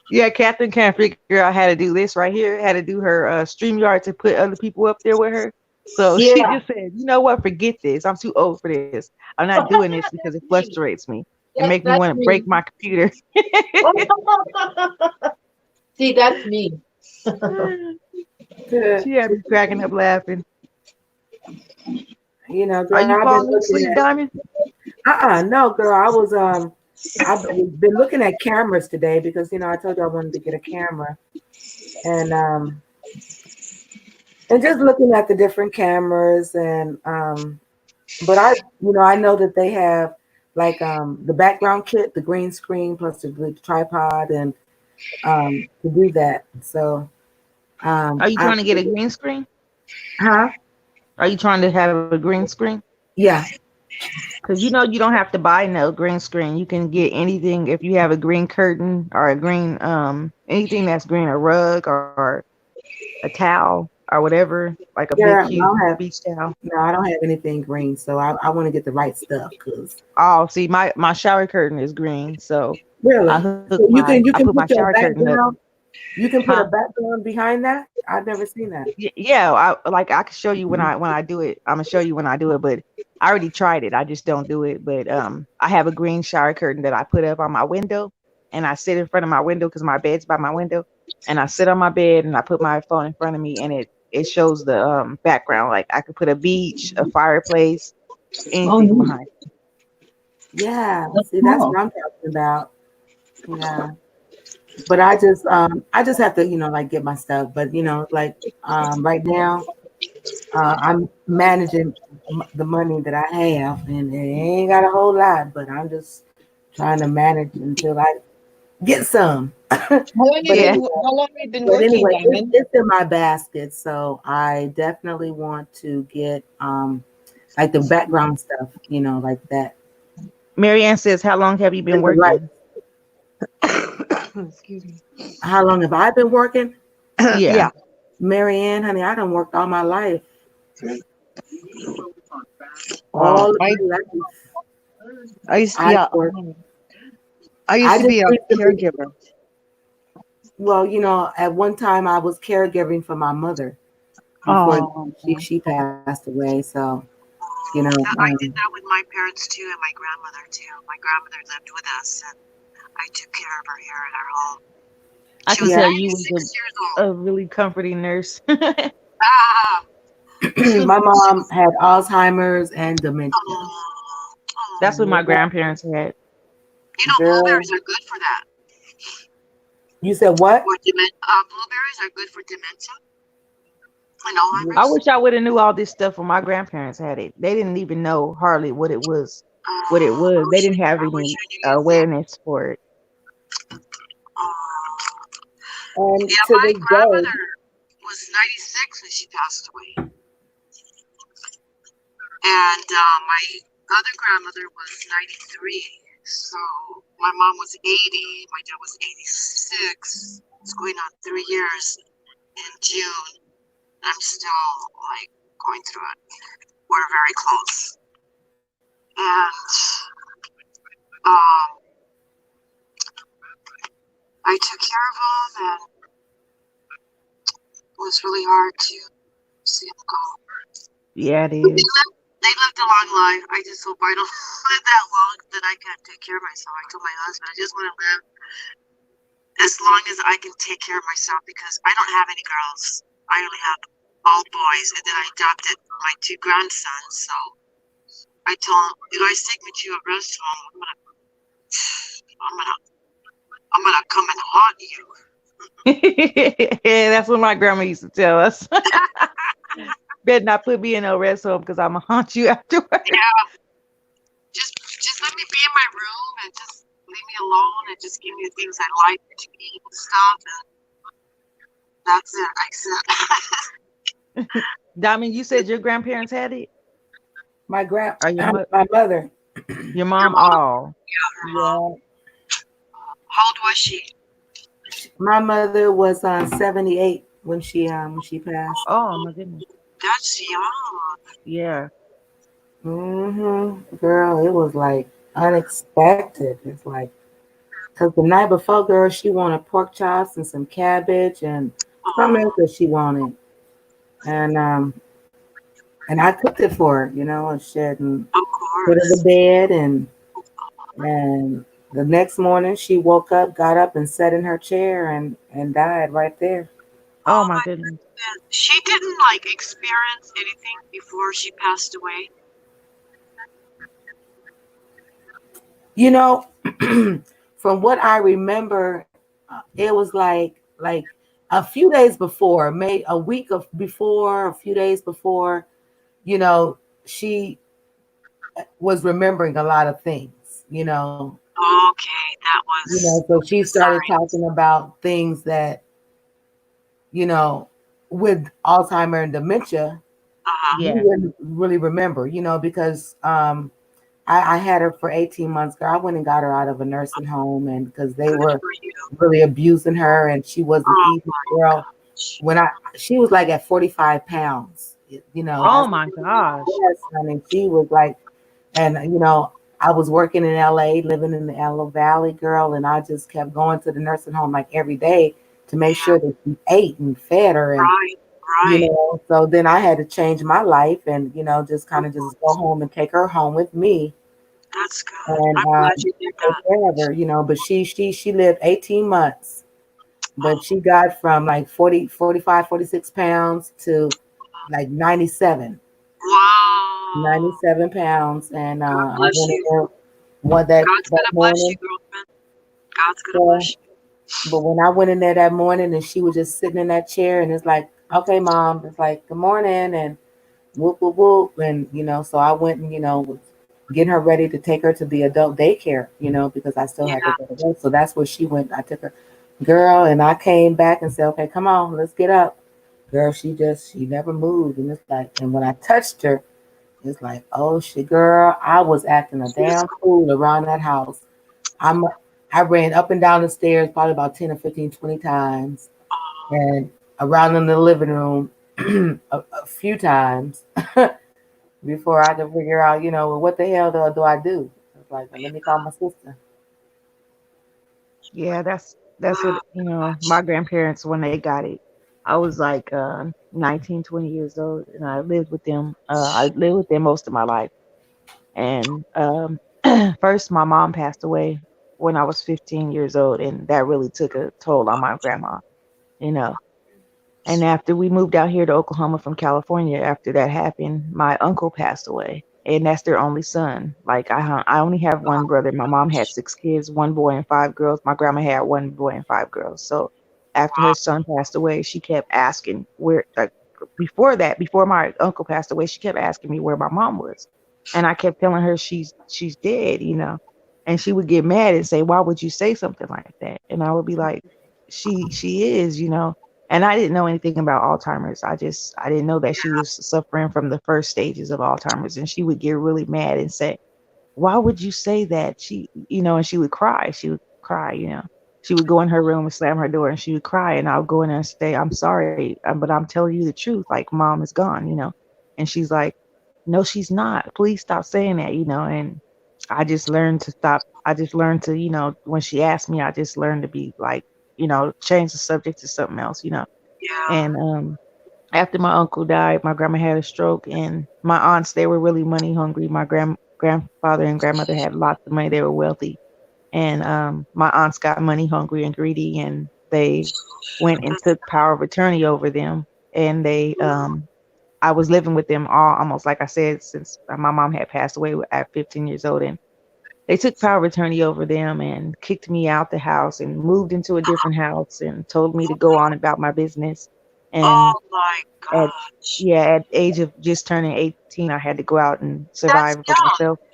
yeah, Catherine can't figure out how to do this right here, how to do her StreamYard to put other people up there with her. So she Yeah. just said, you know what, forget this. I'm too old for this. I'm not doing this because it That's me. frustrates me and Yes, make me that's want to me. break my computer. See, that's me. Good. She had me cracking up laughing. You know, Are girl, you I've been falling looking asleep, at. Diamond? No, girl, I've been looking at cameras today because I told you I wanted to get a camera, and just looking at the different cameras but I know that they have like the background kit, the green screen plus the tripod and to do that. So Are you I trying to get a green screen? huh? Are you trying to have a green screen? Yeah. Because you don't have to buy no green screen. You can get anything if you have a green curtain or a green anything that's green, a rug or a towel or whatever, like a big Yeah, cute beach towel. I don't have anything green, so I want to get the right stuff because Oh, see, my shower curtain is green, so really, so you I can put my put your shower curtain up. background. You can put a Huh? background behind that. I've never seen that. Yeah, I can show you when I do it. I'm gonna show you when I do it, but I already tried it. I just don't do it. But I have a green shower curtain that I put up on my window, and I sit in front of my window because my bed's by my window, and I sit on my bed and I put my phone in front of me, and it shows the background. Like I could put a beach, a fireplace, Oh, anything neat. behind. Yeah, That's see, that's cool. what I'm talking about. Yeah, but I just have to like get my stuff. But like right now I'm managing the money that I have, and it ain't got a whole lot. But I'm just trying to manage until I get some. But Yeah, How long have you been But working, anyway, Diamond? it's in my basket, so I definitely want to get like the background stuff, like that. Marianne says, "How long have you been And the right. working?" Excuse me. How long have I been working? Yeah. Yeah. Marianne, honey, I done worked all my life. Wow. All of my life. I used I yeah. worked. I used I to just be a recently, caregiver. well, at one time I was caregiving for my mother before Oh. she passed away. So, you know, I did um, that with my parents too, and my grandmother too. My grandmother lived with us, and I took care of her here in our home. I She can was yeah, tell you 96 was years a old. really comforting nurse. Ah, my she mom was. had Alzheimer's and dementia. That's what my Oh, grandparents had. you know, Girl, blueberries are good for that. you said what? Blueberries are good for dementia and I Alzheimer's. wish I would have knew all this stuff when my grandparents had it. They didn't even know hardly what it was. What it was. They didn't have I wish any I knew you then. awareness for it. Oh, And yeah, to my this day, grandmother was 96 when she passed away, and my other grandmother was 93. So my mom was 80, my dad was 86. It's going on 3 years in June. I'm still like going through it. We're very close, and um, I took care of him, and it was really hard to see him go. Yeah, it But is. they lived a long life. I just hope I don't live that long that I can't take care of myself. I told my husband I just want to live as long as I can take care of myself because I don't have any girls. I only have all boys, and then I adopted my two grandsons. So I told him, you guys take me to a restaurant. I'm gonna come and haunt you. Yeah, that's what my grandma used to tell us. Better not put me in no rest home because I'm gonna haunt you afterwards. Yeah, just let me be in my room and just leave me alone and just give me the things I like to eat and stuff. And that's it. I said, Diamond, you said your grandparents had it? My Or my mother. your mom? mom? Oh, her mom. Yeah, How old was she? my mother was 78 when she passed. oh my goodness. That's young. Yeah. Girl, it was like unexpected. It's like because the night before, girl, she wanted pork chops and some cabbage and something else that she wanted, and I cooked it for her, and shit, and Of put her to course. bed, and the next morning she woke up, got up, and sat in her chair and died right there. Oh Oh my my goodness. goodness. She didn't like experience anything before she passed away. You know, from what I remember, it was like a few days before, maybe a week of before, a few days before, you know, she was remembering a lot of things, Okay, that was so she the started sign. talking about things that, you know, with Alzheimer and dementia, you Yeah. wouldn't really remember, because I had her for 18 months, girl. I went and got her out of a nursing home, and because they Good were for you. really abusing her and she wasn't Oh eating, my girl. gosh. She was like at 45 pounds, Oh that's, my gosh. yes, honey. She was like, and I was working in LA, living in the LA Valley, girl, and I just kept going to the nursing home like every day to make Yeah, sure that she ate and fed her, and right, right. so then I had to change my life and just kind Of of just go course. home and take her home with me That's good. and I'm glad you did take that. care of her, but she lived 18 months, but Oh, she got from like 40, 45, 46 pounds to like wow. 97 pounds. And God I bless went in you. there one that God's that gonna bless you, morning. girlfriend. God's gonna So, bless you. but when I went in there that morning and she was just sitting in that chair and it's like, okay, mom, it's like, good morning and whoop, whoop, whoop. And, so I went and, was getting her ready to take her to the adult daycare, because I still had to Yeah, go to work. So that's where she went. I took her, girl, and I came back and said, okay, come on, let's get up. Girl, she never moved. And it's like, and when I touched her, it's like, oh shit, girl, I was acting a she was damn fool around that house. I'm I ran up and down the stairs probably about 10 or 15, 20 times and around in the living room a few times before I could figure out, well, what the hell do I do? It's like, well, let me call my sister. Yeah, that's what, oh my gosh. grandparents when they got it. I was like 19, 20 years old and I lived with them. I lived with them most of my life. And first my mom passed away when I was 15 years old and that really took a toll on my grandma, you know. And after we moved out here to Oklahoma from California, after that happened, my uncle passed away, and that's their only son. Like I only have one Oh brother. My mom had gosh. 6 kids, one boy and 5 girls. My grandma had one boy and 5 girls. So after her Wow. son passed away, she kept asking where. Like before that, before my uncle passed away, she kept asking me where my mom was, and I kept telling her she's dead, and she would get mad and say, "Why would you say something like that?" And I would be like, "She is." And I didn't know anything about Alzheimer's. I didn't know that she Yeah, was suffering from the first stages of Alzheimer's. And she would get really mad and say, "Why would you say that?" And she would cry. She would cry. She would go in her room and slam her door and she would cry. And I would go in there and say, "I'm sorry, but I'm telling you the truth. Like, mom is gone." And she's like, "No, she's not. Please stop saying that." And I just learned to stop. I just learned to, when she asked me, I just learned to be like, change the subject to something else. yeah. And after my uncle died, my grandma had a stroke, and my aunts, they were really money hungry. My grandfather and grandmother had lots of money. They were wealthy, and my aunts got money hungry and greedy, and they went and That's took power of attorney over them. And they I was living with them all almost like I said since my mom had passed away at 15 years old, and they took power of attorney over them and kicked me out the house and moved into a different house and told me to go on about my business. Oh And my at gosh. at age of just turning 18, I had to go out and That's survive for young. myself. Oh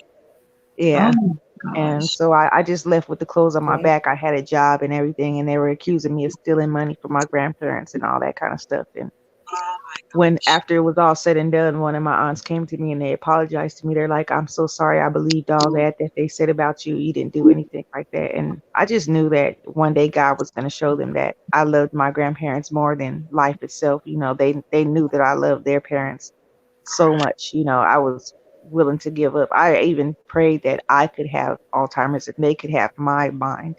Yeah. my And gosh. so I just left with the clothes on my Yeah. back. I had a job and everything, and they were accusing me of stealing money from my grandparents and all that kind of stuff. And Oh my when gosh. after it was all said and done, one of my aunts came to me and they apologized to me. They're like, "I'm so sorry. I believed all that they said about you. You didn't do anything like that." And I just knew that one day God was going to show them that I loved my grandparents more than life itself. They knew that I loved their parents so much. I was willing to give up. I even prayed that I could have Alzheimer's and they could have my mind,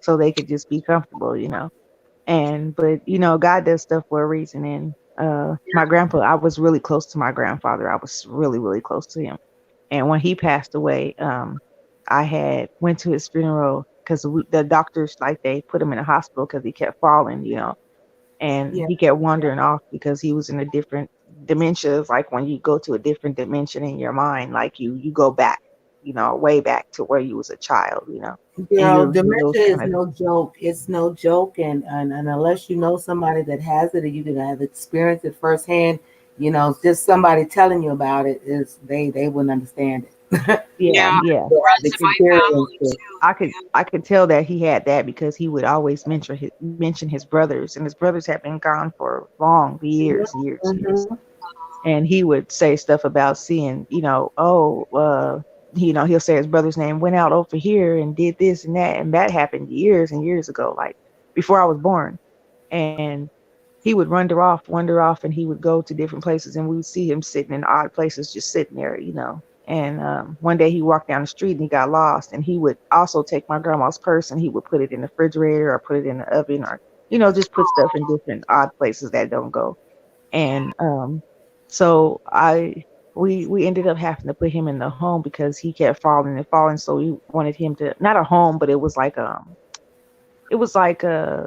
so they could just be comfortable. But God does stuff for a reason. And my grandpa, I was really close to my grandfather. I was really, really close to him. And when he passed away, I had went to his funeral because the doctors, like, they put him in a hospital because he kept falling, and Yeah. he kept wandering off because he was in a different dementia. It's like when you go to a different dimension in your mind, like you go back, way back to where you was a child, and Girl, you those dementia is kind of. no joke. It's no joke, and unless you know somebody that has it, and you can have experienced it firsthand, just somebody telling you about it is they wouldn't understand it. Yeah, Yeah, yeah. They have runs in my experienced family it. too. I could tell that he had that because he would always mention his brothers, and his brothers had been gone for long years, years, years. Mhm. And he would say stuff about seeing, he'll say his brother's name went out over here and did this and that happened years and years ago, like before I was born. And he would wander off, and he would go to different places, and we would see him sitting in odd places, just sitting there. And one day he walked down the street and he got lost, and he would also take my grandma's purse and he would put it in the refrigerator or put it in the oven, or just put stuff in different odd places that don't go. And so we ended up having to put him in the home because he kept falling and falling. So we wanted him to, not a home, but it was like a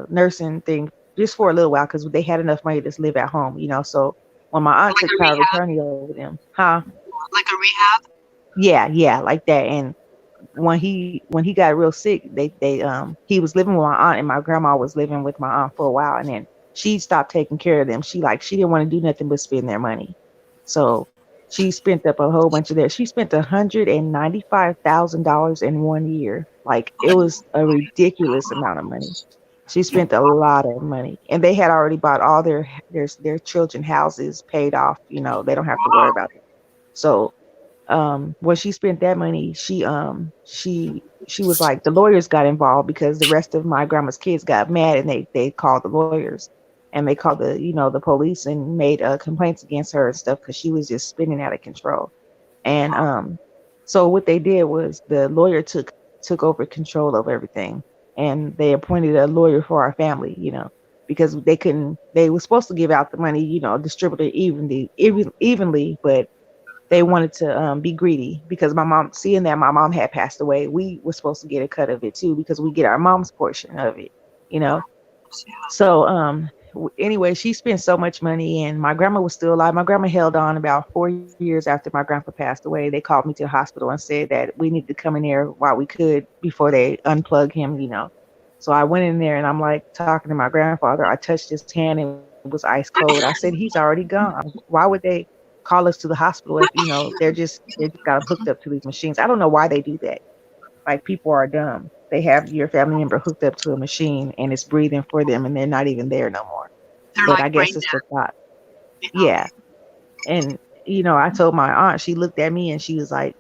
nursing thing just for a little while because they had enough money to just live at home. So when my aunt Like took a power of rehab? attorney over them, huh? Like a rehab? Yeah, like that. And when he got real sick, he was living with my aunt, and my grandma was living with my aunt for a while, and then she stopped taking care of them. She didn't want to do nothing but spend their money. So she spent up a whole bunch of their she spent $195,000 in 1 year. Like, it was a ridiculous amount of money. She spent a lot of money, and they had already bought all their children houses paid off. They don't have to worry about it. So when she spent that money, she was like, the lawyers got involved because the rest of my grandma's kids got mad, and they called the lawyers, and they called the police and made complaints against her and stuff because she was just spinning out of control. And so what they did was the lawyer took over control of everything, and they appointed a lawyer for our family, because they were supposed to give out the money, distribute it evenly, but they wanted to be greedy because seeing that my mom had passed away, we were supposed to get a cut of it too because we get our mom's portion of it. So anyway, she spent so much money, and my grandma was still alive. My grandma held on about 4 years after my grandpa passed away. They called me to the hospital and said that we needed to come in there while we could before they unplug him. So I went in there and I'm like talking to my grandfather. I touched his hand and it was ice cold. I said, he's already gone. Why would they call us to the hospital if they just got hooked up to these machines? I don't know why they do that. Like, people are dumb. They have your family member hooked up to a machine and it's breathing for them and they're not even there no more. They're But I like brain guess it's dead. the thought. Yeah. And I told my aunt, she looked at me and she was like,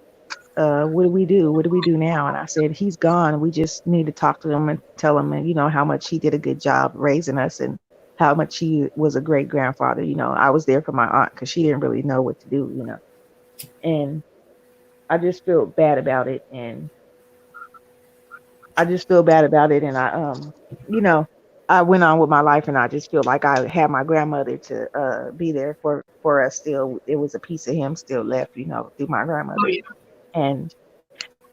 what do we do? What do we do now? And I said, he's gone. We just need to talk to him and tell him, how much he did a good job raising us and how much he was a great grandfather. I was there for my aunt because she didn't really know what to do. And I just feel bad about it. And I went on with my life, and I just feel like I had my grandmother to be there for us still. It was a piece of him still left, through my Oh, grandmother. yeah. And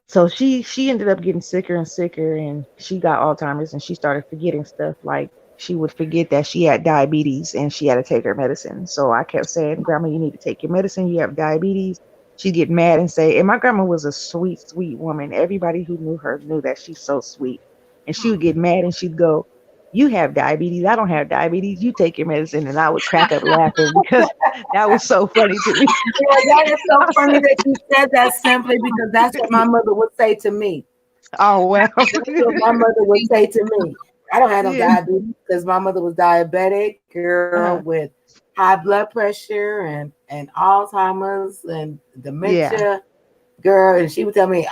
so she ended up getting sicker and sicker, and she got Alzheimer's, and she started forgetting stuff. Like, she would forget that she had diabetes and she had to take her medicine. So I kept saying, Grandma, you need to take your medicine. You have diabetes. She'd get mad and say, and my grandma was a sweet, sweet woman. Everybody who knew her knew that she's so sweet. And she would get mad and she'd go, you have diabetes. I don't have diabetes. You take your medicine. And I would crack up laughing because that was so funny to me. Yeah, that is so funny that you said that simply because that's what my mother would say to me. Oh, wow. That's what my mother would say to me. I don't have no Yeah. diabetes because my mother was diabetic, girl, Uh-huh. with high blood pressure and Alzheimer's and dementia, girl. And she would tell me,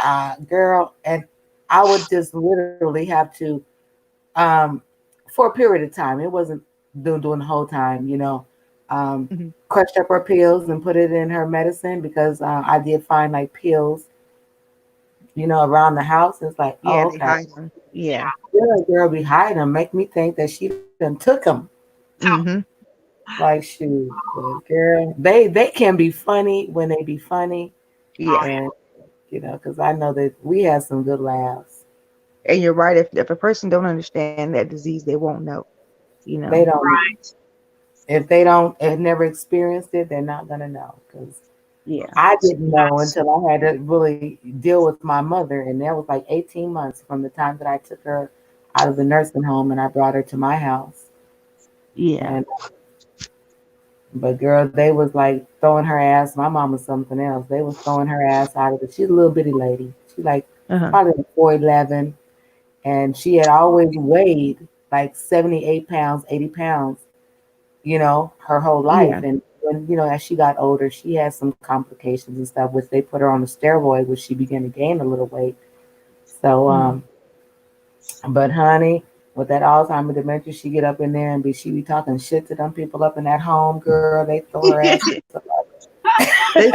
girl, and I would just literally have to, for a period of time. It wasn't doing the whole time, Mhm. crushed up her pills and put it in her medicine because I did find like pills, around the house. It's like, Yeah, oh, they okay. hide them. Yeah. Girl be hiding them, make me think that she done took them. Mm-hmm. Like, shoot, but girl, they can be funny when they be funny, Yeah. and because I know that we had some good laughs. And you're right. If a person don't understand that disease, they won't know. They don't. If they don't have never experienced it, they're not gonna know. Because Yeah. I didn't know until I had to really deal with my mother, and that was like 18 months from the time that I took her out of the nursing home and I brought her to my house. Yeah. And but girl, they was like throwing her ass. My mom was something else. They was throwing her ass out of it. She's a little bitty lady. She like Uh-huh. probably like 4'11", and she had always weighed like 78 pounds, 80 pounds, her whole life. Yeah. And when as she got older, she had some complications and stuff, which they put her on a steroid, which she began to gain a little weight. So, but honey, with that Alzheimer's dementia, she get up in there and she be talking shit to them people up in that home, girl. They throw her ass. They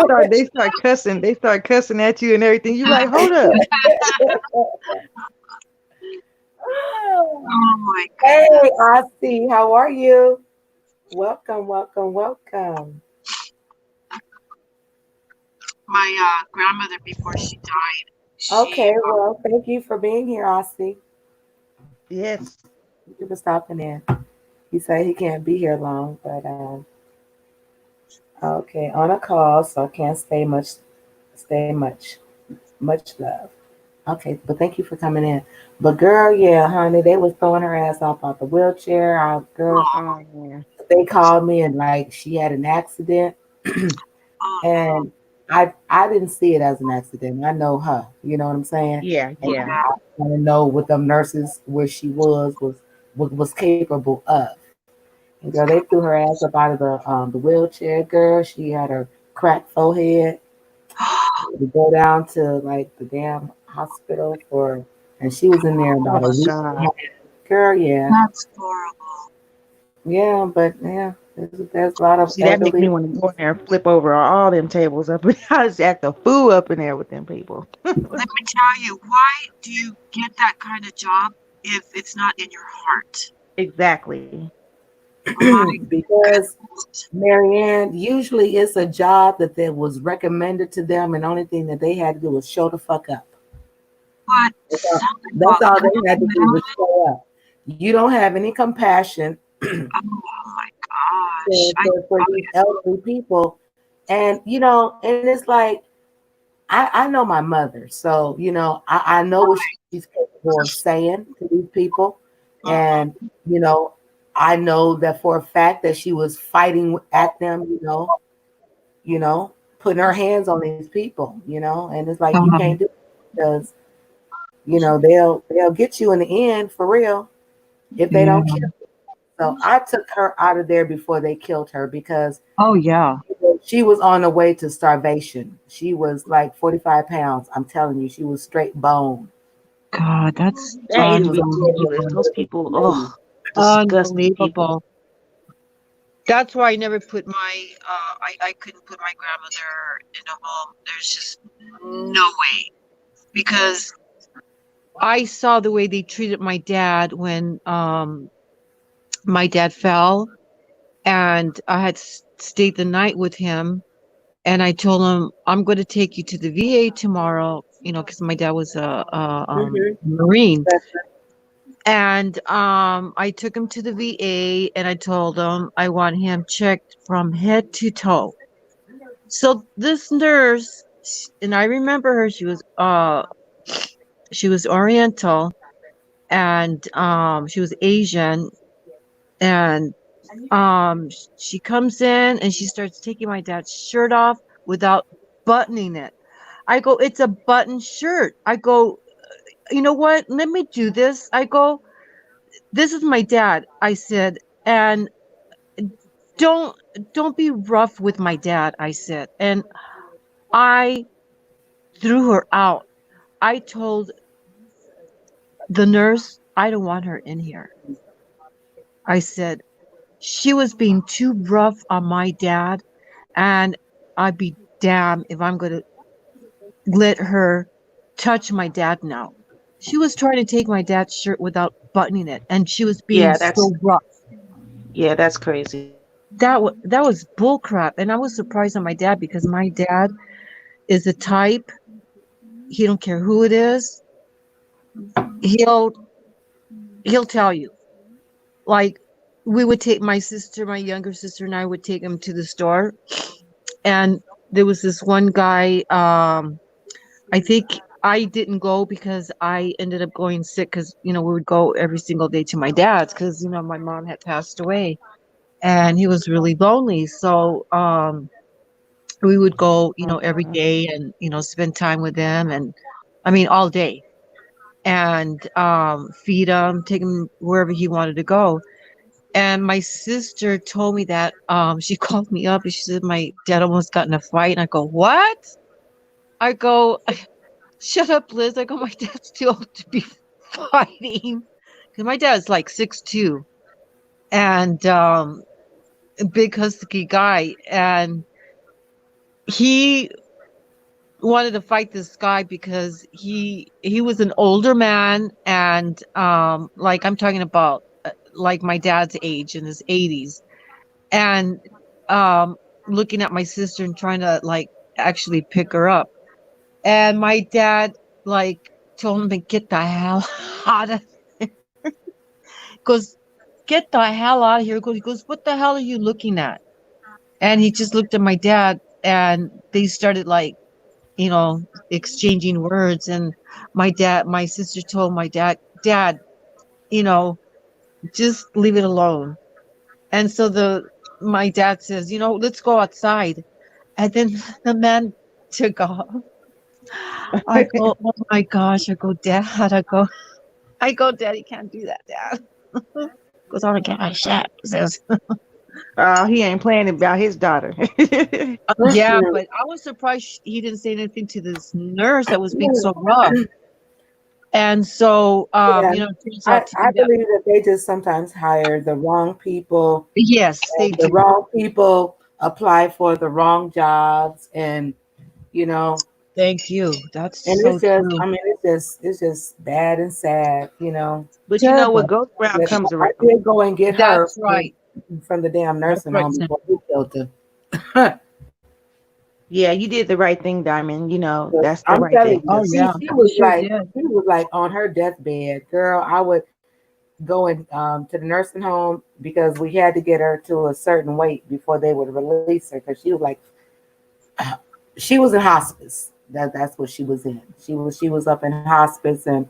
start cussing. They start cussing at you and everything. You like, hold up. Oh my Hey, goodness. Asti, how are you? Welcome, welcome, welcome. My grandmother, before she died, Okay, well, thank you for being here, Asti. Yes. Thank you for stopping in. He said he can't be here long, but okay, on a call, so I can't stay much love. Okay, but thank you for coming in. But girl, yeah, honey, they was throwing her ass off out the wheelchair. Girl, Oh, yeah. they called me and like she had an accident, and I didn't see it as an accident. I know her, you know what I'm saying? Yeah. And Yeah. I want to know what them nurses where she was capable of. And girl, they threw her ass up out of the wheelchair. Girl, she had her cracked forehead. We go down to like the damn hospital and she was in there Oh about a my week. God. Girl, yeah, That's horrible. yeah, but yeah, there's a lot of See, that makes me elderly. want to go in there and flip over all them tables up. I just act a fool up in there with them people. Let me tell you, why do you get that kind of job if it's not in your heart? Exactly. Because Marianne, usually it's a job that was recommended to them, and the only thing that they had to do was show the fuck up. But That's all they had to do was show up. You don't have any compassion oh my gosh. for these elderly people. And and it's like I know my mother, so I know what she's capable of saying to these people. And I know that for a fact that she was fighting at them, putting her hands on these people, and it's like you can't do it because they'll get you in the end for real if they don't kill you. So I took her out of there before they killed her because she was on the way to starvation. She was like 45 pounds. I'm telling you, she was straight bone. God, that's That is ridiculous. Those people, oh, disgusting people. unbelievable. That's why I never put my I couldn't put my grandmother in a home. There's just no way. Because I saw the way they treated my dad when my dad fell, and I had stayed the night with him, and I told him, I'm going to take you to the VA tomorrow, because my dad was a Marine. And I took him to the VA and I told him I want him checked from head to toe. So this nurse, and I remember her, she was Oriental, and she was Asian, and she comes in and she starts taking my dad's shirt off without buttoning it. I go, it's a button shirt. I go, you know what? Let me do this. I go, this is my dad. I said, and don't be rough with my dad. I said, and I threw her out. I told the nurse, I don't want her in here. I said, she was being too rough on my dad, and I'd be damned if I'm going to let her touch my dad now. She was trying to take my dad's shirt without buttoning it, and she was being Yeah, that's so rough. yeah, that's crazy. That was bull crap, and I was surprised on my dad because my dad is the type, he don't care who it is, he'll tell you. Like, we would take my younger sister, and I would take him to the store, and there was this one guy. I think I didn't go because I ended up going sick because we would go every single day to my dad's because my mom had passed away, and he was really lonely. So we would go every day and spend time with him, and I mean all day, and feed him, take him wherever he wanted to go. And my sister told me that she called me up and she said my dad almost got in a fight. And I go, what? I go, shut up, Liz. I go, my dad's too old to be fighting. Because my dad's like 6'2", and a big husky guy. And he wanted to fight this guy because he was an older man, and like I'm talking about like my dad's age in his 80s, and looking at my sister and trying to like actually pick her up, and my dad like told him to get the hell out of here. Goes, get the hell out of here. He goes, what the hell are you looking at? And he just looked at my dad, and they started like exchanging words. And my sister told my dad, just leave it alone. And so my dad says, let's go outside. And then the man took off. I go, oh my gosh. I go, Dad. I go, Daddy can't do that, Dad. Goes on and get my shot. Says, He ain't playing about his daughter. yeah, but I was surprised he didn't say anything to this nurse that was being so rough. And so, turns out I believe that they just sometimes hire the wrong people. Yes, they The do. wrong people apply for the wrong jobs, and Thank you. That's and so it's just, true. I mean, it's just bad and sad, But what goes around But comes I around. did go and get her That's right. from the damn nursing right, home Sam. before we killed her. Yeah, you did the right thing, Diamond. That's the I'm right telling thing. you, Oh, yeah. she was Sure like, did. she was like on her deathbed, girl. I would go to the nursing home because we had to get her to a certain weight before they would release her, because she was like, she was in hospice. That's what she was in. She was up in hospice, and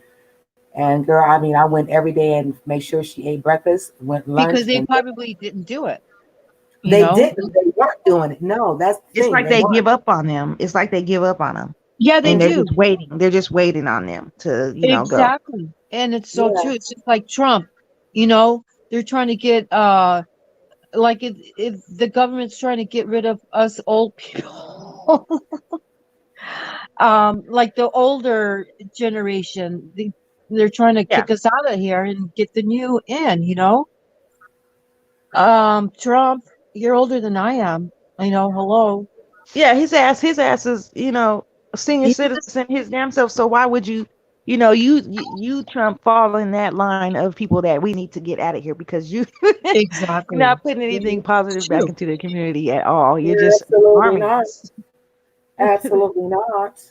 girl, I mean, I went every day and made sure she ate breakfast, went lunch. Because they and probably didn't do it. they didn't. They weren't doing it. No, that's the It's thing. like they give up on them. It's like they give up on them. Yeah, they And they're do. just waiting. They're just waiting on them to, go. Exactly. And it's so Yeah. true. It's just like Trump, they're trying to get like if the government's trying to get rid of us old people. Like the older generation, they're trying to kick us out of here and get the new in, Trump, you're older than I am. Hello. Yeah, his ass is, senior citizen his damn self. So why would you, you Trump fall in that line of people that we need to get out of here, because you're Exactly. not putting anything positive back into the community at all. You're just absolutely harming not. us. Absolutely not.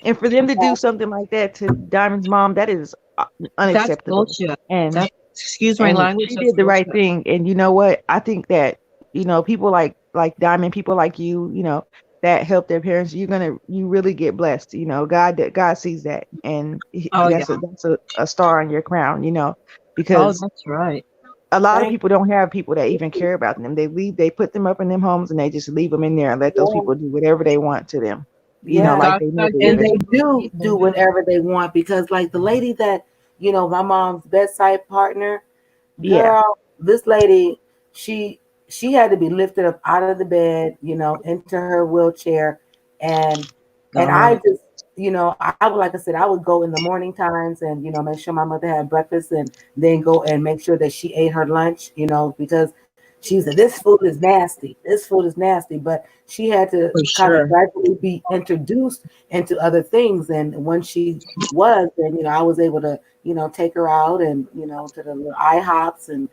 And for them to do something like that to Diamond's mom, that is That's unacceptable. bullshit. And That's, excuse my language. she That's did the right bullshit. thing. And you know what? I think that, people like Diamond, people like you, that help their parents, you really get blessed. God sees that, and Oh yeah. that's a star on your crown, Oh, because that's right. a lot of Thank people don't have people that even care about them. They put them up in them homes and they just leave them in there and let those you. people do whatever they want to them, Yeah. like God, they God never And gives even. they you good do people. do whatever they want because, like the lady that, my mom's bedside partner, Yeah. girl, this lady, she she had to be lifted up out of the bed, into her wheelchair, and I Oh, just, I would, like I said, I would go in the morning times and make sure my mother had breakfast, and then go and make sure that she ate her lunch, because she said this food is nasty, this food is nasty, but she had to for kind of sure. gradually be introduced into other things, and when she was, then I was able to take her out and to the little IHOPs and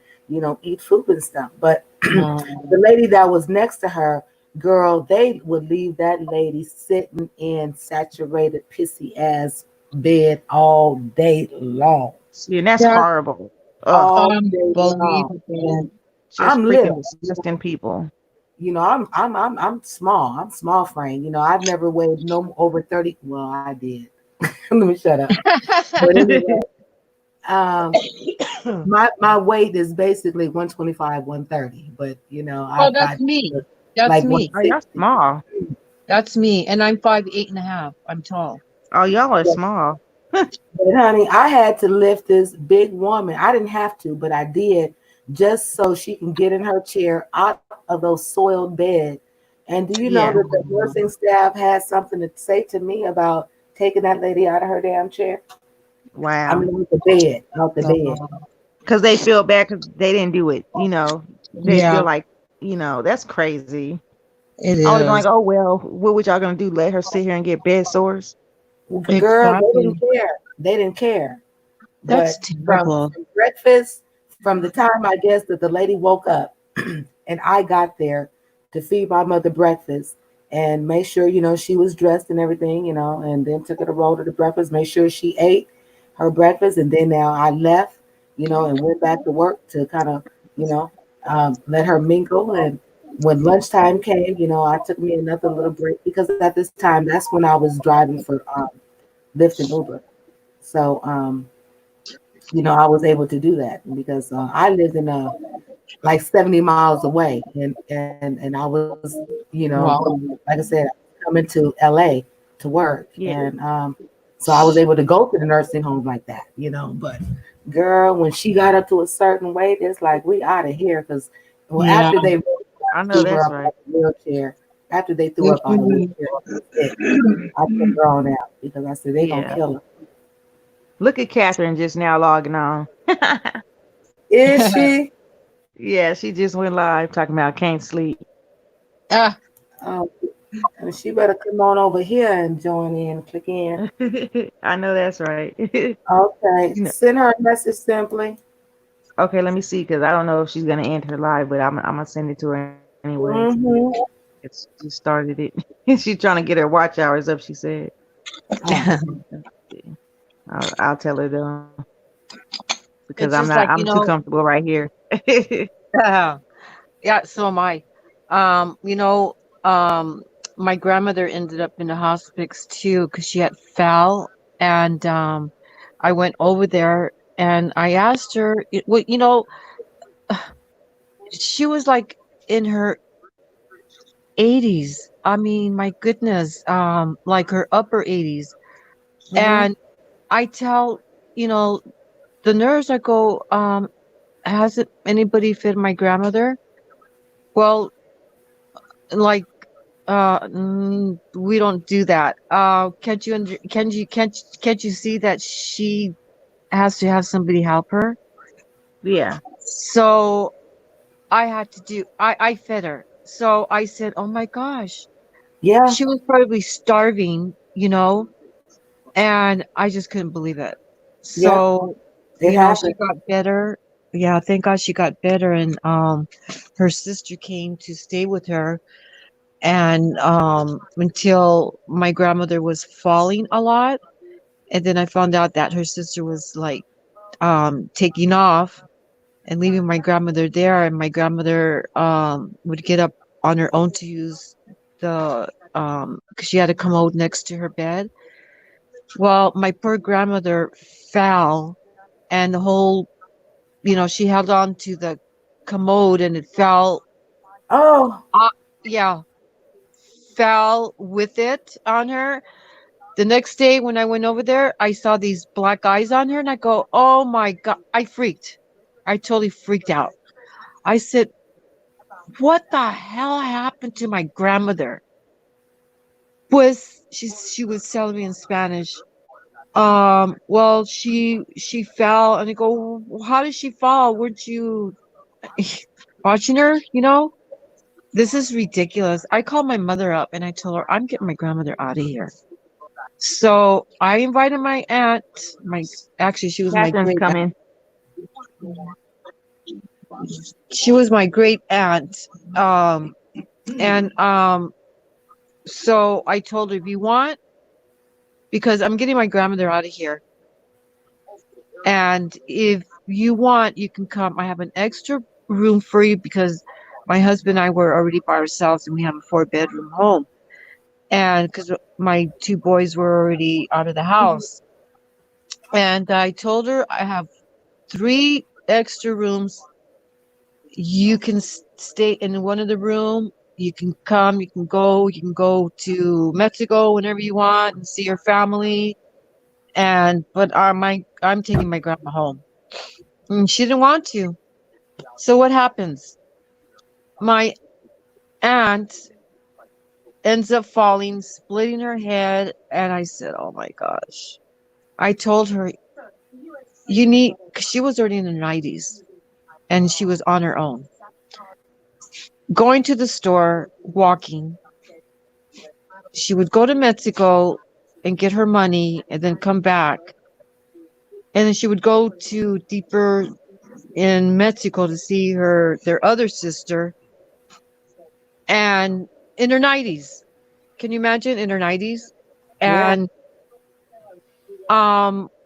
eat food and stuff. But Um, the lady that was next to her, girl, they would leave that lady sitting in saturated pissy ass bed all day long, See, and that's that's horrible. Ugh, all day long. unbelievable. And just I'm freaking little, disgusting people. I'm small. I'm small frame. I've never weighed no over 30. Well, I did. Let me shut up. But anyway, um, my weight is basically 125, 130, but Oh, I've that's got me. That's like me. Oh, y'all 160. small. That's me. And I'm 5'8.5". I'm tall. Oh, y'all are But, small. honey, I had to lift this big woman. I didn't have to, but I did, just so she can get in her chair out of those soiled beds. And do you know Yeah. that the nursing staff had something to say to me about taking that lady out of her damn chair? I Wow. mean, with the bed, out the bed. Oh, Because they feel bad because they didn't do it. They feel yeah, like, that's crazy. it I would have been like, is. oh, well, what would y'all going to do? Let her sit here and get bed sores? Girl, they didn't Exactly. care. They didn't care. That's But terrible. from breakfast, from the time I guess that the lady woke up and I got there to feed my mother breakfast and make sure, she was dressed and everything, and then took her to roll to the breakfast, make sure she ate her breakfast. And then now I left, and went back to work to kind of, let her mingle. And when lunchtime came, I took me another little break because at this time, that's when I was driving for Lyft and Uber. So, I was able to do that because I lived in like 70 miles away, and I was, Wow. like I said, coming to LA to work, Yeah. and so I was able to go to the nursing home like that, But girl, when she got up to a certain weight, it's like we out of here because well, Yeah. after they I know threw her that's up right. out of the wheelchair, after they threw her up out of the Mhm. wheelchair, that was it. I took her on out because I said they gonna Yeah. kill her. Look at Catherine just now logging on. Is she? Yeah, she just went live talking about can't sleep. Ah, Um, and she better come on over here and join in, click in. I know that's right. Okay, You know, send her a message simply. okay, let me see because I don't know if she's gonna end her live, but I'm gonna send it to her anyways. Mm-hmm. She started it. She's trying to get her watch hours up. She said. I'll tell her though because it's just like, I'm too comfortable right here. yeah, so am I. Um, you know, um, my grandmother ended up in the hospice too because she had fell, and I went over there and I asked her, well, she was like in her 80s. I mean, my goodness, like her upper 80s. Mm-hmm. And I tell, you know, the nurse, I go, hasn't anybody fed my grandmother? Well, like, we don't do that. Can't you see that she has to have somebody help her? Yeah. So I had to I fed her. So I said, oh my gosh, Yeah, she was probably starving, and I just couldn't believe it. yeah, So, it she happened. got better. Yeah, thank God she got better, and her sister came to stay with her, and until my grandmother was falling a lot, And then I found out that her sister was like taking off and leaving my grandmother there, and my grandmother would get up on her own to use the because she had a commode next to her bed. Well, my poor grandmother fell, and the whole, she held on to the commode and it fell. Oh, Yeah, fell with it on her. The next day when I went over there, I saw these black eyes on her, and I go, "Oh my God!" I freaked. I totally freaked out. I said, "What the hell happened to my grandmother?" She was telling me in Spanish. Well, she fell, and I go, "How did she fall? Weren't you watching her? This is ridiculous." I called my mother up and I told her I'm getting my grandmother out of here. So I invited my aunt. Actually, she was my Catherine's great aunt. coming. She was my great aunt. And so I told her, if you want, because I'm getting my grandmother out of here, and if you want, you can come. I have an extra room for you because my husband and I were already by ourselves, and we have a 4-bedroom home. And because my 2 boys were already out of the house, and I told her I have 3 extra rooms. You can stay in one of the room. You can come. You can go. You can go to Mexico whenever you want and see your family. But I'm taking my grandma home, and she didn't want to. So what happens? My aunt ends up falling, splitting her head, and I said, "Oh my gosh!" I told her, because she was already in the 90s, and she was on her own. Going to the store, walking. She would go to Mexico and get her money and then come back. And then she would go to deeper in Mexico to see their other sister. And in her 90s. Can you imagine, in her 90s? yeah. And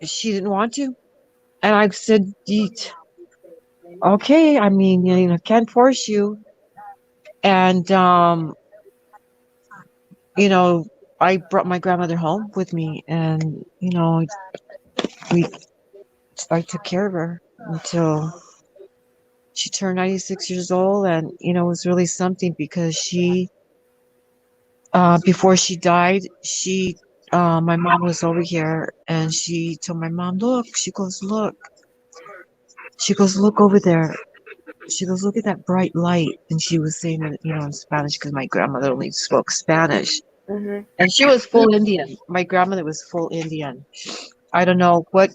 she didn't want to. And I said, okay, I mean, I can't force you. And I brought my grandmother home with me, and we I took care of her until she turned 96 years old. And it was really something, because she before she died, my mom was over here, and she told my mom, "Look," she goes, "Look." She goes, "Look over there." She goes, "Look at that bright light." And she was saying it, in Spanish, because my grandmother only spoke Spanish. Mm-hmm. And she was full Indian. My grandmother was full Indian. I don't know what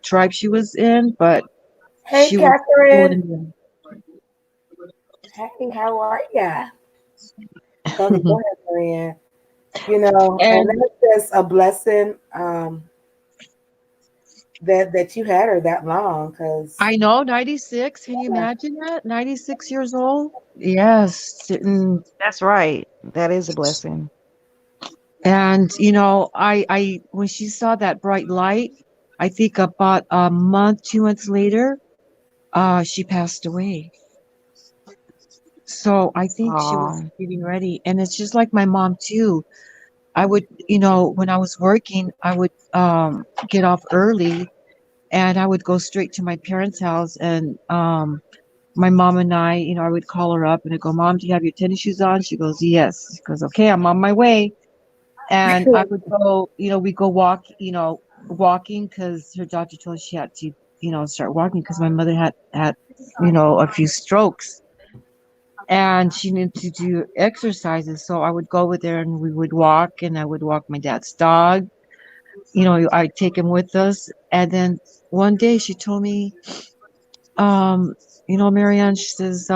tribe she was in, but Hey, she was full Catherine. Indian. Hey, how are ya? Okay, go ahead, Marianne. And And that's just a blessing that you had her that long, because I know, 96. Can you imagine that? 96 years old? Yes. That's right. That is a blessing. And I when she saw that bright light, I think about a month, 2 months later, she passed away. So I think she was Oh, getting ready. And it's just like my mom too. I would, when I was working, I would get off early, and I would go straight to my parents' house. And my mom and I would call her up and I go, "Mom, do you have your tennis shoes on?" She goes, "Yes." She goes, "Okay, I'm on my way." And I would go, we go walking, because her doctor told her she had to, start walking, because my mother had a few strokes, and she needed to do exercises. So I would go with her, and we would walk, and I would walk my dad's dog. I'd take him with us. And then one day she told me, "Marianne," she says,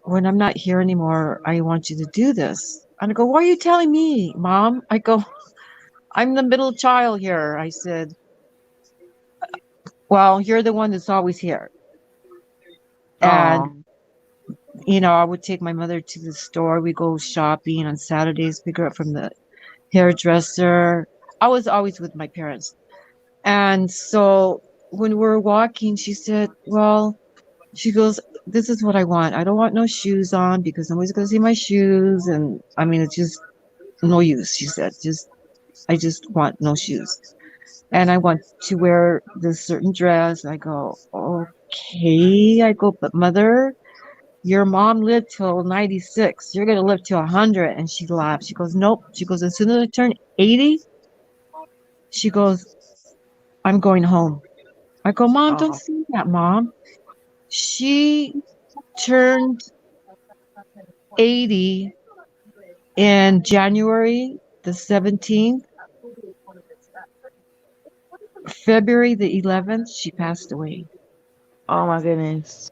when I'm not here anymore, I want you to do this." And I go, "Why are you telling me, Mom?" I go, "I'm the middle child here." I said, "Well, you're the one that's always here." And, oh, I would take my mother to the store. We go shopping on Saturdays, pick her up from the hairdresser. I was always with my parents. And so when we were walking, she said, well, she goes, this is what I want. I don't want no shoes on because nobody's going to see my shoes. And I mean, it's just no use. She said, I just want no shoes. And I want to wear this certain dress. I go, okay. I go, but mother, your mom lived till 96. You're going to live till 100. And she laughed. She goes, nope. She goes, as soon as I turn 80, she goes, I'm going home. I go, Mom, don't Oh, say that, Mom. She turned 80 in January the 17th. February the 11th, she passed away. oh my goodness.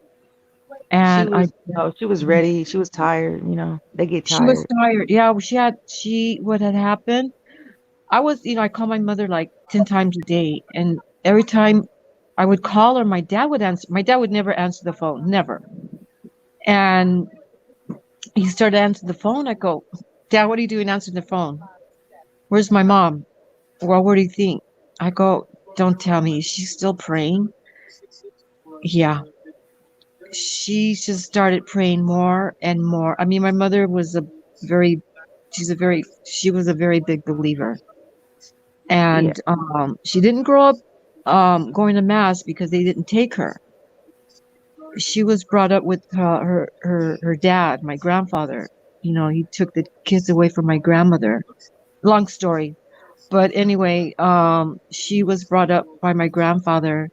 She And was, oh, she was ready. She was tired. You know, they get she was tired. tired. Yeah, what had happened. I was, I call my mother like 10 times a day. And every time I would call her, my dad would answer. My dad would never answer the phone, never. And he started answering the phone. I go, Dad, what are you doing answering the phone? Where's my mom? Well, what do you think? I go, don't tell me. She's still praying. Yeah. She just started praying more and more. I mean, my mother was very, she was a very big believer. Yeah. And she didn't grow up going to mass because they didn't take her. She was brought up with her dad, my grandfather. He took the kids away from my grandmother. Long story. But anyway, she was brought up by my grandfather,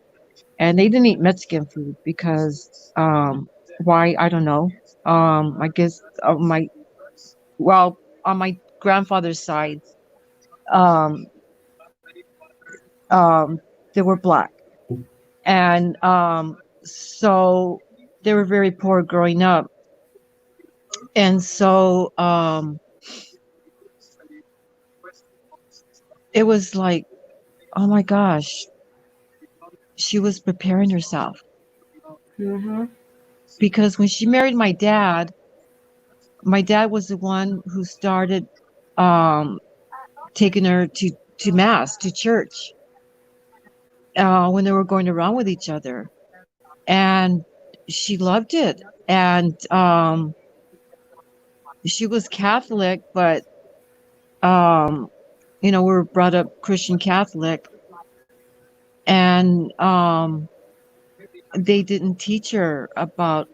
and they didn't eat Mexican food because why, I don't know. I guess on my grandfather's side, um, they were black, and so they were very poor growing up, and so it was like, oh my gosh, she was preparing herself Mm-hmm. because when she married my dad was the one who started taking her to mass, to church, when they were going around with each other. And she loved it. And she was Catholic, but we were brought up Christian Catholic, and they didn't teach her about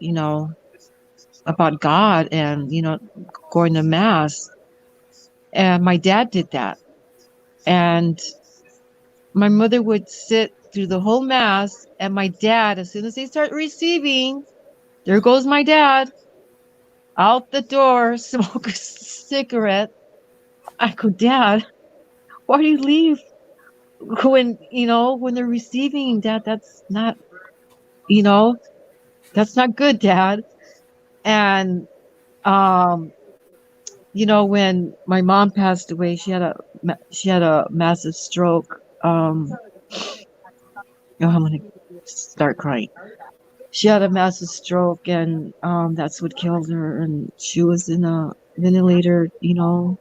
God and going to mass. And my dad did that. And my mother would sit through the whole mass, and my dad, as soon as they start receiving, there goes my dad out the door, smoke a cigarette. I go, Dad, why do you leave when they're receiving? Dad, that's not good, Dad. And when my mom passed away, she had a massive stroke. I'm gonna start crying. She had a massive stroke, and that's what killed her. And she was in a ventilator.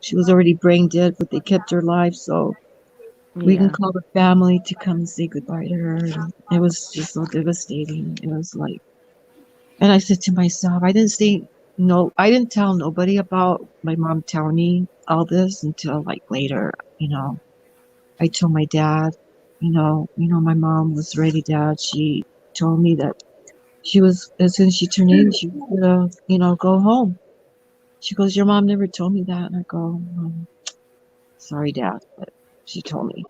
She was already brain dead, but they kept her alive. So we can Yeah. call the family to come and say goodbye to her. And it was just so devastating. It was like, and I said to myself, I didn't tell nobody about my mom telling me all this until like later. I told my dad, my mom was ready, Dad. She told me that she was, as soon as she turned 80, she was gonna, go home. She goes, your mom never told me that. And I go, sorry, Dad, but she told me.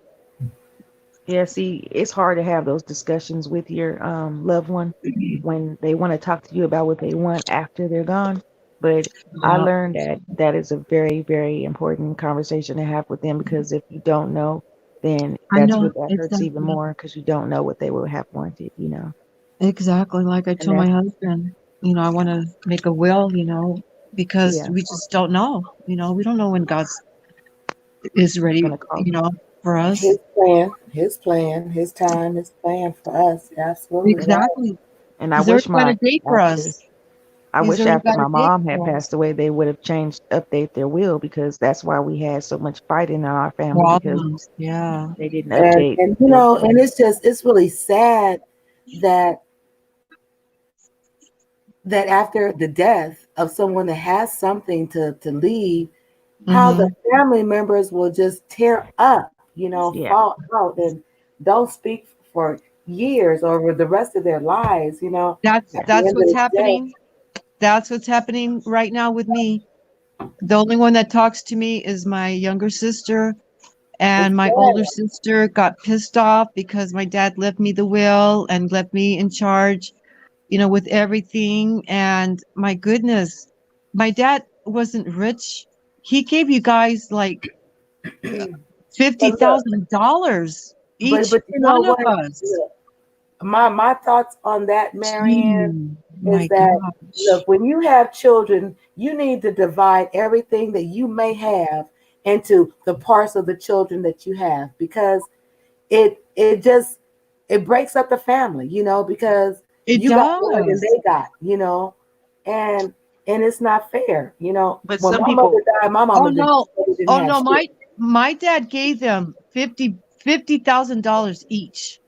Yeah, see, it's hard to have those discussions with your loved one when they want to talk to you about what they want after they're gone. But I Yeah, learned that that is a very, very important conversation to have with them, because if you don't know, then I know, that hurts even exactly. more, because you don't know what they would have wanted. Exactly. Like I And told my that's, husband, I want to make a will, because yeah, we just don't know. We don't know when God is ready, gonna call you. for us. His time, his plan for us. Absolutely right. Exactly. And I He's already wish got a my date for after us. I He's wish already after got a my big mom had house. passed away, they would have update their will, because that's why we had so much fighting in our family, because Problems. Yeah. they didn't And update and you their know, and will. it's really sad that after the death of someone that has something to leave, how the Mm-hmm. family members will just tear up, Yeah. fall out and don't speak for years or the rest of their lives, That's at the that's end of what's the day. happening. That's what's happening right now with me. The only one that talks to me is my younger sister, It's and my older sad. sister got pissed off because my dad left me the will and left me in charge, with everything. And my goodness, my dad wasn't rich. He gave you guys like fifty But look, thousand dollars but each you know one of what? us. Look, my thoughts on that, Marianne, Gee, is my that gosh. look, when you have children, you need to divide everything that you may have into the parts of the children that you have, because it just it breaks up the family, because It you got more than does. they got, and it's not fair, But when some my mother people, died, my Oh mama no. didn't Oh have no, shit. my dad gave them $50,000 each.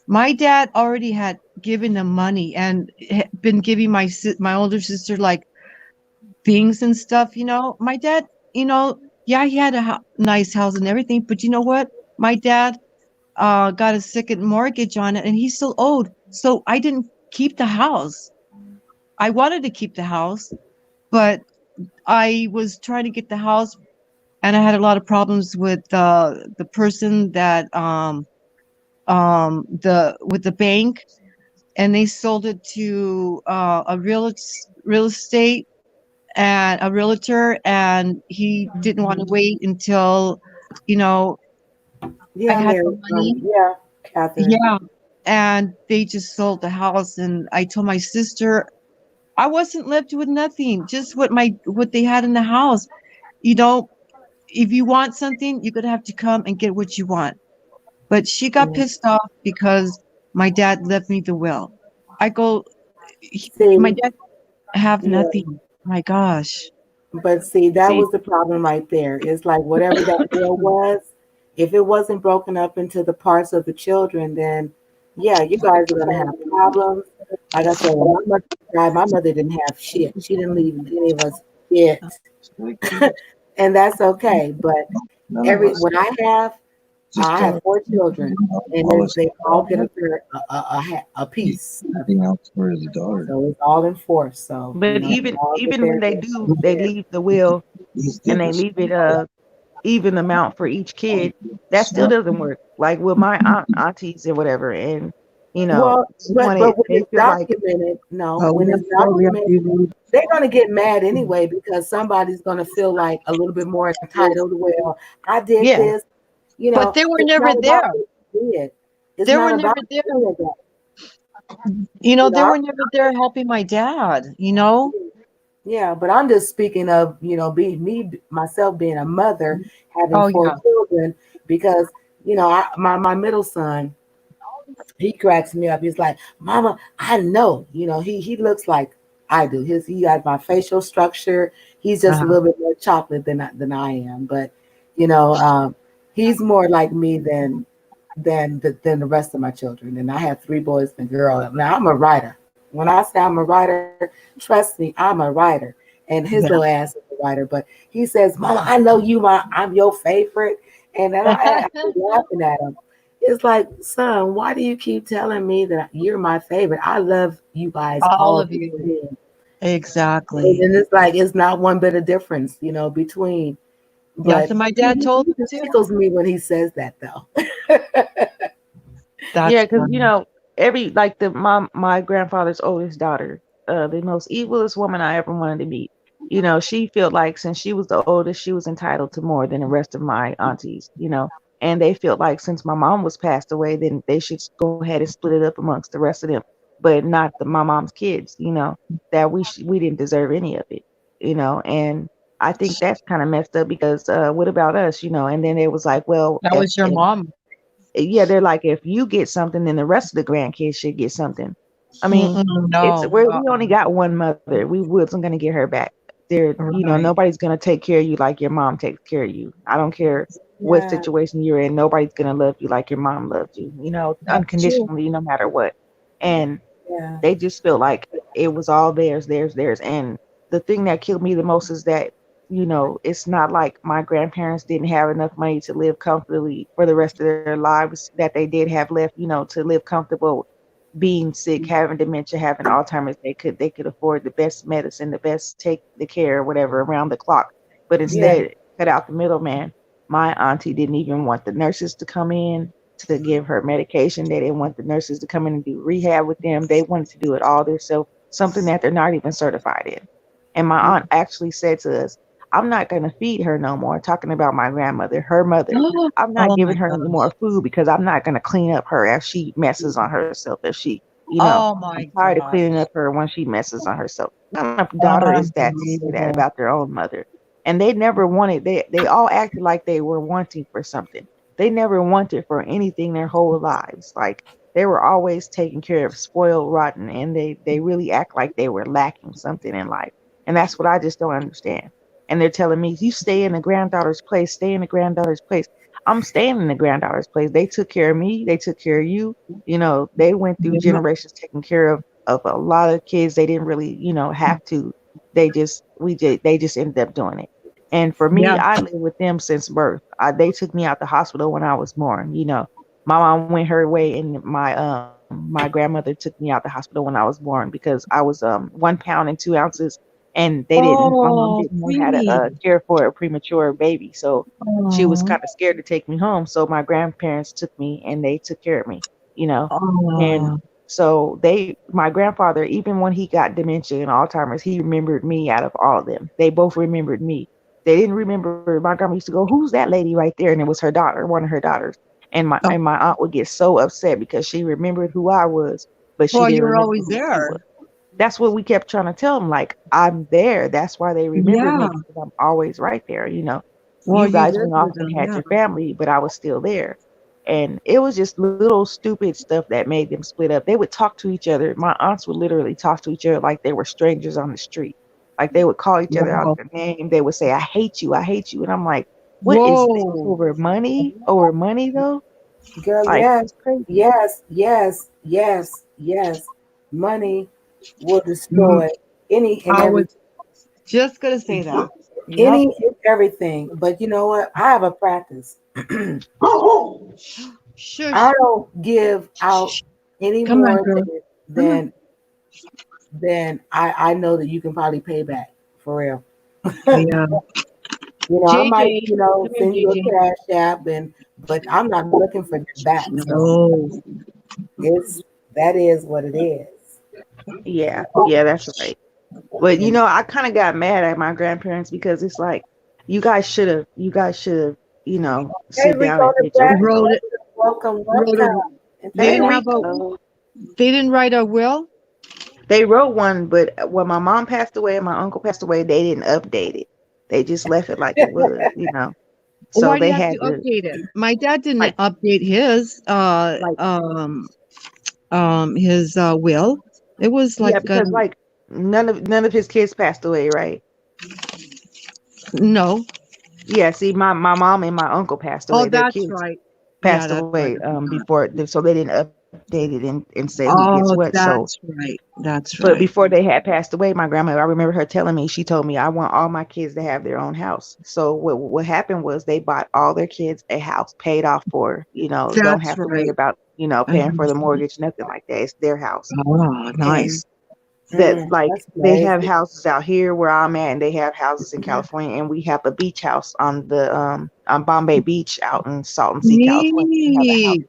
My dad already had given them money and been giving my older sister like things and stuff. My dad, yeah, he had a nice house and everything, but you know what? My dad got a second mortgage on it and he still owed. So I didn't keep the house. I wanted to keep the house, but I was trying to get the house and I had a lot of problems with the person that the with the bank, and they sold it to a real estate and a realtor, and he didn't want to wait until you know I Yeah, had Mary, the money. yeah, Catherine. Yeah, and they just sold the house, and I told my sister I wasn't left with nothing, just what they had in the house. You know, if you want something, you're gonna have to come and get what you want. But she got Yeah. pissed off because my dad left me the will. I go, my See, dad have yeah. nothing. My gosh. But see, that see, was the problem right there. It's like whatever that will was, if it wasn't broken up into the parts of the children, then yeah, you guys are gonna have problems. Like I said, when my mother died, my mother didn't have shit. She didn't leave any of us shit. And that's okay. But when I have four children, and they all get a piece of it. So it's all enforced. So but they even all get even when their they do, they share. leave the will and they leave it even amount for each kid. That still doesn't work. Like with my aunties or whatever, and Well, she wanted. but when They it's feel like, documented, no, when it's documented, they're gonna get mad anyway because somebody's gonna feel like a little bit more entitled. Well, I did yeah, this, But they were it's never not about there. what you did. It's They not were about never there. any of that. They I'm were never there helping my dad. Yeah, but I'm just speaking of, being me myself being a mother, having Oh four yeah. children, because my middle son, he cracks me up. He's like, Mama, I know, he looks like I do. He got my facial structure. He's just a Uh-huh. little bit more chocolate than I am, but you know, um, he's more like me than the rest of my children. And I have three boys and a girl. Now I'm a writer. When I say I'm a writer, trust me, I'm a writer. And his little ass is a writer. But he says, Mama, I know I'm your favorite. And then I be laughing at him. It's like, son, why do you keep telling me that you're my favorite? I love you guys All all of the you. same. Exactly. And it's like it's not one bit of difference, between. That's But what my he, dad told he me too. tickles me when he says that, though. yeah, That's because funny. every like my grandfather's oldest daughter, the most evilest woman I ever wanted to meet. She felt like since she was the oldest, she was entitled to more than the rest of my aunties. And they felt like since my mom was passed away, then they should go ahead and split it up amongst the rest of them, but not my mom's kids. That we didn't deserve any of it. And I think that's kind of messed up because what about us? And then it was like, well, That was your mom. yeah, they're like, if you get something, then the rest of the grandkids should get something. I mean, No. we only got one mother. We wasn't gonna get her back. There, Right. nobody's gonna take care of you like your mom takes care of you. I don't care what Yeah. situation you're in. Nobody's gonna love you like your mom loved you. That's true. Unconditionally, no matter what. And Yeah. they just felt like it was all theirs. And the thing that killed me the most is that, it's not like my grandparents didn't have enough money to live comfortably for the rest of their lives, that they did have left, to live comfortable, being sick, having dementia, having Alzheimer's. They could afford the best medicine, the best take the care, whatever, around the clock. But Yeah. instead, cut out the middleman. My auntie didn't even want the nurses to come in to give her medication. They didn't want the nurses to come in and do rehab with them. They wanted to do it all themselves, something that they're not even certified in. And my aunt actually said to us, I'm not going to feed her no more, talking about my grandmother, her mother. I'm not Oh giving my her any gosh. more food because I'm not going to clean up her if she messes on herself. If she, Oh I'm my tired of gosh. cleaning up her when she messes on herself. None of daughter is that to say that Unbelievable. about their own mother. And they never wanted, they all acted like they were wanting for something. They never wanted for anything their whole lives. Like they were always taken care of, spoiled, rotten, and they really act like they were lacking something in life. And that's what I just don't understand. And they're telling me, you stay in the granddaughter's place, stay in the granddaughter's place. I'm staying in the granddaughter's place. They took care of me, they took care of you. They went through Yeah. generations taking care of a lot of kids. They didn't really, have to. They just ended up doing it. And for me, Yeah. I lived with them since birth. They took me out the hospital when I was born. My mom went her way, and my grandmother took me out the hospital when I was born because I was 1 pound and 2 ounces, and my mom Oh, didn't know how to sweetie. care for a premature baby, so she was Oh. kind of scared to take me home. So my grandparents took me, and they took care of me. And Oh. so my grandfather, even when he got dementia and Alzheimer's, he remembered me out of all of them. They both remembered me. They didn't remember. My grandma used to go, "Who's that lady right there?" And it was her daughter, one of her daughters. And my Oh. and my aunt would get so upset because she remembered who I was, but she Well, didn't you were remember always who she there. was. That's what we kept trying to tell them. Like, I'm there. That's why they remember me, Yeah. because I'm always right there. Well, You you guys lived went off with and them. had Yeah. your family, but I was still there. And it was just little stupid stuff that made them split up. They would talk to each other. My aunts would literally talk to each other like they were strangers on the street. Like they would call each other out Wow. their name. They would say, I hate you. I hate you. And I'm like, what is this? Whoa. Over money? Over money though? Girl, Like, yes, it's crazy. yes. Money will Mm, destroy any and I was everything. just gonna say that. Yep. Any and everything. But you know what? I have a practice. Shush. I don't give out any Come on, more girl. than I know that you can probably pay back for real. Yeah. I might, JJ, come here, send you a JJ. cash app but I'm not looking for that back. So No. that is what it is. Yeah, that's right. But I kind of got mad at my grandparents because it's like, you guys should have, Hey sit down Rico and the get your. back. Wrote it. Welcome. Wrote a. And They Hey, thank didn't have a. Rico. They didn't write a will. They wrote one, but when my mom passed away and my uncle passed away, they didn't update it. They just left it like it was. So Why do they you have had to to, update it? My dad didn't like, update his like, will. It was yeah, like because like none of his kids passed away, right? no. Yeah, see, my mom and my uncle passed Oh, away. Their that's kids right. Yeah, passed that's right. away before, so they didn't update it and say who gets Oh, what. So, that's right. That's but right. before they had passed away, my grandmother, I remember her telling me, she told me, I want all my kids to have their own house. So what happened was they bought all their kids a house paid off for, don't That's have to worry right. about, I paying for the understand. mortgage, nothing like that. It's their house. Oh, And nice. that, like, that's they have crazy. houses out here where I'm at, and they have houses in California, and we have a beach house on Bombay Beach out in Salton Sea, California. We have a house. Neat.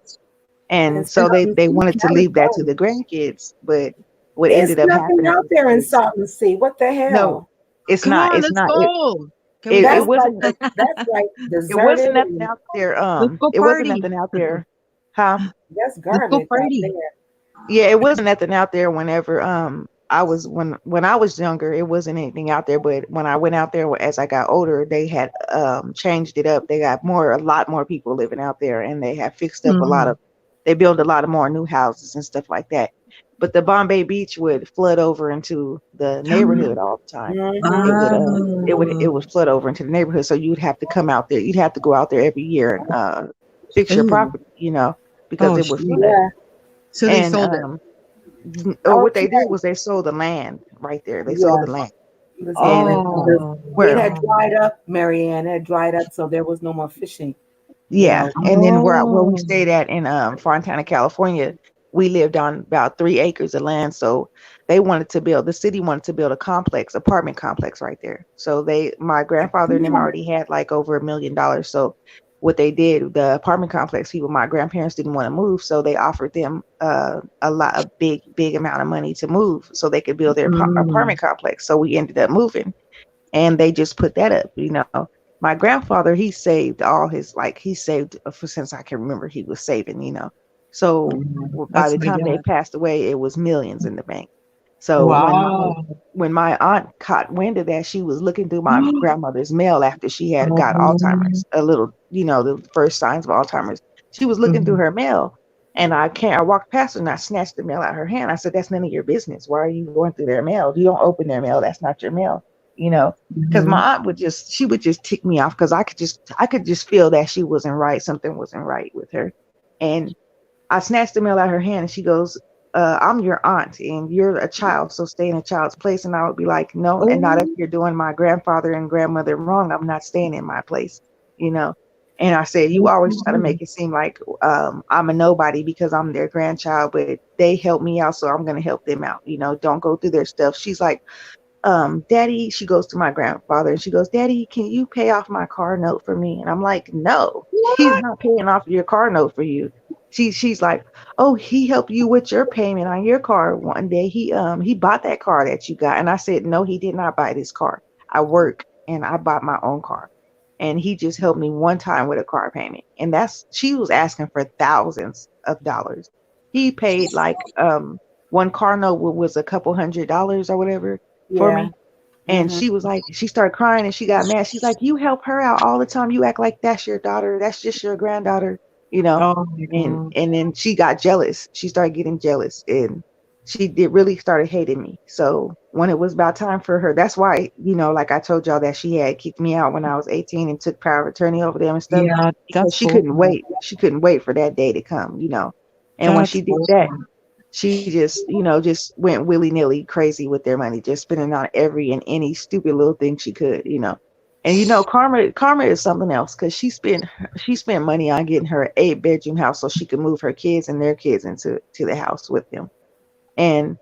And And so they Salton they Sea, wanted to leave that to the California. grandkids, but what There's ended up nothing happening out there in is, Salton Sea. What the no, hell? it's Come not. on, It's let's not. go. Can we It That's go? like wasn't. that's like It wasn't deserted nothing and out there. Let's go It wasn't party. nothing out there. Huh? that's Let's go garbage out party. there. Yeah, it wasn't nothing out there. Whenever I was when I was younger, it wasn't anything out there. But when I went out there as I got older, they had changed it up. They got a lot more people living out there, and they have fixed up a lot Mm. of. They built a lot of more new houses and stuff like that. but the Bombay Beach would flood over into the neighborhood all the time. Mhm. It would flood over into the neighborhood, so you'd have to come out there. You'd have to go out there every year and fix your Ooh. property, because Oh, it would shoot. flood. Yeah. So they And sold it. or what Okay. they did was they sold the land right there. They Yeah. sold the land. This And land, Oh, it where had dried up, Marianne. It had dried up, so there was no more fishing. Yeah, You know. and then where we oh. stayed at in Fontana, California, we lived on about 3 acres of land. So the city wanted to build apartment complex right there. So my grandfather and them already had like over $1 million. So what they did, the apartment complex people, my grandparents didn't want to move, so they offered them a big amount of money to move so they could build their apartment complex. So we ended up moving, and they just put that up. My grandfather, he saved all his, he saved since I can remember he was saving. So by That's the my time they dad. passed away, it was millions in the bank. So Wow. when my aunt caught wind of that, she was looking through my grandmother's mail after she had got Alzheimer's, the first signs of Alzheimer's. She was looking through her mail, and I walked past her and I snatched the mail out of her hand. I said, "That's none of your business. Why are you going through their mail? You don't open their mail. That's not your mail." Because my aunt would just tick me off, because I could just feel that she wasn't right. Something wasn't right with her. And I snatched the mail out of her hand, and she goes, "I'm your aunt and you're a child, so stay in a child's place." And I would be like, "No, and not if you're doing my grandfather and grandmother wrong. I'm not staying in my place." And I said, "You always try to make it seem like I'm a nobody because I'm their grandchild, but they help me out, so I'm going to help them out. Don't go through their stuff." She's like, "Daddy," she goes to my grandfather and she goes, "Daddy, can you pay off my car note for me?" And I'm like, "No, he's not paying off your car note for you." She's like, "Oh, he helped you with your payment on your car one day. He bought that car that you got." And I said, "No, he did not buy this car. I work and I bought my own car. And he just helped me one time with a car payment." And she was asking for thousands of dollars. He paid like one car note was a couple $100 or whatever for Yeah. me. And she was like, she started crying and she got mad. She's like, "You help her out all the time. You act like that's your daughter. That's just your granddaughter, you know." Oh my And God. and then she got jealous. She started getting jealous, and she did really started hating me. So when it was about time for her, that's why, like I told y'all, that she had kicked me out when I was 18 and took power of attorney over them and stuff, Yeah, because that's she bull. couldn't wait. She couldn't wait for that day to come. And when That's she did bull. that, she just went willy-nilly crazy with their money, just spending on every and any stupid little thing she could. And karma is something else, because she spent money on getting her an 8-bedroom house so she could move her kids and their kids into the house with them. And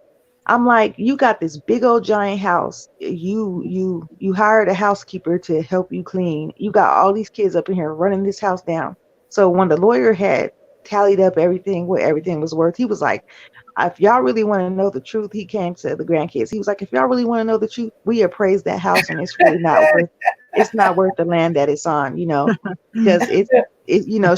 I'm like, "You got this big old giant house. You hired a housekeeper to help you clean. You got all these kids up in here running this house down." So when the lawyer had tallied up everything, what everything was worth, he was like, "If y'all really want to know the truth," he came to the grandkids. He was like, "If y'all really want to know the truth, we appraised that house and it's really not worth the land that it's on, because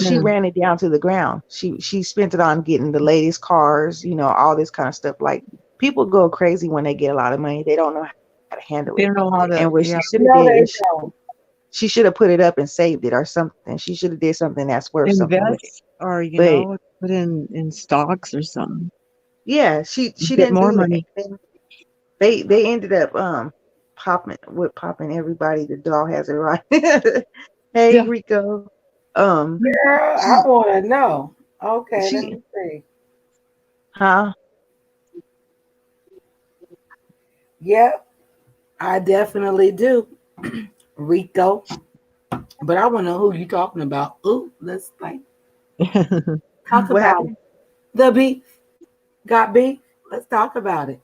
she ran it down to the ground. She spent it on getting the latest cars, all this kind of stuff. Like, people go crazy when they get a lot of money. They don't know how to handle They it. don't know how to, And what yeah. she should have No, did they is don't. she should have put it up and saved it or something. She should have did something that's worth something with it. Invest or, But put in stocks or something. yeah, she Get didn't more do that. money. They ended up popping everybody. The dog has it right. Hey, Yeah. Rico. Girl, I want to know. Okay, let She me see. huh? Yep, I definitely do. Rico. But I want to know who you talking about. Ooh, let's talk What about happened? it. The beef. Got beef? Let's talk about it.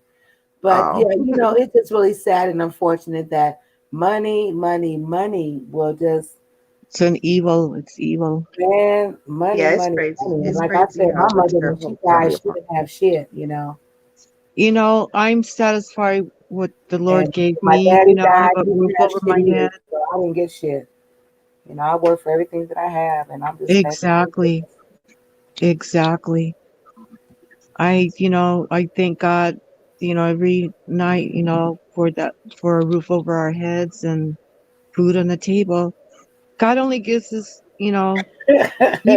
But yeah, Oh, it's just really sad and unfortunate that money will just, It's evil. It's evil. man, money, yeah, it's money, crazy. money. And It's like I crazy said, how my it puts mother, her when she whole died, family she apart. didn't have shit, I'm satisfied what the Lord And gave my me. daddy I have died, a he roof didn't have over shit my either. head. So I didn't get shit. I work for everything that I have, and I'm just thankful. Exactly. Exactly. I thank God, every night, for a roof over our heads and food on the table. God only gives us, He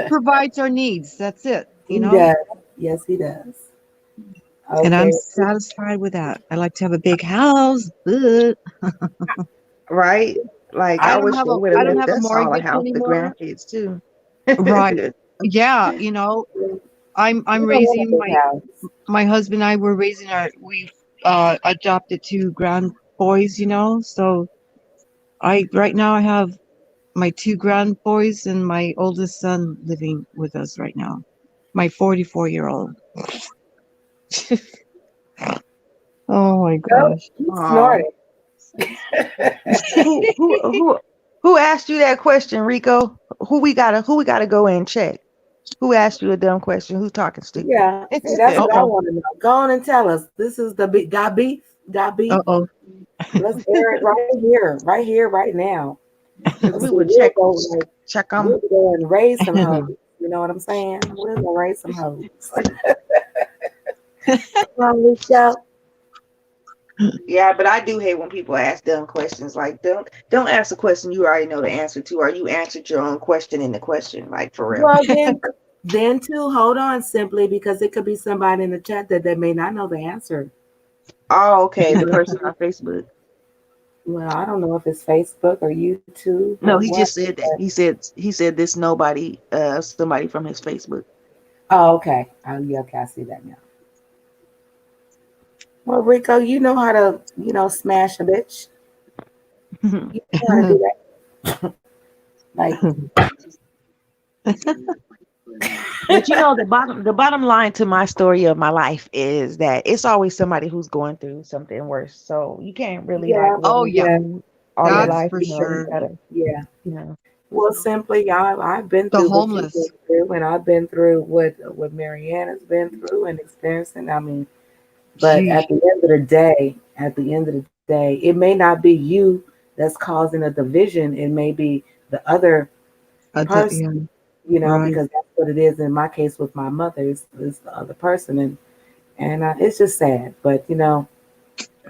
provides our needs. That's it, He does. Yes, he does. And I'm Okay, satisfied with that. I like to have a big house. Ugh. Right? Like I I don't wish have they a would have I don't left have a us all a mortgage house, the anymore. grandkids too. Right. Yeah, I'm you don't want a raising big house. my husband and I were raising we adopted 2 grand boys, so I right now I have my 2 grand boys and my oldest son living with us right now. My 44-year-old. Oh my Nope, gosh. you Oh, snorted. who asked you that question, Rico? Who we gotta go and check? Who asked you a dumb question? Who's talking stupid? Yeah, see, that's what I Uh-oh. want to know. Go on and tell us. This is the big got beef. Got beef. Uh-oh. Let's air it right here, right now. Because Let's we see. would We'll go like check them. we'll go and raise some hoes. You know what I'm saying? We'll go raise some hoes. Come on, Rico. Yeah, but I do hate when people ask dumb questions. Like, don't ask a question you already know the answer to, or you answered your own question in the question. Like, for real. Well, then too, hold on, simply because it could be somebody in the chat that may not know the answer. Oh, okay. The person on Facebook. Well, I don't know if it's Facebook or YouTube No, or he what. just said that. He said this nobody, somebody from his Facebook. Oh, okay. Oh, yeah, okay, I see that now. Well, Rico, you know how to, smash a bitch. You know how to do that. Like, But the bottom line to my story of my life is that it's always somebody who's going through something worse. So you can't really yeah, Oh really yeah, do all your that's life. for You sure. gotta, yeah. you Well, simply, I've been The through what you've homeless. been through, and I've been through what Marianne has been through and experiencing. I mean, but Gee. at the end of the day, it may not be you that's causing a division. It may be the other person, Yeah, right. because that's what it is in my case with my mother is the other person, and it's just sad. But I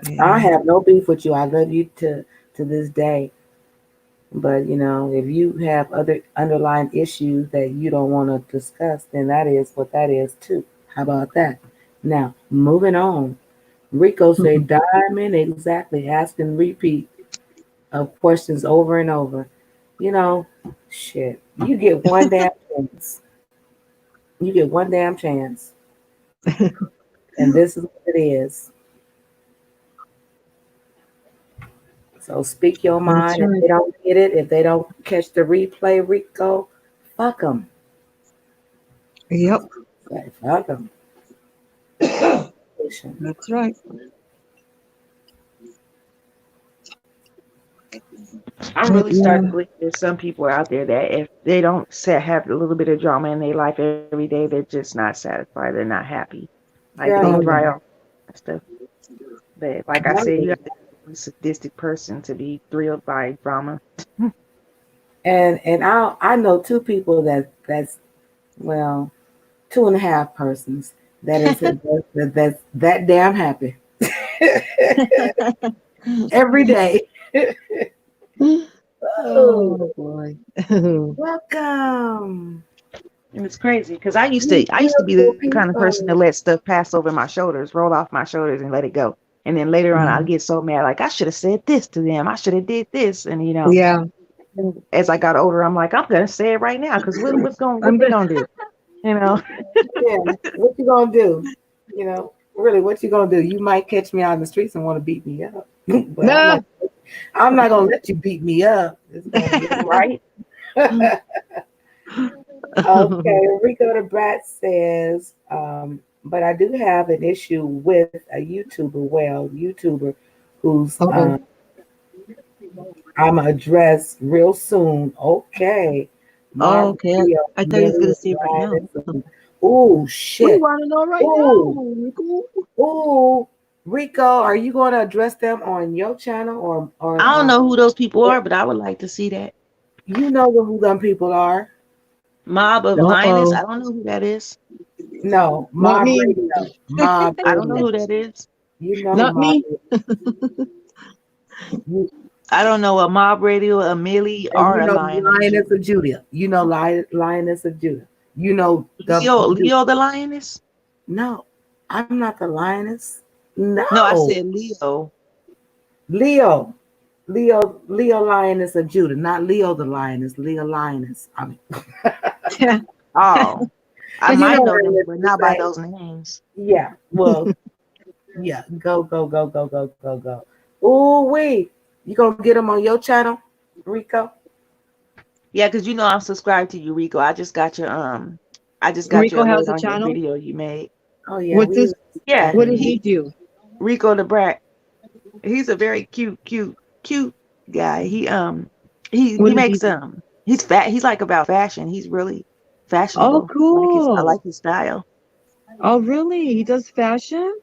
Yeah. have no beef with you. I love you to this day. But if you have other underlying issues that you don't want to discuss, then that is what that is too. How about that? Now, moving on. Rico said, diamond exactly, ask and repeat of questions over and over. You know, shit. You get one damn chance. You get one damn chance. And this is what it is. So speak your That's mind. If right. they don't get it, if they don't catch the replay, Rico, fuck them. Yep, Fuck them. that's right. I'm But really yeah, starting to believe there's some people out there that if they don't have a little bit of drama in their life every day, they're just not satisfied. They're not happy. Like Girl, they oh dry yeah. off and stuff. But like I said, you yeah. have to be a sadistic person to be thrilled by drama. And I know two people that's well, two and a half persons that's that damn happy every day. Oh, Oh boy. welcome. And it's crazy because I used You to be beautiful the kind of person to people. let stuff pass over my shoulders, roll off my shoulders, and let it go. And then later on, I'd Mhm. get so mad, like I should have said this to them. I should have did this. And Yeah, as I got older, I'm like, I'm gonna say it right now because what I'm they gonna. gonna do? You know? Yeah, what you gonna do? Really, what you gonna do? You might catch me out in the streets and want to beat me up, but No. I'm not gonna let you beat me up. It's gonna be Right? okay. Rico the Brat says, but I do have an issue with a YouTuber who's Uh-oh. I'm gonna address real soon. Okay. Oh, okay. Mario, I thought he was Millie, gonna say it right now. Oh We shit. want to know right Ooh. now, Rico. Oh, Rico, are you going to address them on your channel or I don't know who those people are, but I would like to see that. you know who them people are? Mob of Lioness. Uh-oh. I don't know who that is. No, Not Mob me. Radio. Mob I don't know Radio. who that is. You know who Not Mob me. is. You, I don't know a Mob Radio, a Millie, and or you a know Lion of Lioness Judah. of Judah. You know Lioness of Judah. You know Leo the Lioness. no. I'm not the lioness. No, I No. said Leo. Leo. Leo lioness of Judah, not Leo the lioness, Leo lioness. I mean, Oh, I but you know might know what them, I but meant not to by say. those names. Yeah. Well, yeah. Go, go, go, go, go, go, go. Ooh, wait. You gonna get them on your channel, Rico? Yeah, because you know I'm subscribed to you, Rico. I just got your Rico has alert a on your channel. video you made. Oh yeah, What's we this? Yeah, What did definitely. he do? Rico the Brat. He's a very cute guy. What He did he makes do? he's fat. He's like about fashion. He's really Oh, fashionable. I cool. like his style. Oh, really? He does fashion?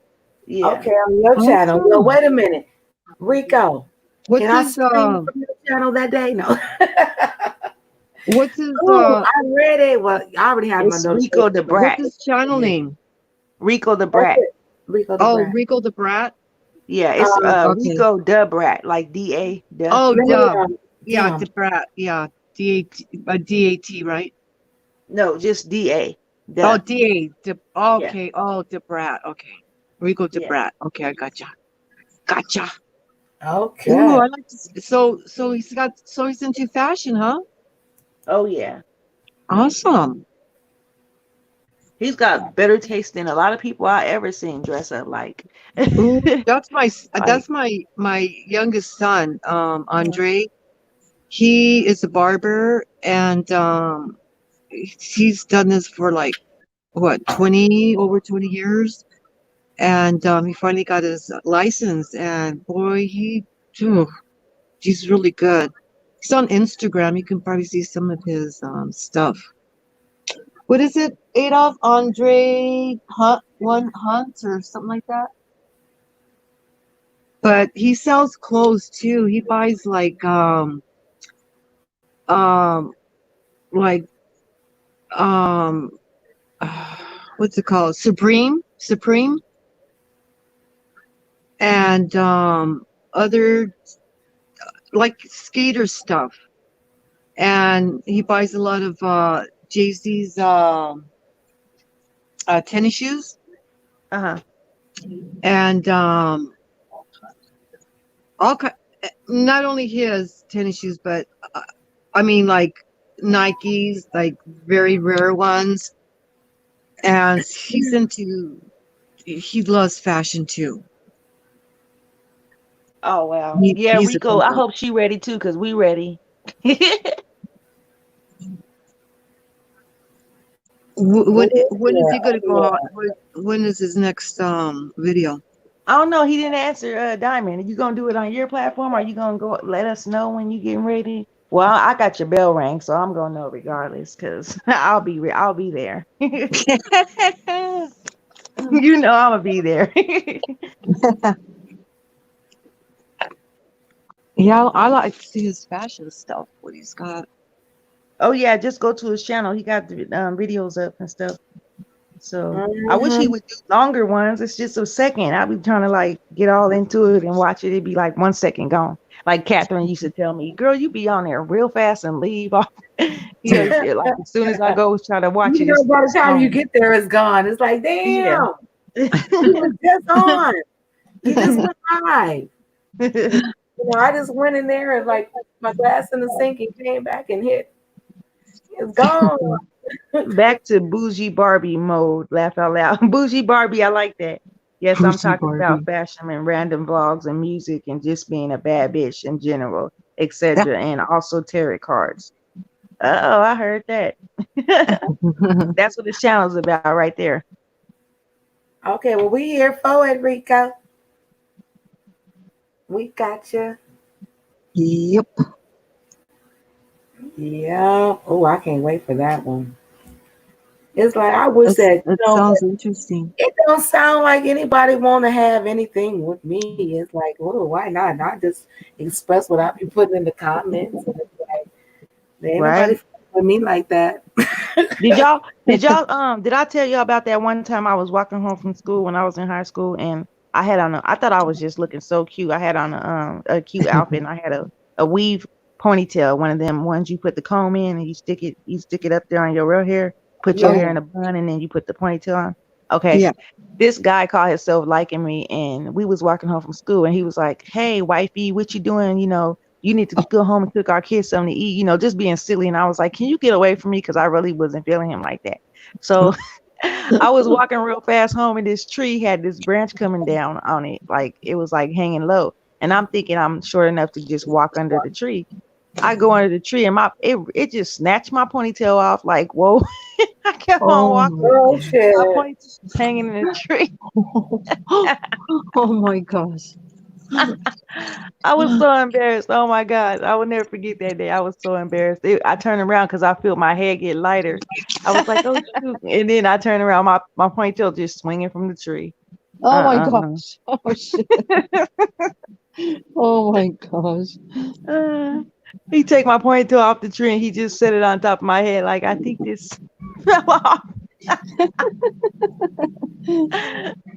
Yeah. Okay, on your channel. Well, Awesome. wait a minute, Rico. Can What's I his stream from your channel that day? No. what's his Oh, I read it. Well, I already have my It's Rico notification. the what's Brat. his channel name? Rico the That's Brat. it. Rico the Oh, Brat. Rico the Brat. Yeah, it's Okay. Rico the Brat, like DA, duh. Oh, No, no, Dub. no. Yeah, Damn. the Brat. Yeah, DAT, DAT, right? No, just DA, Oh, duh. DA. Yeah, Okay. Oh, the Brat. Okay. Rico the yeah. Brat. Okay, I gotcha. Gotcha. Ooh, Okay. I like this. So he's into fashion, huh? Oh yeah. Awesome. He's got better taste than a lot of people I ever seen dress up like. Ooh, Like, that's my youngest son, Andre. He is a barber, and he's done this for like what 20 over 20 years, and he finally got his license, and boy, phew, he's really good. He's on Instagram. You can probably see some of his stuff. What is it? Adolf Andre Hunt or something like that. But he sells clothes too. He buys um like um what's it called? Supreme and other like skater stuff. And he buys a lot of Jay-Z's tennis shoes uh-huh. and all kind, not only his tennis shoes, but I mean like Nikes, like very rare ones. And he loves fashion too. Oh wow. Yeah, He's a Rico, I thinker. hope she ready too, because we ready. When Oh, when is he yeah. gonna go out? When is his next video? I don't know. He didn't answer Diamond. Are you gonna do it on your platform? Or are you gonna go let us know when you getting ready? Well, I got your bell rang, so I'm gonna know regardless, because I'll be there. You know I'm gonna be there. Yeah, I like to see his fashion stuff. What he's got. Oh yeah, just go to his channel. He got the videos up and stuff. So I wish he Mhm. would do longer ones. It's just a second. I'll be trying to like get all into it and watch it. It'd be like 1 second gone. Like Catherine used to tell me, "Girl, you be on there real fast and leave off." Yeah, like as soon as I go try to watch You it, know, by the it's time you gone. get there, it's gone. It's like, Yeah. damn, you was just on. You just went live. You know, I just went in there and like put my glass in the sink and came back and hit. It's gone. Back to bougie Barbie mode. Laugh out loud. Bougie Barbie, I like that. Yes, I'm Pussy talking about Barbie. fashion and random vlogs and music and just being a bad bitch in general, etc. And also tarot cards. Oh, I heard that. That's what this channel's about right there. Okay, well, we here for it, Rico. We got you. Yep. Yeah. Oh, I can't wait for that one. It's like I wish that, That you know, sounds interesting. it don't sound like anybody want to have anything with me. It's like, oh, why not? Not just express what I be putting in the comments. And it's like, there ain't nobody Right? fucking with me like that. Did I tell y'all about that one time I was walking home from school when I was in high school and I thought I was just looking so cute. I had on a cute outfit and I had a weave ponytail, one of them ones you put the comb in and you stick it up there on your real hair, put your Yeah. hair in a bun and then you put the ponytail on. Okay. Yeah. This guy called himself liking me, and we was walking home from school, and he was like, "Hey, wifey, what you doing? You need to go home and cook our kids something to eat." Just being silly. And I was like, "Can you get away from me?" Because I really wasn't feeling him like that. So I was walking real fast home, and this tree had this branch coming down on it, like it was like hanging low. And I'm thinking I'm short enough to just walk under the tree. I go under the tree, and it just snatched my ponytail off. Like, whoa! I kept on Oh walking. my Oh God. shit. My ponytail was hanging in the tree. Oh my gosh. I was so embarrassed. Oh my God. I will never forget that day. I was so embarrassed. I turned around because I felt my head get lighter. I was like, oh shoot. And then I turned around, my ponytail just swinging from the tree. Oh my Uh-uh. gosh. Oh shit. Oh my gosh. He take my ponytail off the tree and he just set it on top of my head. Like, I think this fell off.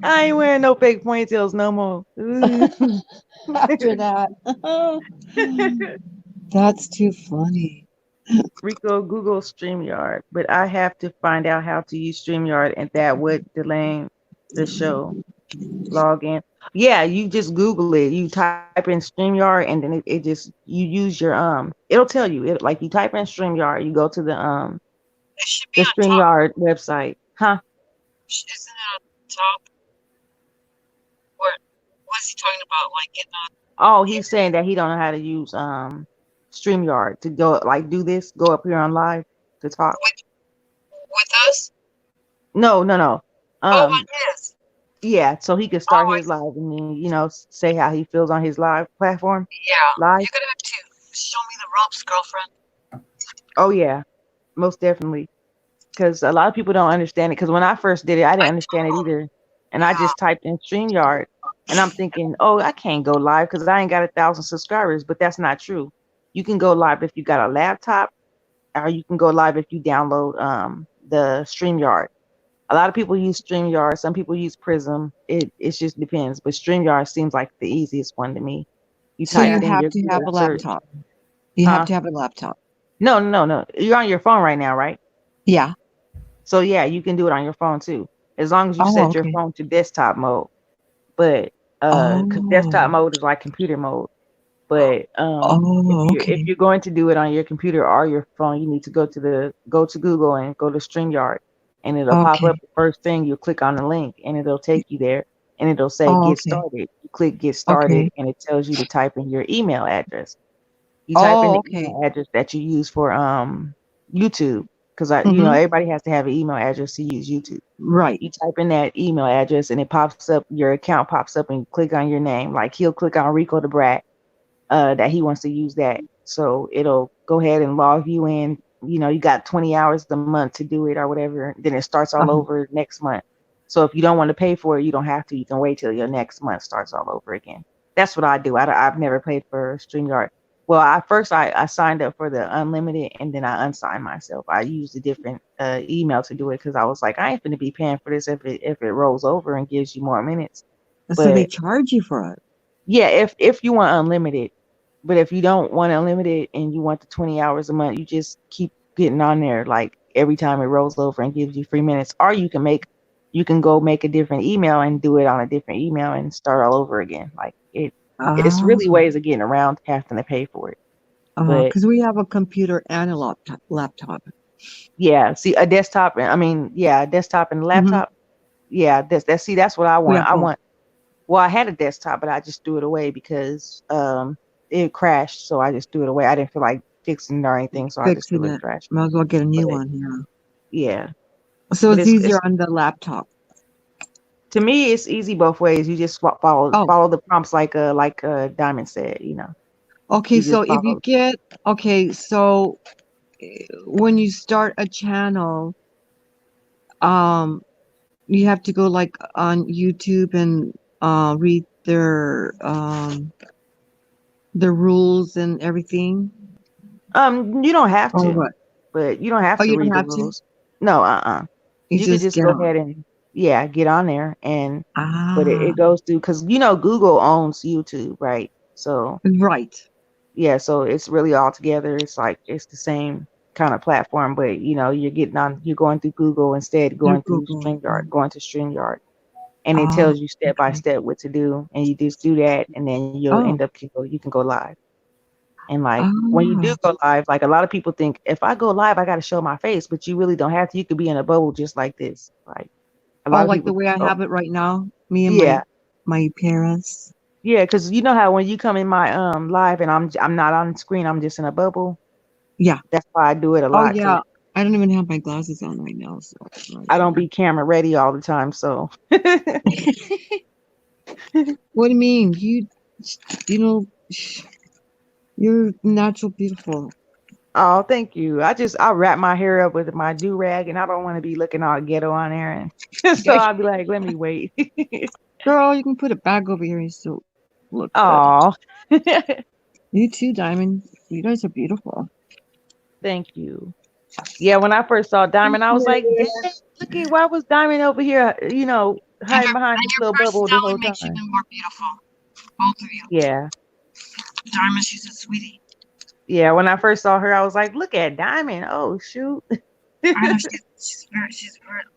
I ain't wearing no fake ponytails no more. After that. That's too funny. Rico, Google StreamYard, but I have to find out how to use StreamYard, and that would delay the show. Log in. Yeah, you just Google it. You type in StreamYard, and then it just you use your It'll tell you it like you type in StreamYard. You go to It should be the on top. StreamYard website, huh? Isn't it on top? What's he talking about? Like getting on? Oh, he's saying that he don't know how to use StreamYard to go like do this. Go up here on live to talk. With us? No. Oh, on his. Yeah, so he could start Oh, his live and then say how he feels on his live platform. Yeah. Live. You're gonna have to show me the ropes, girlfriend. Oh yeah, most definitely. Because a lot of people don't understand it. Because when I first did it, I didn't understand it either, and I just typed in StreamYard, and I'm thinking, oh, I can't go live because I ain't got 1,000 subscribers. But that's not true. You can go live if you got a laptop, or you can go live if you download the StreamYard. A lot of people use StreamYard. Some people use Prism. It just depends. But StreamYard seems like the easiest one to me. You So you type in have your to have a Google search. laptop. You have to have a laptop. No. You're on your phone right now, right? Yeah. So yeah, you can do it on your phone too, as long as you set your Okay. phone to desktop mode. But 'cause desktop mode is like computer mode. But if you're going to do it on your computer or your phone, you need to go to Google and go to StreamYard, and it'll pop up the first thing. You'll click on the link, and it'll take you there, and it'll say get started. You click get started, and it tells you to type in your email address. You type in the email address that you use for YouTube, because everybody has to have an email address to use YouTube. Right. You type in that email address, and it pops up. Your account pops up, and you click on your name. Like he'll click on Rico the Brat, that he wants to use that. So it'll go ahead and log you in. You got 20 hours a month to do it or whatever. Then it starts all over next month. So if you don't want to pay for it, you don't have to. You can wait till your next month starts all over again. That's what I do. I've never paid for StreamYard. Well, I signed up for the unlimited, and then I unsigned myself. I used a different email to do it because I was like, I ain't going to be paying for this if it rolls over and gives you more minutes. So they charge you for it. Yeah, if you want unlimited. But if you don't want unlimited and you want the 20 hours a month, you just keep getting on there like every time it rolls over and gives you free minutes. Or you can go make a different email and do it on a different email and start all over again. Like it's really ways of getting around having to pay for it. Because we have a computer and a laptop. Yeah, see a desktop. A desktop and a laptop. Yeah, that's what I want. I had a desktop, but I just threw it away because it crashed, so I just threw it away. I didn't feel like fixing it or anything, so I just threw it trash. Might as well get a new one here. Yeah. So it's easier on the laptop. To me, it's easy both ways. You just follow the prompts like Diamond said, Okay, so if you get so when you start a channel, you have to go like on YouTube and read their rules and everything. You don't have to. What? But you don't have to read the rules. No, You can just go ahead and get on there and but it goes through because Google owns YouTube, right? So right. Yeah, so it's really all together. It's like it's the same kind of platform, but you're going through Google instead of going through Google. StreamYard, going to StreamYard, and it Oh, tells you step by okay. step what to do, and you just do that, and then you'll Oh, end up you can go live. And like when you oh, do go live, like a lot of people think if I go live, I got to show my face, but you really don't have to. You could be in a bubble just like this. Like a oh, lot of like the people way I think, oh, have it right now, me and yeah, my parents. yeah, because you know how when you come in my live and I'm not on screen, I'm just in a bubble. Yeah. That's why I do it a Oh, lot because yeah. I don't even have my glasses on right now, so I don't be camera ready all the time. So What do you mean? You know, you're natural beautiful. oh, thank you. I wrap my hair up with my do rag, and I don't want to be looking all ghetto on there, and so I'll be like, let me wait. Girl, you can put it back over here and still look good. Oh, You too, Diamond. You guys are beautiful. thank you. Yeah, when I first saw Diamond, I was like, dang, look at why was Diamond over here, hiding behind this your little bubble the whole personality makes you time. even more beautiful. Both of you. Yeah. Diamond, she's a sweetie. Yeah, when I first saw her, I was like, look at Diamond. Oh, shoot. I know she's very,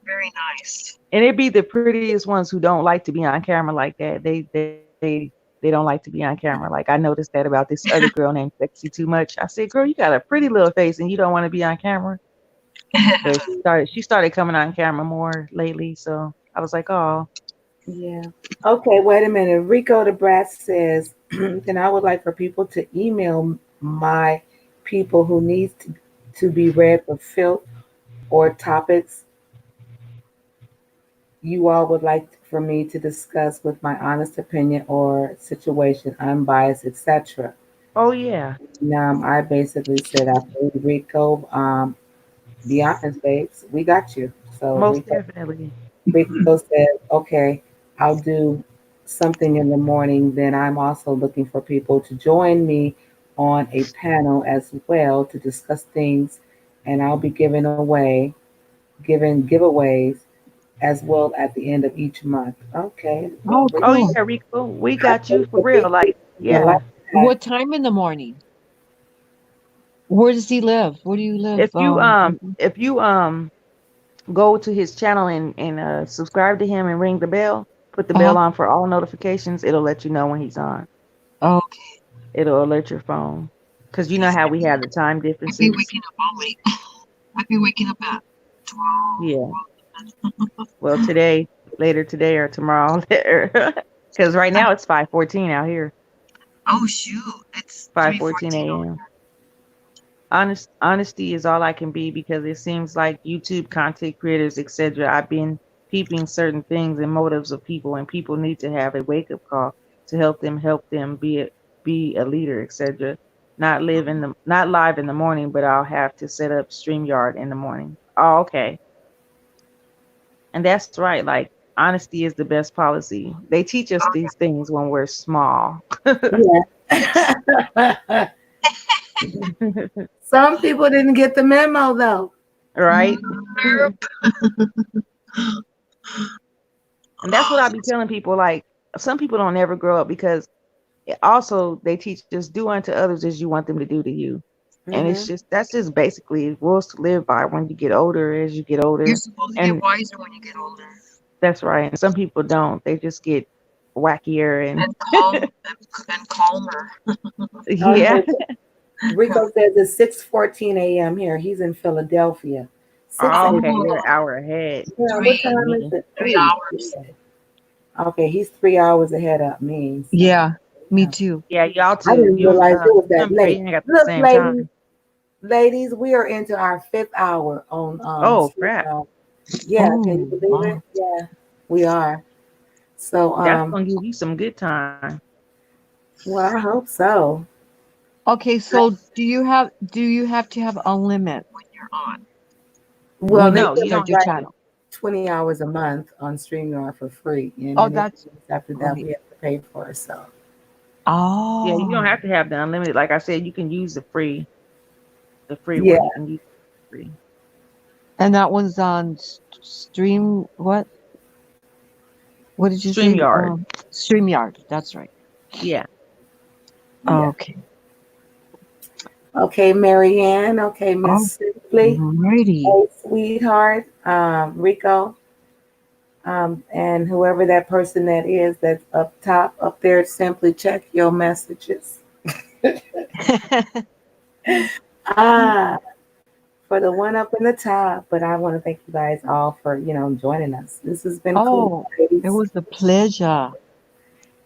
very nice. And it'd be the prettiest ones who don't like to be on camera like that. They don't like to be on camera. Like I noticed that about this other girl named Sexy Too Much. I said, girl, you got a pretty little face and you don't want to be on camera. But she started coming on camera more lately. So I was like, oh. Yeah. Okay, wait a minute. Rico the Brat says, then I would like for people to email my people who needs to be read for filth or topics you all would like for me to discuss with my honest opinion or situation, unbiased, etc. Oh, yeah. I basically said, I believe Rico, be honest, babes, we got you. So Most definitely. Rico said, okay, I'll do something in the morning. Then I'm also looking for people to join me on a panel as well to discuss things. And I'll be giving giveaways as well at the end of each month. Okay. Oh, Oh, cool. yeah, Rico. We got you for real. Like, yeah. What time in the morning? Where does he live? Where do you live? If you go to his channel and subscribe to him and ring the bell, put the bell on for all notifications, it'll let you know when he's on. Okay. It'll alert your phone. Because you know how we have the time I'd be differences. waking up all late. I'd be waking up at 12. Yeah. Well, later today or tomorrow. Because right now it's 5:14 out here. Oh shoot! It's 5:14 a.m. Honesty is all I can be because it seems like YouTube content creators, etc. I've been peeping certain things and motives of people, and people need to have a wake up call to help them be a leader, etc. Not live not live in the morning, but I'll have to set up StreamYard in the morning. Oh, okay. And that's right. Like honesty is the best policy. They teach us these things when we're small. Yeah. Some people didn't get the memo though. Right? And that's what I be telling people. Like some people don't ever grow up because also they teach us do unto others as you want them to do to you. And that's just basically rules to live by when you get older. As you get older, You're supposed to get wiser when you get older. That's right. And some people don't. They just get wackier and calmer. Yeah. Rico says it's 6:14 a.m. here. He's in Philadelphia. Okay, you're an hour ahead. Yeah, what time is it? 3 hours. Okay, he's 3 hours ahead of me. So. Yeah, me too. Yeah, y'all too. I didn't realize it was that late. Look, ladies, we are into our 5th hour on. Oh crap! Yeah, can you believe it? Yeah, we are. So that's gonna give you some good time. Well, I hope so. Okay, so do you have to have a limit when you're on? Well, no, you don't your channel. 20 hours a month on StreamYard for free. And that's after that we have to pay for it. So. Oh. Yeah, you don't have to have the unlimited. Like I said, you can use the free one. You can use free. And that one's on Stream what? What did you say? StreamYard. StreamYard. That's right. Yeah. Oh, okay. Okay, Marianne. Okay, Miss Sue. Simply, Alrighty. a sweetheart, Rico, and whoever that person that is that's up top up there, simply check your messages. Ah, for the one up in the top. But I want to thank you guys all for joining us. This has been cool, Oh, it ladies. was a pleasure.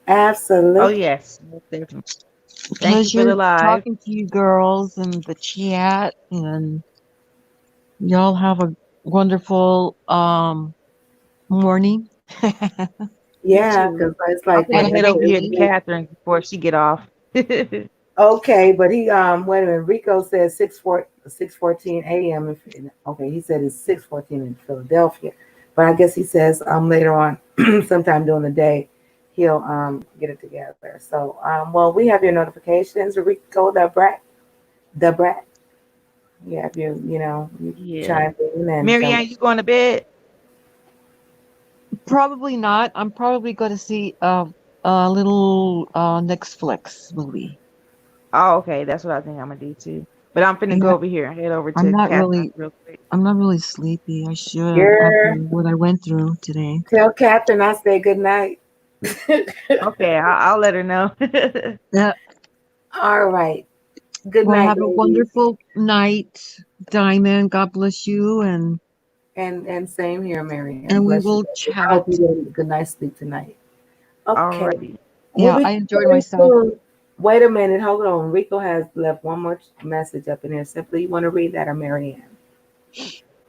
Absolutely. Oh yes, most definitely. Thank you for the Pleasure live. talking to you girls and the chat, and y'all have a wonderful morning. You Yeah, too. because it's I'm like gonna what And head over here to everybody, Catherine before she get off. okay, but he wait a minute. Rico says 6:14 a.m. Okay, he said it's 6:14 in Philadelphia, but I guess he says later on, sometime during the day, he'll get it together. So well, we have your notifications. Rico the brat. You have you Yeah. chime in and tell Marianne, you going to bed? probably not. I'm probably going to see a little Netflix movie. Oh, okay. That's what I think I'm gonna do too. But I'm finna go Yeah, over here and head over I'm to not Catherine really, real quick. I'm not really sleepy. I should after girl. what I went through today. Tell Catherine I say good night. Okay, I'll let her know. Yeah. All right. Good Well, night, have a ladies. wonderful night, Diamond. God bless you, And same here, Marianne. and we Bless you. will Baby. I hope chat. you get a good night's sleep tonight. Okay. Alrighty. We'll Yeah, be I enjoyed very myself. soon. Wait a minute. Hold on. Rico has left one more message up in there. Simply, you want to read that or Marianne?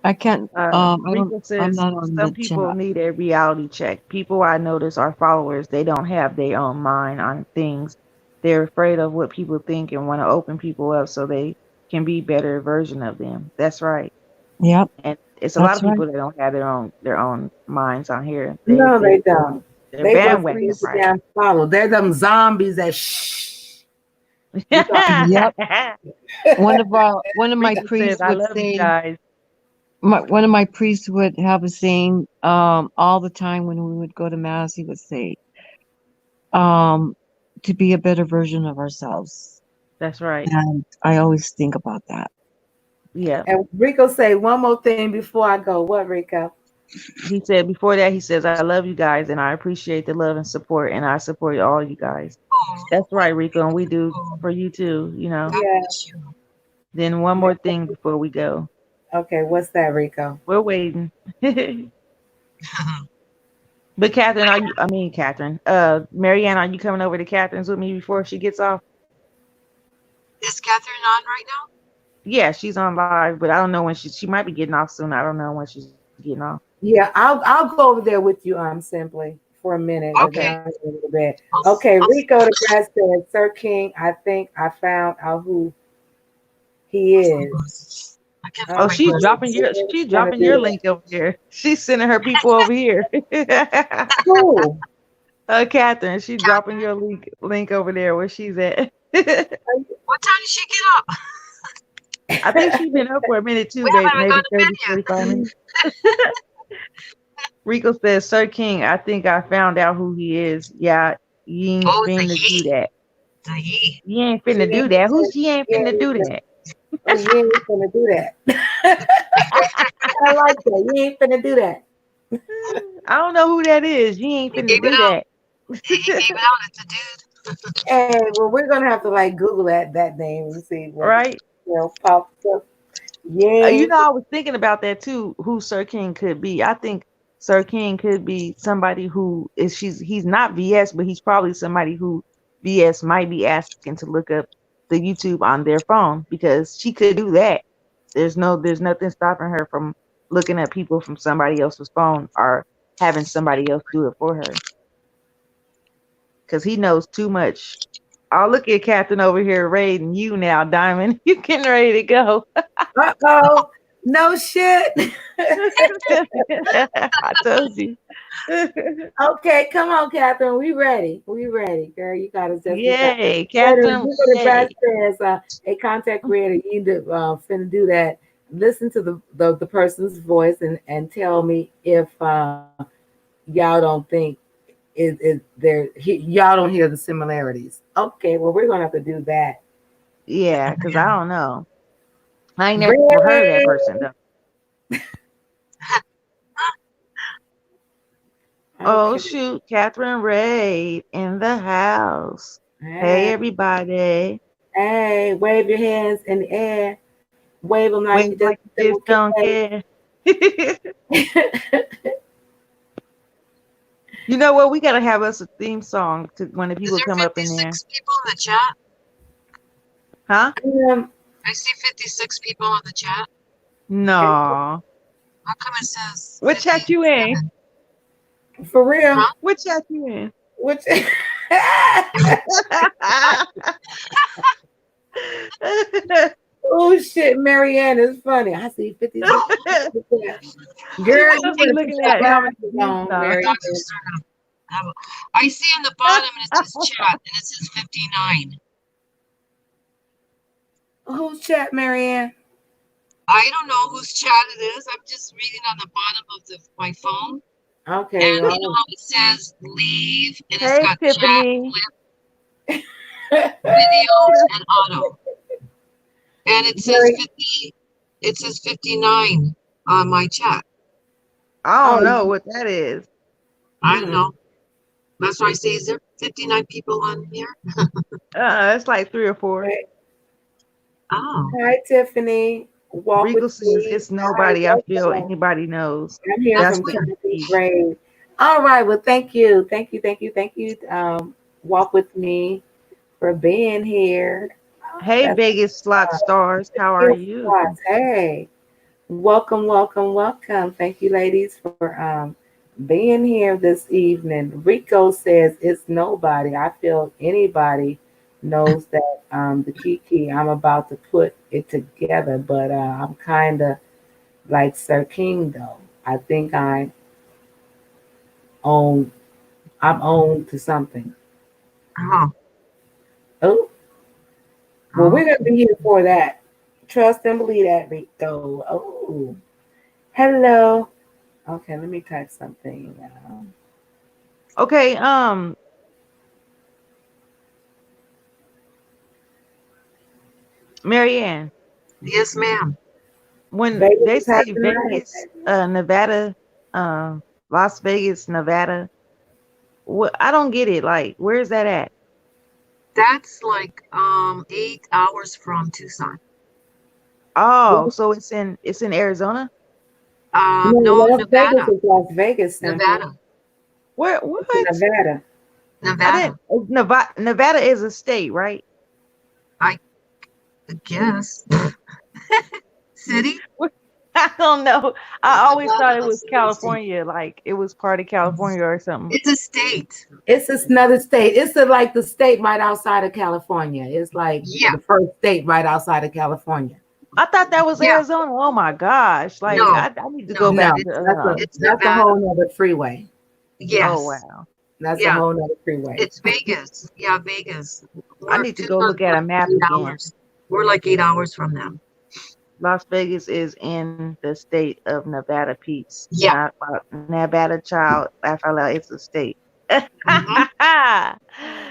I can't. I don't. Rico I'm says not on some the people chat. need a reality check. People I notice are followers. They don't have their own mind on things. They're afraid of what people think and want to open people up so they can be better version of them. That's right. Yep, And it's a lot that's of right. people that don't have their own minds on here. No, they don't. They're They want to bandwagon, get the Please. right? damn follow. They're them zombies that shh. You talk. Yep. One of my Rico says, priests "I would love you say. guys." One of my priests would have a saying. All the time when we would go to mass, he would say, um, to be a better version of ourselves. That's right. And I always think about that. Yeah. And Rico say one more thing before I go. What, Rico? He said before that, he says, "I love you guys and I appreciate the love and support, and I support all you guys." That's right, Rico, and we do for you too. God Yeah. bless you. Then one Yeah. more thing before we go. Okay. What's that, Rico? We're waiting. But Catherine, I mean Catherine. Marianne, are you coming over to Catherine's with me before she gets off? Is Catherine on right now? Yeah, she's on live, but I don't know when she might be getting off soon. I don't know when she's getting off. Yeah, I'll go over there with you. Simply for a minute. Or Okay. Okay. down a little bit. I'll, Okay, I'll, Rico the Brad said, Sir King, I think I found out who he where's my is. glasses? I can't Oh, find my glasses. she's Gonna dropping do your that. link over here. She's sending her people over here. Cool. Catherine, she's dropping Catherine, your link over there where she's at. what time did she get up? I think she's been up for a minute too, We babe. haven't even Maybe gone to bed 30, yet. 45 minutes. Rico says, Sir King, I think I found out who he is. Yeah, you ain't Oh, the finna do ye. that. The ye. You ain't She finna do ain't, that. Who's she ain't she finna do ain't, that? oh, you ain't gonna do that. I like that. You ain't finna do that. I don't know who that is. You ain't He finna gave it do out. that. He gave it out. It's a dude. Hey, well, we're gonna have to like Google that name and see what Right? pops up. Yeah. I was thinking about that too, who Sir King could be. I think Sir King could be somebody who he's not VS, but he's probably somebody who VS might be asking to look up the YouTube on their phone because she could do that. There's nothing stopping her from looking at people from somebody else's phone or having somebody else do it for her. Because he knows too much. I'll look at Captain over here raiding you now, Diamond. You getting ready to go. Uh-oh. No shit. I told you. Okay, come on, Catherine. We ready. We ready. Girl, you gotta just you got Yay, better. Catherine. You go to Yay. Brad says a contact creator, you need to finna do that. Listen to the person's voice and tell me if y'all don't think y'all don't hear the similarities. Okay, well we're gonna have to do that. Yeah, because I don't know. I ain't never heard of that person though. Oh Okay. shoot, Catherine Ray in the house. Hey everybody. Hey, wave your hands in the air. Wave them like Wait, like you just don't care. You know what? We gotta have us a theme song to when the people Is there come up in there. 56 people in the chat? Huh? I see 56 people in the chat. No. How come it says? What chat you in? 57? For real? Huh? What chat you in? Which oh shit, Marianne is funny. I see 50. Girl, you better Looking put at your how glasses many on, views Marianne. I see in the bottom and it says chat and it says 59. Who's chat, Marianne? I don't know whose chat it is. I'm just reading on the bottom of my phone. Okay. And you know how it says leave and Hey, it's got Tiffany. chat, flip, videos, and auto. And it says 50. It says 59 on my chat. I don't know what that is. I don't know. That's why I say, is there 59 people on here? It's like 3 or 4. Oh. Hi, Tiffany. Walk Regal with says me. it's nobody I feel welcome. anybody knows. I'm here That's from what Timothy Grave. All right. Well, thank you. Walk with me for being here. Hey, That's Vegas slot stars, how are you? Hey, welcome. Thank you, ladies, for being here this evening. Rico says it's nobody. I feel anybody knows that the Kiki. I'm about to put it together, but I'm kind of like Sir King though. I think I'm owned to something. Oh. Oh, well, we're gonna be here for that. Trust and believe that, Rico. Oh, hello. Okay, let me type something. Okay, Marianne. Yes, ma'am. When Vegas they is say happening right. Vegas, Nevada, Las Vegas, Nevada, what I don't get it. Like, where's that at? That's like 8 hours from Tucson. Oh, so it's in Arizona? No, Las Nevada. Vegas is Las Vegas. Nevada. What? What? Nevada. Nevada. Nevada is a state, right? I guess. City? I don't know. I always thought it was California, like it was part of California or something. It's a state. It's another state. It's like the state right outside of California. It's like the first state right outside of California. I thought that was Arizona. Oh my gosh! Like No. I need to go back to. That's a whole nother freeway. Yes. Oh wow. That's a whole nother freeway. It's Vegas. Yeah, Vegas. I need to go look at a map again. We're like 8 hours from them. Las Vegas is in the state of Nevada, Peace. Yeah. Not Nevada, child. It's a state. When I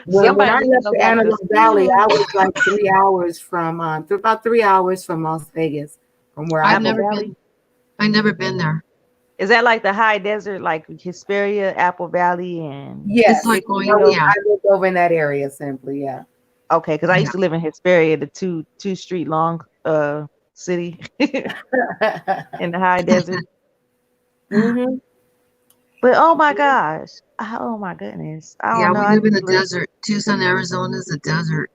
left the Antelope Valley, I was like 3 hours from about 3 hours from Las Vegas, from where I've never been there. Is that like the high desert, like Hesperia, Apple Valley, and yes, it's like going. I lived over in that area simply. Yeah. Okay, because I used to live in Hesperia, the two street long city in the high desert. Mm-hmm. But oh my gosh, oh my goodness, I don't know. We live in the desert. Tucson, Arizona is a desert.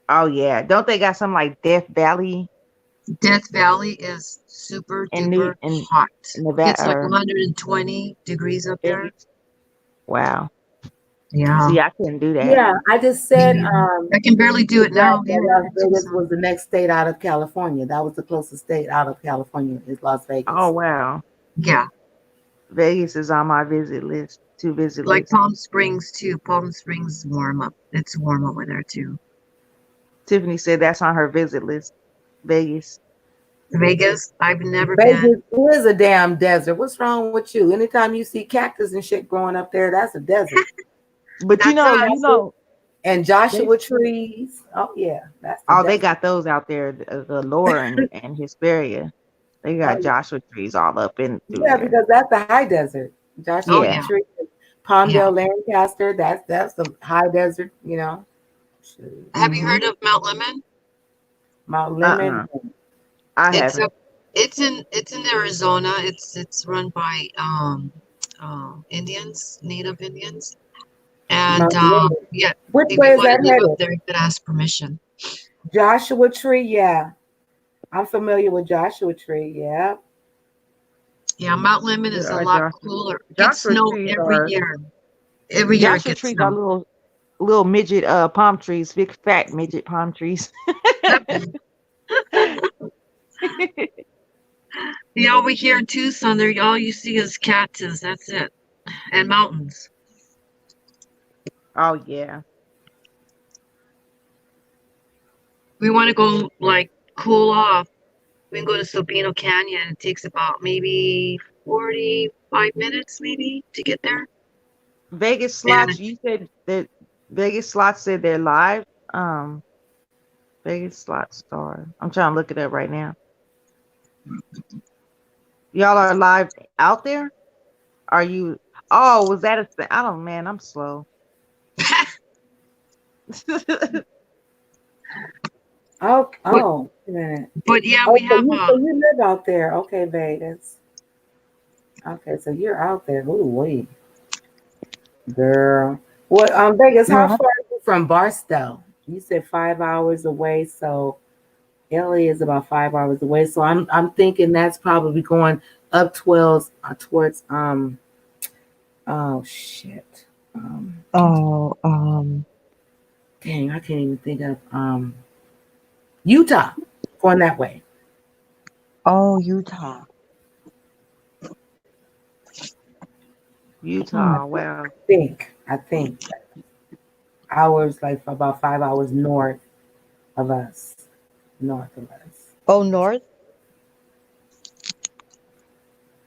Oh yeah, don't they got something like Death Valley? Death Valley is super duper hot. Nevada, it's like 120 degrees up there. Wow. Yeah. See, I couldn't do that. Yeah, I just said I can barely do it now. Las Vegas was the next state out of California. That was the closest state out of California is Las Vegas. Oh wow. Yeah. Vegas is on my visit list to visit. Like Palm Springs too. Palm Springs warm up. It's warm over there too. Tiffany said that's on her visit list. Vegas. I've never been. Vegas is a damn desert. What's wrong with you? Anytime you see cactus and shit growing up there, that's a desert. But you know, And Joshua trees. Oh yeah, that's the Oh, they desert. got those out there, the Laura and Hesperia. They Oh got Joshua trees all up in through yeah, there. because that's the high desert. Oh Joshua Yeah. yeah, tree, yeah. Palmdale, Lancaster. That's the high desert. You know, Have you mm-hmm. heard of Mount Lemon? Mount Lemon. Uh-uh. I It's a, haven't. it's in Arizona. It's run by Indians, Native Indians, and Mount Lemon. yeah, Which if way you is want that to live up headed? there, you could ask permission. Joshua Tree. Yeah, I'm familiar with Joshua Tree. Yeah. Yeah, Mount Lemon is a lot cooler. It gets Joshua snow trees every are year. Every year it Joshua gets trees are snow. little midget palm trees, big fat midget palm trees. Yeah, over here in Tucson, there all you see is cactus. That's it, and mountains. Oh yeah. We want to go like cool off. We can go to Sabino Canyon. It takes about maybe 45 minutes, maybe, to get there. Vegas And slots, you said that Vegas slots said they're live. Um Vegas slot star. I'm trying to look it up right now. Y'all are live out there? Are you was that a thing? I don't man, I'm slow. Oh, but wait a minute. but yeah, Oh, we have so you live out there. Okay, Vegas. Okay, so you're out there. Ooh, wait, girl. What? Vegas. How Yeah. far are you from Barstow? You said 5 hours away, so LA is about 5 hours away. So I'm thinking that's probably going up 12 towards oh shit. Oh, Dang, I can't even think of Utah going that way. Utah. Utah, wow. I think hours like about 5 hours north of us. North of us. Oh, north.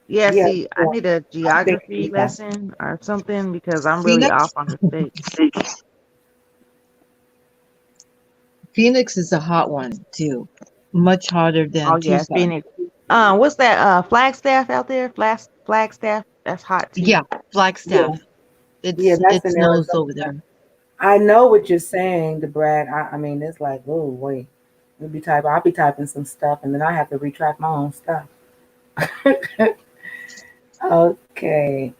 Yeah, Yeah, see, I need a I'm thinking geography Utah. lesson or something because I'm really off Phoenix? on the states. Phoenix is a hot one too. Much hotter Oh than yeah, Tucson. Phoenix. What's that? Flagstaff out there? Flagstaff. That's hot too. Yeah, Yeah, Flagstaff. yeah, It that's in snows Arizona. over there. I know what you're saying, the Brad. I mean, it's like, oh wait, I'll be typing some stuff, and then I have to retract my own stuff. Okay,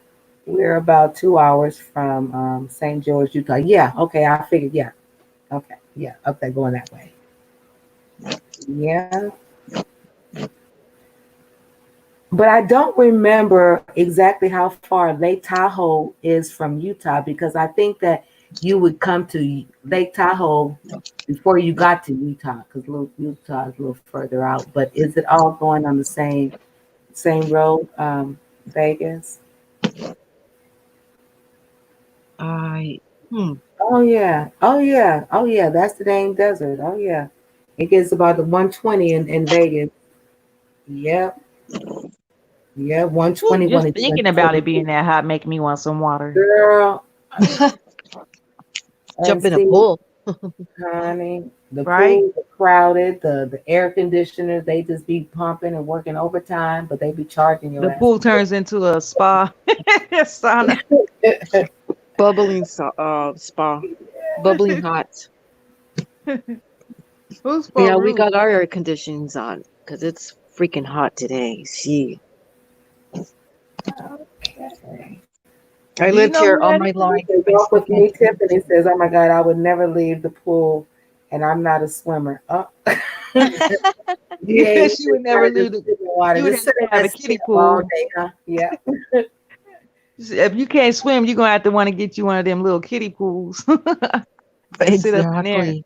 we're about 2 hours from St. George, Utah. Yeah, okay, I figured. Yeah, okay, yeah, up there going that way. Yeah, but I don't remember exactly how far Lake Tahoe is from Utah because I think that you would come to Lake Tahoe before you got to Utah because Utah is a little further out. But is it all going on the same road, Vegas? I Oh yeah, oh yeah, oh yeah. That's the dang desert. Oh yeah, it gets about the 120 in Vegas. Yep, yeah, Ooh, 120 just is thinking about 120. it being that hot make me want some water. Girl, and jump in a see, pool. honey, the Right? pools are crowded. The air conditioners they just be pumping and working overtime, but they be charging your The ass. pool turns into a spa sauna. Bubbling spa. Bubbling hot. Who's But for yeah, we Ruth? got our air conditionings on because it's freaking hot today. See, Okay. I Do you lived know here who all that my is? life. Says, I walk still with me, can't. Tiffany says, "Oh my God, I would never leave the pool, and I'm not a swimmer." Oh. Yeah, Yeah, you she would just never gotta leave just the. sit in the water. You would Just have sit to in have a that kiddie swim all pool. day, huh? Yeah. If you can't swim, you're gonna have to want to get you one of them little kiddie pools and sit up in there. Exactly.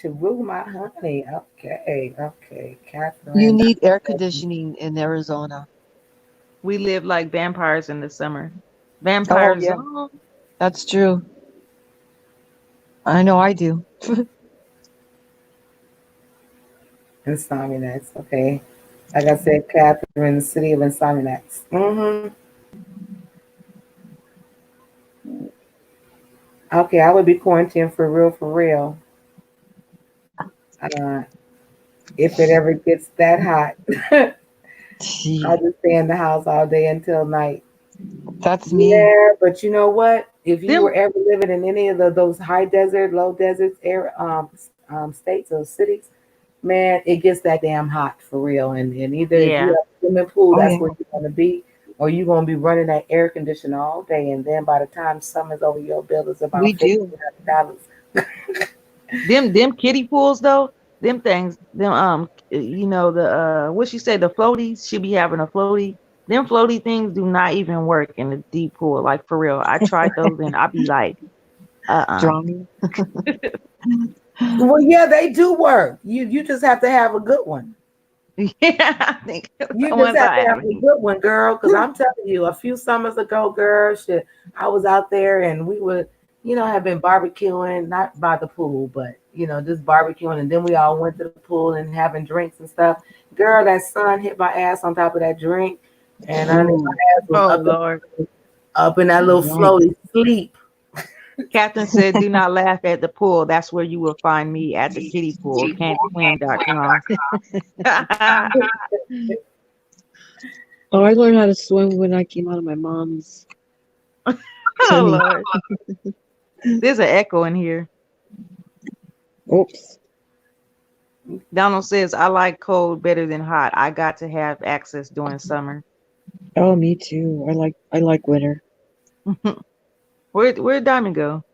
To rule my honey. Okay, okay, You Catherine. need air conditioning in Arizona. We live like vampires in the summer. Oh Vampire yeah, zone. that's true. I know I do. Insomniacs. Okay. Like I said, Catherine, the city of Insomniacs. Mm-hmm. Okay, I would be quarantined for real, for real. Uh, if it ever gets that hot, I'll just stay in the house all day until night. That's me. Yeah, but you know what? If you Them were ever living in any of those high desert, low desert states or cities, man, it gets that damn hot for real. And either if you yeah. have a swimming pool, Oh that's yeah, where you're gonna be, or you're gonna be running that air conditioner all day. And then by the time summer's over, your bill is we about do. $1,500. Them kiddie pools though, them things, them you know the what you say, the floaties, she be having a floaty. Them floaty things do not even work in the deep pool, like for real. I tried those and I be like, uh-uh. Drowning. Well, yeah, they do work. You just have to have a good one. Yeah, I think You the just ones have I to have have. a good one, girl. Because I'm telling you, a few summers ago, girl, shit, I was out there and we would, have been barbecuing, not by the pool, but just barbecuing. And then we all went to the pool and having drinks and stuff. Girl, that sun hit my ass on top of that drink, and I think my Ooh, ass was Oh Lord. up in that little yikes. floaty sleep. Captain said, do not laugh at the pool. That's where you will find me at the kiddie pool, can'tswim.com. Oh, I learned how to swim when I came out of my mom's Oh tummy. Lord. There's an echo in here. Oops. Donald says, I like cold better than hot. I got to have access during summer. Oh, me too. I like winter. Where'd Diamond go?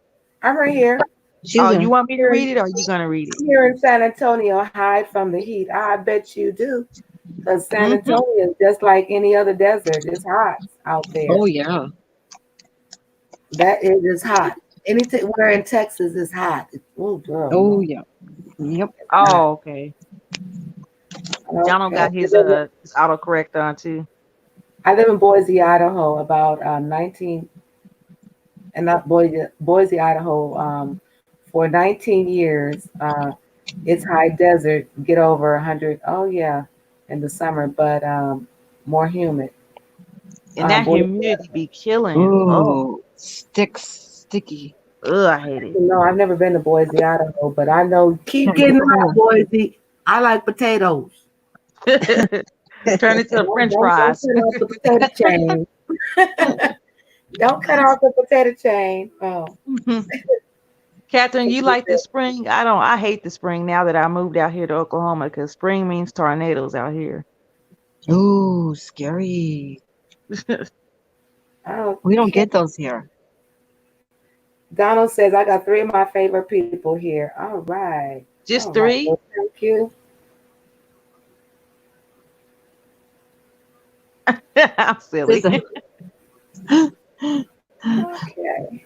I'm right here. She's Oh, a you want me to Here, read it or are you gonna read it? here in San Antonio, hide from the heat. I bet you do. Because San Mhm. Antonio is just like any other desert. It's hot out there. Oh yeah. That it is hot. Anything where in Texas is hot. Oh girl, Oh no. yeah. Yep. It's not. Oh, okay. Donald Okay. got his autocorrect on too. I live in Boise, Idaho, about 19, and not Boise, Idaho, for 19 years. It's high desert, get over 100. Oh yeah, in the summer, but more humid. And that Boise, humidity be killing. Oh, Oh, sticky. ugh, I hate it. no, I've never been to Boise, Idaho, but I know keep Can't get getting hot, cold. Boise. I like potatoes. Turn it to Don't, French don't, don't fries. cut off the potato chain. Don't cut off the potato chain. Oh, Catherine, you like the spring? I don't. I hate the spring now that I moved out here to Oklahoma because spring means tornadoes out here. Oh, scary. We don't okay. get those here. Donald says, I got three of my favorite people here. All right. Just All right. three? Well, thank you. I'm silly. Okay.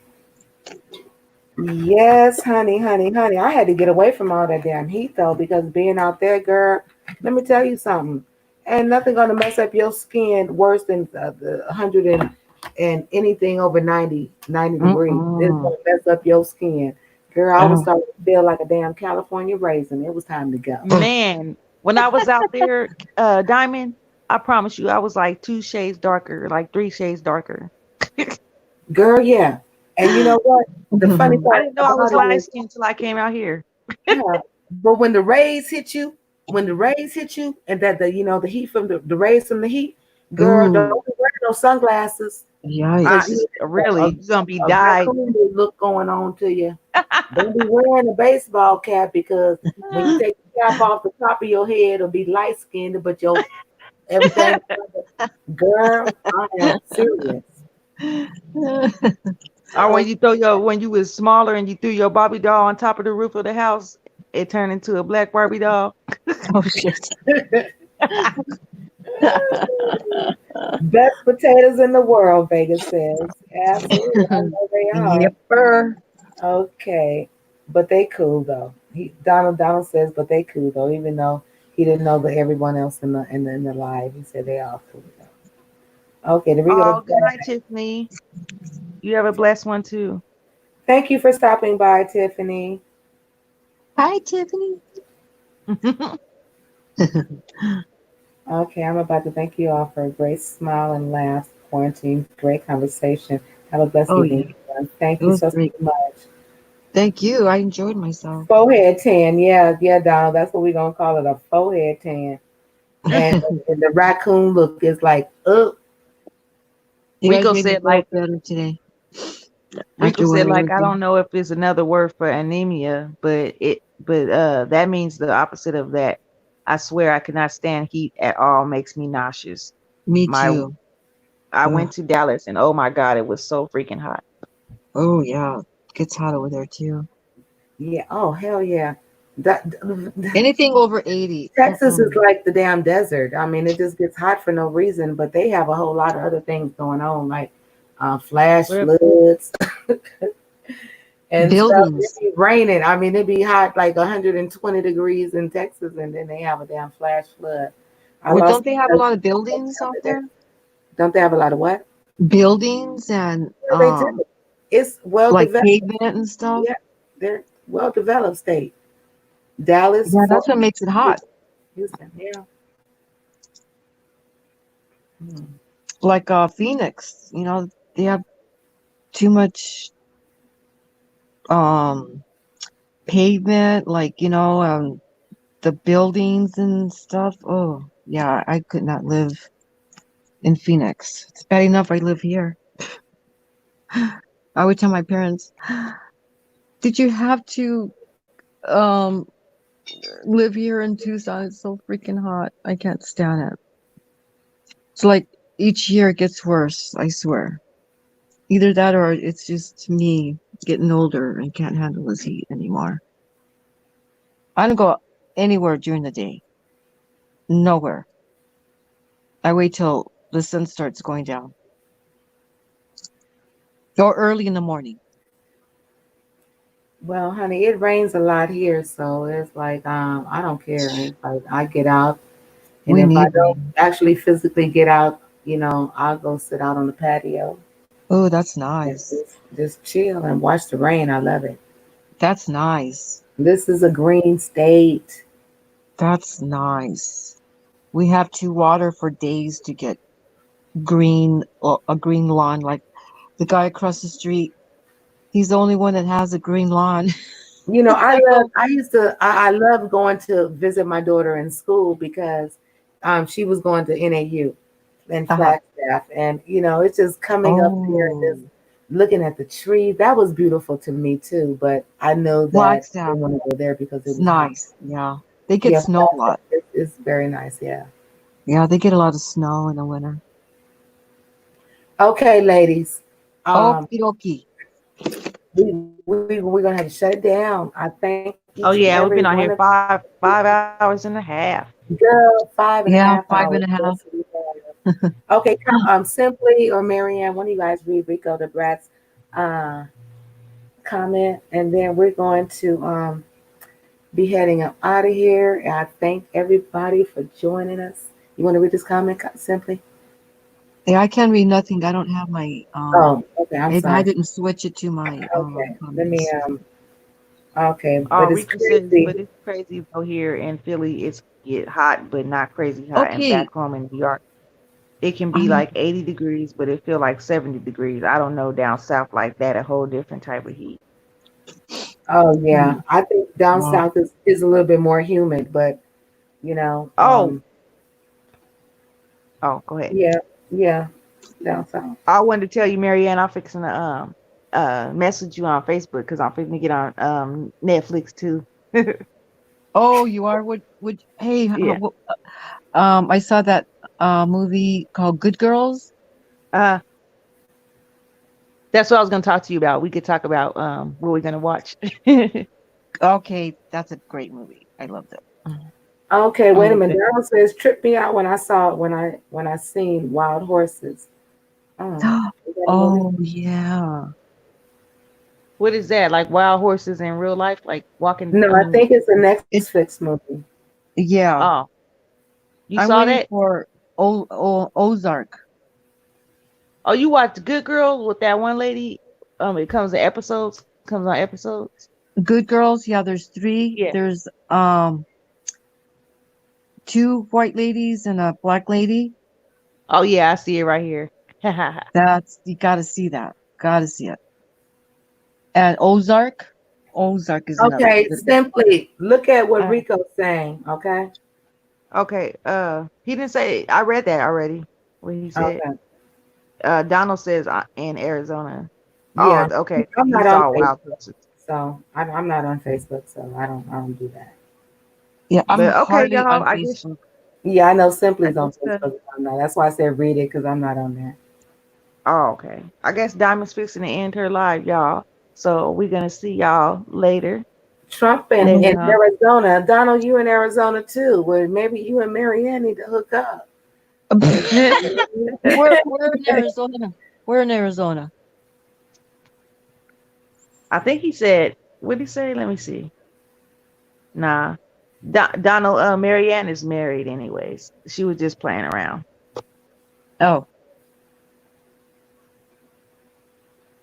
Yes, honey, honey, honey. I had to get away from all that damn heat though, because being out there, girl, let me tell you something. Ain't nothing gonna mess up your skin worse than the 100 and anything over 90 degrees. It's Mm-mm. gonna mess up your skin. Girl, I was Oh. starting to feel like a damn California raisin. It was time to go. Man, when I was out there, Diamond, I promise you, I was like 2 shades darker, like 3 shades darker. Girl, yeah. And you know what? The funny I part didn't know I was about it light is, skinned until I came out here. yeah. But when the rays hit you, and that the heat from the rays from the heat, girl, don't Ooh, be wearing no sunglasses. yikes. You Really, need you're gonna be a dyed. raccoon look going on to you. Don't be wearing a baseball cap because when you take the cap off, the top of your head it'll be light skinned, but your everything, girl, I am serious. Or when you was smaller and you threw your Barbie doll on top of the roof of the house, it turned into a black Barbie doll. Oh shit. Best potatoes in the world, Vegas says. Absolutely, I know they are. Yepper. Okay, but they cool though. Donald says, but they cool though. Even though he didn't know that everyone else in the live, he said they all cool though. Okay, then we go Oh, to good night, Tiffany. You have a blessed one too. Thank you for stopping by, Tiffany. Hi, Tiffany. Okay, I'm about to thank you all for a great smile and laugh, quarantine, great conversation. Have a blessed Oh evening, yeah, everyone. Thank it you was so, so great. much. Thank you. I enjoyed myself. Forehead tan, yeah, yeah, Donald. That's what we're gonna call it, a forehead tan. And the raccoon look is like, oh, You guys Rico made me said feel like better today Rico after what said I like went I through. don't know if it's another word for anemia, but that means the opposite of that. I swear I cannot stand heat at all. Makes me nauseous. Me My too. I Ugh. went to Dallas and oh my God, it was so freaking hot. Oh yeah, gets hot over there too. yeah, oh hell yeah. That Anything over 80. Texas is Mm-mm. like the damn desert. I mean, it just gets hot for no reason, but they have a whole lot of other things going on, like flash Where floods and stuff. It Buildings. be raining. I mean, it be hot like 120 degrees in Texas, and then they have a damn flash flood. I Well, lost don't they my have a cousin lot of the buildings out other day. there? Don't they have a lot of what? Buildings and Yeah, they do. It's well like developed. pavement and stuff. Yeah, they're well developed state. Dallas, Yeah, Fort that's what makes it Worth, hot. Houston. Yeah. Hmm. Like Phoenix, they have too much um pavement, like the buildings and stuff. Oh, yeah, I could not live in Phoenix. It's bad enough I live here. I would tell my parents, "Did you have to um live here in Tucson? It's so freaking hot. I can't stand it." It's like each year it gets worse, I swear. Either that or it's just me getting older and can't handle this heat anymore. I don't go anywhere during the day. Nowhere. I wait till the sun starts going down. Or early in the morning. Well, honey, it rains a lot here, so it's like I don't care. It's like I get out, and We if I need don't rain. actually physically get out, I'll go sit out on the patio Oh, that's and nice. just chill and watch the rain. I love it. That's nice. This is a green state. That's nice. We have to water for days to get green, a green lawn. Like the guy across the street, he's the only one that has a green lawn. I I love. go, I used to. I love going to visit my daughter in school because she was going to NAU and uh-huh. Flagstaff, and it's just coming up there and just Oh, looking at the trees. That was beautiful to me too. But I know that I Flagstaff. didn't want to go there because it It's was hot. nice. Yeah. They get Yeah, snow a lot. Flagstaff is very nice. Yeah. Yeah, they get a lot of snow in the winter. Okay, ladies. Um, Okie dokie. we're gonna have to shut it down. I thank each Oh and yeah, we've every been on one here of five hours and a half. you. Girl, five and a Yeah, half five and hours. a half. Yes, we have. Okay, Simply or Marianne, one of you guys read Rico the Brat's uh, comment, and then we're going to be heading up out of here. And I thank everybody for joining us. You want to read this comment, Simply? Yeah, I can't read nothing. I don't have my Oh, okay. I'm I sorry. didn't switch it to my Okay, let me. comments. Okay, Oh, but it's Rico says, crazy. but it's crazy though here in Philly. It's get hot, but not crazy hot. And Okay. back home in New York, it can be Um, like 80 degrees, but it feel like 70 degrees. I don't know down south like that, a whole different type of heat. Oh yeah, I think down wow. south is a little bit more humid, but you know, Oh, um, oh, go ahead. yeah, yeah, down south. I wanted to tell you, Marianne, I'm fixing to message you on Facebook because I'm fixing to get on Netflix too. Oh, you are? Would hey, Yeah. I saw that movie called Good Girls. Uh that's what I was gonna talk to you about. We could talk about what we're gonna watch. Okay, that's a great movie. I loved it. Okay, wait a Oh, minute. okay. Daryl says tripped me out when I saw when I seen Wild Horses. Oh, is that a movie? Oh yeah. What is that? Like wild horses in real life? Like walking, No, I I mean, think it's a It Netflix movie. yeah. oh, you I'm saw waiting that? for Ozark. Oh, you watched Good Girl with that one lady? It comes in episodes, comes on episodes. Good Girls. Yeah, there's three. Yeah. There's two white ladies and a black lady. Oh yeah, I see it right here. That's you got to see that. Gotta see it. And Ozark. Ozark is another Okay, good one. simply look at what Uh, Rico's saying. Okay. okay. He didn't say. I read that already. What he said. Okay. Donald says in Arizona. Oh, Yeah, okay. I'm He not on saw wild Facebook, horses. so I'm not on Facebook, so I don't do that. Yeah, I'm But okay, hardly y'all. on I guess. Facebook. Yeah, I know I Simply's on guess. Facebook. But I'm not. That's why I said read it because I'm not on there. Oh, okay. I guess Diamond's fixing to end her live, y'all. So we're gonna see y'all later. Trump in Later on. Arizona. Donald, you in Arizona too. Well, maybe you and Marianne need to hook up. We're in Arizona. We're in Arizona. I think he said. What did he say? Let me see. Nah. Donald. Marianne is married, anyways. She was just playing around. Oh,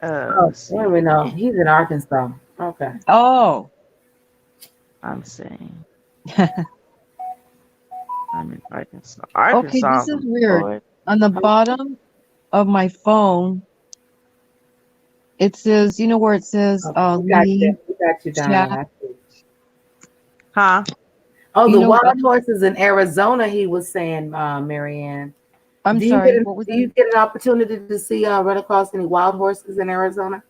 Oh, Let's wait a see. minute. No, he's in Arkansas. Okay. oh. I'm saying. Okay, I'm in Arkansas. this is weird. Lord. On the bottom of my phone, it says, you know where it says Okay, we got you. leave We got you, chat. Donald. I see. Huh? Oh, You the know what? wild horses in Arizona. He was saying, Marianne. I'm Do you get sorry, what was do that? you get an opportunity to see run across any wild horses in Arizona?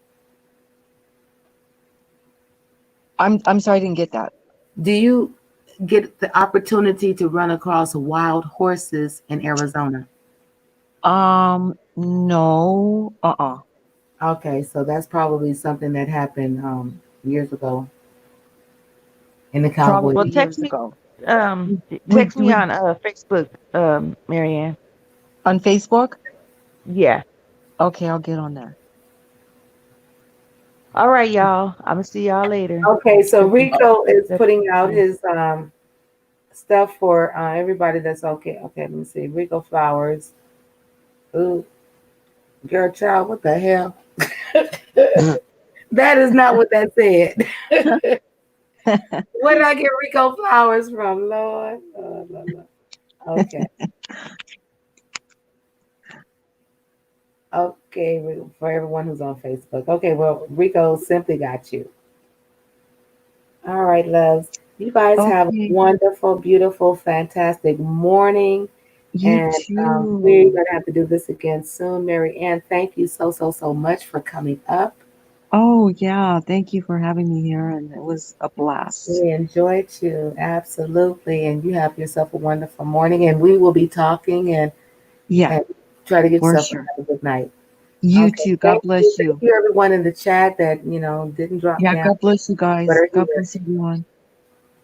I'm sorry, I didn't get that. Do you get the opportunity to run across wild horses in Arizona? No. Okay, so that's probably something that happened years ago in the Cowboys. Well, Probably years ago. Would text me on Facebook, Marianne. on Facebook? Yeah. Okay, I'll get on there. All right, y'all. I'm gonna see y'all later. Okay, so Rico is That's putting out cool. his stuff for everybody that's okay. Okay, let me see. Rico Flowers. Ooh, girl, child, what the hell? That is not what that said. Where did I get Rico Flowers from, Lord? Lord, Lord, Lord. Okay. Okay, for everyone who's on Facebook. Okay, well, Rico simply got you. All right, loves. You guys have a Okay, wonderful, beautiful, fantastic morning. you And we're too. going to have to do this again soon. Mary Ann, thank you so, so, so much for coming up. Oh yeah, thank you for having me here, and it was a blast. We enjoyed you. Absolutely. And you have yourself a wonderful morning. And we will be talking and Yeah, try to get for yourself sure. a good night. You Okay. too. God bless you. Thank you, everyone in the chat that, didn't drop Yeah, down. God bless you But guys. are God here. bless everyone.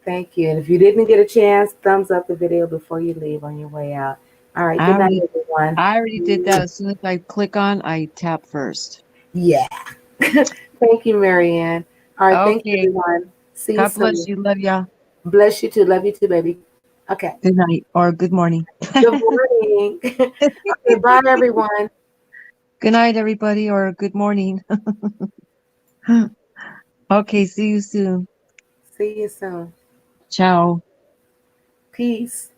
Thank you. And if you didn't get a chance, thumbs up the video before you leave on your way out. All right. Good night, everyone. I already did that. As soon as I click on, I tap first. Yeah. Thank you, Marianne. All right. Thank you, Okay. everyone. See you God soon. bless you. Love ya. Bless you too. Love you too, baby. Okay. Good night or good morning. Good morning. Okay. Bye, everyone. Good night, everybody, or good morning. Okay, see you soon. See you soon. Ciao. Peace.